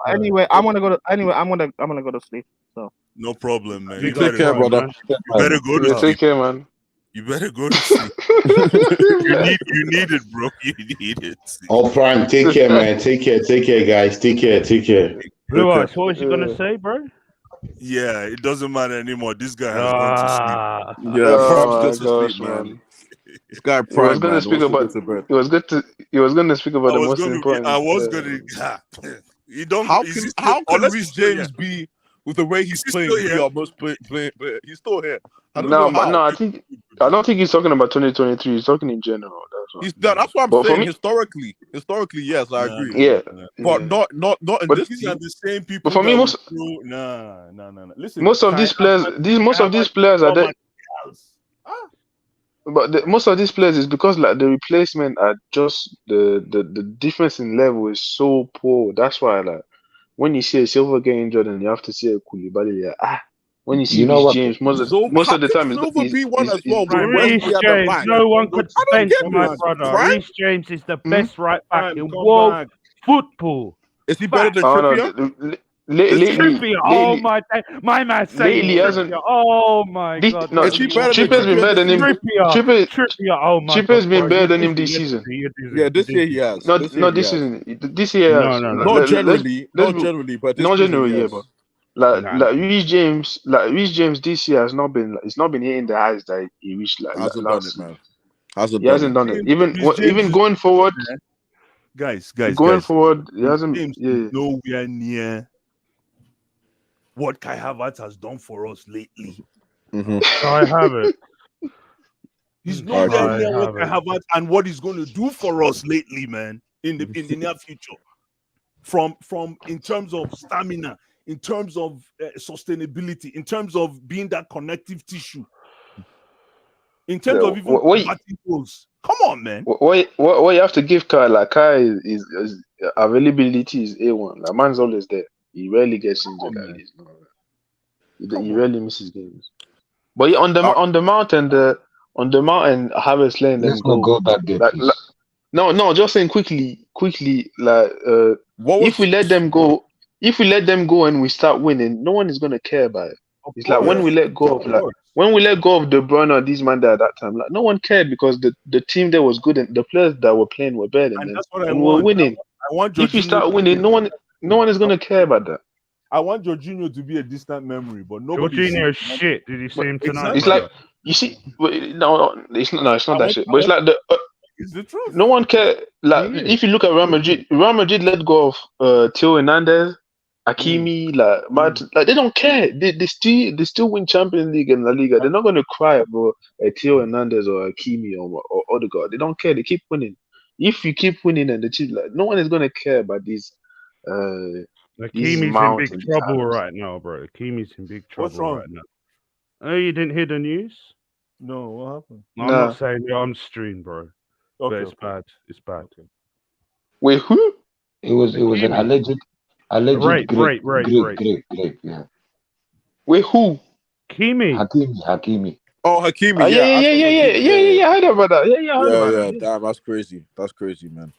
Anyway, I'm gonna go to sleep. So no problem, man. You take care, brother. You better go to sleep. Take care, man. You better go to sleep. you need it, bro. You need it. Oh, Prime, take care, man. Take care, guys. Take care. Blue Eyes, what was you gonna say, bro? Yeah, it doesn't matter anymore. This guy has gone to sleep. Yeah, Prime's Oh my just asleep, gosh, man. This guy He was Prime, gonna man, speak wants to about. go to bed. He was going to speak about the most important. I was gonna. You don't. How can unless Reece he's still James be with the way he's Is he playing? still Be here? our most player. He's still here. I don't No, know but how. no, I don't think he's talking about 2023. He's talking in general. That's what I'm But for saying. me, historically, yes, I agree. yeah, But not in But this These team. are the same people But for me, that most will throw. Nah. Listen, most of Kai these players, Havertz- most Kai of these Havertz players are is there. somebody else. But most of these players is because like the replacement are just the difference in level is so poor. That's why like when you see a Silver get injured and you have to see a Koulibaly, when you see You know Reece what? James, So most how of the can time Silver be one as is well with going. Reece Wesley at the James, back? no one could I don't bench get my this. brother. Prime? Reece James is the best right back in come world back. football. Is he better than Oh no, Trippier? Trippier, oh my man saying lately hasn't. Trippier. Oh my God, No, Is he better than Trippier's been Trippier better this than him. season? Trippier. Oh my Trippier's God, been bro. better You're than him dizzy. this season. Yeah, this year he has. Not This year he this has. season. This year, No, yes. no, no. Not Let's generally, but this not season, generally, yeah, yes. but Nah, nah. Reece James this year has not been. It's not been hitting the highs that he reached Hasn't done last it, season. man. Hasn't He done hasn't it. done it. Even James going forward, guys. he hasn't. James Yeah. is nowhere near what Kai Havertz has done for us lately. I have it. He's nowhere near what Kai it. Havertz and what he's going to do for us lately, man. In the near future, from in terms of stamina, in terms of sustainability, in terms of being that connective tissue, in terms of even converting goals. Come on, man. What you have to give Kai, like Kai is availability is A1. Like man's always there. He rarely gets injured. on, At man. least, no. Come He on. rarely misses games. But yeah, on the mountain, Havertz letting Let's them not go. go back there, Like, please. no, just saying quickly. Like, What if we was let them go, and we start winning, no one is gonna care about it. Of It's like yeah. course, when we let go of De Bruyne and these man there at that time, like no one cared because the team there was good and the players that were playing were better than and them that's what I and we were want. winning. I want If you Jorginho start to winning, be no one is gonna care about that. I want Jorginho to be a distant memory, but nobody Jorginho sees. shit. Did you see But him tonight, it's Exactly. like brother? you see, no, it's not. No, it's not I that want. shit. I But it's want. like It's the truth. no one care. Like He is. if you look at Real Madrid let go of Theo Hernandez, Hakimi, like they don't care. They still win Champions League and La Liga. They're not gonna cry about Theo Hernandez or Hakimi or Odegaard. They don't care. They keep winning. If you keep winning and the team, like no one is gonna care about these Hakimi's in Mount big and these trouble Havertz. right now, bro. Hakimi's in big What's trouble wrong? right now. Oh, you didn't hear the news? No, what happened? No, I'm not Nah. saying you're on stream, bro. But Okay, it's okay. bad. It's bad. Okay. Wait, who? It was an Hakimi. alleged Rape. grape. Yeah, Wait, who? Hakimi. Hakimi. Oh, Hakimi. Yeah, I saw Hakimi. Yeah. I heard about that. Yeah, I heard about that. Damn, that's crazy. That's crazy, man.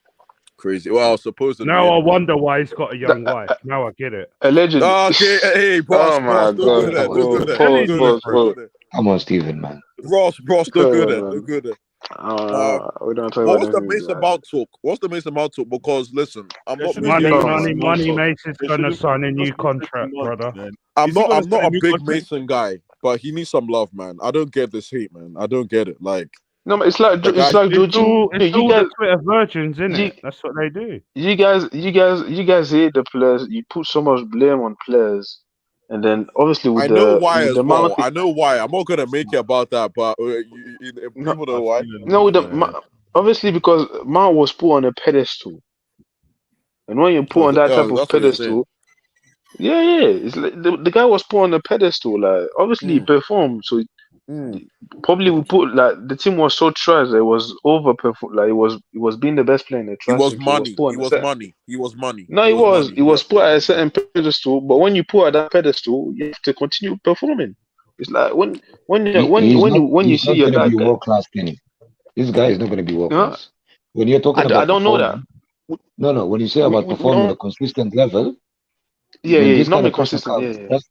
Crazy. Well, supposedly. Now I Anyway. wonder why he's got a young wife. Now I get it. Allegedly. Oh, okay, hey, Oh Ross, my don't go god. there. Don't go there. Telling Don't go you, there. bro. Don't go there. Come on, Steven, man. Ross, don't go there. Don't go there. We don't talk What about was the them Mason things, Mount talk? What's the Mason Mount talk? Because listen, I'm They not shouldn't big. get him, Come man. on. Money Mason's They gonna shouldn't sign a new just listen to contract, money, brother. man. I'm Is he not. gonna I'm not sign a new big contract? Mason guy, but he needs some love, man. I don't get this hate, man. I don't get it. Like No, but it's like the guy. Jorginho. It's all the Twitter virgins, isn't it? That's what they do. You guys hate the players. You put so much blame on players, and then obviously I know why with as the well. Mount, I know why. I'm not gonna make it about that, but no, people know why. obviously because Mount was put on a pedestal, and when you put on that type of That's what you're saying. pedestal, yeah, it's like the guy was put on a pedestal. Like obviously he performed, so probably we put like the team was so trash that it was over perform. Like it was being the best player in the He trash was team, so it was money. put He on a was set. money. He was money. No, He was money. it was put at a certain pedestal, but when you put at that pedestal, you have to continue performing. It's like when you He's see not your going to that be guy. world class, Kenny. This guy is not going to be world Huh? class. When you're talking I about don't know that. performing, no. When you say about We performing on a don't. consistent level, Yeah, when this not kind be of pressure consistent. comes,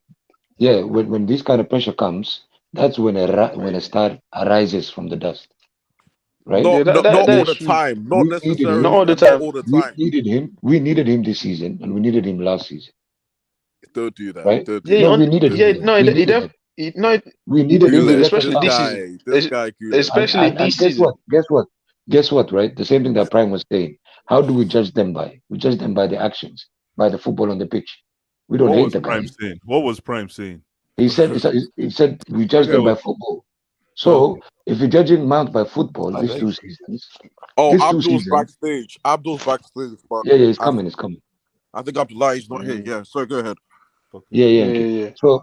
when this kind of pressure comes, that's when a star arises from the dust, right? Yeah, Not that all is the true. time. Not We needed Not necessarily, all him. the and not time. all the time. We needed him this season, and we needed him last season, Don't do that. right? Don't do Yeah, No, that. we needed him. no, We needed him. We needed him to Gulen, let us especially this this down. season. guy, Gulen. Especially And this season. Guess what, right? The same thing that Prime was saying. How do we judge them by? We judge them by the actions, by the football on the pitch. We don't What hate was the guy. Prime saying? What was Prime saying? He said we judge them by football. So if you're judging Mount by football, these two seasons. Abdul's backstage. But Yeah, it's coming. I think Abdullah is not here. Yeah, so go ahead. Yeah. So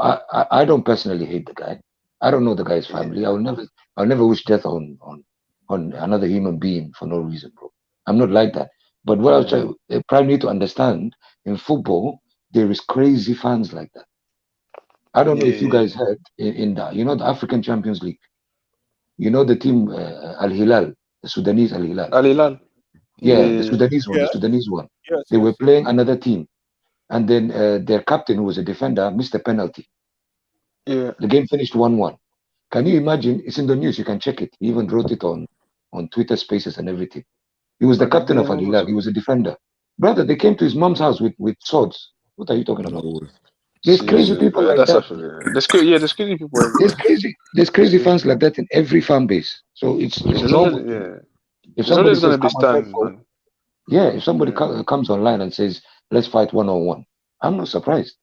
I don't personally hate the guy. I don't know the guy's family. I'll never wish death on another human being for no reason, bro. I'm not like that. But what I was trying, Prime need to understand, in football, there is crazy fans like that. I don't know if you guys heard in the the African Champions League. You know the team Al Hilal, the Sudanese Al Hilal. Al Hilal. Yeah, the Sudanese one. Yes, they were playing another team, and then their captain, who was a defender, missed a penalty. Yeah. The game finished 1-1. Can you imagine? It's in the news. You can check it. He even wrote it on Twitter Spaces and everything. He was the captain of Al Hilal. He was a defender. Brother, they came to his mom's house with swords. What are you talking about? There's crazy people like that. There's crazy people everywhere. There's crazy fans like that in every fan base. So it's normal. If somebody says come on Fredfall, if somebody comes online and says let's fight 1-on-1, I'm not surprised.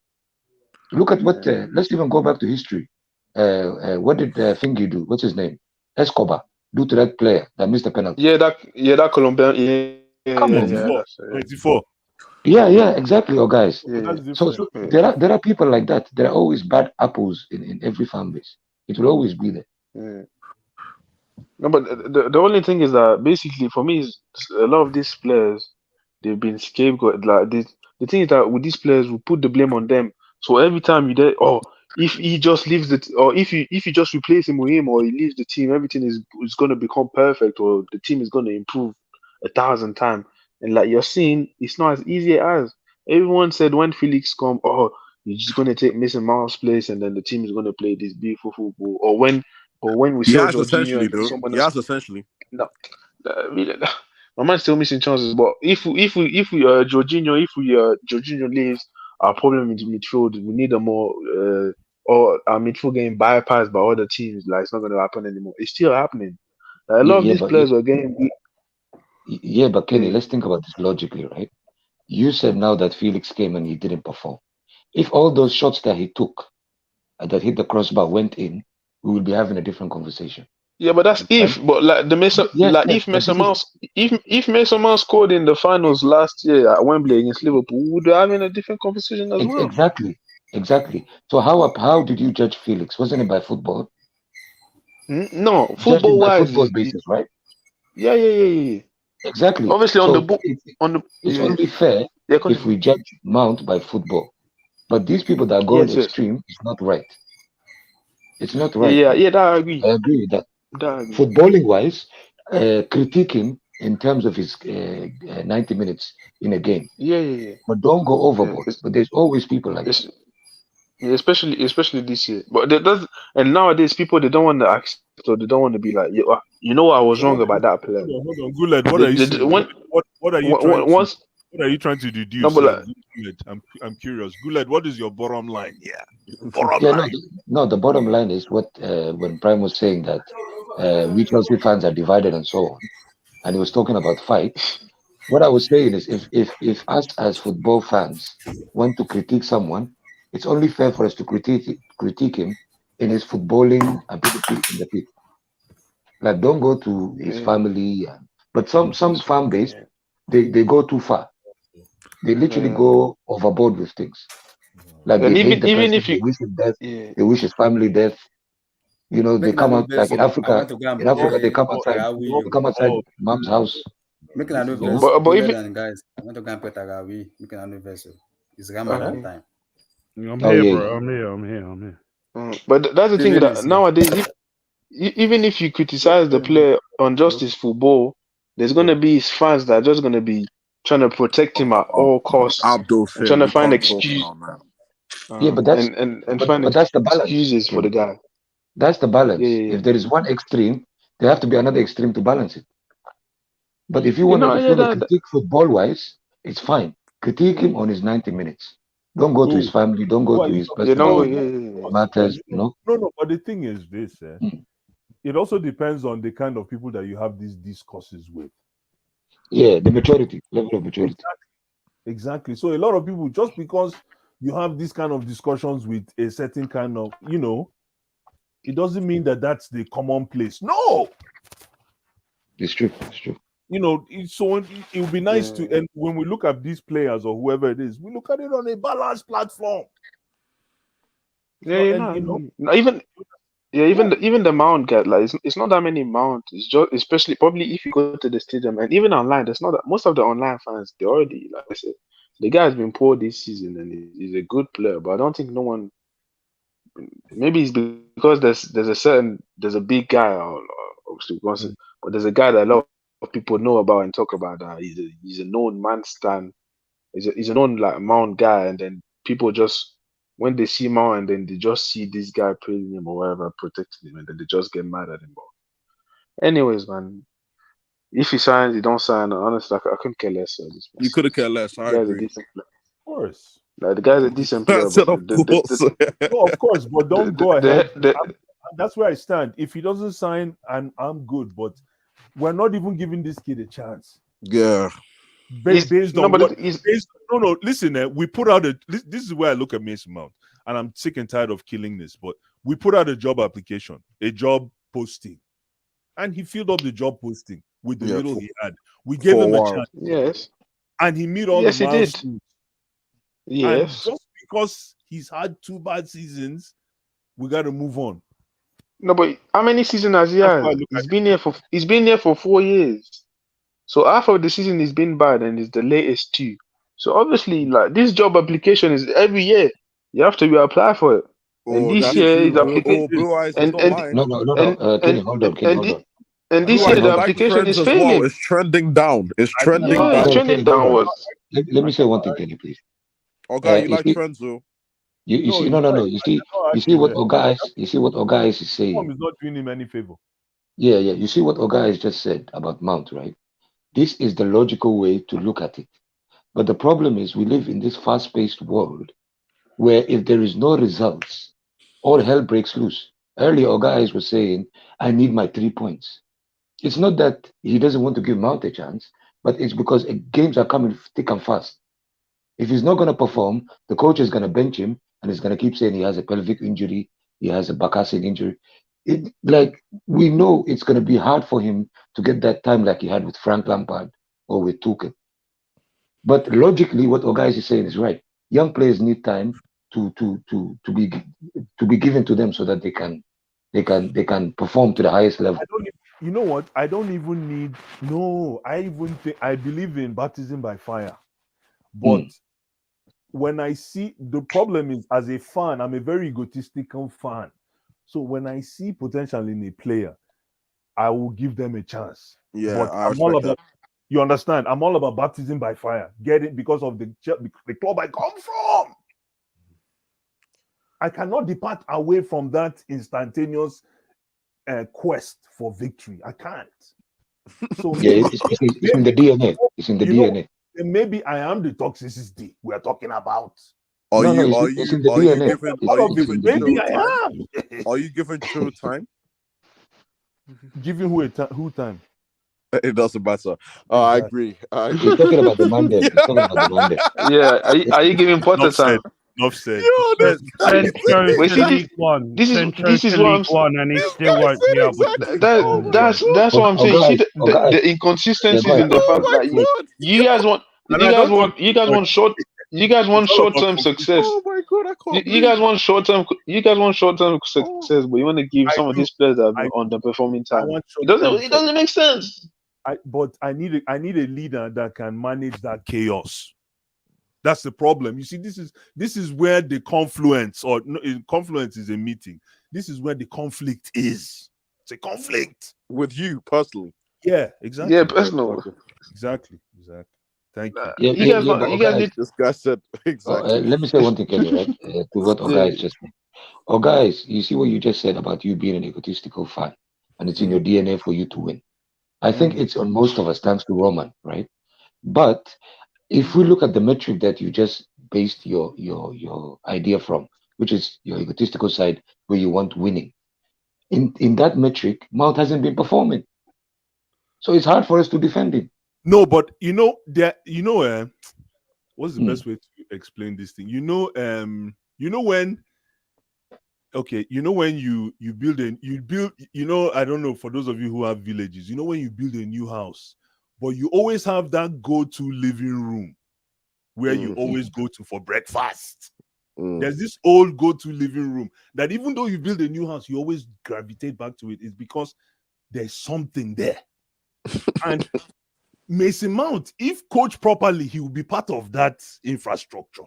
Look at what. Let's even go back to history. What did Fingy do? What's his name? Escobar do to that player that missed the penalty. That Colombian. Come on, 24. Yeah, exactly, guys. So Yeah. there are people like that. There are always bad apples in every fan base. It will always be there. Yeah. No, but the only thing is that basically for me is a lot of these players they've been scapegoat like this. the thing is that with these players, we put the blame on them. So every time if he just leaves or if you just replace him with him, or he leaves the team, everything is going to become perfect, or the team is going to improve 1,000 times. And like you're seeing, it's not as easy as everyone said when Felix come. Oh, he's just going to take Mason Mount's place, and then the team is going to play this beautiful football. Or when we He saw has Jorginho essentially, and then though. someone He else. has essentially. No, really, my man's still missing chances. But if Jorginho leaves, our problem in midfield, we need a more or our midfield getting bypassed by other teams. Like it's not going to happen anymore. It's still happening. A lot of these players are getting. Yeah, but Kenny, Yeah. let's think about this logically, right? You said now that Felix came and he didn't perform. If all those shots that he took that hit the crossbar went in, we will be having a different conversation. Yeah, but that's if. But like the Mason, Yes, like yes, if but Mason this is Mount, if Mason Mount scored in the finals last year at Wembley against Liverpool, we would be having a different conversation as well. exactly. So how did you judge Felix? Wasn't it by football? No, Judged it football by wise, football basis, right? Yeah. Exactly. Obviously, on the So book, it's only fair if we judge Mount by football. But these people that are going extreme is not right. It's not right. Yeah, that I agree. I agree with that. That I agree. Footballing wise, critique him in terms of his 90 minutes in a game. Yeah. But don't go overboard. But there's always people like that. Yeah, especially this year. But and nowadays people they don't want to accept, or they don't want to be like, you know, I was wrong about that player. Hold on, Guled, what are you saying? What are you trying to? What are you trying to deduce? Guled, I'm curious. Guled, what is your bottom line? Yeah, line. No, the bottom line is what when Prime was saying that we Chelsea fans are divided and so on, and he was talking about fight. What I was saying is, if us as football fans want to critique someone, it's only fair for us to critique him in his footballing ability in the pitch. Like, don't go to his family. But some fan base, they go too far. They literally go overboard with things. Like they hate the person, they wish him death, they wish his family death. You know, they come out like in Africa. In Africa, they come outside mom's house. Making a new You know? verse. But if guys, I want to go and put Tagawi. Making a new verse. It's Ramadan time. I'm here, bro. I'm here. But that's the thing that nowadays, even if you criticize the player on just his football, there's gonna be his fans that are just gonna be trying to protect him at all costs, Abdul and trying to find can't talk excuse. about that. Yeah, but that's find that's the balance. Excuses for the guy. That's the balance. Yeah. If there is one extreme, there have to be another extreme to balance it. But if you want to critique football wise, it's fine. Critique him on his 90 minutes. Don't go to his family. Don't go to his personal matters. No, but the thing is this. It also depends on the kind of people that you have these discourses with. Yeah, the maturity, level of maturity. Exactly. So a lot of people, just because you have this kind of discussions with a certain kind of, it doesn't mean that that's the commonplace. No. It's true. So it would be nice to, and when we look at these players or whoever it is, we look at it on a balanced platform. Even the mount guy, like it's not that many mount. It's just especially probably if you go to the stadium, and even online, there's not that most of the online fans, they already, like I said, the guy has been poor this season and he's a good player, but I don't think no one. Maybe it's because there's a big guy, obviously, but there's a guy that a lot of people know about and talk about. He's a known man stand. He's a known like Mount guy, and then people just when they see Mount and then they just see this guy praising him or whatever, protecting him, and then they just get mad at him. But anyways, man, if he signs, he don't sign. Honestly, I couldn't care less. You could have cared less. I agree. Of course. Like the guy's a decent player. No, of course, but don't go ahead. That's where I stand. If he doesn't sign, and I'm good, but we're not even giving this kid a chance. Yeah. Based on listen, we put out this is where I look at Mason Mount, and I'm sick and tired of killing this, but we put out a job application, a job posting, and he filled up the job posting with the little he had. We gave him a chance. Yes. And he made all the milestones. He did. Yes. And just because he's had 2 bad seasons, we got to move on. No, but how many seasons has he had? He's been here for 4 years. So half of the season he's been bad, and it's the latest 2. So obviously, like this job application is every year you have to reapply for it. And Oh, this that's year true. is application, Blue Eyes is and not and lying. No. Kenny, hold on. Kenny, hold on. and this Blue year Eyes, the I like application trends is as well. failing. It's trending down. It's trending Yeah, it's down. trending downwards. Let me say one thing, Kenny, please. Okay, you You like see, trends, though? you No, see, he's not. you see what Oga is saying. Is not doing him any favor. Yeah. You see what Oga has just said about Mount, right? This is the logical way to look at it. But the problem is we live in this fast-paced world where if there is no results, all hell breaks loose. Earlier, Oga was saying, I need my 3 points. It's not that he doesn't want to give Mount a chance, but it's because games are coming thick and fast. If he's not going to perform, the coach is going to bench him and he's going to keep saying he has a pelvic injury, he has a Bakassi injury. Like we know it's going to be hard for him to get that time like he had with Frank Lampard or with Tuchel. But logically, what Oga is saying is right. Young players need time to be given to them so that they can perform to the highest level. You know what? I don't even need. No, I even think I believe in baptism by fire, but when I see the problem is as a fan, I'm a very egotistical fan. So when I see potential in a player, I will give them a chance. Yeah, But I I'm all respect about. You understand? I'm all about baptism by fire. Get it because of the club I come from. I cannot depart away from that instantaneous quest for victory. I can't. So it's in the DNA. It's in the DNA. Maybe I am the toxicity we're talking about. Are No, you it's in the DNA. Maybe I am. Are you giving Cho time? Giving who time? It doesn't matter. I agree. He's talking about the Monday. He's talking about the Monday. Yeah, are you giving Potter time? Enough said. Send Cho Wait, to see, League One. this Send Cho is to what League One, and he still won't be able to perform. that's what I'm saying. See the inconsistencies in the fact that you guys want short-term success. Oh my god, I can't. You guys want short-term success, but you want to give some of these players that have been underperforming time. It doesn't make sense. But I need a leader that can manage that chaos. That's the problem. You see, this is where the confluence, or no, confluence is a meeting. This is where the conflict is. It's a conflict with you personally. Yeah, exactly. Yeah, personal. Exactly. Thank you. You guys need. This guy said exactly. Let me say one thing, Kenny, right? To what Oga is just saying. Oh, guys, you see what you just said about you being an egotistical fan, and it's in your DNA for you to win. I think it's on most of us, thanks to Roman, right? But if we look at the metric that you just based your idea from, which is your egotistical side, where you want winning, in that metric, Mount hasn't been performing, so it's hard for us to defend him. No, but what's the best way to explain this thing? When you build, I don't know, for those of you who have villages, when you build a new house, but you always have that go-to living room where you always go to for breakfast. There's this old go-to living room that even though you build a new house, you always gravitate back to it. It's because there's something there. And Mason Mount, if coached properly, he will be part of that infrastructure.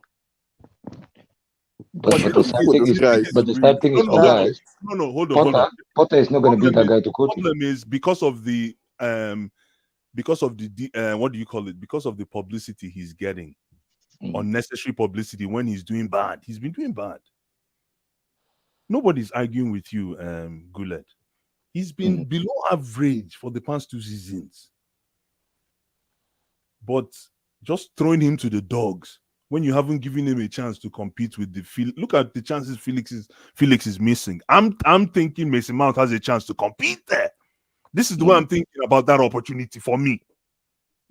But the sad thing is, guys. No, hold on. Potter is not going to be that guy to coach. The problem is because of the what do you call it? Because of the publicity he's getting, unnecessary publicity when he's doing bad. He's been doing bad. Nobody's arguing with you, Guled. He's been below average for the past 2 seasons. But just throwing him to the dogs when you haven't given him a chance to compete with look at the chances Felix is missing. I'm thinking Mason Mount has a chance to compete there. This is the way I'm thinking about that opportunity for me.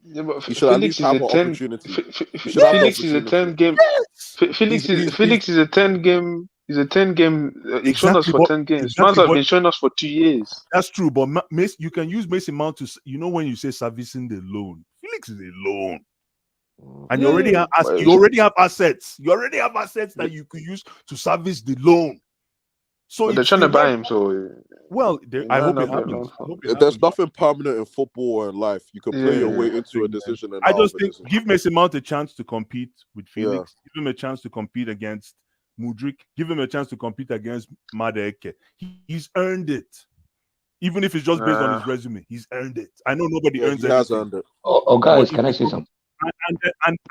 Yeah, but Felix is a 10 Felix is a 10 game. Felix is a 10 game. He's a 10 game. He's shown us for 10 games. Mount has been showing us for 2 years. That's true, but you can use Mason Mount to, when you say servicing the loan, Felix is a loan, and you already have assets. You already have assets that you could use to service the loan. So But they're it's trying to the buy right. him, so Well, it I might hope it not be a long happens. I for. hope it There's happens. nothing permanent in football and life. You can play your way Yeah. into a decision and I out of just a think decision. give Mason Mount a chance to compete with Yeah. Felix. Give him a chance to compete against Mudrik. Give him a chance to compete against Madueke. He's earned it. Even if it's just based on his resume, he's earned it. I know nobody Yeah, earns he has anything. earned it. Oh, guys, But can I if say you- something?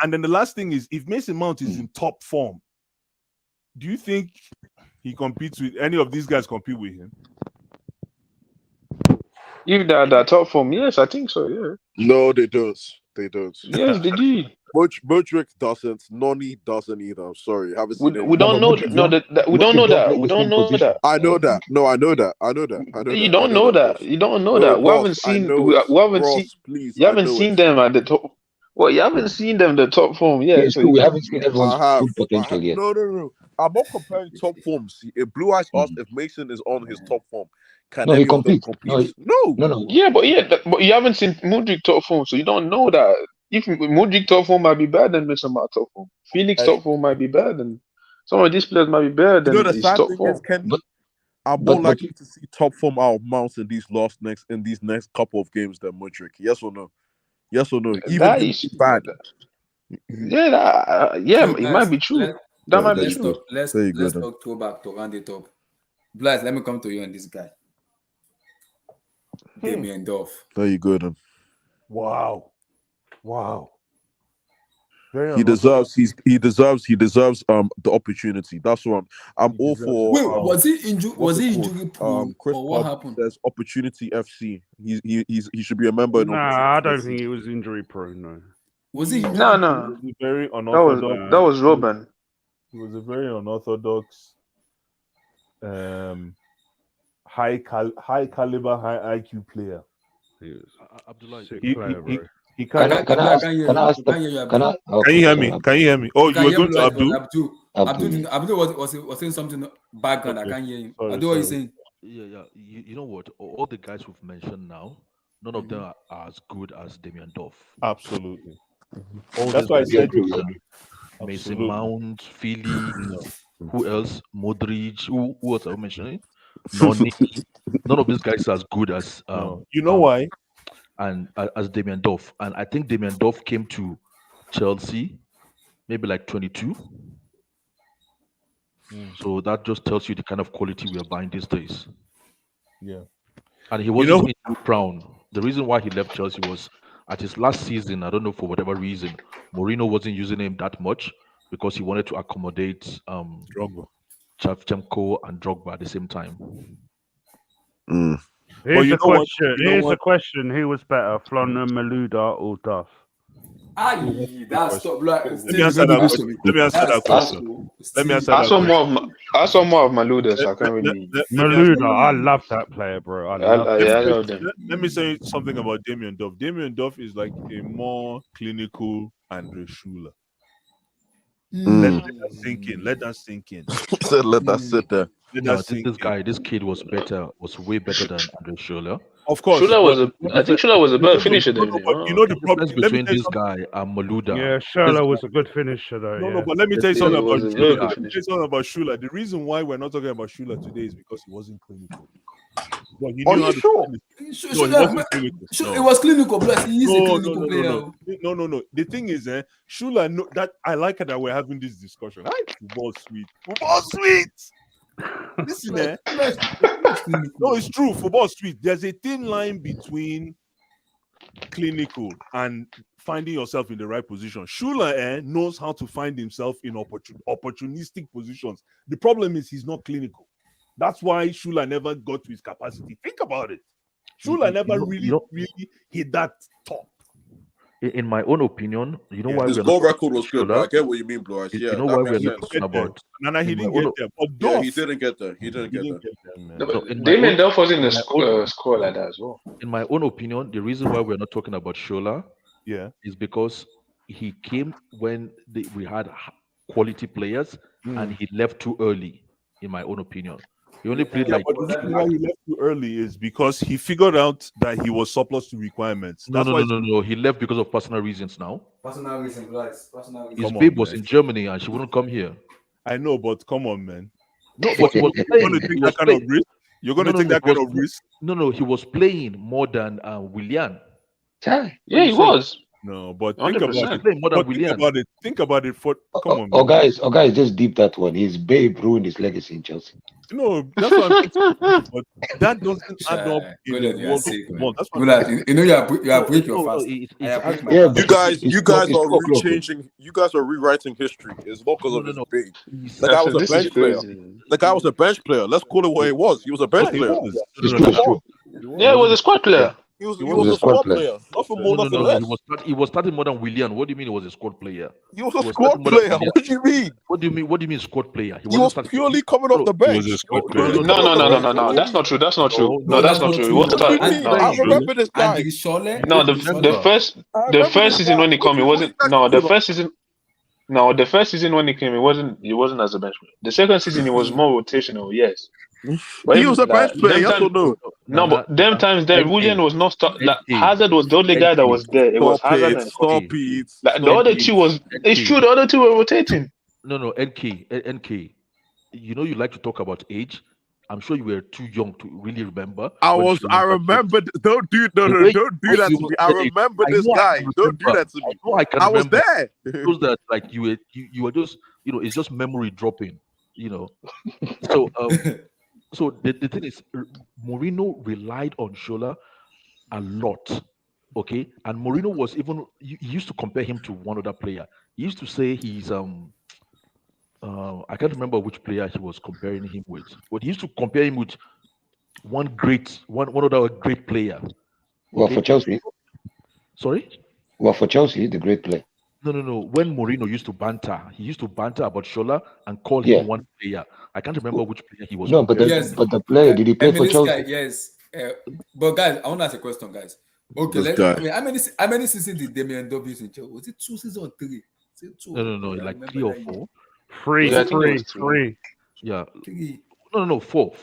and then the last thing is, if Mason Mount is in top form, do you think he competes with any of these guys? Compete with him? If that top form, yes, I think so. Yeah. No, they don't. They don't. Yes, they do. Modric doesn't. Noni doesn't either. I'm sorry. I haven't seen We any. don't but know. Modric No, don't we don't Modric know don't that. play We the don't same know position. that. I know that. No, I know that. I know that. I know You that. I don't know know that, that. Ross. You don't know No, that. We haven't Ross, I seen. know We it. haven't Ross, seen. please, You I haven't know seen it. them at the top. Well, you haven't seen them the top form Yeah, yet. it's So true. We you, haven't seen everyone's I have. full potential yet. No. I'm not comparing top forms. If Blue Eyes asked if Mason is on his top form, can No, he any of them competes. compete? No. yeah, but but you haven't seen Mudrik top form, so you don't know that. If Mudrik top form might be better than Mason Mount top form, Felix top form might be better than some of these players might be better You know than the his sad top thing is, form. Kenny, I'm more likely to see top form out of Mount in these next couple of games than Modric. Yes or no? Yes or no? Even That him is bad. yeah, So, it might guys, be true. That might be let's true. talk. Let's There you go, let's then. talk throwback to round it up. Blaz, let me come to you on this guy. Damien Duff. There you go, then. Wow. Very He unorthodox. deserves the opportunity. That's what I'm all for. Wait, was he injury? what's Was it he called? injury prone, Chris or what Pub happened? says Opportunity FC. He should be a member in Opportunity Nah, I don't FC. think he was injury prone. No. Was he injury No. It was a very That unorthodox. was Robin. It was a very unorthodox, high caliber, high IQ player. Abdullah, Sick He player, bro. kind of. Can I hear you? Can you hear you? Can you hear me? Can you hear me? Oh, You you can were hear going me, to like, but Abdul? Abdul was saying something background. Okay. I can't hear him. Sorry, Abdul, what are you sorry. saying? Yeah. You know what? All the guys we've mentioned now, none of them are as good as Damien Duff. Absolutely. All That's these why I guys, said Mason absolutely. Mount, Felix, who else? Modric, who else are we mentioning? Noni. None of these guys are as good as You know why? And as Damien Duff. And I think Damien Duff came to Chelsea maybe like 22. So that just tells you the kind of quality we are buying these days. Yeah. And he wasn't injury prone. The reason why he left Chelsea was at his last season, I don't know, for whatever reason, Mourinho wasn't using him that much because he wanted to accommodate Drogba, Shevchenko and Drogba at the same time. Here's a question. Here's a question. Who was better, Flonna, Maluda, or Duff? That's top. Like, Let me answer that question. Let me answer that question. Let me answer I that saw question. I saw more of Maluda, so I can't really. Maluda, I love that player, bro. I love him. Let me say something about Damien Duff. Damien Duff is like a more clinical Andre Schuler. Let that sink in. Let that sink in. Let that sit there. No, this kid was way better than Andre Schuler. Of course, I think Schuler was a better finisher than him. But you know the difference problem. Let me between tell you this guy and Maluda. Yeah, Schuler was a good finisher, though. No, yeah. but let me tell you something about was a Schuler. very good Let me tell you something about Schuler. The reason why we're not talking about Schuler today is because he wasn't clinical. Well, he knew how to sure? No, he wasn't clinical. No. It was clinical, plus he is a clinical player. No. The thing is, Schuler, that I like it that we're having this discussion. Football sweet. Football sweet. Listen, no, it's true. Football sweet. There's a thin line between clinical and finding yourself in the right position. Schuler knows how to find himself in opportunistic positions. The problem is he's not clinical. That's why Schuler never got to his capacity. Think about it. Schuler never really hit that top. In my own opinion, you know why his we're goal not record was good, but I get what you mean, Blue Eyes. Yeah, you know that why makes we're sense. not talking about. Nana, he didn't get there. But Yeah, Duff, he didn't get there. He didn't get there. So in Damien Duff was in the score like that as well. In my own opinion, the reason why we're not talking about Shola, is because he came when we had quality players and he left too early. In my own opinion, he only played but the reason why he left too early is because he figured out that he was surplus to requirements. No. He left because of personal reasons. Now, Personal reason, guys. Personal reason. his babe was in Germany and she wouldn't come here. I know, but come on, man. No, but he was You're playing. going to He take was that kind of playing. risk? You're going No, to no, take no. that He kind was of risk? no. He was playing more than Willian. Yeah, What you he say? was. No, but think about 100%. it. Playing more than But think Willian. about it. Think about it. For come on, Oh, man. guys, just deep that one. His babe ruined his legacy in Chelsea. No, that's what I'm trying to say. But that doesn't add up in a God, you are world of sick, football. man. That's what Good I'm lad, trying to say. you know you are break your No, fast. it's I break my Yeah, fast. You but guys, it's you four, guys it's are 4 o'clock. rechanging. You guys are rewriting history. It's not because No, of no, his no. big. He's, The guy was a This is bench player. crazy. The guy was a bench player. Let's call it what it was. He was a bench Yeah, he player. was. It's no, true. no, It's no. true. He Yeah, he was. was a squad player. He was He he He was. was was a a squad squad player. player. Nothing No, more, no, nothing no, no. less. He was starting more than Willian. What do you mean he was a squad player? He was He a was squad starting more than player. Willian. What do you mean? What do you mean? What do you mean squad player? He He wasn't was starting. purely coming off No, the He was bench. a He was squad no, player. purely no, no, No, coming no, off the no, no, bench. no, What no. do you That's mean? not true. That's not true. no. No, No, that's that's not not true. He true. wasn't What do start. you Playing, mean? No, I playing. remember this guy. Andy Scholle. no. With The December. first I the remember first this season guy. when he came, it What are you wasn't. guys No, talking the about? first season. No, the first season when he came, it wasn't as a benchman. The second season, he was more rotational. Yes, but He was even a bench like player, them yes or time. no? No, but them times there, Willian NK, was not start. Like NK, Hazard was the only guy that NK, was there. It was Stop Hazard it. and Stop Kobe. it. Like the Stop other it. two was. It's true. The other two were rotating. No, NK. You know you like to talk about age. I'm sure you were too young to really remember when I Shola started. remember. Don't do no The no. way Don't do that you to me. I remember I this know I guy. can Don't do remember. that to I me. know I can I was remember. there. It shows that like you were just it's just memory dropping. You know. So so the thing is, Mourinho relied on Shola a lot. Okay, and Mourinho was even he used to compare him to one other player. He used to say he's I can't remember which player he was comparing him with, but he used to compare him with one other great player. Well, for Okay, Chelsea. sorry. Well, for Chelsea, the great player. No. When Mourinho used to banter, he used to banter about Shola and call Yeah. him one player. I can't remember which player he was No, but comparing. Yes. the player, did he play for This guy, Chelsea? yes. But guys, I want to ask a question, guys. Okay, This guy. I mean, how many seasons did Damian Dove use in Chelsea? Was it 2 seasons or 3? Was it 2 or No, 3? I like remember 3 or that year. 4. Three, Yeah, I think it was three. Yeah. 3. No, 4.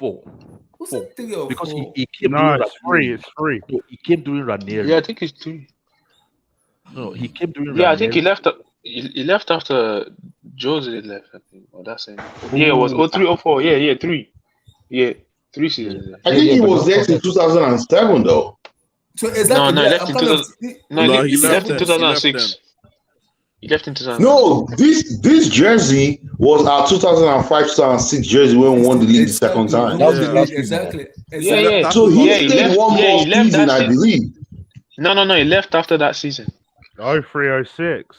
Was it 3 or Because 4? he came No, during it's three. Ranieri. It's three. No, he came during Ranieri. Yeah, I think it's 3. No, he came during Yeah, I think Ranieri. he left after Jose left. I think. Or that's it. Yeah, it was 03 or 4. Yeah, 3. Yeah, 3 seasons. Yeah. I think he but was don't there since forget. 2007, though. So No, exactly, he yeah, left I'm in kind of 2000. No, No, he he left in left then. He left 2006. He left in 2006. No, this jersey was our 2005-2006 jersey when we won the league the second exactly. We time. That was won the the Yeah. last league. season. Exactly. Yeah, Exactly. yeah. So he Yeah, he stayed left. one Yeah, more he left season, that I season. believe. No, he left after that season. 0306.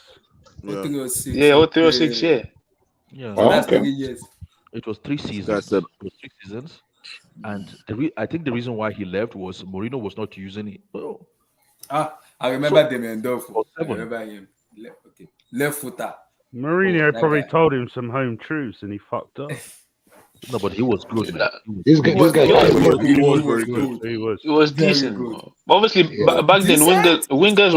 Yeah. 0306. Yeah, 0306. Yeah. Yeah. So Oh, that's okay. 3 years. It was 3 This guy seasons. said, It was 3 seasons. And I think the reason why he left was Mourinho was not using it. Oh, I remember so Damian Dove. or I 7. remember him. Left footer. Mourinho That probably guy. told him some home truths and he fucked up. No, but he was good, man. He was This good. guy, this guy He tried was to good. get he him. was He was very good. good. He was. It was Very decent. good. Obviously, Yeah. back then, Decent? wingers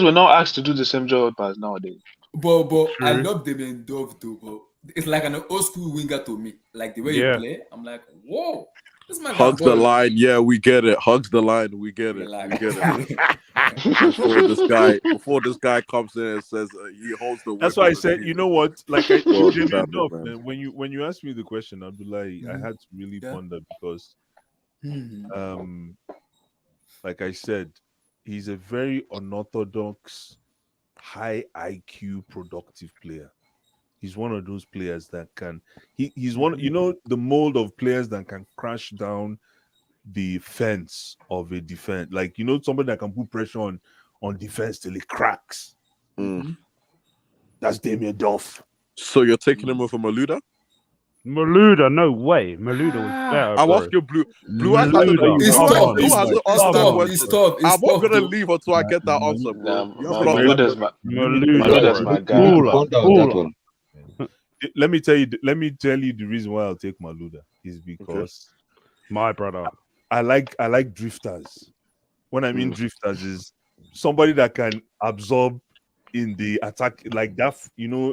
were not asked to do the same job as nowadays. But I True. love Damian Dove too, but it's like an old school winger to me. Like the way Yeah. he play, I'm like, whoa, this man got Hugs the ball. line. Yeah, we get it. Hugs the line. We get it. Relax. We get it. Before this guy comes in and says he holds the. That's whip why I of the said, season. you know what? Like I Well, Damian damn it, Dove, man. when you asked me the question, Abdullahi, I had to really Yeah. ponder because Hmm. like I said, he's a very unorthodox, high IQ, productive player. He's one of those players that can. He's one. You know the mold of players that can crash down the fence of a defense. Like somebody that can put pressure on defense till it cracks. Mm. That's Damian Dove. So you're taking him over Maluda? Maluda, no way. Maluda was better. I'm bro. asking Blue Eyes hasn't Maluda, It's come tough. on. Blue hasn't It's answered that tough. question. It's tough. It's I'm not tough. gonna Though. leave until I get that answer, bro. Nah, You haven't answered that Maluda's question. Maluda's my You need guy. to ponder on that one. Let me tell you the reason why I'll take Maluda is because My brother. I like drifters. When I mean drifters is somebody that can absorb in the attack like that,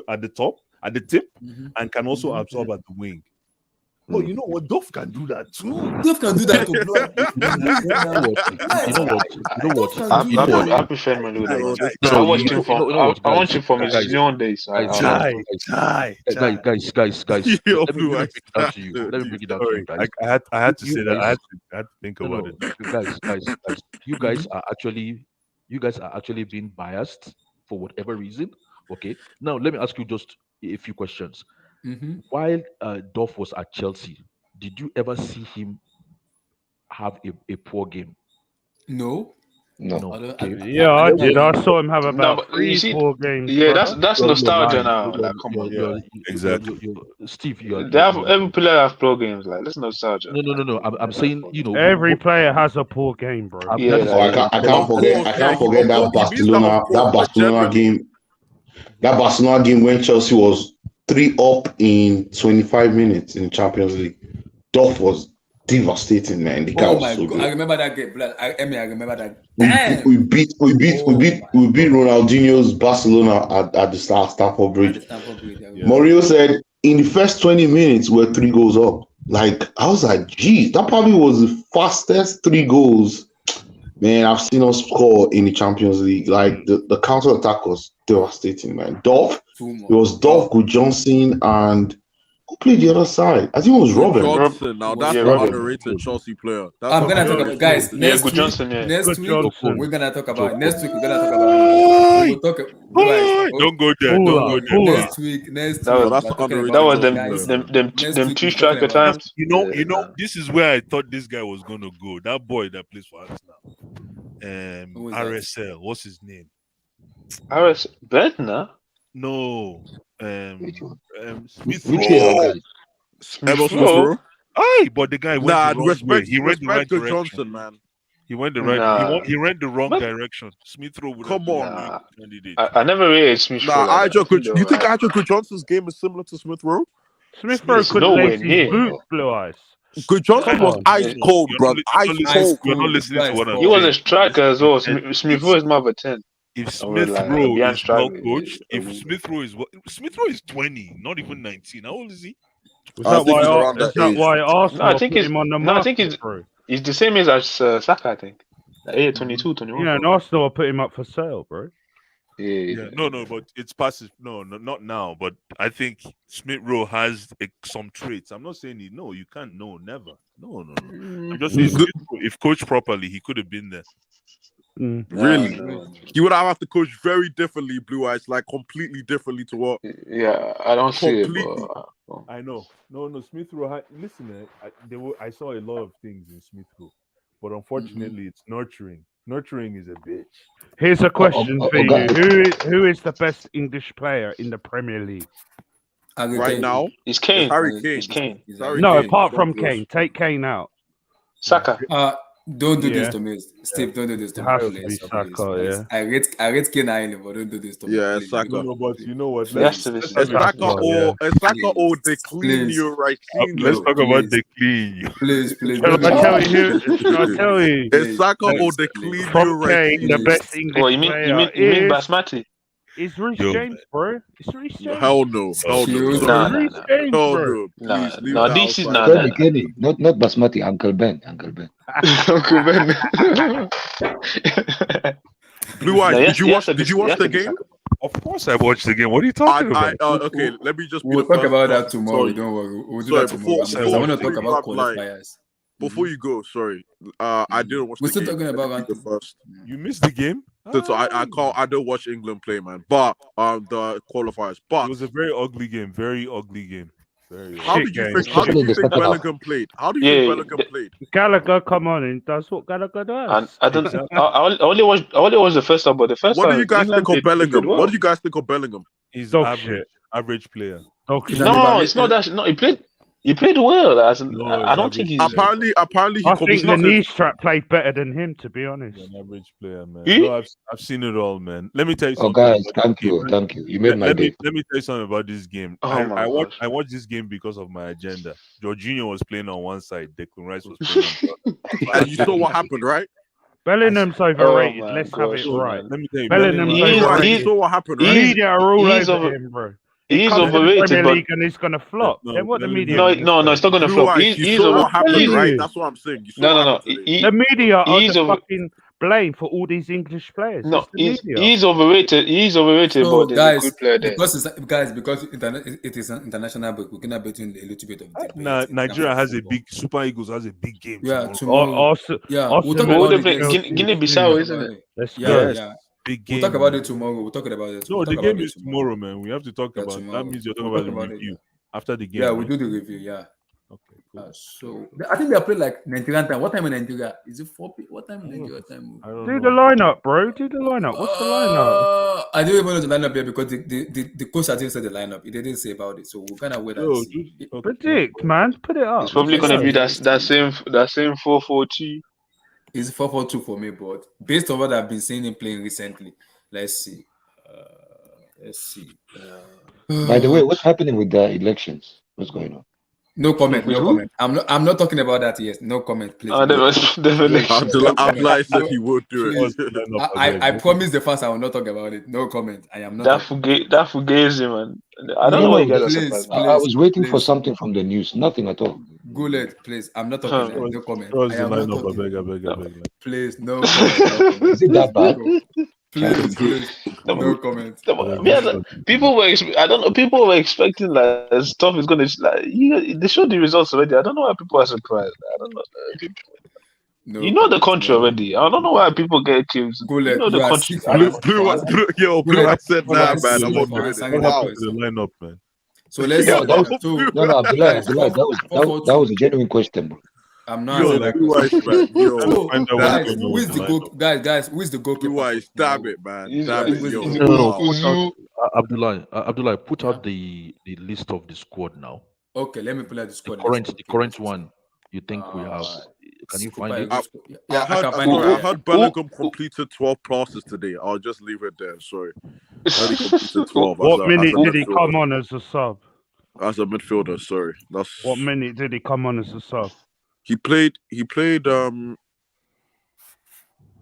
at the top, at the tip, and can also absorb at the wing. Oh, you know what? Duff can do that too. Duff can do that to block. You know what? I prefer Malouda. No, I no, watched him from. you know what, I watched guys, him from his guys, young days. I guys, love guys, him. guys. Yo, Let me Blue bring Eyes. it down to you. Let me bring it down to Sorry, you, guys. I had to You say that. guys, I had to think no, about no, it. guys. You guys are actually being biased for whatever reason. Okay. Now let me ask you just a few questions. Mm-hmm. While Duff was at Chelsea, did you ever see him have a poor game? No. No. Okay. Yeah, I did. I saw him have No, about but you 3 see, poor games, yeah, brother. that's You're nostalgia lying. now. Like, come on. Exactly. Steve, They have every player have pro games. Like, that's nostalgia. No. I'm saying, Every player has a poor game, bro. Yeah, Oh, I can't forget that Barcelona game. That Barcelona game when Chelsea was 3 up in 25 minutes in the Champions League. Duff was devastating, man. The guy Oh was my so god! good. I remember that game. I remember that. We Damn. beat Ronaldinho's Barcelona at the Stamford Bridge. Mourinho said in the first 20 minutes we're 3 goals up. Like, I was like, geez, that probably was the fastest 3 goals, man, I've seen us score in the Champions League. Like, the counter attack was devastating, man. Duff, it was Duff, Good Johnson, and who played the other side? I think it was Robin. Johnson. Now that's the underrated Chelsea player. That's I'm gonna talk about guys next week. Johnson, Next week we're gonna talk about Good next week. We're gonna talk about him. We will talk. Guys, Don't go there. Don't go there. Next week. That was them 2 striker times. You know, this is where I thought this guy was gonna go. That boy that plays for us now. RSL. What's his name? Bentner? No. Smith Which Rowe. Smith Rowe? Aye, but the guy went the wrong way. respect, He went the right respect to direction. Johnson, man. He went the right. He went the wrong direction. Smith Rowe would have Come been on. a good candidate. I never rated Smith Rowe. You think Good Johnson's game is similar to Smith Rowe? Smith Rowe couldn't lace his boots, Blue Eyes. Good Johnson was ice cold, bro. Ice cold. You're not listening to what I'm saying. He was a striker as well. Smith Rowe is more of a 10. If Smith Rowe is well coached, Smith Rowe is 20, not even 19. How old is he? Is that why Arsenal put him on the market? I think he's the same age as Saka, I think. 22, 21. Yeah, and Arsenal put him up for sale, bro. Yeah. No, but it's passive. No, not now. But I think Smith Rowe has some traits. I'm not saying you can't. No, never. No. I'm just saying if coached properly, he could have been there. Really? He would have to coach very differently, Blue Eyes, like completely differently to what? Yeah, I don't see it. But... I know. No. Smith Rowe. Listen, I saw a lot of things in Smith Rowe, but unfortunately, it's nurturing. Nurturing is a bitch. Here's a question for you: Who is the best English player in the Premier League right now? It's Kane. Harry Kane. It's Kane. No, apart from Kane. Take Kane out. Saka. Don't do this to me, Steve. Don't do this to me. Has to be Saka, I rate Kane highly, but don't do this to me. Yeah, please. Saka. No, but you know what? It's Saka or the clean you right. Let's talk about the clean. Please. Shall I tell you? It's Saka or the clean you right. The best English you mean player Basmati? It's Reece James, bro. It's Reece James. Hell no. Reece James, bro. No, this is Kenny, not Basmati. Uncle Ben. Uncle Ben. Blue Eyes, did you watch the game? Of course I watched the game. What are you talking about? Okay, let me just. We'll talk about that tomorrow. Don't worry. We'll do that tomorrow. I want to talk about qualifiers. Before you go, sorry, I didn't watch. We're still talking about the first. You missed the game. So I can't. I don't watch England play, man. But the qualifiers. But it was a very ugly game. Very ugly game. How did you think Bellingham played? How do you think Bellingham played? Gallagher, come on, and that's what Gallagher does. I don't. I only watched the first time, but the first What time. do you guys think of Bellingham? Well. What do you guys think of Bellingham? He's Dog average player. No, it's not that. No, he played well. I don't think he's apparently. I think the knee strap played better than him, to be honest. He's an average player, man. No, I've seen it all, man. Let me tell you something. Guys, thank you. You made my day. Let me tell you something about this game. I watched this game because of my agenda. Jorginho was playing on one side, Declan Rice was playing on the other. And you saw what happened, right? Bellingham's overrated. Let's have it right. Let me tell you, Bellingham's overrated. You saw what happened, right? Media are all over him, bro. He's comes to the overrated, Premier but League and he's gonna flop. No, Then what the telling media? no, you. gonna no, say? it's not gonna Blue flop. Eyes, you He's saw what I'm telling happened, right? you. That's what I'm saying. You saw No, what no, happened no. today. The media are He's the over. fucking blame for all these English players. No, It's the media. he's overrated. He's overrated, So, but there's a guys, good player there. because it is an international break, we're gonna bet in a little bit of debate in terms Nigeria of has a football. big Super Eagles has a big game Yeah, tomorrow. tomorrow. Yeah, we'll talk Osimhen Who about they it. play? Yes, Guinea-Bissau, talk isn't about it? it. Let's Yeah, go. Yes, yeah. big We'll game. talk about it tomorrow. We'll talk about it. No, We'll the talk about game it is tomorrow. tomorrow, man. We have to talk Yeah, about. That tomorrow. means you're talking We'll about talk the about it. review Yeah, after the game, yeah, we'll right? do the review. Yeah. Okay, cool. So I think they are playing like Nigerian time. What time in Nigeria? Is it 4 p.m.? What time in Nigeria time? I don't Do the know. lineup, bro. Do the lineup. What's the lineup? I don't even know the lineup here because the coach didn't say the lineup. He didn't say about it. So we're gonna wait and Yo, see. okay. Predict, man. Put it up. It's probably Let's gonna be see. that same 4-4-2. It's 4-4-2 for me, but based on what I've been seeing him playing recently, let's see. Let's see. By the way, what's happening with the elections? What's going on? No comment. With No who? comment. I'm not talking about that yet. No comment, please. Oh, No. the elections. Abdullah said he would do Please. it. I promise the fans I will not talk about it. No comment. I am not. That Fugazi, man. I don't know No, why no, you guys are Please, surprised. I was waiting for please. something from the news. Nothing at all. Gullet, please. I'm not talking. No comment. Show us I the am not lineup. talking. I beg. Please, no comment. No comment. Is it that bad? Please, no comment. People were. I don't know. People were expecting like stuff is gonna like. They showed the results already. I don't know why people are surprised. I don't know. No You know the comment, country no already. I don't know why people get killed. Gullet, You know the you are country. sick for Blue Eyes said that, man. I'm not for doing answering it. that Wow. The question. lineup, man. So let's No, that was, so no, Abdullah, guys, that was a genuine question, bro. I'm not Yo, answering like, that Blue Eyes, question. man. Yo, So find out guys, what's going on who with is the the lineup. guys, who is the goalkeeper? Blue Eyes, for damn tomorrow? it, man. Is Damn it, Who is yo. the it Wow. Put out, Uzu? Abdullah, put Yeah. out the list of the squad now. Okay, let me pull out the The squad. current one. You think we have? Can you find it? Yeah, I can find I it. heard Bellingham completed 12 passes today. I'll just leave it there. Sorry. I heard he completed 12 What as minute a did he come midfielder. on as a sub? As a midfielder, sorry. That's What minute did he come on as a sub? he played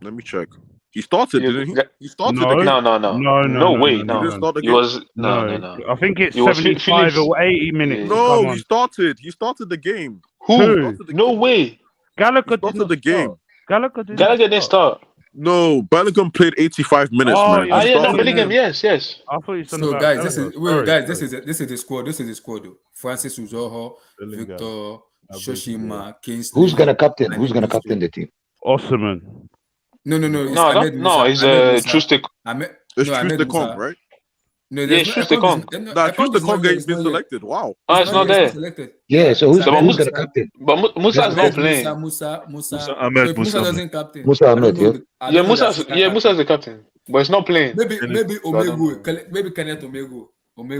let me check. He started, didn't he? He started No. the game. No way. He didn't start the He game. was no. I think it's It was 75 Felix. or 80 minutes. No, Come on. he started. He started the game. Who? No way. Gallagher He started the game. Gallagher didn't start. No, Bellingham played 85 minutes, man. Ah, He yeah, no, started the Bellingham. game. Yes. I thought you said So about guys, this is Gallagher. this is the squad. This is the squad. Though. Francis Uzoho, Victor, Shoshima, Kingsley. Who's gonna captain? Who's gonna captain the team? Osimhen. No. It's No, Ahmed no, Musa. it's Trustek. Ahmed It's Musa. right? No, Yeah, there's no Trustek. Nah, Trustek ain't been selected. Wow. It's not there. Selected. Yeah, so who's Musa- gonna captain? But Musa's not playing. Musa. Ahmed So if Musa Musa. doesn't captain, Musa I Ahmed, don't know. yeah. I don't know the Musa's the captain, but he's not playing. Maybe So I don't Omegu. Maybe Kenneth Omegu.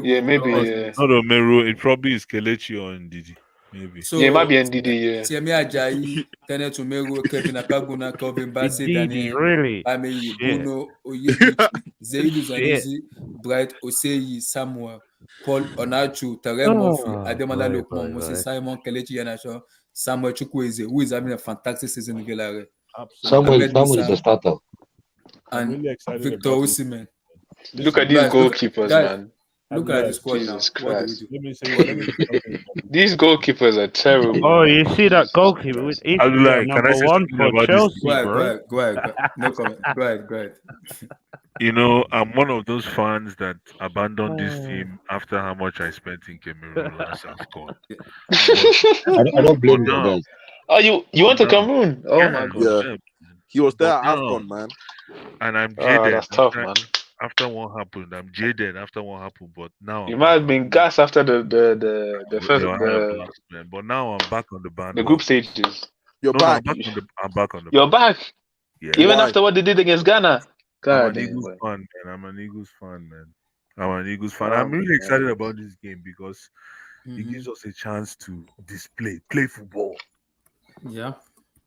Yeah, maybe. Yeah. Not Romero. It probably is Kelechi or Ndidi. Maybe. So Yeah, it might be NDD. Yeah. Tiemi Ajayi, Kenneth Omegu, Kevin Akaguna, Calvin Bassey, Ndidi, really? Ameyi, Shit. Bruno, Oyedeji, Zaidu Shit. Zanuzi, Bright Oseyi, Samuel, Paul Onachu, Terrell Murphy, Ademola right, Lookman, Moses Simon, Kelechi Iheanacho, Samuel Chukwueze, who is having a fantastic season in Villarreal. Samuel is the starter. And really excited Victor about this. Osimhen. Look at these goalkeepers, man. Look at the squad now. Jesus What do we Christ. do? Let me say. These goalkeepers are terrible. Oh, you see that goalkeeper with I'd like, can I number say one something for about Chelsea, this? bro. Go ahead. No comment. Go ahead. You know, I'm one of those fans that abandoned this team after how much I spent in Cameroon last AFCON. I don't blame you guys. Oh, you went to Cameroon? Oh my god. Yeah. He was there at But AFCON, man. And I'm jaded. That's tough, man. After what happened, I'm jaded after what happened. But now You might have been gassed after the first I had a blast, man. But now I'm back on the band. the group stages. You're No, back. I'm back on the You're back. Yeah. Even Why? after what they did against Ghana. I'm God an damn, Eagles boy. fan, man. I'm an Eagles fan, man. Oh, I'm really my excited God. about this game because it gives us a chance to play football. Yeah.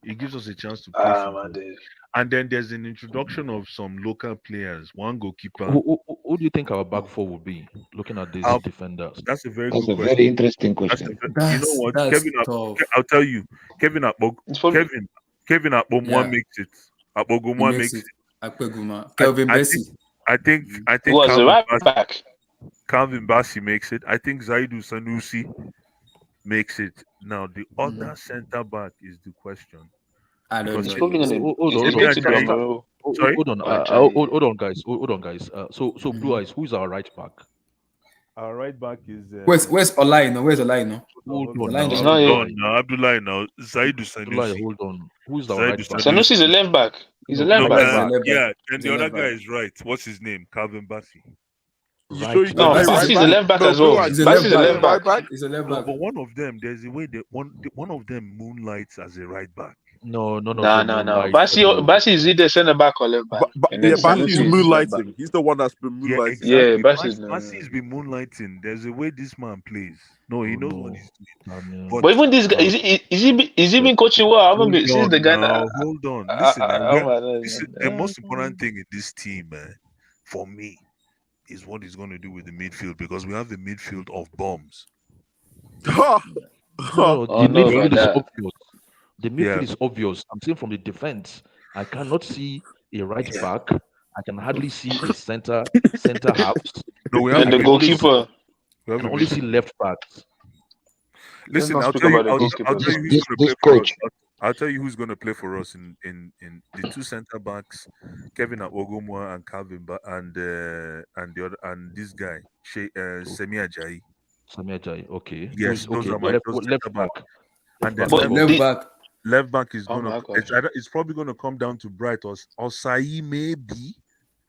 It gives us a chance to play Ah, football. man, dude. And then there's an introduction of some local players. One goalkeeper. Who do you think our back four would be? Looking at these defenders. That's a very That's good a question. very interesting question. You know what? That's Kevin, tough. I'll tell you. Kevin Akpogumwa makes it. Akpogumwa He makes makes it. Akpeguma. Kelvin I Bessie. think Who was the Calvin right Bassey- back? Calvin Bassey makes it. I think Zaidu Sanusi makes it. Now the other centre back is the question. I don't Because It's know. probably gonna. Hold It's on, going to be Ajayi, Amaro. sorry? hold on, Ajayi. hold on, guys, hold on, guys. So Blue Eyes, who's our right back? Our right back is Where's Olaino? Where's Olaino? Hold on Olaino now, It's just not came yet. back. Abdullah now. Zaidu Abdullah, Sanusi. hold on. Who's our Zaidu right back? Sanusi is a Sanusi. left back. He's a No, left No, back. He's a left back. yeah, and He's the a other left guy back. is right. What's his name? Calvin Bassey. You sure you Right can No, play Bassey right Bassey is is a back? left back No, as Blue well. Eyes. a Bassey Can is you a play left right back. back? He's a left No, back. but one of them, there's a way that one of them moonlights as a right back. No, none of Nah, them nah, nah. moonlight. Bassey is either centre back or left back, and then Yeah, Bassey is Sanusi is left back. moonlighting. He's the one that's been Yeah, moonlighting. Yeah, exactly. Bassey is. Bassey's been moonlighting. There's a way this man plays. No, he Oh knows what no, he's doing. Daniel. But But even this guy, is he been coaching well? I haven't hold been since the on guy now, that. hold on. Listen, this is the most I important thing in this team, for me, is what he's going to do with the midfield because we have the midfield of bombs. No, Oh, the no, midfield is that. obvious. The midfield is obvious. I'm saying from the defense, I cannot see a right back. I can hardly see a center halves. No, we have And the goalkeeper. We have I can a only see midfield. left backs. Let's Listen, not I'll speak tell you. about the I'll goalkeeper. tell you who's This going to play this for us. coach, I'll tell you who's going to play for us in the two centre backs, Kevin Ogumwa and Calvin, and the other and this guy, Semi Ajayi. Sami Ajayi, okay. Yes, those Okay. are my Left centre back. back. And Left then back. Left back. left back is Oh gonna. my gosh. It's probably gonna come down to Bright or Sai maybe.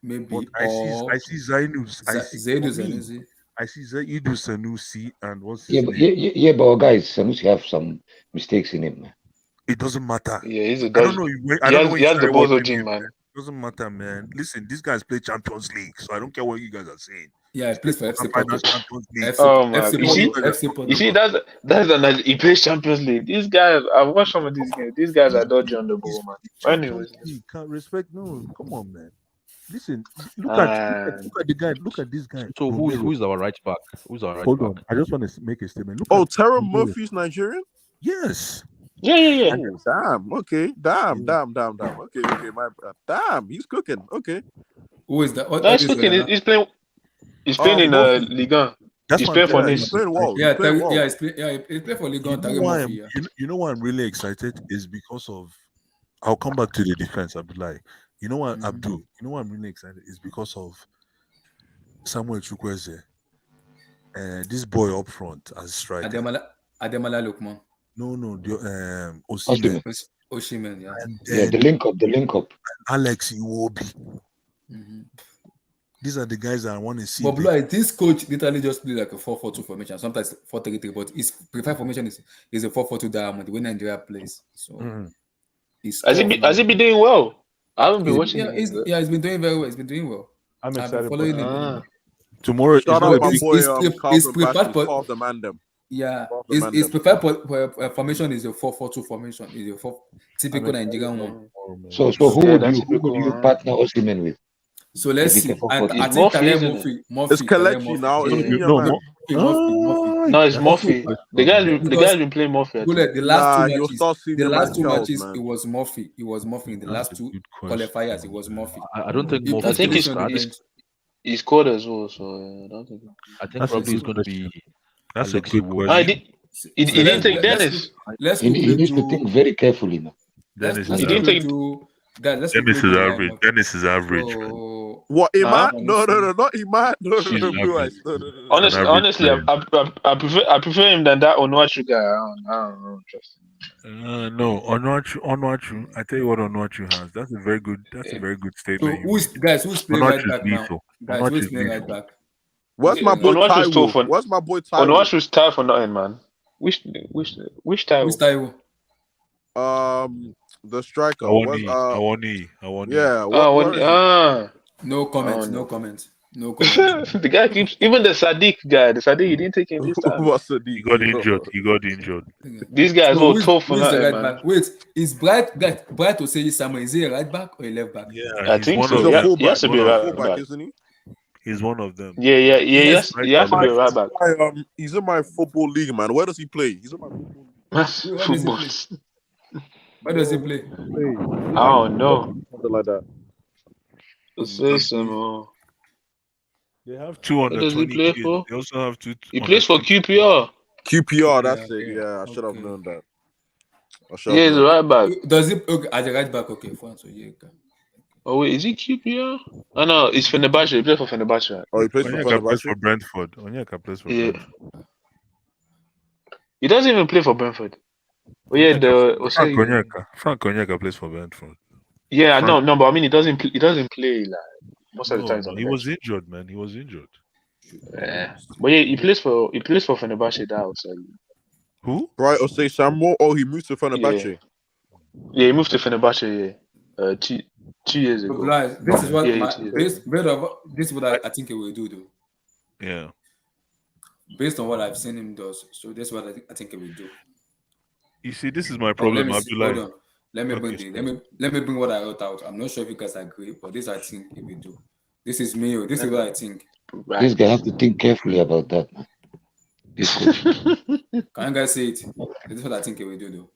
But I see Zainus. Zaidu Sanusi. I see Zaidu Sanusi and what's yeah, his but, name? but guys, Sanusi have some mistakes in him, man. It doesn't matter. Yeah, he's a I don't dodge. know. I He don't know has when he you has the started bozo watching gene, him. man. It doesn't matter, man. Listen, these guys play Champions League, so I don't care what you guys are saying. Yeah, he plays for FC Porto. Finals Champions League. Oh my! FC You Porto. see, FC Porto. you see that's an he plays Champions League. These guys, I've watched some of these games. These guys are dodgy on the ball, man. Champions Anyways, League. Can't respect. No, come on, man. Listen, look at the guy. Look at this guy. So Romero. who's our right back? Who's our right Hold back? on. I just want to make a statement. Look Oh, at Terra Romero. Murphy's Nigerian? Yes. yeah. Oh, damn. Okay. Damn. Okay. My bad. Damn. He's cooking. Okay. Who is that? What No, he's is cooking. that? He's playing. He's playing in Murphy. Ligue 1. That's He's what playing I'm for telling He's Nice. playing well. Yeah, He's playing well. he played for Ligue 1. You know Terry why Murphy. you know why I'm really excited is because of. I'll come back to the defense, Abdullah. You know what, Abdul? You know why I'm really excited is because of Samuel Chukwueze. This boy up front as striker. Ademola Lookman. No, the Osimhen. Oshimen, yeah. And Yeah, the link up. Alex Iwobi. These are the guys that I want to see. But Blue, this coach literally just play like a 4-4-2 formation, sometimes 4-3-3, but his preferred formation is a 4-4-2 diamond, the way Nigeria plays. So Has he been doing well? I haven't been watching him. He's been doing very well. He's been doing well. I'm I've excited been following about him. Tomorrow Shout out my is boy he's Calvin prepared Bassey, half the man them. Yeah, Half the man his them. preferred formation is a 4-4-2 formation. Is a typical Nigerian one. So who would you partner Osimhen with? So let's If see. it's a I 4-4-2? think Murphy, Murphy. It's Kelechi now. It's Yeah. Murphy. No, it's Murphy. The guy's been playing Murphy. I think. The last two you'll matches, start seeing him like Charles, matches, man. it was Murphy. It was Murphy in the last two qualifiers. It was Murphy. I don't think He- Murphy I think is going to start. he scored as well. So I don't think. I think probably it's going to be. That's a Alex good Iwobi. question. He didn't take Dennis. Let's He needs to think very carefully now. Dennis He is didn't average. take. Let's Dennis is quickly do, average. Dennis is average. Man. What, Iman? Huh? No, not Iman. No, He's Blue average. Eyes. No. Honestly, I prefer him than that Onuachu guy. I don't trust him. No, Onuachu. I tell you what Onuachu has. That's a very good So statement. who's playing right Onuachu's back now? lethal. Guys, who's playing right back? Where's my boy Onuachu's tough Taiwo? for- Where's my boy Taiwo? Onuachu's tired for nothing, man. Which Taiwo? Who's Taiwo? The striker. Awani. Yeah. When- No comments. Oh, no. No comments. No comments. The guy keeps even the Sadiq guy. The Sadiq he didn't take him this time. What's the He got injured. These guys So were tough for who's the nothing, right man. back? Wait, is Bright to say Samuel? Is he a right back or a left back? Yeah, I he's think one so. of He's a Yeah, them. he has to be a right fullback, back. isn't he? He's one of them. Yeah. Yes, he has to be a right back. He's in my football league, man. Where does he play? He's in my football league. Football. Where does he play? I don't know. Something like that. Say some. They have two What under does he 20 play kids. for? They also have two He under plays for 20. QPR. QPR, Yeah, that's it. yeah. Yeah, I should have Okay. known that. I should Yeah, have he's a known. right back. Does he okay as a right back? Okay, fine. So yeah, okay. Oh wait, is he QPR? Oh no, it's Fenerbahce. He plays for Fenerbahce. Right? Oh, he plays for Onyeka plays for Fenerbahce? Brentford. Onyeka plays for Yeah. Brentford. He doesn't even play for Brentford. Oh yeah, Frank Onyeka. Frank Onyeka plays for Brentford. Yeah, Frank, no, but I mean, he doesn't play like most of the no, time. He's no, on the he bench. was injured, man. He was injured. Yeah. But yeah, he plays for Fenerbahce now. So Who? Right, or say Samuel? Oh, he moved to yeah, Fenerbahce. yeah, he moved to Fenerbahce. Yeah, 2 years But ago. Blas, this is what Yeah, my 2 years based ago. based on this is what I think he will do though. Yeah. Based on what I've seen him do, so that's what I think he will do. You see, this is my Let problem, me see. Hold Abdullah. on. Let me bring Okay, let me bring what I wrote out. I'm not sure if you guys agree, but this I think he will do. This is me. This is what I think. This guy have to think carefully about that, man. This coach. Can you guys see it? This is what I think he will do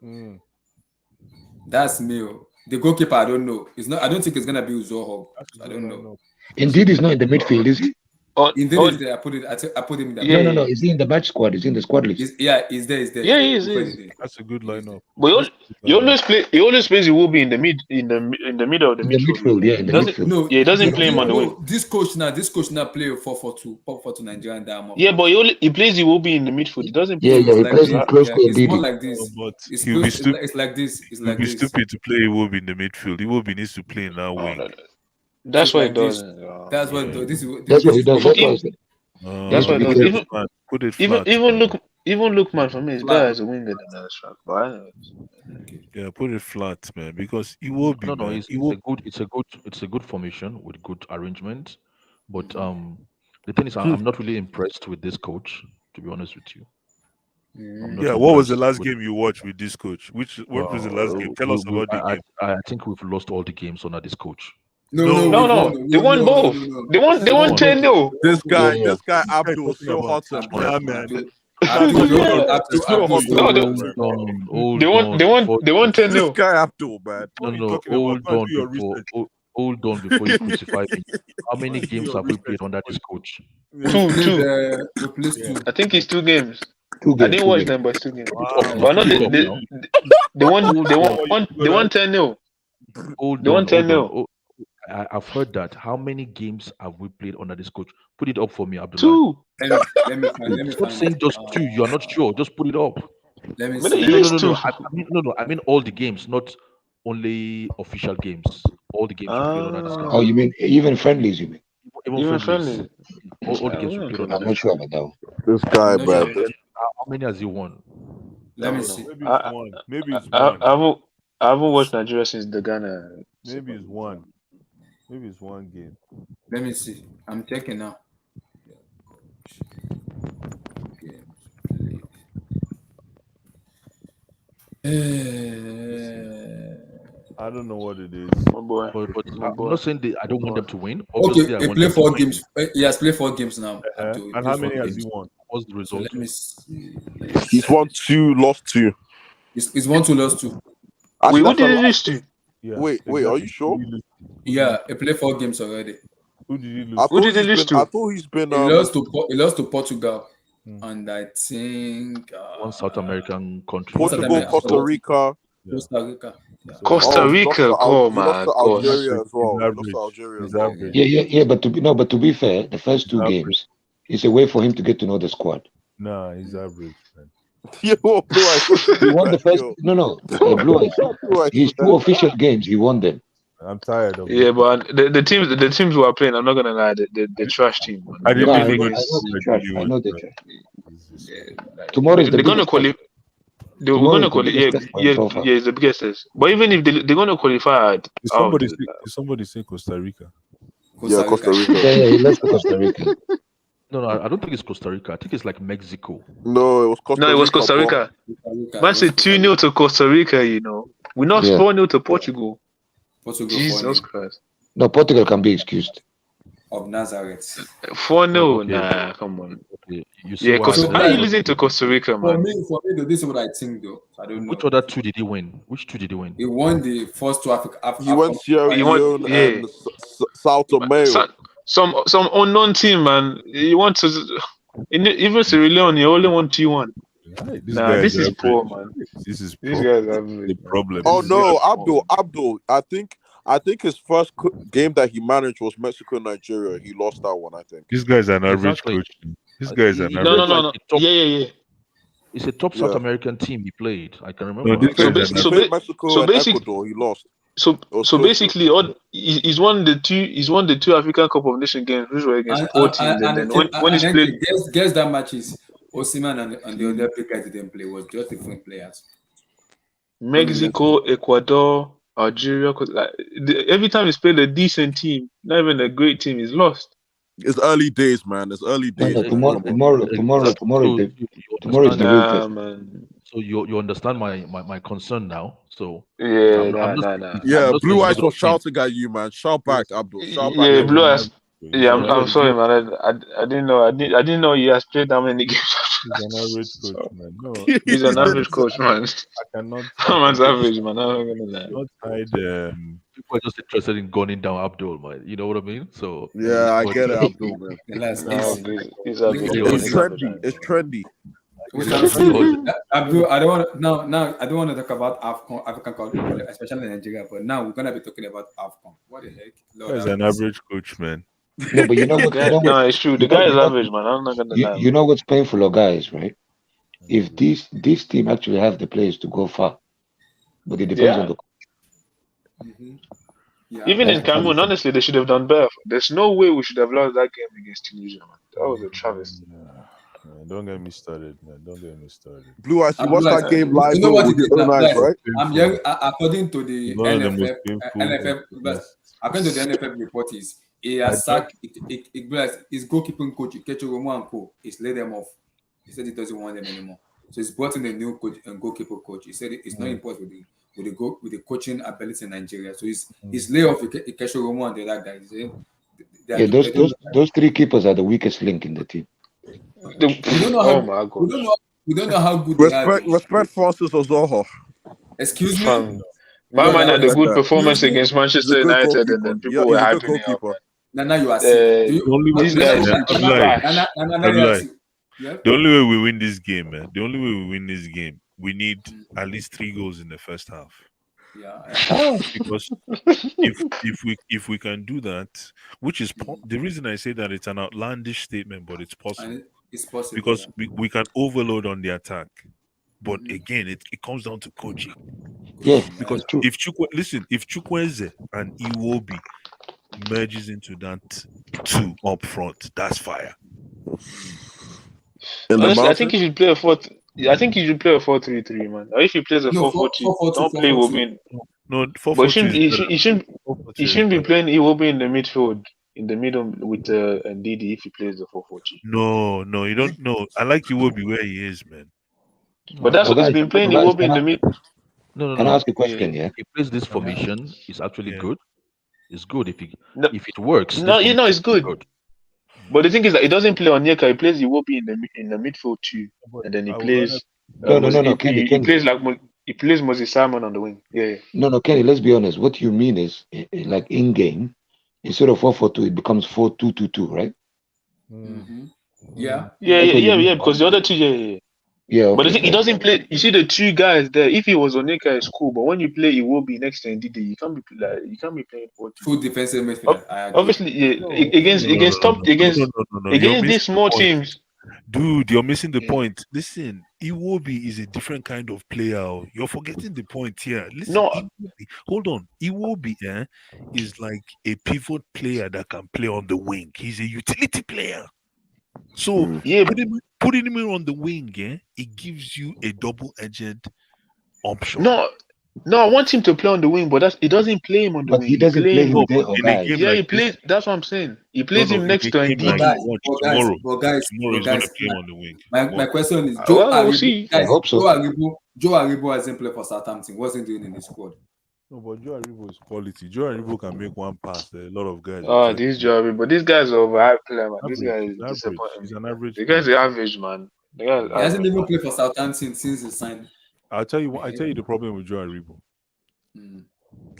though. That's me. The goalkeeper, I don't know. It's not. I don't think it's gonna be Uzoho. I don't know. Indeed, he's not in the midfield, is he? Indeed, is there. I put it. I put him in the. No. Is he in the match squad? Is he in the squad list? Yeah, he's there. He's there. Yeah, he's he there. is. That's a good lineup. But he always plays. He will be in the middle of the In the midfield, yeah, in the midfield. No, Yeah, he doesn't play him on the wing. no. This coach now play 4-4-2 Nigerian Diamond. Yeah, but he plays. He will be in the midfield. He doesn't Yeah, play. he plays this. close to It's more Ndidi. like this. But It's he'll be close. stupid. It's like this. It's He'll like be this. stupid to play Iwobi in the midfield. Iwobi needs to play in that wing. No. That's So what like he does. That's what Yeah. That's what he does. That's why I said. That's what he Need does. to be Even Put it flat. even Lookman for me is better as a winger than that strike. But anyways. Yeah, put it flat, man. Because Iwobi, No, man. it's a good formation with good arrangement. But the thing is, I'm not really impressed with this coach, to be honest with you. I'm not Yeah, what was the impressed last with- game you watched with this coach? What was the last game? Tell us about the game. I think we've lost all the games under this coach. No. They won both. They won 10-0. This guy What Abdul is talking so about? hot and Nah, man. It's so hot No, they won 10-0. This guy Abdul, man. No, hold on before you crucify me. How many games have we played under this coach? Two. I think it's 2 games. I didn't watch them, but it's 2 games. But no, they won 10-0. Hold They won on. 10-0. I've heard that. How many games have we played under this coach? Put it up for me, Abdullah. 2. Let me Stop saying just 2. You are not sure. Just put it up. Let me But see. it is 2. I mean all the games, not only official games. All the games we played under this coach. Oh, you mean even friendlies? You mean? Even friendly. All the games we played under I'm this not sure about that one. This guy, I'm not man. sure. How many has he won? Let me see. Maybe it's one. Maybe it's one. I haven't watched Nigeria since the Ghana. Maybe it's one. Maybe it's one game. Let me see. I'm checking now. I don't know what it is. My boy. But I'm not saying I don't want them to win. Okay, Obviously, I he want play them to 4 win. games. He has played 4 games now. Abdul. He And played how 4 many has he games. won? What's the So result? let me see. He's won 2, lost 2. It's 1-2, lost 2. Wait, Actually, who that's a did he lot. lose to? Yeah, Wait, are exactly. you sure? Yeah, he played 4 games already. Who did he lose? I Who did he lose I to? thought he's been He lost to Portugal, and I think One South American country. Portugal, America. Costa Rica. Costa Rica. Yeah. Costa he Rica. lost to Oh he lost my to gosh. Algeria as well. He's He average. lost to Algeria as He's well. average. Yeah. But to be fair, the first 2 games is a way for him to get to know the squad. Nah, he's average, man. Yo, Blue Eyes. He won the first. No. Blue Eyes. His 2 official games, he won them. I'm tired of Yeah, it. but the teams who are playing, I'm not gonna lie, the trash team. Man. I didn't No, I even know know the trash. I know the trash. Yeah, Tomorrow is the they're gonna biggest qualify. test. They're Tomorrow gonna is the qualify. biggest test for him so far. Yeah, it's the biggest test. But even if they're gonna qualify, Did somebody say Costa Rica? Yeah, Costa Rica. Yeah, he left for Costa Rica. No, I don't think it's Costa Rica. I think it's like Mexico. No, it was Costa Rica. No, it was Costa Rica. Man said 2-0 to Costa Rica. You know, we not Yeah. 4-0 to Portugal. Portugal. Jesus Christ. No, Portugal can be excused. of Nazareth. 4-0. Okay. Nah, come on. Okay. You see Yeah, why I So, said how are you guys, losing to Costa Rica, for man? me, though, this is what I think, though. I don't which know. other two did he win? Which two did he win? He won the first two He went Sierra He won, Leone yeah. and South Tomeo. Some unknown team, man. You want to even Sierra Leone, you only want 2-1. This Nah, guy this is is average. poor, man. This is This poor. guy's average. The problem. Oh This no, guy's poor. Abdul. I think his first game that he managed was Mexico Nigeria. He lost that one, I think. This guy's an average Exactly. coach. This guy's an No. average. Like a top, Yeah. it's a top South Yeah. American team he played. I can No, remember. this guy's an He played Mexico and Ecuador. He lost. So basically, he's won the two African Cup of Nations games, which were against poor teams, and then when he's played, guess that matches Osimhen and the other guys didn't play was just different players. Mexico, Ecuador, Algeria, every time he's played a decent team, not even a great team, he's lost. It's early days, man. It's early days. No, Man. tomorrow is the real test. Man. So you understand my concern now. So Yeah, Yeah, Blue Eyes was shouting at you, man. Shout back, Abdul. Shout back. Yeah, Blue Eyes. Yeah, I'm sorry, man. I didn't know. I didn't know he has played that many games. He's an average coach, man. No, he's an average coach, man. I cannot. That man's average, man. I'm not gonna lie. Not hide. People are just interested in gunning down Abdul, man. You know what I mean? So yeah, I get it, Abdul, man. It's trendy. It's trendy. Abdul, I don't want now. I don't want to talk about African culture, especially in Nigeria. But now we're gonna be talking about AFCON. What the heck? He's an average coach, man. No, but you know what? No, it's true. The guy is average, man. I'm not gonna lie. You know what's painful, guys, right? If this team actually have the players to go far, but it depends on the. Even in Cameroon, honestly, they should have done better. There's no way we should have lost that game against Tunisia, man. That was a travesty. Man, don't get me started, man. Don't get me started. Blue Eyes, you watched that game live with your own eyes, right? I'm hearing, according to the NFF, according to the NFF report, he has sacked his goalkeeping coach, Ikecho Romo and Co. He's laid them off. He said he doesn't want them anymore. So he's brought in a new coach and goalkeeper coach. He said it's not important with the coaching ability in Nigeria. So he's lay off Ikecho Romo and the other guys. Yeah, those three keepers are the weakest link in the team. We don't know how good respect Francis Ozoho. Excuse me. My man had a good performance against Manchester United, and then people were hyping me up. Now you are sick. These guys. The only way we win this game, man. The only way we win this game, we need at least 3 goals in the first half. Yeah. Because if we can do that, which is the reason I say that it's an outlandish statement, but it's possible. It's possible because we can overload on the attack, but again, it comes down to coaching. Yeah, because if Chukwueze and Iwobi merges into that 2 up front, that's fire. Honestly, I think he should play a 4. I think he should play a 4-3-3, man. Or if he plays a 4-4-2, don't play Iwobi. No, 4-4-2. But he shouldn't be playing Iwobi in the midfield. In the middle with Ndidi if he plays the 4-4-2. No, you don't know. I like Iwobi where he is, man. But that's what he's been playing Iwobi in the mid. No. Can I ask a question? Yeah. If he plays this formation, it's actually good. It's good if it works. No, it's good. But the thing is that he doesn't play Onyeka. He plays Iwobi in the midfield too, and then he plays. No, Kenny. He plays Moses Simon on the wing. Yeah. No, Kenny. Let's be honest. What you mean is like in game. Instead of 4-4-2, it becomes 4-2-2-2, right? Yeah. Because the other two, Yeah. Okay. But the thing, he doesn't play. You see the 2 guys there. If he was Onyeka, it's cool. But when you play, it will be next to Ndidi. You can't be playing 4-2. Full defensive midfield. Obviously, against these small teams. Dude, you're missing the point. Listen, Iwobi is a different kind of player. You're forgetting the point here. Listen, hold on. Iwobi is like a pivot player that can play on the wing. He's a utility player. So putting him on the wing, it gives you a double-edged option. No, I want him to play on the wing, but he doesn't play him on the wing. He doesn't play him he plays. That's what I'm saying. He plays him next to Ndidi. Tomorrow he's gonna play him on the wing. My question is, we'll see. I hope so. Joe Aribo hasn't played for Southampton. What's he doing in the squad? No, but Joe Aribo is quality. Joe Aribo can make one pass. A lot of guys will Oh, try this to Joey, but this guy's an overhyped player, man. This average. guy He's is average. disappointing He's me, an man. average The guy's player. the average, man. The guy's He hasn't average. even played for Southampton since he signed. I'll tell you. I tell you the problem with Joe Aribo.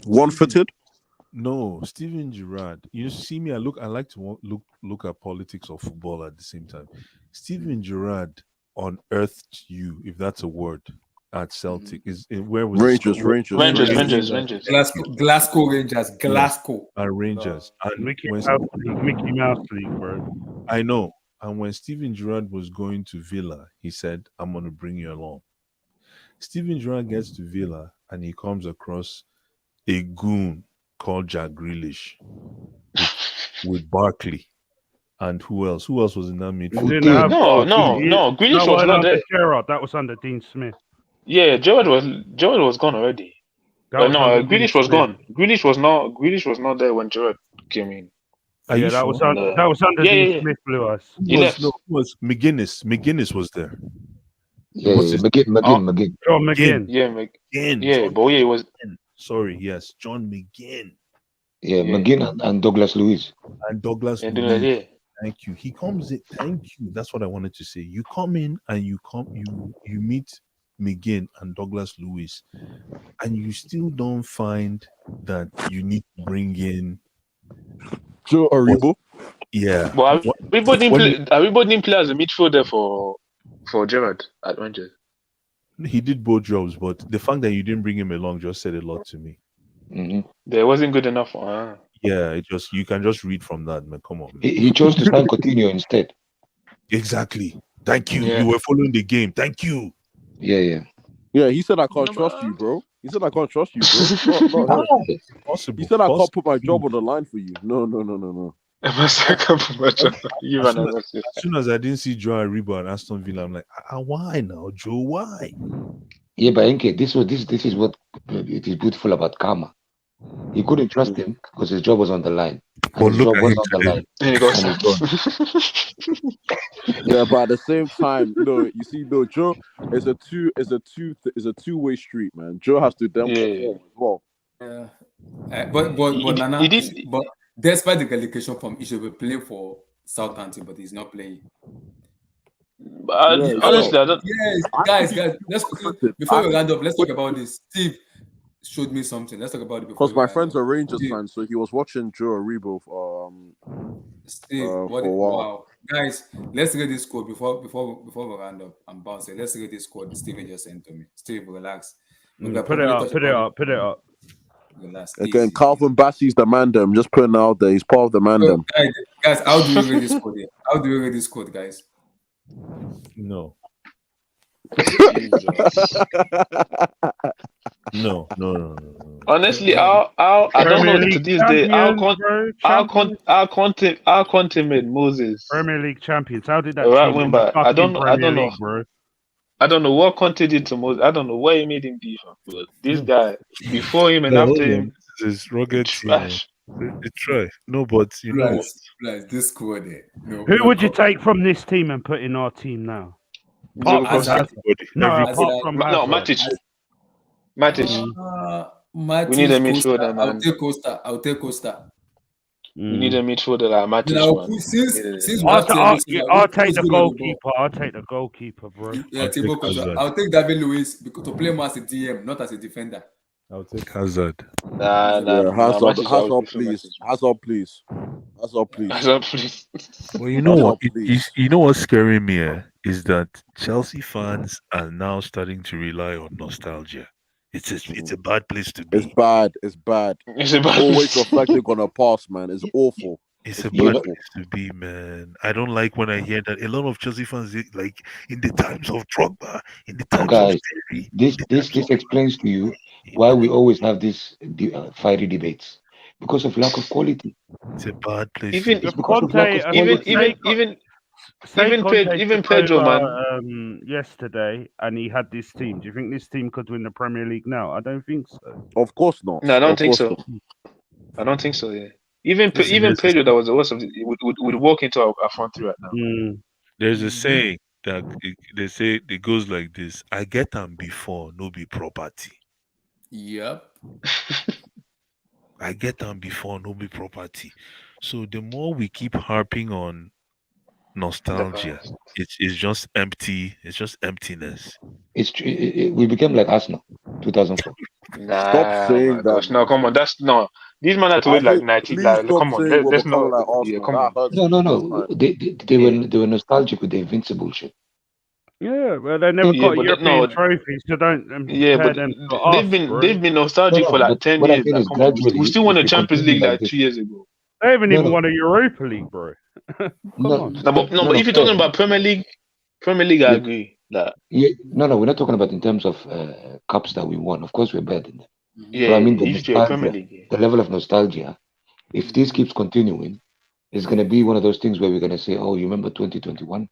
One-footed. No, Steven Gerrard. You see me. I like to look at politics of football at the same time. Steven Gerrard unearthed you, if that's a word, at Celtic. Where was Rangers, it? Rangers. Glasgow Rangers. Glasgow. And Rangers. And Mickey when Mouse League, bro. I know. And when Steven Gerrard was going to Villa, he said, "I'm going to bring you along." Steven Gerrard gets to Villa and he comes across a goon called Jack Grealish with Barkley. And who else? Who else was in that midfield? No. Grealish was not there. Gerrard. That was under Dean Smith. Yeah, Gerrard was gone already. Grealish was gone. Grealish was not there when Gerrard came in. Are you that sure? was under Dean Smith, Lewis. It was McGuinness. McGuinness was there. Yeah, McGinn. John McGinn. Yeah, but it was. Sorry, yes, John McGinn. Yeah, McGinn and Douglas Luiz. And Douglas Luiz. Yeah. Thank you. He comes in. Thank you. That's what I wanted to say. You come in and you meet McGinn and Douglas Luiz, and you still don't find that you need to bring in Joe Aribo. Yeah. But Aribo didn't play as a midfielder for Gerrard at Rangers. He did both jobs, but the fact that you didn't bring him along just said a lot to me. That wasn't good enough. Yeah, you can just read from that, man. Come on. Man. He chose to sign Coutinho instead. Exactly. Thank you. Yeah. You were following the game. Thank you. Yeah. Yeah, he said I can't trust you, bro. He said I can't trust you, bro. Not her. Possible. He said I can't put my job on the line for you. No. As soon as I didn't see Joe Aribo and Aston Villa, I'm like, why now, Joe? Why? Yeah, but Enke, this is what it is beautiful about Karma. He couldn't trust him because his job was on the line. But his look job at was him on the today. line. And he got And he's gone. Yeah, but at the same time, you see, Joe is a two-way street, man. Joe has to then perform as well. Yeah, but Nana, but despite the allegation from he should be playing for Southampton, but he's not playing. Honestly, I don't. Yes, guys, before we round up, let's talk about this. Steve showed me something. Let's talk about it before. Because my friend's a Rangers fan, so he was watching Joe Aribo Steve, for a while. Wow, guys, let's read this code before we round up and bounce it. Let's read this code Steven just sent to me. Steve, relax. Put it up. Relax. Again, Easy. Calvin Bassey's the mandem. Just putting it out there. He's part of the mandem. Guys, how do we read this code here? How do we read this code, guys? No. No. Honestly, I don't know to this day. I'll contemplate Moses. Premier League champions. How did that? Right team wing win the back. I don't fucking know, bro. I don't know what Conte did to Moses. I don't know why he made him be. But this guy, before him and after him, this rugged trash. Try. No, but you know what? This squad there. Who would you take from this team and put in our team now? Matic. We need a midfielder, man. I'll take Costa. We need a midfielder like Matic. I'll take the goalkeeper. I'll take the goalkeeper, bro. Yeah, I'll take David Luiz to play more as a DM, not as a defender. I'll take Hazard. Hazard, please. Well, you know what? You know what's scaring me is that Chelsea fans are now starting to rely on nostalgia. It's a bad place to be. It's bad. Always reflecting on a past, man. It's awful. It's a bad place to be, man. I don't like when I hear that a lot of Chelsea fans, like in the times of Drogba, in the times of Terry. This explains to you why we always have these fiery debates, because of lack of quality. It's a bad place. Even Pedro, man. Yesterday, and he had this team. Do you think this team could win the Premier League now? I don't think so. Of course not. No, I don't think so. I don't think so. Yeah. Even Pedro, that was the worst of it, would walk into our front three right now. There's a saying that it goes like this: "I get them before, no be property." Yep. I get them before, no be property. So the more we keep harping on nostalgia, it's just empty. It's just emptiness. We became like Arsenal, 2004. Stop Nah, oh saying my that, gosh, no, man. come on, that's no. These men had to I wait like hate. 90. Please Like, stop come on, saying we're there's becoming no. like Yeah, Arsenal. come That on. hurts No, me. no, That's no. fine. They were nostalgic with the invincible shit. Yeah, well, they never Yeah, got a but European no, trophy, so don't yeah, compare but them to us, bro. they've been No, nostalgic for no. like But 10 what I'm years. saying Like, is come on, we gradually, still won if a we Champions continue League like like this, 2 years ago. They haven't no, even no, won a Europa League, bro. Come on. No, but no, if you're talking fair. about Premier League, I Yeah, agree. Like, yeah, no. We're not talking about in terms of cups that we won. Of course, we're better than them. yeah, But I mean the if you're a Premier nostalgia, League, yeah. the level of nostalgia. If this keeps continuing, it's gonna be one of those things where we're gonna say, "Oh, you remember 2021?"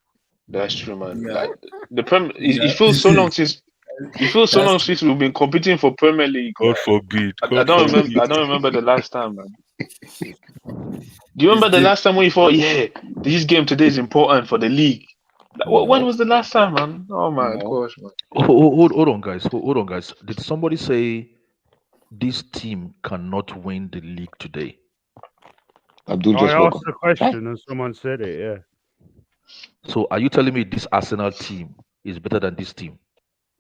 That's true, man. Yeah, Like the Premier, yeah. it feels so long since That's true. we've been competing for Premier League. God forbid. I God don't remember. forbid. I don't remember the last time, man. Do you remember the last time when you thought, yeah, this game today is important for the league? Like, when No, was the last time, man? Oh my no. gosh, man. Hold on, guys. Hold on, guys. Did somebody say this team cannot win the league today? Abdul I just woke asked up. the question and someone said it, yeah. So are you telling me this Arsenal team is better than this team?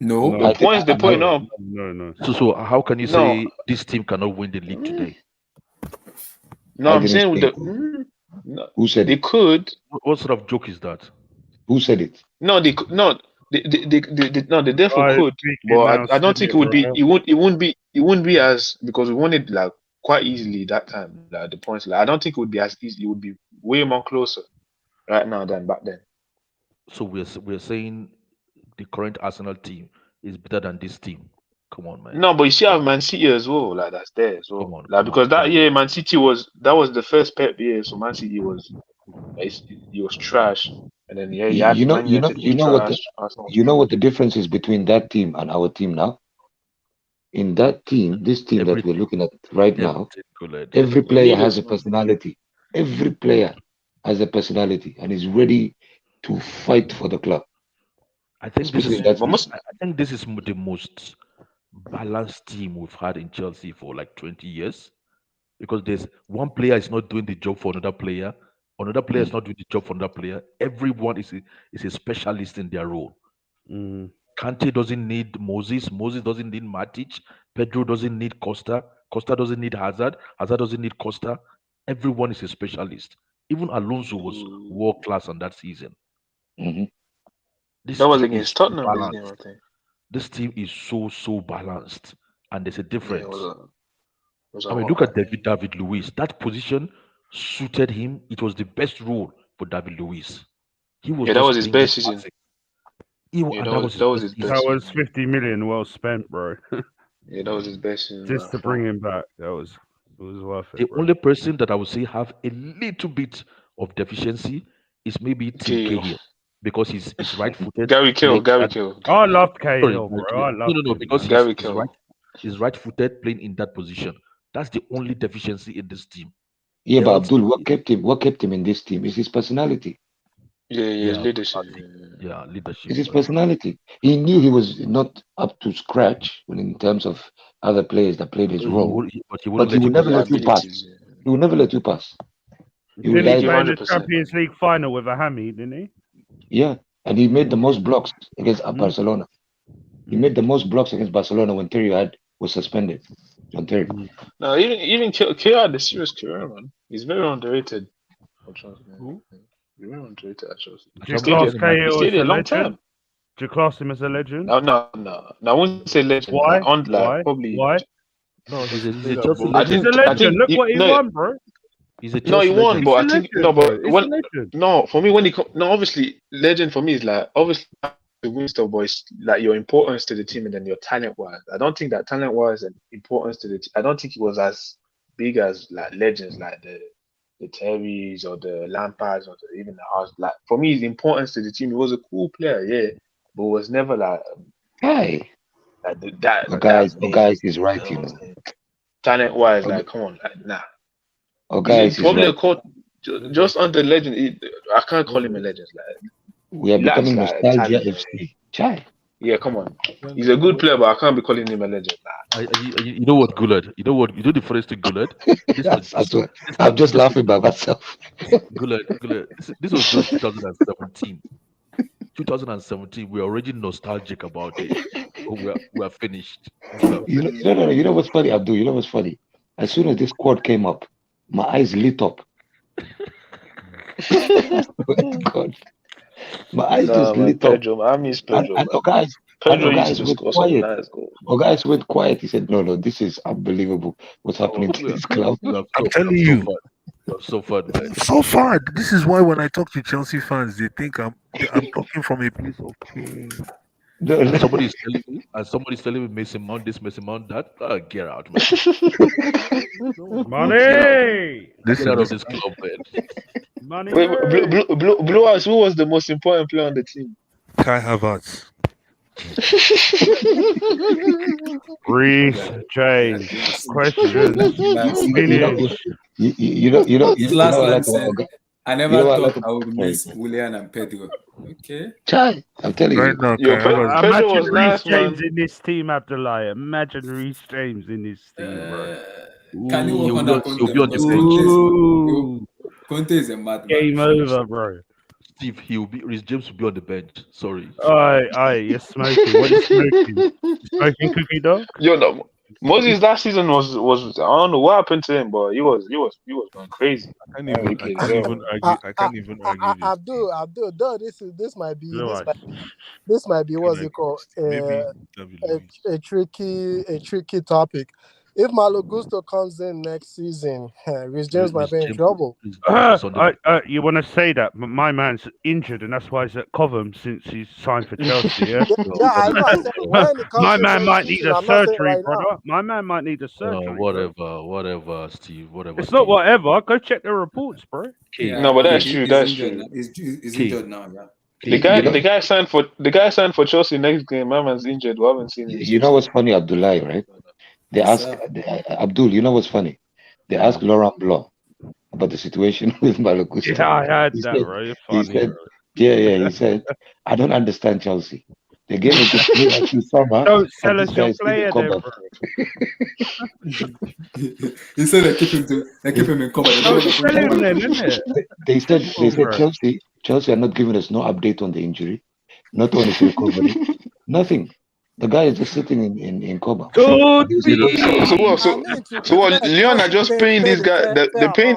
No. The point's the point. No, No. So how can you no, say this team cannot win the league today? no. I I'm didn't saying with say. the no, Who said they it? could. What sort of joke is that? Who said it? No, they could no. No, they therefore Guy could, speaking but now I said don't think it, it would be. bro. It wouldn't be as because we won it like quite easily that time. Like the points, like I don't think it would be as easy. It would be way more closer right now than back then. So we're saying the current Arsenal team is better than this team. Come on, man. No, but you still have Man City as well. Like that's there as well. Come on, Like come on, because that come on. year Man City that was the first Pep year, so Man City he was trash, and then yeah, you had Man United was trash. Arsenal was You know trash. what the difference is between that team and our team now? In that team, this team that we're looking at right now, every player has Leaders, a man. personality. Every player has a personality and is ready to fight for the club. I think this Especially is that team. I think this is the most balanced team we've had in Chelsea for like 20 years. Because there's one player is not doing the job for another player is not doing the job for another player. Everyone is a specialist in their role. Kante doesn't need Moses doesn't need Matic, Pedro doesn't need Costa doesn't need Hazard doesn't need Costa. Everyone is a specialist. Even Alonso was world class on that season. This That was team is against so Tottenham this game, I balanced. think. This team is so balanced, and there's a Yeah, difference. it was a I mean, hot look man. at David Luiz. That position suited him. It was the best role for David Luiz. He was Yeah, that was just his playing the best season. classic. Yeah, That was his that was best his season. best That was season. 50 million well spent, bro. Yeah, that was his best season. Just to bring him back, it was worth The it, bro. only person that I would say have a little bit of deficiency is maybe Tim Cahill. Cahill, because he's right-footed. Gary Cahill. playing I loved Sorry, Cahill, bro. I loved no, him, because man. Gary he's Cahill. right-footed playing in that position. That's the only deficiency in this team. Yeah, but Else, Abdul, what kept him in this team is his personality. Yeah, leadership. Yeah, leadership. It's his personality. He knew he was not up to scratch in terms of other players that played his role. But he But wouldn't he let you will go never let you pass. Abilities. He will never let you pass. He will Didn't he guide play in you. the Champions League final with a hammy, didn't he? Yeah, and he made the most blocks against Barcelona. He made the most blocks against Barcelona when Terry was suspended. John Terry. No, even Cahill had a serious career, man. He's very underrated. Who? He's very underrated at Chelsea. Do you class He Cahill stayed as there a a long legend? time. Do you class him as a legend? No, I wouldn't say legend. Why? Probably. Why? No, he's a Played at Chelsea both I He's think. a I legend. think. Look what he won, bro. He's a No, he Chelsea won, legend. but I He's a think legend, bro. It's a when legend. no for me when obviously legend for me is like obviously the win stuff, but it's like your importance to the team and then your talent wise. I don't think that talent wise and importance to the team. I don't think he was as big as like legends like the Terrys or the Lampards or even the House. Like for me, his importance to the team. He was a cool player, yeah, but was never like Hey. like that guys, amazing. is right, you know. Talent wise, like come on, like nah. Guys, He's probably right. a coach just under legend. I can't call him a legend. Like We are he lacks becoming like nostalgia talent. FC. Chai. Yeah, come on. He's a good player, but I can't be calling him a legend. You know what, Gulad? You know what? You know the first thing, Gulad? I'm just laughing by myself. Gulad. This was just 2017. 2017. We're already nostalgic about it. But we are finished. You know what's funny, Abdul? You know what's funny? As soon as this quad came up, my eyes lit up. God, my eyes just lit Pedro, up. I miss Pedro, And man. guys, Pedro used guys to went score some quiet. nice goals. Guys went quiet. He said, "No, this is unbelievable. What's happening to this club?" I'm telling you. I'm so fun, man. So far, this is why when I talk to Chelsea fans, they think I'm talking from a place of pain. And somebody's telling me Mason Mount this, Mason Mount that. Get out, man. Money. Get out of this club, man. Money. Wait, Blue House, who was the most important player on the team? Kai Havertz. Reece James. Question. You know. His last what I line like said, about Oga? I never You know what I thought like I would about- miss Willian and Pedro. Okay. Chai, I'm telling Right you. now, Yo, Kai Havertz. Pedro Imagine was Reece nice, James man. in this team, Abdullah. Imagine Reece James in this team, bro. Can you work on that He'll Conte? be on the Because bench. Conte is a madman. Game over, bro. Steve, Reece James will be on the bench. Sorry. Aye, you're smoking. What are you smoking? You smoking cookie dog? Yo, no, Moses last season was I don't know what happened to him, but he was going crazy. I can't even argue. I can't even argue this. Abdul, though this might be Blue eyes. this might be what's Can I- it called Maybe David Luiz. a tricky topic. If Malo Gusto comes in next season, Rhys James might be in trouble. You want to say that, but my man's injured, and that's why he's at Cobham since he's signed for Chelsea. Yeah, Yeah, I know. I said when it comes my in man next might need season, a I'm not saying surgery, right brother. now. My man might need a surgery. Whatever, Steve. Whatever. It's not whatever. Go check the reports, bro. Yeah, No, but that's he's true. That's injured true. now. He's injured now. Yeah. The guy signed for Chelsea next game. My man's injured. We haven't seen him. You know what's funny, Abdullah, right? They Yes, ask Abdul. You know what's funny? They asked Laurent Blanc about the situation with Malo Gusto. Yeah, I heard He that, said- bro. You're He funny, said, bro. He said, I don't understand Chelsea. They gave a good player to summer. Don't sell and us this your guy is still in player, then, coma. bro. He said they keep him in cover. Don't sell him then, innit? They said Bro. Chelsea are not giving us no update on the injury, not on his recovery, nothing. The guy is just sitting in coma. Good. So what? Leon are just paying this guy. They're paying.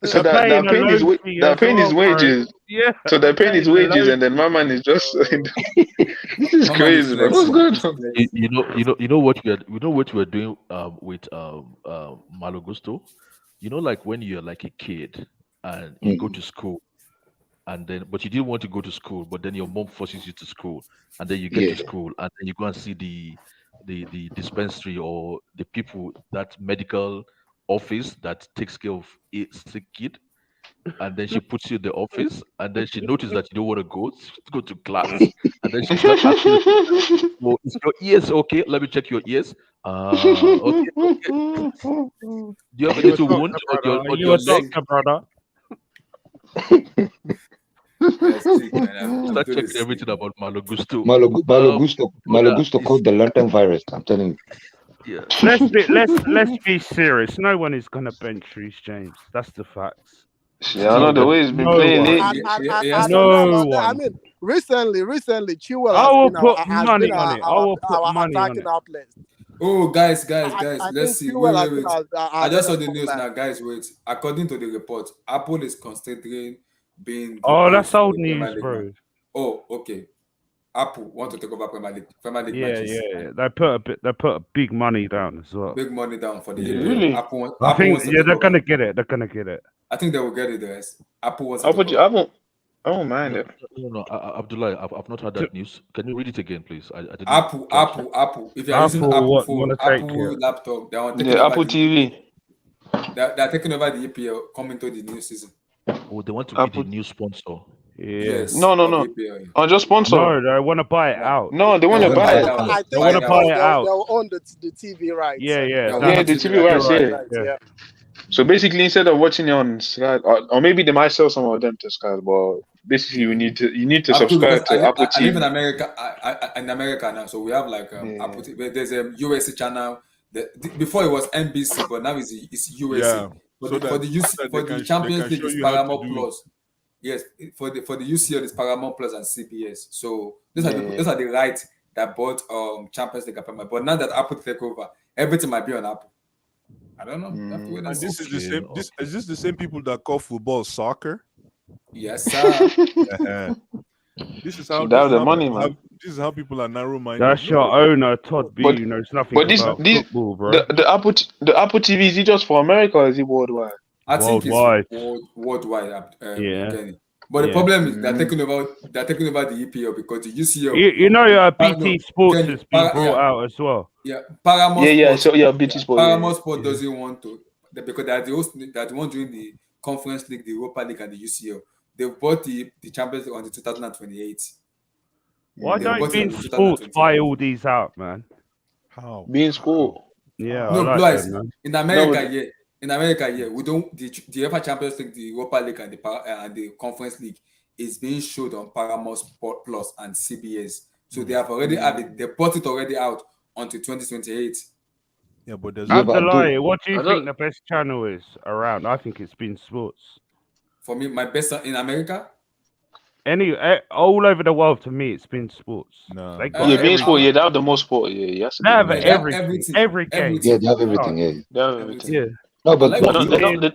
So that paying they're paying his a low fee they're as paying his well, bro. wages. Yeah. So they're paying his paying a wages, low and then my man is just. This is My man crazy, is man. What's going flex. on? You know what we're doing with Malo Gusto. You know, like when you're like a kid and you go to school, and then but you didn't want to go to school, but then your mom forces you to school, and then you get to school, and then you go and see the dispensary or the people, that medical office that takes care of a sick kid, and then she puts you in the office, and then she notices that you don't want to go to class, and then she starts asking you, well, is your ears okay? Let me check your ears. Okay. Do you have a You a little wound doctor, on brother? your You a leg? doctor, brother? Start checking everything about Malo Gusto. Malo Gusto called the London virus. I'm telling you. Yeah. Let's be serious. No one is gonna bench Reece James. That's the facts. Yeah, I know the way he's been playing lately. I mean, recently, Chilwell I will put has money been on it. I will put our money on attacking it. outlet. Oh, guys, I let's think see. Chilwell has Wait. been I just saw the been a news comeback. now, guys. Wait. According to the report, Apple is considering being. Oh, the that's for old the Premier news, League bro. now. Oh, okay. Apple want to take over Premier League Yeah, matches. yeah. They put a big money down as well. Big money down for the Yeah. EPL. Really? Apple I think wants to take they're over. gonna get it. They're gonna get it. I think they will get it. Guys. Apple wants to take over. I won't mind it. No, Abdullah, I've not heard that news. Can you read it again, please? I didn't Apple. If you're using Apple phone, Apple laptop, they are taking over Apple TV. They're taking over the EPL coming to the new season. Oh, they want to be the new sponsor. Yes. No. EPL, yeah. Oh, just sponsor. No, they want to buy it out. No, they want to buy it. I think They want to buy it out. They'll own the TV rights. Yeah. Yeah, the TV rights. Yeah. So basically, instead of watching it on Sky, or maybe they might sell some of them to Sky, but basically you need to Apple, because subscribe to Apple I live in TV. America. In America now, so we have like Apple TV. There's a USA channel. Before it was NBC, but now it's USA. Yeah. For So the for the that UC, they for the can Champions League, show it's you how to Paramount do it. Plus. Yes, for the UCL, it's Paramount Plus and CBS. So those Yeah. are the rights that bought Champions League and Paramount. But now that Apple take over, everything might be on Apple. I don't know. You have to wait and And see. this is the same. Is this the same people that call football soccer? Yes, sir. This is So how they have the how money, people man. this is how people are narrow-minded. That's your owner, Todd B, But who knows nothing but this about this football, bro. the Apple TV, is it just for America or is it worldwide? I think Worldwide. it's worldwide. Yeah. Kenny. But the Yeah. problem is they're taking over the EPL because the UCL. You know, BT no, Sports Kenny, has been brought out as well. Yeah, Paramount Yeah, Sports. so yeah, BT Sport. Paramount Sport doesn't want to because they're the one doing the Conference League, the Europa League, and the UCL. They've bought the Champions League on the 2028. Why They don't bought it on BT the Sports 2028. buy all these out, man? How? Being Sport. Yeah, No, I like guys, them, man. in America, No, yeah. In America, yeah, we don't the UEFA Champions League, the Europa League, and the Conference League is being showed on Paramount Sport Plus and CBS. So they have already have it. They bought it already out until 2028. Yeah, but there's Abdullahi, what do you I think the best channel is around? I think it's been Sports. For me, my best in America. All over the world, to me, it's been Sports. No. They got yeah, being Sport, everything. yeah, they have the most sport. Yeah, yes. They have They have everything. Every game. Yeah, they have everything. Yeah. They have everything. Yeah. No, but like But we they all, don't.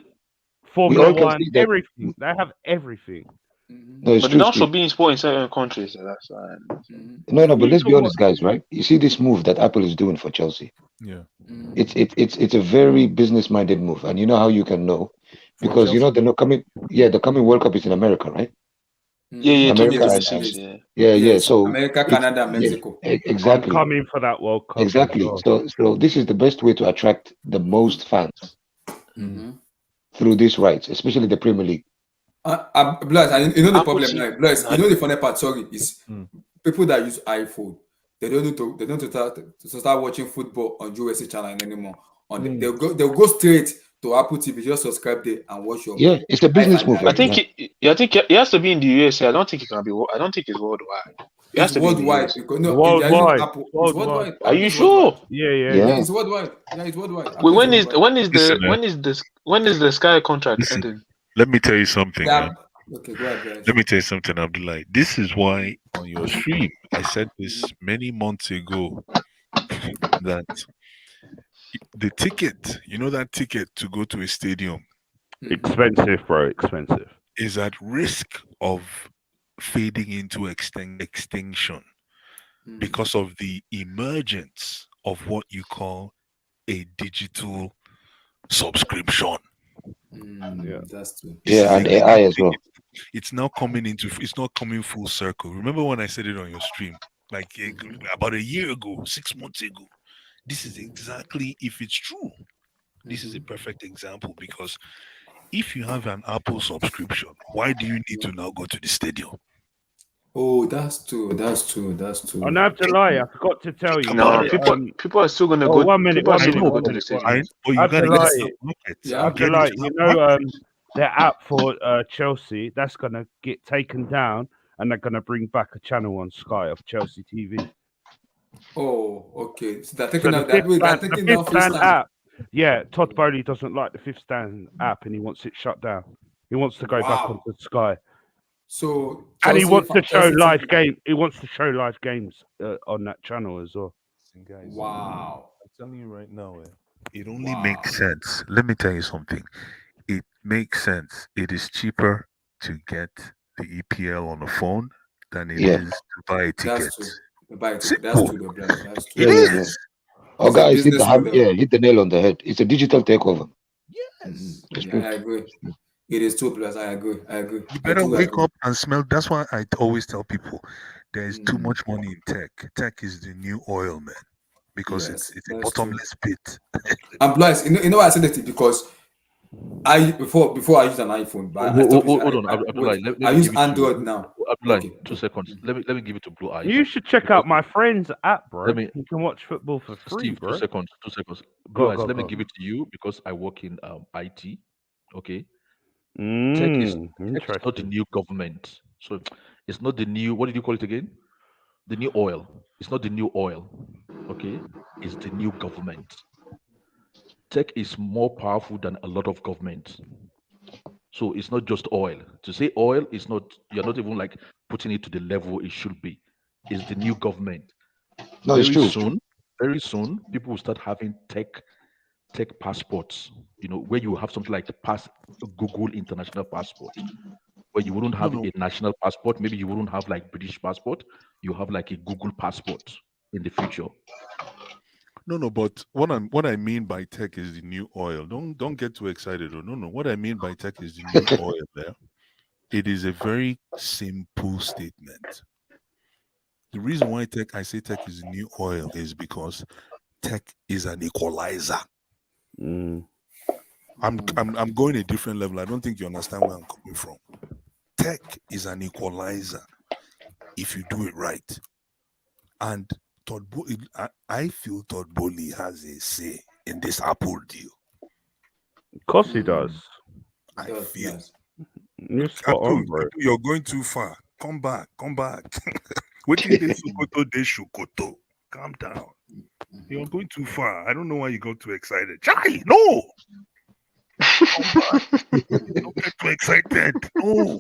Formula we all can One, see that. everything. They have everything. No, it's But true. they It's also true. being sport in certain countries. So that's No, but You let's can be watch. honest, guys. Right? You see this move that Apple is doing for Chelsea. Yeah. It's a very business-minded move, and you know how you can know because you know they're not coming. Yeah, the coming World Cup is in America, right? yeah, America. 2026. Yeah. Yeah. Yes, So America, it's Canada, and yeah, Mexico. I'm exactly. coming for that World Cup. Exactly. As well. So this is the best way to attract the most fans through these rights, especially the Premier League. Blood, you know the Apple problem TV. now. Blood, you know the funny part. Sorry, is people that use iPhone. They don't need to start watching football on USA channel anymore. They'll go straight to Apple TV. Just subscribe there and watch your. Yeah, it's a business move. I think it has to be in the USA. I don't think it can be. I don't think it's worldwide. It has It's to be in the worldwide US. because no, Worldwide. if you're using Apple, it's Worldwide. worldwide. Are you It's sure? worldwide. Yeah. Yeah, it's worldwide. Yeah, it's worldwide. Wait, Apple when is is worldwide. when is the Sky contract Listen, ending? let me tell you something. Yeah. Man. Okay, go ahead, guys. Let me tell you something, Abdullah. This is why on your stream, I said this many months ago that the ticket, you know, that ticket to go to a stadium Expensive, bro. Expensive. is at risk of fading into extinction because of the emergence of what you call a digital subscription. Yeah, that's true. Yeah, and AI as well. It's now coming it's not coming full circle. Remember when I said it on your stream, like about a year ago, 6 months ago? This is exactly, if it's true, this is a perfect example because if you have an Apple subscription, why do you need to now go to the stadium? Oh, that's true. And Abdullahi, I forgot to tell you. No, people are still gonna go. 1 minute. People are 1 still minute. gonna go to the stadium. You gotta get Abdullahi, that market. Yeah, Abdullahi, you know their app for Chelsea, that's gonna get taken down, and they're gonna bring back a channel on Sky of Chelsea TV. Oh, okay. So they're So taking the out that. Wait, they're the taking down fifth stand FaceTime. app. Yeah, Todd Bowley doesn't like the fifth stand app, and he wants it shut down. He wants to go back Wow. onto Sky. So And he Chelsea wants to show Chelsea live TV. game. He wants to show live games on that channel as well. Guys, Wow. I'm telling you right now, It only makes sense. Let me tell you something. It makes sense. It is cheaper to get the EPL on the phone than it is to buy a ticket. That's true. To buy a ticket. Simple. That's true, though, brother. That's true. It is. Oh, It's a guys, hit business the model. hit the nail on the head. It's a digital takeover. Yes. It's Yeah, true. I agree. It is true, plus I agree. You I better do wake agree. up and smell. That's why I always tell people there is too much money in tech. Tech is the new oil, man, because Yes, it's a that's true. bottomless pit. I'm blessed. You know why I said that? Because before I used an iPhone, but I stopped using Hold on, Abdullahi. Let I me use give it Android to now. Abdullahi. Okay. 2 seconds. Let me give it to Blue Eyes. You should check out my friend's app, bro. Let me- You can watch football for free, Steve, bro. 2 seconds. 2 seconds. Blue Eyes, let me Go. give it to you because I work in IT. Okay. Tech is not the Interesting. new government. So it's not the new. What did you call it again? The new oil. It's not the new oil. Okay, it's the new government. Tech is more powerful than a lot of government. So it's not just oil. To say oil is not. You're not even like putting it to the level it should be. It's the new government. No, it's true. Very soon, people will start having tech passports. You know, where you have something like Google International Passport, where you wouldn't have a national passport. Maybe you wouldn't have like British passport. You have like a Google passport in the future. No, but what I mean by tech is the new oil. Don't get too excited. No. What I mean by tech is the new oil there. It is a very simple statement. The reason why I say tech is the new oil is because tech is an equalizer. I'm going a different level. I don't think you understand where I'm coming from. Tech is an equalizer if you do it right. And I feel Todd Bowley has a say in this Apple deal. Of course he does. I feel. You're spot on, bro. You're going too far. Come back. What did they Sokoto de Shokoto? Calm down. You're going too far. I don't know why you got too excited. Chai, no! Don't get too excited. No.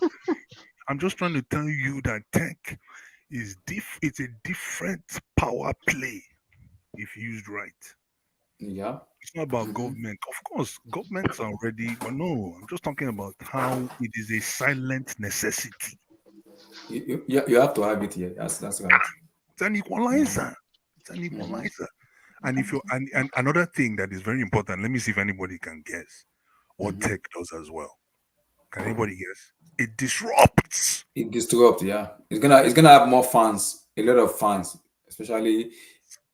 I'm just trying to tell you that tech is it's a different power play if used right. Yeah. It's not about government. Of course, governments are ready, but no, I'm just talking about how it is a silent necessity. You have to have it here. That's right. It's an equalizer. And if you and another thing that is very important, let me see if anybody can guess what tech does as well. Can anybody guess? It disrupts. It disrupts, yeah. It's gonna have more fans, a lot of fans, especially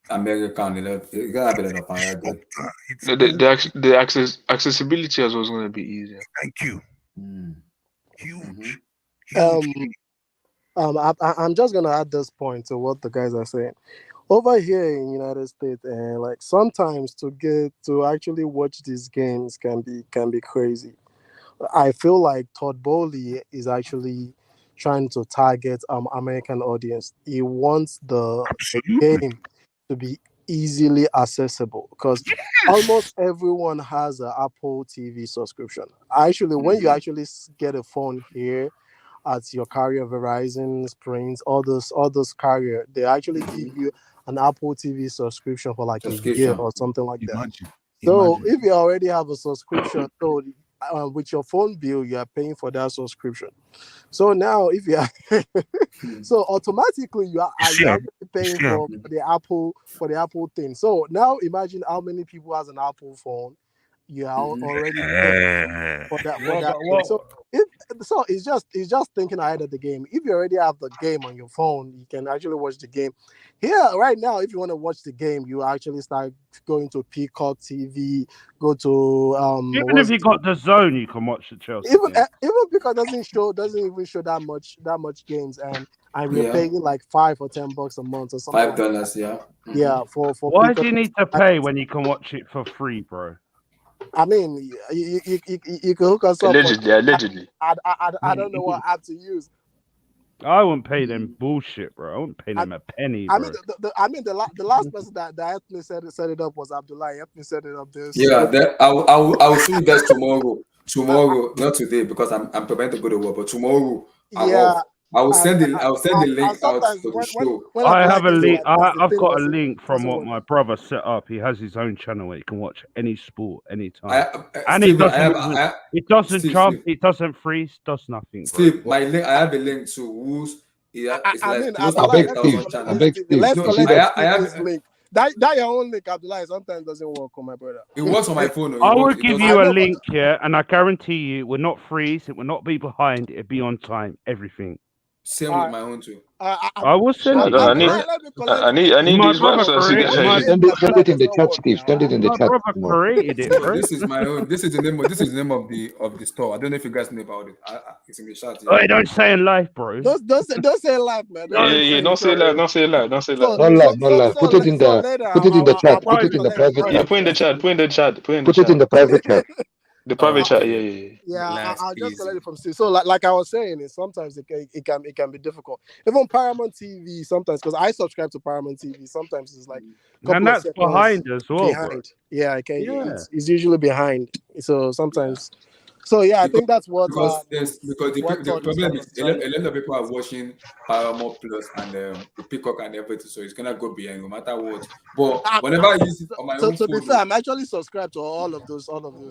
American. It's gonna have a lot of fans. The accessibility as well is gonna be easier. Thank you. Huge. I'm just gonna add this point to what the guys are saying. Over here in United States, and like sometimes to actually watch these games can be crazy. I feel like Todd Bowley is actually trying to target American audience. He wants the game to be easily accessible because almost everyone has an Apple TV subscription. Actually, when you actually get a phone here at your carrier, Verizon, Sprint, all those carrier, they actually give you an Apple TV subscription for like a year or something like that. So if you already have a subscription, so with your phone bill, you are paying for that subscription. So now, if you are, so automatically you are paying for the Apple thing. So now imagine how many people has an Apple phone. You are already paying for that. So it's just thinking ahead of the game. If you already have the game on your phone, you can actually watch the game. Here, right now, if you want to watch the game, you actually start going to Peacock TV, go to even if you got the zone, you can watch the Chelsea. Even Peacock doesn't even show that much games, and we're paying like $5 or $10 a month or something. $5, yeah. Yeah, for why Peacock. do you need to pay when you can watch it for free, bro? I mean, you can hook us up. Allegedly. I don't know what app to use. I wouldn't pay them bullshit, bro. I wouldn't pay them a penny, bro. The last person that helped me set it up was Abdullah. He helped me set it up this. Yeah, I will see you guys tomorrow. Tomorrow, not today because I'm preparing to go to work, but tomorrow I will send the link out to the show. I have a link. I've got a link from what my brother set up. He has his own channel where you can watch any sport anytime. And it doesn't jump, it doesn't freeze, does nothing. Steve, my link. I have a link to who's. It's I have this link. That your own link, Abdullah, sometimes doesn't work on my brother. It works on my phone. I will give you a link here, and I guarantee you, it will not freeze. It will not be behind. It'll be on time. Everything. Same with my own too. I will send it. I need these maps. Send it in the chat, Steve. Send it in the chat. Created it, bro. This is my own. This is the name. This is the name of the store. I don't know if you guys know about it. It's in the chat. Oh, don't say in live, bro. Don't say live, man. Yeah. Don't say live. Don't say live. Don't say live. Not live. Put it in the chat. Put it in the private chat. Yeah, put in the chat. Put it in the private chat. The private chat, yeah, Okay. yeah, yeah. Yeah, Relax, I'll just collect easy. it from Steve. So, like I was saying, sometimes it can be difficult. Even Paramount TV sometimes, because I subscribe to Paramount TV. Sometimes it's like a And couple of that's seconds behind as well, bro. behind. Yeah, okay, Yeah. it's usually behind. So sometimes, so yeah, I think that's what because the Todd is problem kind is of trying to a lot of people are watching Paramount Plus and the Peacock and everything, so it's gonna go behind no matter what. But whenever I use it on my own to be phone, fair, I'm actually subscribed to all of those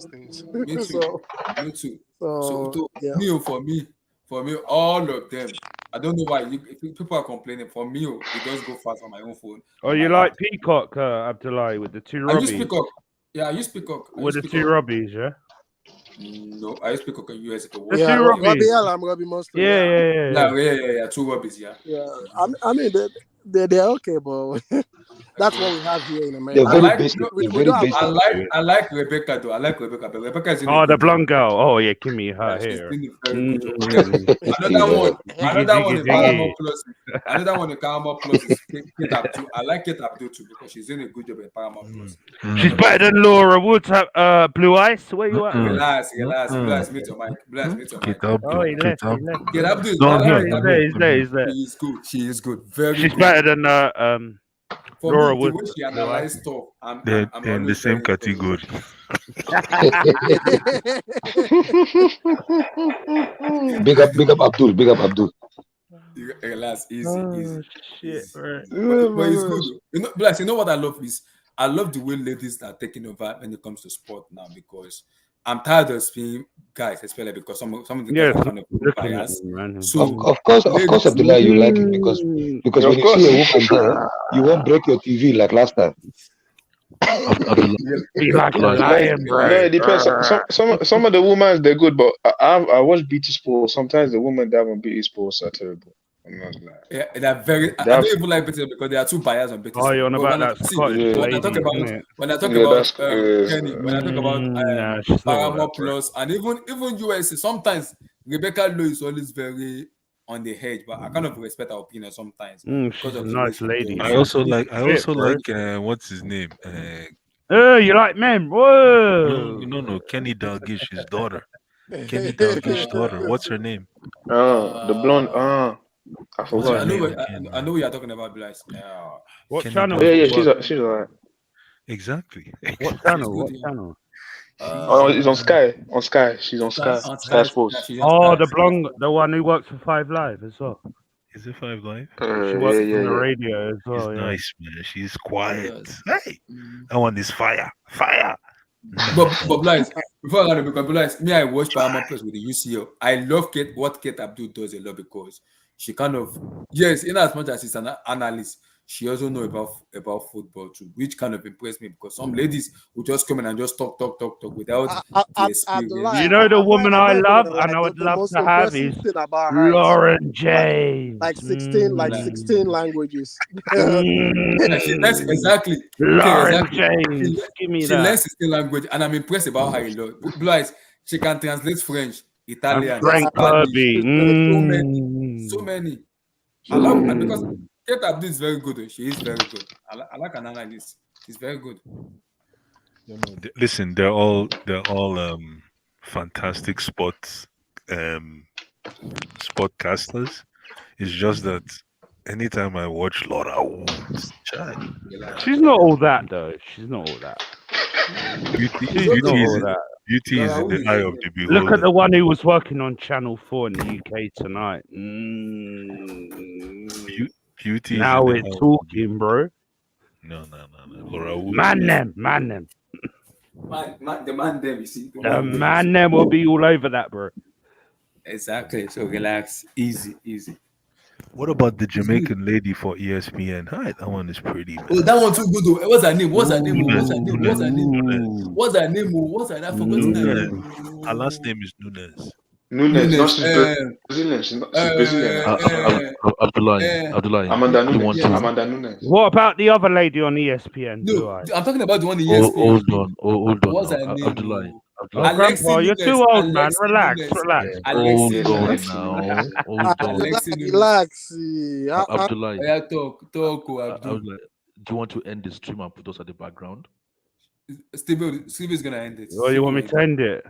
things. me too, so, me too. So so to yeah. for me, all of them. I don't know why if people are complaining. For me, it does go fast on my own phone, Oh, on my you like laptop. Peacock, Abdullah, with the two I use Robbies? Peacock. Yeah, I use Peacock. With the two Robbies, yeah? No, I use Peacock in US. The Yeah, two Robbie Robbies. L, I'm Robbie Mustard. Yeah, Yeah, Yeah. Two Robbies, yeah. yeah. I mean, they're okay, but that's what we have here in They're America. I very like basic. They're We very don't have basic. I like Rebecca though. I like Rebecca, but Rebecca is in a Oh, the good job. blonde girl. Oh, yeah, give me her Yeah, she's here. doing a very good job. Then Jiggy, another one jiggy, in jiggy. Paramount Plus. Another one in Paramount Plus is Kate Abdul. I like Kate Abdul too because she's doing a good job in Paramount Plus. She's better than Laura Woods at Blue Ice. Where you at, bro? Relax. Relax, mute your mic. Relax, mute your mic. Oh, he left. Kate Abdul is No, Kate Abdul. he's there. She is good. She is good. Very She's good. better than For Laura me, the Woods. way she Blue Ice. analyzes stuff, I'm They're in the always same very category. Big up Abdul. Big up Abdul. Relax, easy. Shit, right. But it's good. You know what I love is I love the way ladies are taking over when it comes to sport now because I'm tired of seeing guys, especially because some of the guys are kind of biased. So Of course, Abdullah, you like it because when you see a woman there, you won't break your TV like last time. Be like a lion, bro. No, it depends. Some of the women they're good, but I watch BT Sports. Sometimes the women that on BT Sports are terrible. I'm not lying. Yeah, they're very. I don't even like BT because they are too biased on BT. Oh, you're on But about when that Scottish lady, isn't it? when I talk Yeah, about that's Kenny, when I talk about Nah, she's not all Paramount that, bro. Plus, and even USA, sometimes Rebecca Lowe is always very on the edge, but I kind of respect her opinion sometimes She's because a of the way nice she lady. talks. I also Fit, like what's his name? You like men? Whoa. No, Kenny Dalgish's daughter. Kenny Dalgish's daughter. What's her name? The blonde. I I forgot her know. name. I know what you're talking about, Blythe. What Kenny channel? Yeah, Dalglish. she's alright. Exactly. What channel? What channel? It's on Sky. On Sky. She's on Sky. Sky Sports. Oh, the blonde, the one who works for 5 Live as well. Is it 5 Live? She works on the radio as well. She's Yeah. nice, man. She's quiet. Hey, that one is fire. But Blythe, before I go, because Blythe, me, I watch Paramount Plus with the UCL. I love what Kate Abdul does a lot because she kind of, yes, in as much as she's an analyst, she also know about football too, which kind of impressed me because some ladies will just come in and just talk without the experience. You know the woman I not love gonna and lie, I would the love most to have impressive is thing about her is Lauren James. like 16 languages. That's exactly. Lauren Exactly. James. Give me She that. learns 16 language, and I'm impressed about her a lot. Blythe, she can translate French, Italian, And Frank Spanish, Kirby. so many. I love her because Kate Abdul is very good. She is very good. I like an analyst. She's very good. Listen, they're all fantastic sportcasters. It's just that anytime I watch Laura Woods, She's not all that though. She's not all that. Beauty is in the eye of the beholder. Look at the one who was working on Channel 4 in the UK tonight. Beauty. Now we're talking, bro. No. Laura Woods. Man them. The man there, you see. The man them will be all over that, bro. Exactly. So relax. Easy. What about the Jamaican lady for ESPN? Hi, that one is pretty. Man. Oh, that one too good though. What's her name? I forgot her name. Her last name is Nunes. Nunes. No, she's Brazilian. She's Brazilian. Abdullah. Amanda Nunes. What about the other lady on ESPN? No, I'm talking about the one on ESPN. Hold on. What's her name? Abdullah. Grandpa, you're too old, man. Relax. Hold on now. Relax. Abdullah. Talk, Abdul. Do you want to end the stream and put us at the background? Steve is gonna end it. Oh, you want me to end it?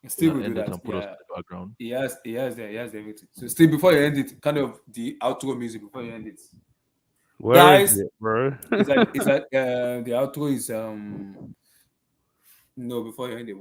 Steve will do End it that. and put us Yeah. in the background. He has everything. So Steve, before you end it, kind of the outro music before you end it. Where Guys, is it, bro? it's like the outro is no before you end it.